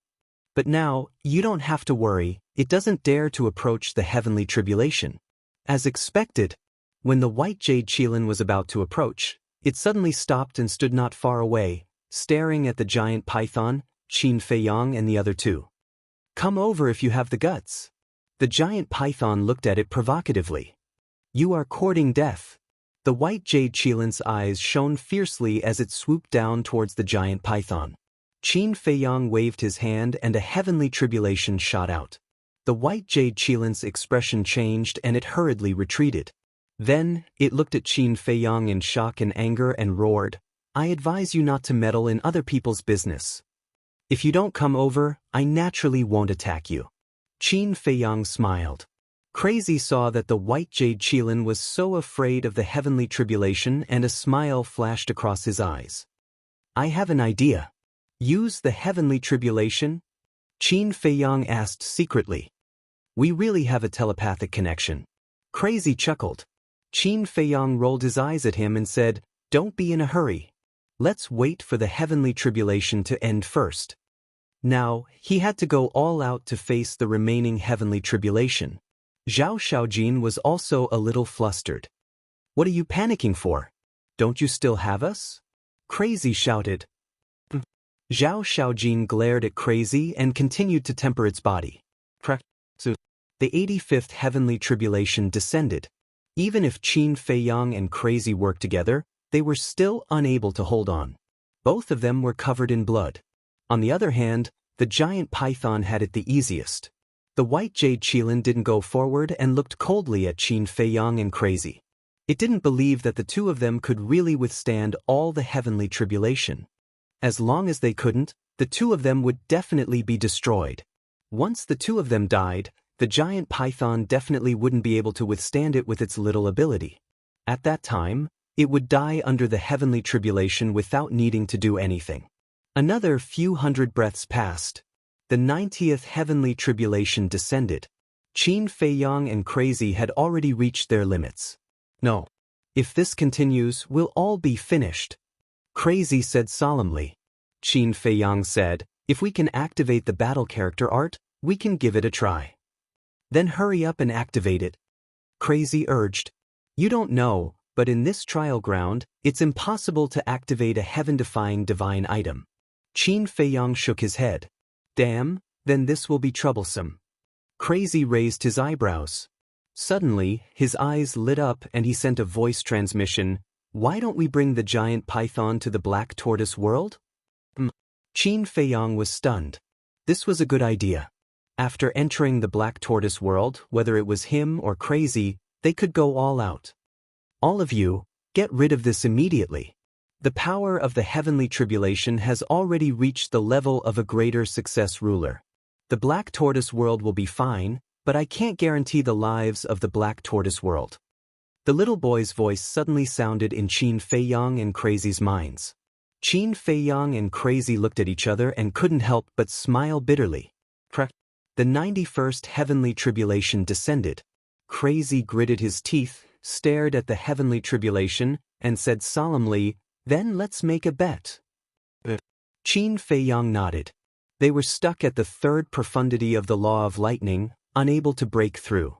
But now, you don't have to worry, it doesn't dare to approach the heavenly tribulation. As expected, when the White Jade Qilin was about to approach, it suddenly stopped and stood not far away, staring at the giant python, Qin Feiyang and the other two. Come over if you have the guts. The giant python looked at it provocatively. You are courting death. The white jade Qilin's eyes shone fiercely as it swooped down towards the giant python. Qin Feiyang waved his hand and a heavenly tribulation shot out. The white jade Qilin's expression changed and it hurriedly retreated. Then, it looked at Qin Feiyang in shock and anger and roared, "I advise you not to meddle in other people's business. If you don't come over, I naturally won't attack you." Qin Feiyang smiled. Crazy saw that the white jade Qilin was so afraid of the heavenly tribulation and a smile flashed across his eyes. "I have an idea. Use the heavenly tribulation?" Qin Feiyang asked secretly. "We really have a telepathic connection." Crazy chuckled. Qin Feiyang rolled his eyes at him and said, "Don't be in a hurry. Let's wait for the heavenly tribulation to end first." Now, he had to go all out to face the remaining heavenly tribulation. Zhao Xiaojin was also a little flustered. "What are you panicking for? Don't you still have us?" Crazy shouted. Zhao Xiaojin glared at Crazy and continued to temper its body. So, the 85th heavenly tribulation descended. Even if Qin Feiyang and Crazy worked together, they were still unable to hold on. Both of them were covered in blood. On the other hand, the giant python had it the easiest. The white jade Qilin didn't go forward and looked coldly at Qin Feiyang and Crazy. It didn't believe that the two of them could really withstand all the heavenly tribulation. As long as they couldn't, the two of them would definitely be destroyed. Once the two of them died, the giant python definitely wouldn't be able to withstand it with its little ability. At that time, it would die under the heavenly tribulation without needing to do anything. Another few hundred breaths passed. The 90th heavenly tribulation descended. Qin Feiyang and Crazy had already reached their limits. "No. If this continues, we'll all be finished," Crazy said solemnly. Qin Feiyang said, "If we can activate the battle character art, we can give it a try." "Then hurry up and activate it," Crazy urged. "You don't know, but in this trial ground, it's impossible to activate a heaven-defying divine item." Qin Feiyang shook his head. "Damn, then this will be troublesome." Crazy raised his eyebrows. Suddenly, his eyes lit up and he sent a voice transmission, "Why don't we bring the giant python to the Black Tortoise world?" Qin Feiyang was stunned. This was a good idea. After entering the Black Tortoise world, whether it was him or Crazy, they could go all out. "All of you, get rid of this immediately. The power of the heavenly tribulation has already reached the level of a greater success ruler. The Black Tortoise world will be fine, but I can't guarantee the lives of the Black Tortoise world." The little boy's voice suddenly sounded in Qin Feiyang and Crazy's minds. Qin Feiyang and Crazy looked at each other and couldn't help but smile bitterly. The 91st heavenly tribulation descended. Crazy gritted his teeth, stared at the heavenly tribulation, and said solemnly, "Then let's make a bet." Qin Feiyang nodded. They were stuck at the third profundity of the law of lightning, unable to break through.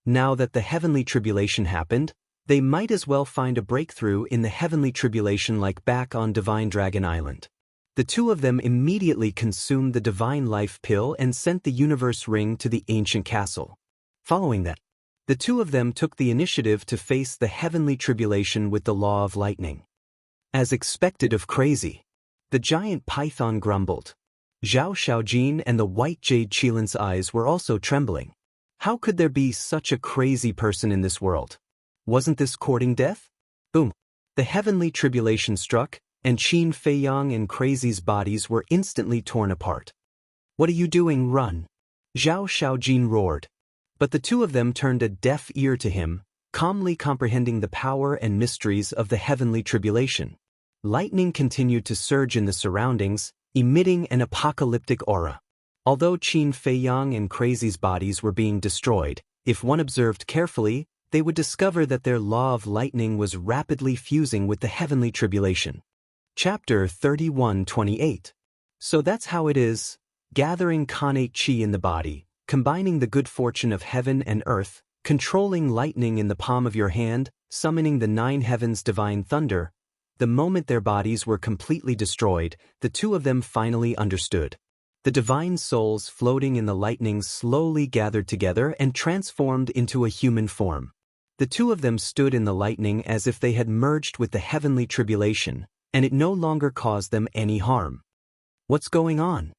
Now that the heavenly tribulation happened, they might as well find a breakthrough in the heavenly tribulation like back on Divine Dragon Island. The two of them immediately consumed the divine life pill and sent the universe ring to the ancient castle. Following that, the two of them took the initiative to face the heavenly tribulation with the law of lightning. As expected of Crazy, the giant python grumbled. Zhao Xiaojin and the white jade Qilin's eyes were also trembling. How could there be such a crazy person in this world? Wasn't this courting death? Boom! The heavenly tribulation struck, and Qin Feiyang and Crazy's bodies were instantly torn apart. "What are you doing? Run!" Zhao Xiaojin roared. But the two of them turned a deaf ear to him, calmly comprehending the power and mysteries of the heavenly tribulation. Lightning continued to surge in the surroundings, emitting an apocalyptic aura. Although Qin Feiyang and Crazy's bodies were being destroyed, if one observed carefully, they would discover that their law of lightning was rapidly fusing with the heavenly tribulation. Chapter 31:28. So that's how it is, gathering Khanate Qi in the body, combining the good fortune of heaven and earth, controlling lightning in the palm of your hand, summoning the 9 heavens' divine thunder. The moment their bodies were completely destroyed, the two of them finally understood. The divine souls floating in the lightning slowly gathered together and transformed into a human form. The two of them stood in the lightning as if they had merged with the heavenly tribulation, and it no longer caused them any harm. What's going on?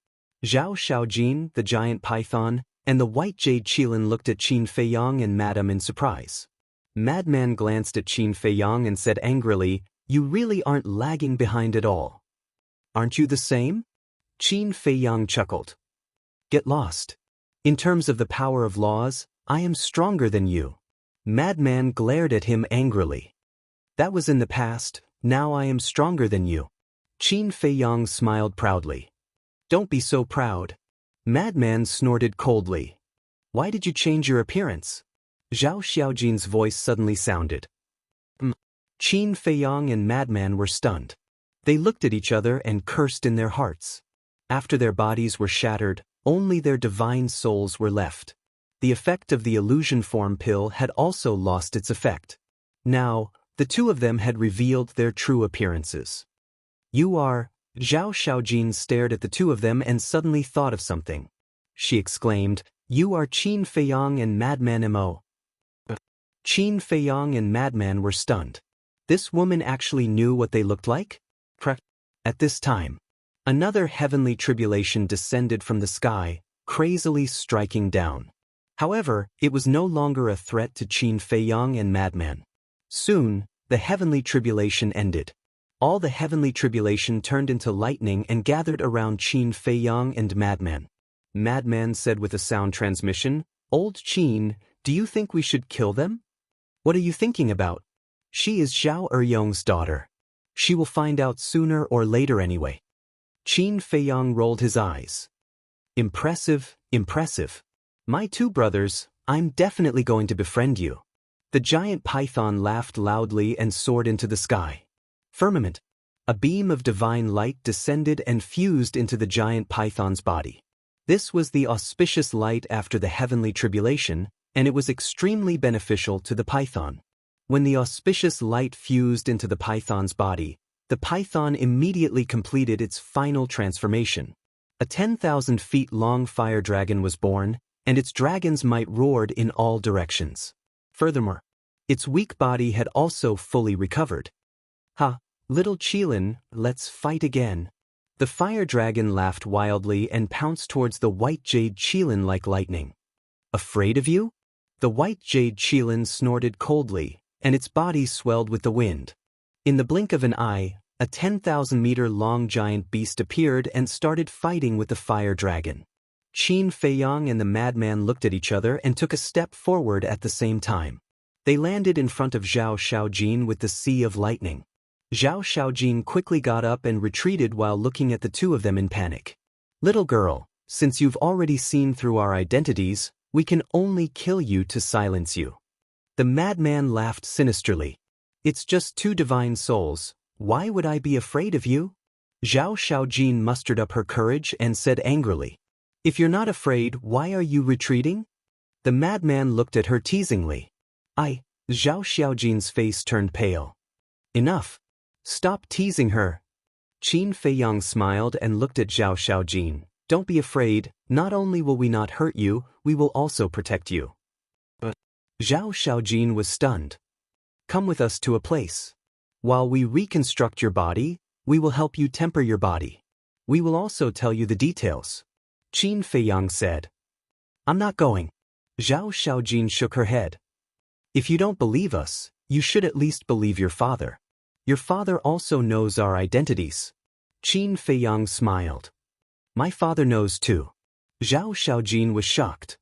Zhao Xiaojin, the giant python, and the white jade Qilin looked at Qin Feiyang and Madame in surprise. Madman glanced at Qin Feiyang and said angrily, "You really aren't lagging behind at all. Aren't you the same?" Qin Feiyang chuckled. "Get lost. In terms of the power of laws, I am stronger than you." Madman glared at him angrily. "That was in the past, now I am stronger than you." Qin Feiyang smiled proudly. "Don't be so proud." Madman snorted coldly. "Why did you change your appearance?" Zhao Xiaojin's voice suddenly sounded. Qin Feiyang and Madman were stunned. They looked at each other and cursed in their hearts. After their bodies were shattered, only their divine souls were left. The effect of the illusion form pill had also lost its effect. Now, the two of them had revealed their true appearances. "You are..." Zhao Xiaojin stared at the two of them and suddenly thought of something. She exclaimed, "You are Qin Feiyang and Madman Mo." Qin Feiyang and Madman were stunned. This woman actually knew what they looked like? At this time, another heavenly tribulation descended from the sky, crazily striking down. However, it was no longer a threat to Qin Feiyang and Madman. Soon, the heavenly tribulation ended. All the heavenly tribulation turned into lightning and gathered around Qin Feiyang and Madman. Madman said with a sound transmission, "Old Qin, do you think we should kill them?" "What are you thinking about? She is Zhao Eryong's daughter. She will find out sooner or later anyway." Qin Feiyang rolled his eyes. "Impressive, impressive. My two brothers, I'm definitely going to befriend you." The giant python laughed loudly and soared into the sky. Firmament. A beam of divine light descended and fused into the giant python's body. This was the auspicious light after the heavenly tribulation, and it was extremely beneficial to the python. When the auspicious light fused into the python's body, the python immediately completed its final transformation. A 10,000 feet long fire dragon was born, and its dragon's might roared in all directions. Furthermore, its weak body had also fully recovered. "Ha, little Qilin, let's fight again." The fire dragon laughed wildly and pounced towards the white jade Qilin like lightning. "Afraid of you?" The white jade Qilin snorted coldly, and its body swelled with the wind. In the blink of an eye, a 10,000-meter-long giant beast appeared and started fighting with the fire dragon. Qin Feiyang and the madman looked at each other and took a step forward at the same time. They landed in front of Zhao Xiaojin with the sea of lightning. Zhao Xiaojin quickly got up and retreated while looking at the two of them in panic. "Little girl, since you've already seen through our identities, we can only kill you to silence you." The madman laughed sinisterly. "It's just two divine souls. Why would I be afraid of you?" Zhao Xiaojin mustered up her courage and said angrily, "If you're not afraid, why are you retreating?" The madman looked at her teasingly. Zhao Xiaojin's face turned pale. "Enough. Stop teasing her." Qin Feiyang smiled and looked at Zhao Xiaojin. "Don't be afraid, not only will we not hurt you, we will also protect you." But Zhao Xiaojin was stunned. "Come with us to a place. While we reconstruct your body, we will help you temper your body. We will also tell you the details." Qin Feiyang said. "I'm not going." Zhao Xiaojin shook her head. "If you don't believe us, you should at least believe your father. Your father also knows our identities." Qin Feiyang smiled. "My father knows too." Zhao Xiaojin was shocked.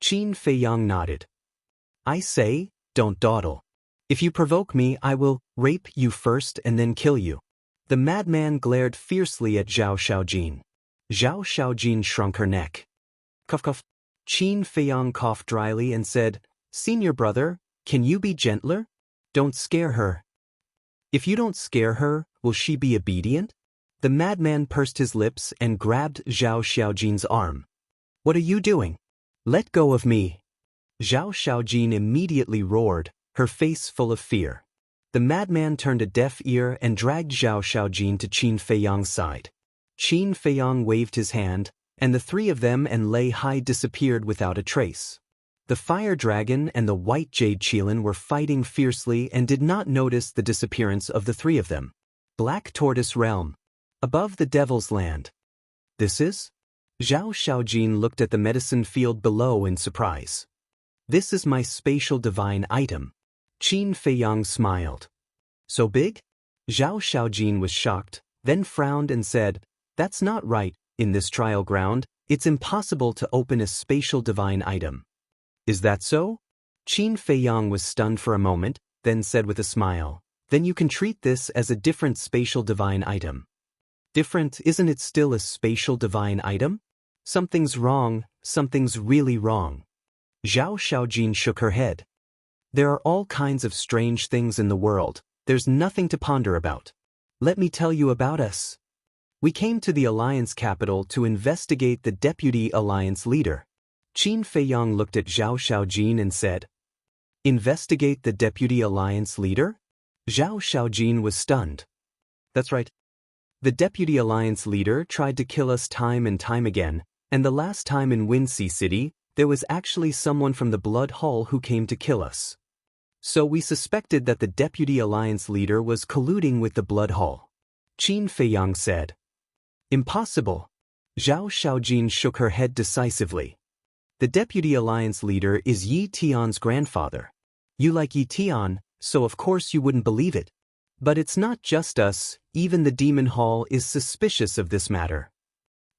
Qin Feiyang nodded. "I say, don't dawdle. If you provoke me, I will rape you first and then kill you." The madman glared fiercely at Zhao Xiaojin. Zhao Xiaojin shrunk her neck. "Cough cough." Qin Feiyang coughed dryly and said, "Senior brother, can you be gentler? Don't scare her." "If you don't scare her, will she be obedient?" The madman pursed his lips and grabbed Zhao Xiaojin's arm. "What are you doing? Let go of me." Zhao Xiaojin immediately roared, her face full of fear. The madman turned a deaf ear and dragged Zhao Xiaojin to Qin Feiyang's side. Qin Feiyang waved his hand, and the three of them and Lei Hai disappeared without a trace. The fire dragon and the white jade qilin were fighting fiercely and did not notice the disappearance of the three of them. Black Tortoise Realm. Above the Devil's Land. This is? Zhao Xiaojin looked at the medicine field below in surprise. This is my spatial divine item. Qin Feiyang smiled. So big? Zhao Xiaojin was shocked, then frowned and said, that's not right, in this trial ground, it's impossible to open a spatial divine item. Is that so? Qin Feiyang was stunned for a moment, then said with a smile, then you can treat this as a different spatial divine item. Different, isn't it still a spatial divine item? Something's wrong, something's really wrong. Zhao Xiaojin shook her head. There are all kinds of strange things in the world, there's nothing to ponder about. Let me tell you about us. We came to the Alliance capital to investigate the Deputy Alliance leader. Qin Feiyang looked at Zhao Xiaojin and said, investigate the Deputy Alliance leader? Zhao Xiaojin was stunned. That's right. The Deputy Alliance leader tried to kill us time and time again, and the last time in Wuxia City, there was actually someone from the Blood Hall who came to kill us. So we suspected that the Deputy Alliance leader was colluding with the Blood Hall. Qin Feiyang said. Impossible. Zhao Xiaojin shook her head decisively. The Deputy Alliance leader is Yi Tian's grandfather. You like Yi Tian, so of course you wouldn't believe it. But it's not just us, even the Demon Hall is suspicious of this matter.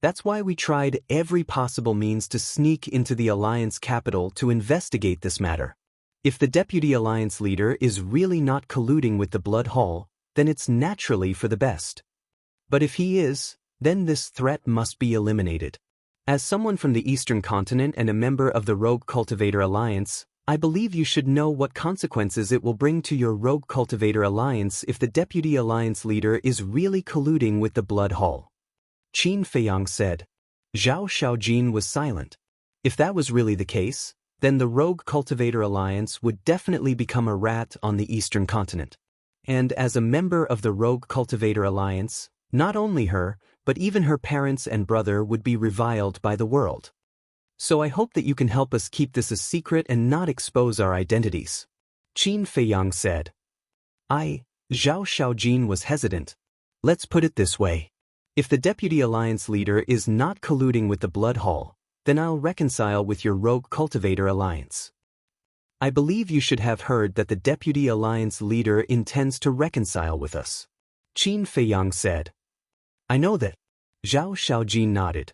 That's why we tried every possible means to sneak into the Alliance capital to investigate this matter. If the Deputy Alliance leader is really not colluding with the Blood Hall, then it's naturally for the best. But if he is, then this threat must be eliminated. As someone from the Eastern Continent and a member of the Rogue Cultivator Alliance, I believe you should know what consequences it will bring to your Rogue Cultivator Alliance if the Deputy Alliance leader is really colluding with the Blood Hall. Qin Feiyang said. Zhao Xiaojin was silent. If that was really the case, then the Rogue Cultivator Alliance would definitely become a rat on the Eastern Continent. And as a member of the Rogue Cultivator Alliance, not only her, but even her parents and brother would be reviled by the world. So I hope that you can help us keep this a secret and not expose our identities. Qin Feiyang said. Zhao Xiaojin was hesitant. Let's put it this way. If the Deputy Alliance leader is not colluding with the Blood Hall, then I'll reconcile with your Rogue Cultivator Alliance. I believe you should have heard that the Deputy Alliance leader intends to reconcile with us. Qin Feiyang said. I know that. Zhao Xiaojin nodded.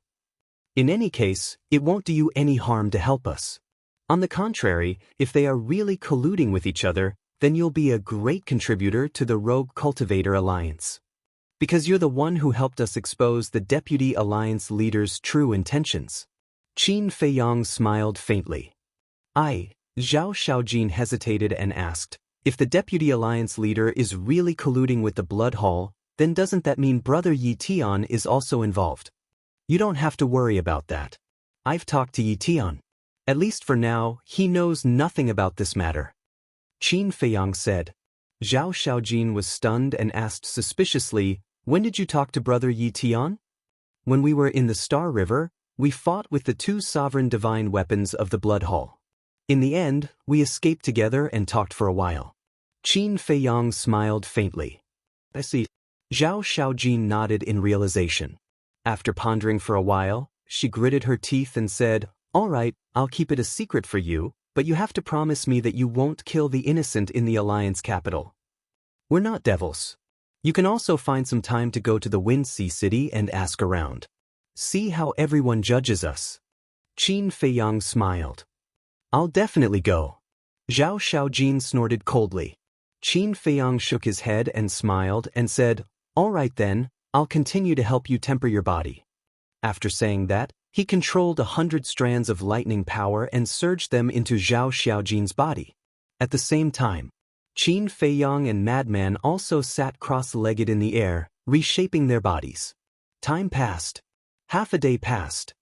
In any case, it won't do you any harm to help us. On the contrary, if they are really colluding with each other, then you'll be a great contributor to the Rogue Cultivator Alliance. Because you're the one who helped us expose the Deputy Alliance leader's true intentions. Qin Feiyang smiled faintly. Zhao Xiaojin hesitated and asked, if the Deputy Alliance leader is really colluding with the Blood Hall, then doesn't that mean Brother Yi Tian is also involved? You don't have to worry about that. I've talked to Yi Tian. At least for now, he knows nothing about this matter. Qin Feiyang said. Zhao Xiaojin was stunned and asked suspiciously, when did you talk to Brother Yi Tian? When we were in the Star River, we fought with the two sovereign divine weapons of the Blood Hall. In the end, we escaped together and talked for a while. Qin Feiyang smiled faintly. I see. Zhao Xiaojin nodded in realization. After pondering for a while, she gritted her teeth and said, all right, I'll keep it a secret for you, but you have to promise me that you won't kill the innocent in the Alliance capital. We're not devils. You can also find some time to go to the Wuxia City and ask around. See how everyone judges us. Qin Feiyang smiled. I'll definitely go. Zhao Xiaojin snorted coldly. Qin Feiyang shook his head and smiled and said, all right then, I'll continue to help you temper your body. After saying that, he controlled 100 strands of lightning power and surged them into Zhao Xiaojin's body. At the same time, Qin Feiyang and Madman also sat cross-legged in the air, reshaping their bodies. Time passed. Half a day passed.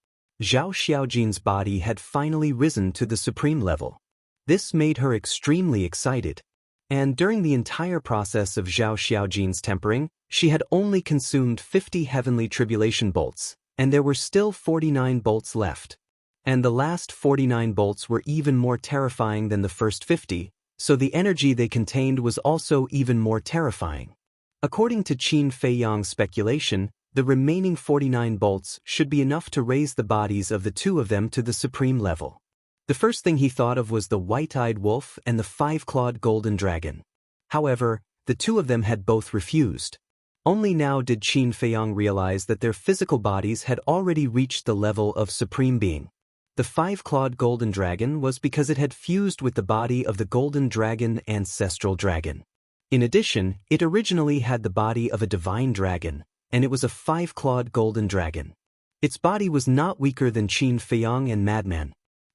Zhao Xiaojin's body had finally risen to the supreme level. This made her extremely excited. And during the entire process of Zhao Xiaojin's tempering, she had only consumed 50 heavenly tribulation bolts, and there were still 49 bolts left. And the last 49 bolts were even more terrifying than the first 50, so the energy they contained was also even more terrifying. According to Qin Feiyang's speculation, the remaining 49 bolts should be enough to raise the bodies of the two of them to the supreme level. The first thing he thought of was the white-eyed wolf and the five-clawed golden dragon. However, the two of them had both refused. Only now did Qin Feiyang realize that their physical bodies had already reached the level of supreme being. The five-clawed golden dragon was because it had fused with the body of the golden dragon ancestral dragon. In addition, it originally had the body of a divine dragon, and it was a five-clawed golden dragon. Its body was not weaker than Qin Feiyang and Madman.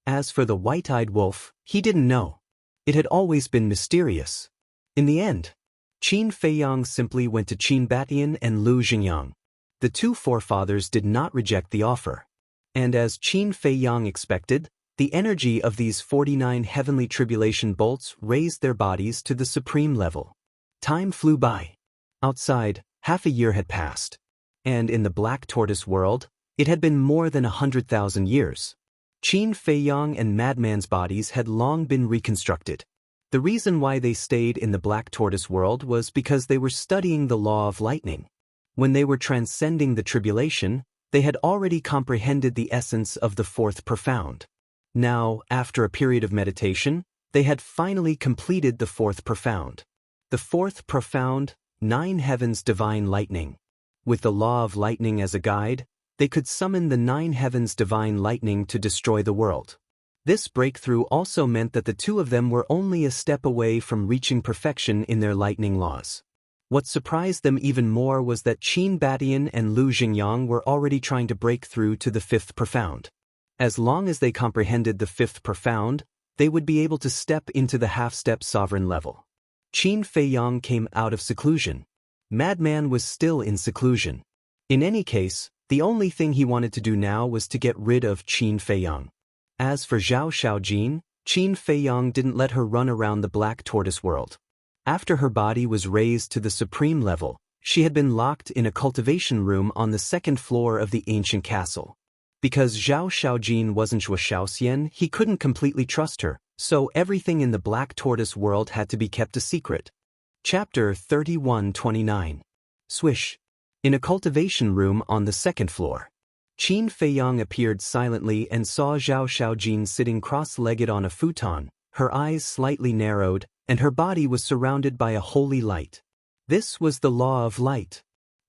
As for the white-eyed wolf, he didn't know. It had always been mysterious. In the end, Qin Feiyang simply went to Qin Batian and Lu Xingyang. The two forefathers did not reject the offer. And as Qin Feiyang expected, the energy of these 49 heavenly tribulation bolts raised their bodies to the supreme level. Time flew by. Outside, half a year had passed. And in the Black Tortoise world, it had been more than 100,000 years. Qin Feiyang and Madman's bodies had long been reconstructed. The reason why they stayed in the Black Tortoise world was because they were studying the law of lightning. When they were transcending the tribulation, they had already comprehended the essence of the fourth profound. Now, after a period of meditation, they had finally completed the fourth profound. The fourth profound, 9 heavens divine lightning. With the law of lightning as a guide, they could summon the 9 heavens divine lightning to destroy the world. This breakthrough also meant that the two of them were only a step away from reaching perfection in their lightning laws. What surprised them even more was that Qin Batian and Lu Xingyang were already trying to break through to the fifth profound. As long as they comprehended the fifth profound, they would be able to step into the half-step sovereign level. Qin Feiyang came out of seclusion. Madman was still in seclusion. In any case, the only thing he wanted to do now was to get rid of Qin Feiyang. As for Zhao Xiaojin, Qin Feiyang didn't let her run around the Black Tortoise world. After her body was raised to the supreme level, she had been locked in a cultivation room on the 2nd floor of the ancient castle. Because Zhao Xiaojin wasn't Zhuo Xiaoxian, he couldn't completely trust her, so everything in the Black Tortoise world had to be kept a secret. Chapter 3129. Swish. In a cultivation room on the 2nd floor. Qin Feiyang appeared silently and saw Zhao Xiaojin sitting cross-legged on a futon, her eyes slightly narrowed, and her body was surrounded by a holy light. This was the law of light.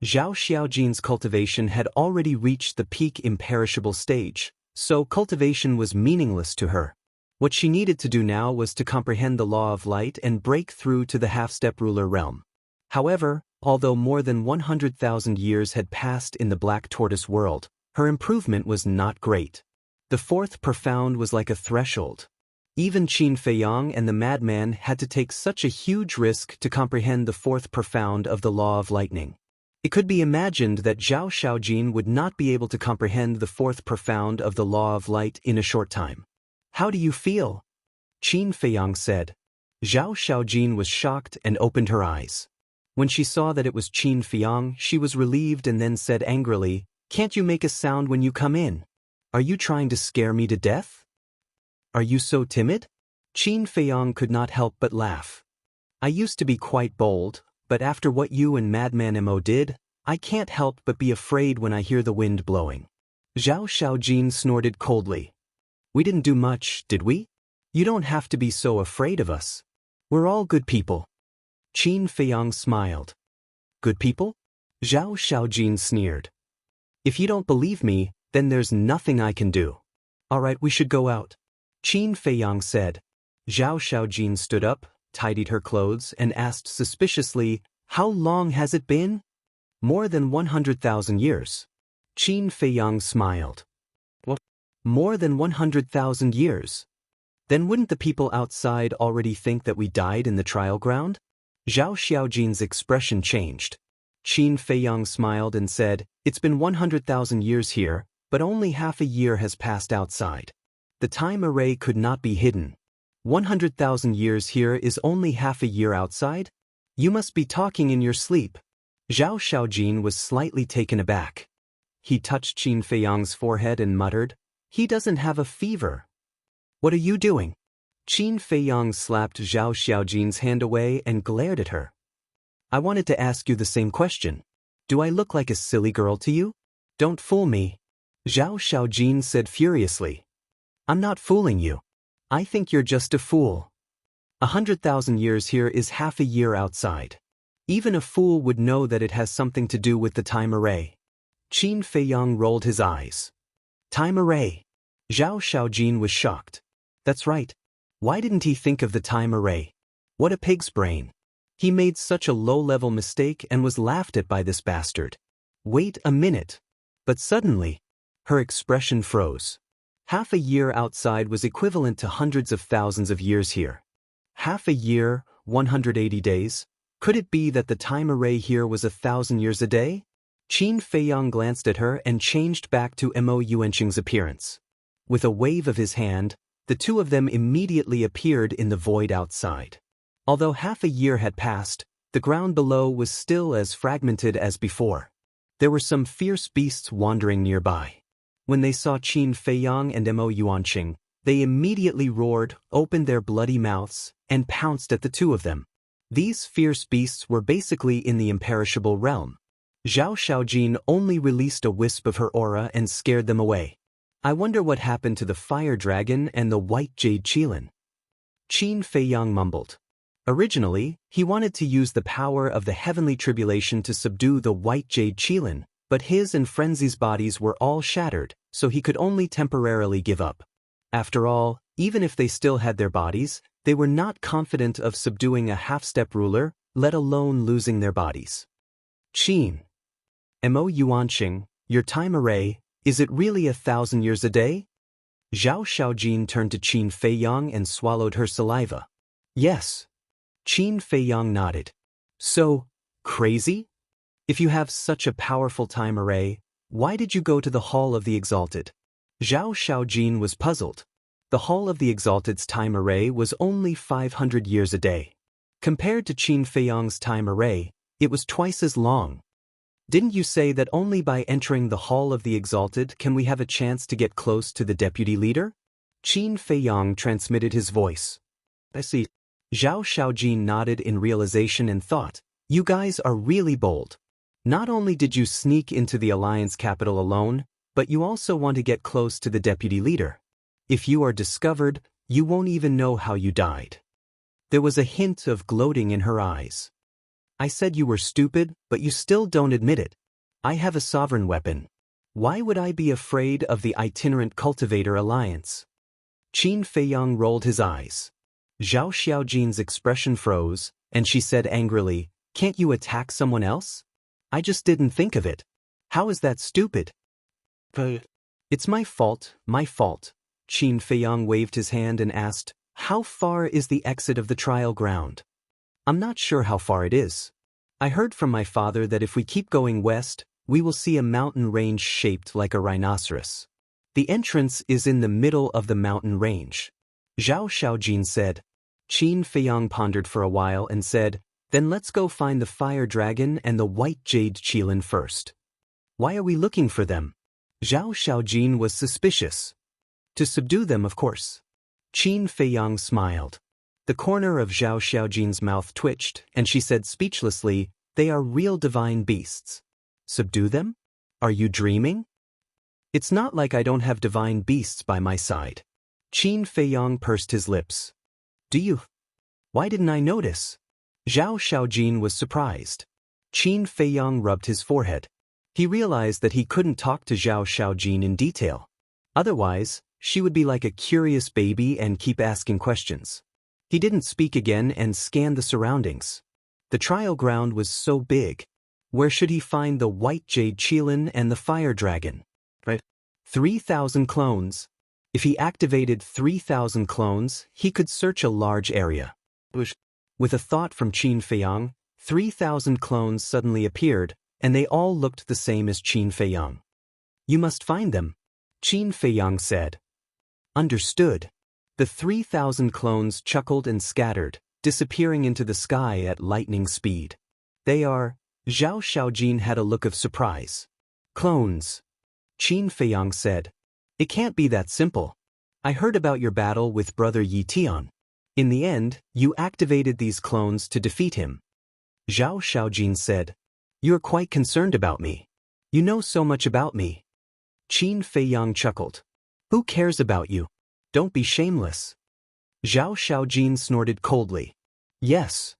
Zhao Xiaojin's cultivation had already reached the peak imperishable stage, so cultivation was meaningless to her. What she needed to do now was to comprehend the law of light and break through to the half-step ruler realm. However, although more than 100,000 years had passed in the Black Tortoise world, her improvement was not great. The fourth profound was like a threshold. Even Qin Feiyang and the madman had to take such a huge risk to comprehend the fourth profound of the law of lightning. It could be imagined that Zhao Xiaojin would not be able to comprehend the fourth profound of the law of light in a short time. "How do you feel?" Qin Feiyang said. Zhao Xiaojin was shocked and opened her eyes. When she saw that it was Qin Feiyang, she was relieved and then said angrily, "Can't you make a sound when you come in? Are you trying to scare me to death? Are you so timid?" Qin Feiyang could not help but laugh. "I used to be quite bold, but after what you and Madman Mo did, I can't help but be afraid when I hear the wind blowing." Zhao Xiaojin snorted coldly. "We didn't do much, did we? You don't have to be so afraid of us. We're all good people." Qin Feiyang smiled. "Good people?" Zhao Xiaojin sneered. "If you don't believe me, then there's nothing I can do. All right, we should go out," Qin Feiyang said. Zhao Xiaojin stood up, tidied her clothes, and asked suspiciously, "How long has it been?" "More than 100,000 years." Qin Feiyang smiled. "What? More than 100,000 years? Then wouldn't the people outside already think that we died in the trial ground?" Zhao Xiaojin's expression changed. Qin Feiyang smiled and said, "It's been 100,000 years here, but only half a year has passed outside. The time array could not be hidden. 100,000 years here is only half a year outside? You must be talking in your sleep." Zhao Xiaojin was slightly taken aback. He touched Qin Feiyang's forehead and muttered, He doesn't have a fever. What are you doing? Qin Feiyang slapped Zhao Xiaojin's hand away and glared at her. I wanted to ask you the same question. Do I look like a silly girl to you? Don't fool me. Zhao Xiaojin said furiously. I'm not fooling you. I think you're just a fool. 100,000 years here is half a year outside. Even a fool would know that it has something to do with the time array. Qin Feiyang rolled his eyes. Time array. Zhao Xiaojin was shocked. That's right. Why didn't he think of the time array? What a pig's brain. He made such a low-level mistake and was laughed at by this bastard. Wait a minute. But suddenly, her expression froze. Half a year outside was equivalent to hundreds of thousands of years here. Half a year, 180 days? Could it be that the time array here was 1,000 years a day? Qin Feiyang glanced at her and changed back to Mo Yuanqing's appearance. With a wave of his hand, the two of them immediately appeared in the void outside. Although half a year had passed, the ground below was still as fragmented as before. There were some fierce beasts wandering nearby. When they saw Qin Feiyang and Mo Yuanqing, they immediately roared, opened their bloody mouths, and pounced at the two of them. These fierce beasts were basically in the imperishable realm. Zhao Xiaojin only released a wisp of her aura and scared them away. I wonder what happened to the fire dragon and the white jade qilin. Qin Feiyang mumbled. Originally, he wanted to use the power of the heavenly tribulation to subdue the white jade qilin, but his and Frenzy's bodies were all shattered, so he could only temporarily give up. After all, even if they still had their bodies, they were not confident of subduing a half-step ruler, let alone losing their bodies. Qin. Mo Yuanqing, your time array, is it really 1,000 years a day? Zhao Xiaojin turned to Qin Feiyang and swallowed her saliva. Yes. Qin Feiyang nodded. So, crazy? If you have such a powerful time array, why did you go to the Hall of the Exalted? Zhao Xiaojin was puzzled. The Hall of the Exalted's time array was only 500 years a day. Compared to Qin Feiyang's time array, it was twice as long. Didn't you say that only by entering the Hall of the Exalted can we have a chance to get close to the deputy leader? Qin Feiyang transmitted his voice. I see. Zhao Xiaojin nodded in realization and thought, you guys are really bold. Not only did you sneak into the Alliance capital alone, but you also want to get close to the deputy leader. If you are discovered, you won't even know how you died. There was a hint of gloating in her eyes. I said you were stupid, but you still don't admit it. I have a sovereign weapon. Why would I be afraid of the itinerant cultivator alliance? Qin Feiyang rolled his eyes. Zhao Xiaojin's expression froze, and she said angrily, can't you attack someone else? I just didn't think of it. How is that stupid? It's my fault, my fault. Qin Feiyang waved his hand and asked, how far is the exit of the trial ground? I'm not sure how far it is. I heard from my father that if we keep going west, we will see a mountain range shaped like a rhinoceros. The entrance is in the middle of the mountain range. Zhao Xiaojin said. Qin Feiyang pondered for a while and said, then let's go find the fire dragon and the white jade qilin first. Why are we looking for them? Zhao Xiaojin was suspicious. To subdue them, of course. Qin Feiyang smiled. The corner of Zhao Xiaojin's mouth twitched, and she said speechlessly, they are real divine beasts. Subdue them? Are you dreaming? It's not like I don't have divine beasts by my side. Qin Feiyang pursed his lips. Do you? Why didn't I notice? Zhao Xiaojin was surprised. Qin Feiyang rubbed his forehead. He realized that he couldn't talk to Zhao Xiaojin in detail. Otherwise, she would be like a curious baby and keep asking questions. He didn't speak again and scanned the surroundings. The trial ground was so big. Where should he find the white jade qilin and the fire dragon? 3,000 clones. If he activated 3,000 clones, he could search a large area. With a thought from Qin Feiyang, 3,000 clones suddenly appeared, and they all looked the same as Qin Feiyang. You must find them, Qin Feiyang said. Understood. The 3,000 clones chuckled and scattered, disappearing into the sky at lightning speed. They are. Zhao Xiaojin had a look of surprise. Clones. Qin Feiyang said. It can't be that simple. I heard about your battle with Brother Yi Tian. In the end, you activated these clones to defeat him. Zhao Xiaojin said. You're quite concerned about me. You know so much about me. Qin Feiyang chuckled. Who cares about you? Don't be shameless. Zhao Xiaojin snorted coldly. Yes.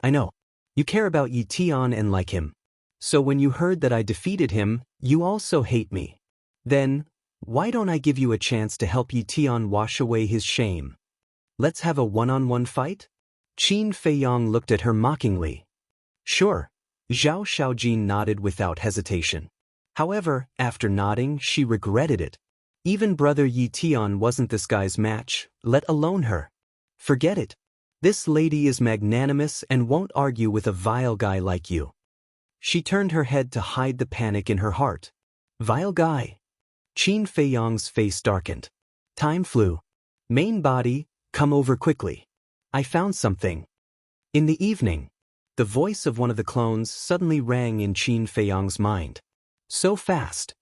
I know. You care about Yi Tian and like him. So when you heard that I defeated him, you also hate me. Then, why don't I give you a chance to help Yi Tian wash away his shame? Let's have a one-on-one fight? Qin Feiyang looked at her mockingly. Sure. Zhao Xiaojin nodded without hesitation. However, after nodding, she regretted it. Even Brother Yi Tian wasn't this guy's match, let alone her. Forget it. This lady is magnanimous and won't argue with a vile guy like you. She turned her head to hide the panic in her heart. Vile guy. Qin Feiyang's face darkened. Time flew. Main body, come over quickly. I found something. In the evening, the voice of one of the clones suddenly rang in Qin Feiyang's mind. So fast.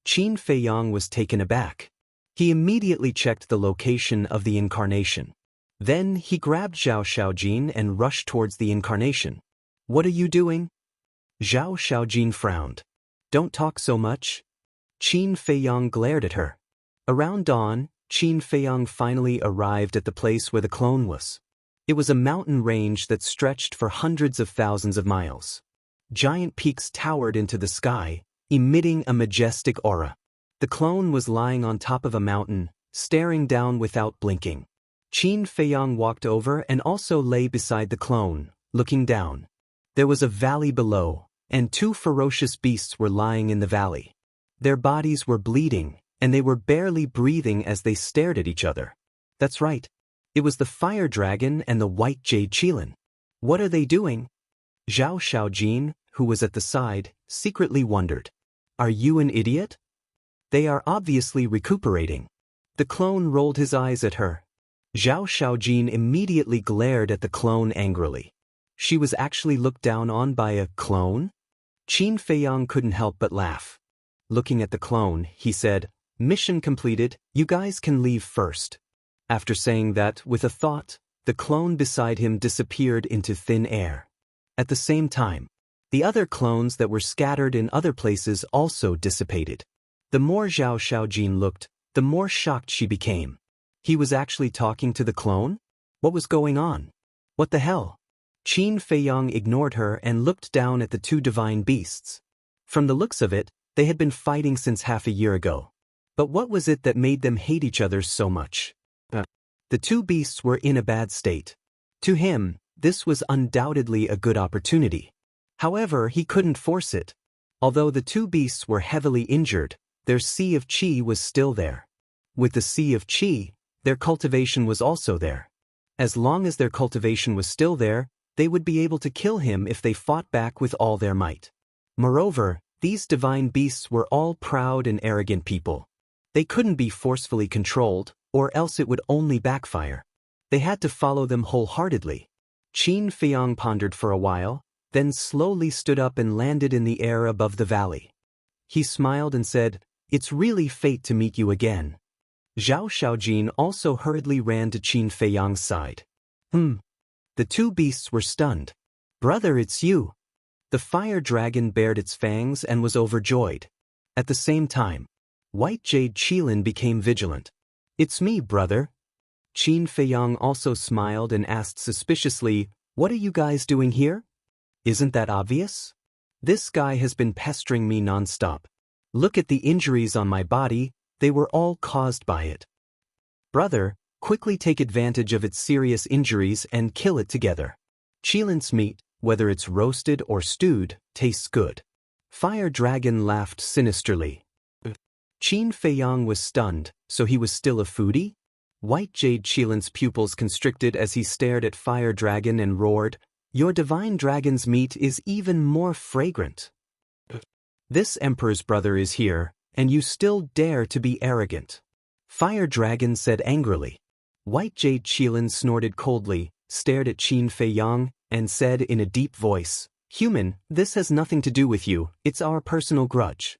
Qin Feiyang was taken aback. He immediately checked the location of the incarnation. Then he grabbed Zhao Xiaojin and rushed towards the incarnation. What are you doing? Zhao Xiaojin frowned. Don't talk so much. Qin Feiyang glared at her. Around dawn, Qin Feiyang finally arrived at the place where the clone was. It was a mountain range that stretched for hundreds of thousands of miles. Giant peaks towered into the sky, emitting a majestic aura. The clone was lying on top of a mountain, staring down without blinking. Qin Feiyang walked over and also lay beside the clone, looking down. There was a valley below, and two ferocious beasts were lying in the valley. Their bodies were bleeding, and they were barely breathing as they stared at each other. That's right. It was the fire dragon and the white jade qilin. What are they doing? Zhao Xiaojin, who was at the side, secretly wondered. Are you an idiot? They are obviously recuperating. The clone rolled his eyes at her. Zhao Xiaojin immediately glared at the clone angrily. She was actually looked down on by a clone? Qin Feiyang couldn't help but laugh. Looking at the clone, he said, Mission completed, you guys can leave first. After saying that, with a thought, the clone beside him disappeared into thin air. At the same time, the other clones that were scattered in other places also dissipated. The more Zhao Xiaojin looked, the more shocked she became. He was actually talking to the clone? What was going on? What the hell? Qin Feiyang ignored her and looked down at the two divine beasts. From the looks of it, they had been fighting since half a year ago. But what was it that made them hate each other so much? The two beasts were in a bad state. To him, this was undoubtedly a good opportunity. However, he couldn't force it. Although the two beasts were heavily injured, their sea of qi was still there. With the sea of qi, their cultivation was also there. As long as their cultivation was still there, they would be able to kill him if they fought back with all their might. Moreover, these divine beasts were all proud and arrogant people. They couldn't be forcefully controlled, or else it would only backfire. They had to follow them wholeheartedly. Qin Feiyang pondered for a while, then slowly stood up and landed in the air above the valley. He smiled and said, It's really fate to meet you again. Zhao Xiaojin also hurriedly ran to Qin Feiyang's side. The two beasts were stunned. Brother, it's you. The fire dragon bared its fangs and was overjoyed. At the same time, white jade qilin became vigilant. It's me, brother. Qin Feiyang also smiled and asked suspiciously, What are you guys doing here? Isn't that obvious? This guy has been pestering me non-stop. Look at the injuries on my body, they were all caused by it. Brother, quickly take advantage of its serious injuries and kill it together. Qilin's meat, whether it's roasted or stewed, tastes good. Fire Dragon laughed sinisterly. Qin Feiyang was stunned, so he was still a foodie? White Jade Qilin's pupils constricted as he stared at Fire Dragon and roared, Your divine dragon's meat is even more fragrant. This emperor's brother is here, and you still dare to be arrogant. Fire Dragon said angrily. White Jade Qilin snorted coldly, stared at Qin Feiyang, and said in a deep voice, Human, this has nothing to do with you, it's our personal grudge.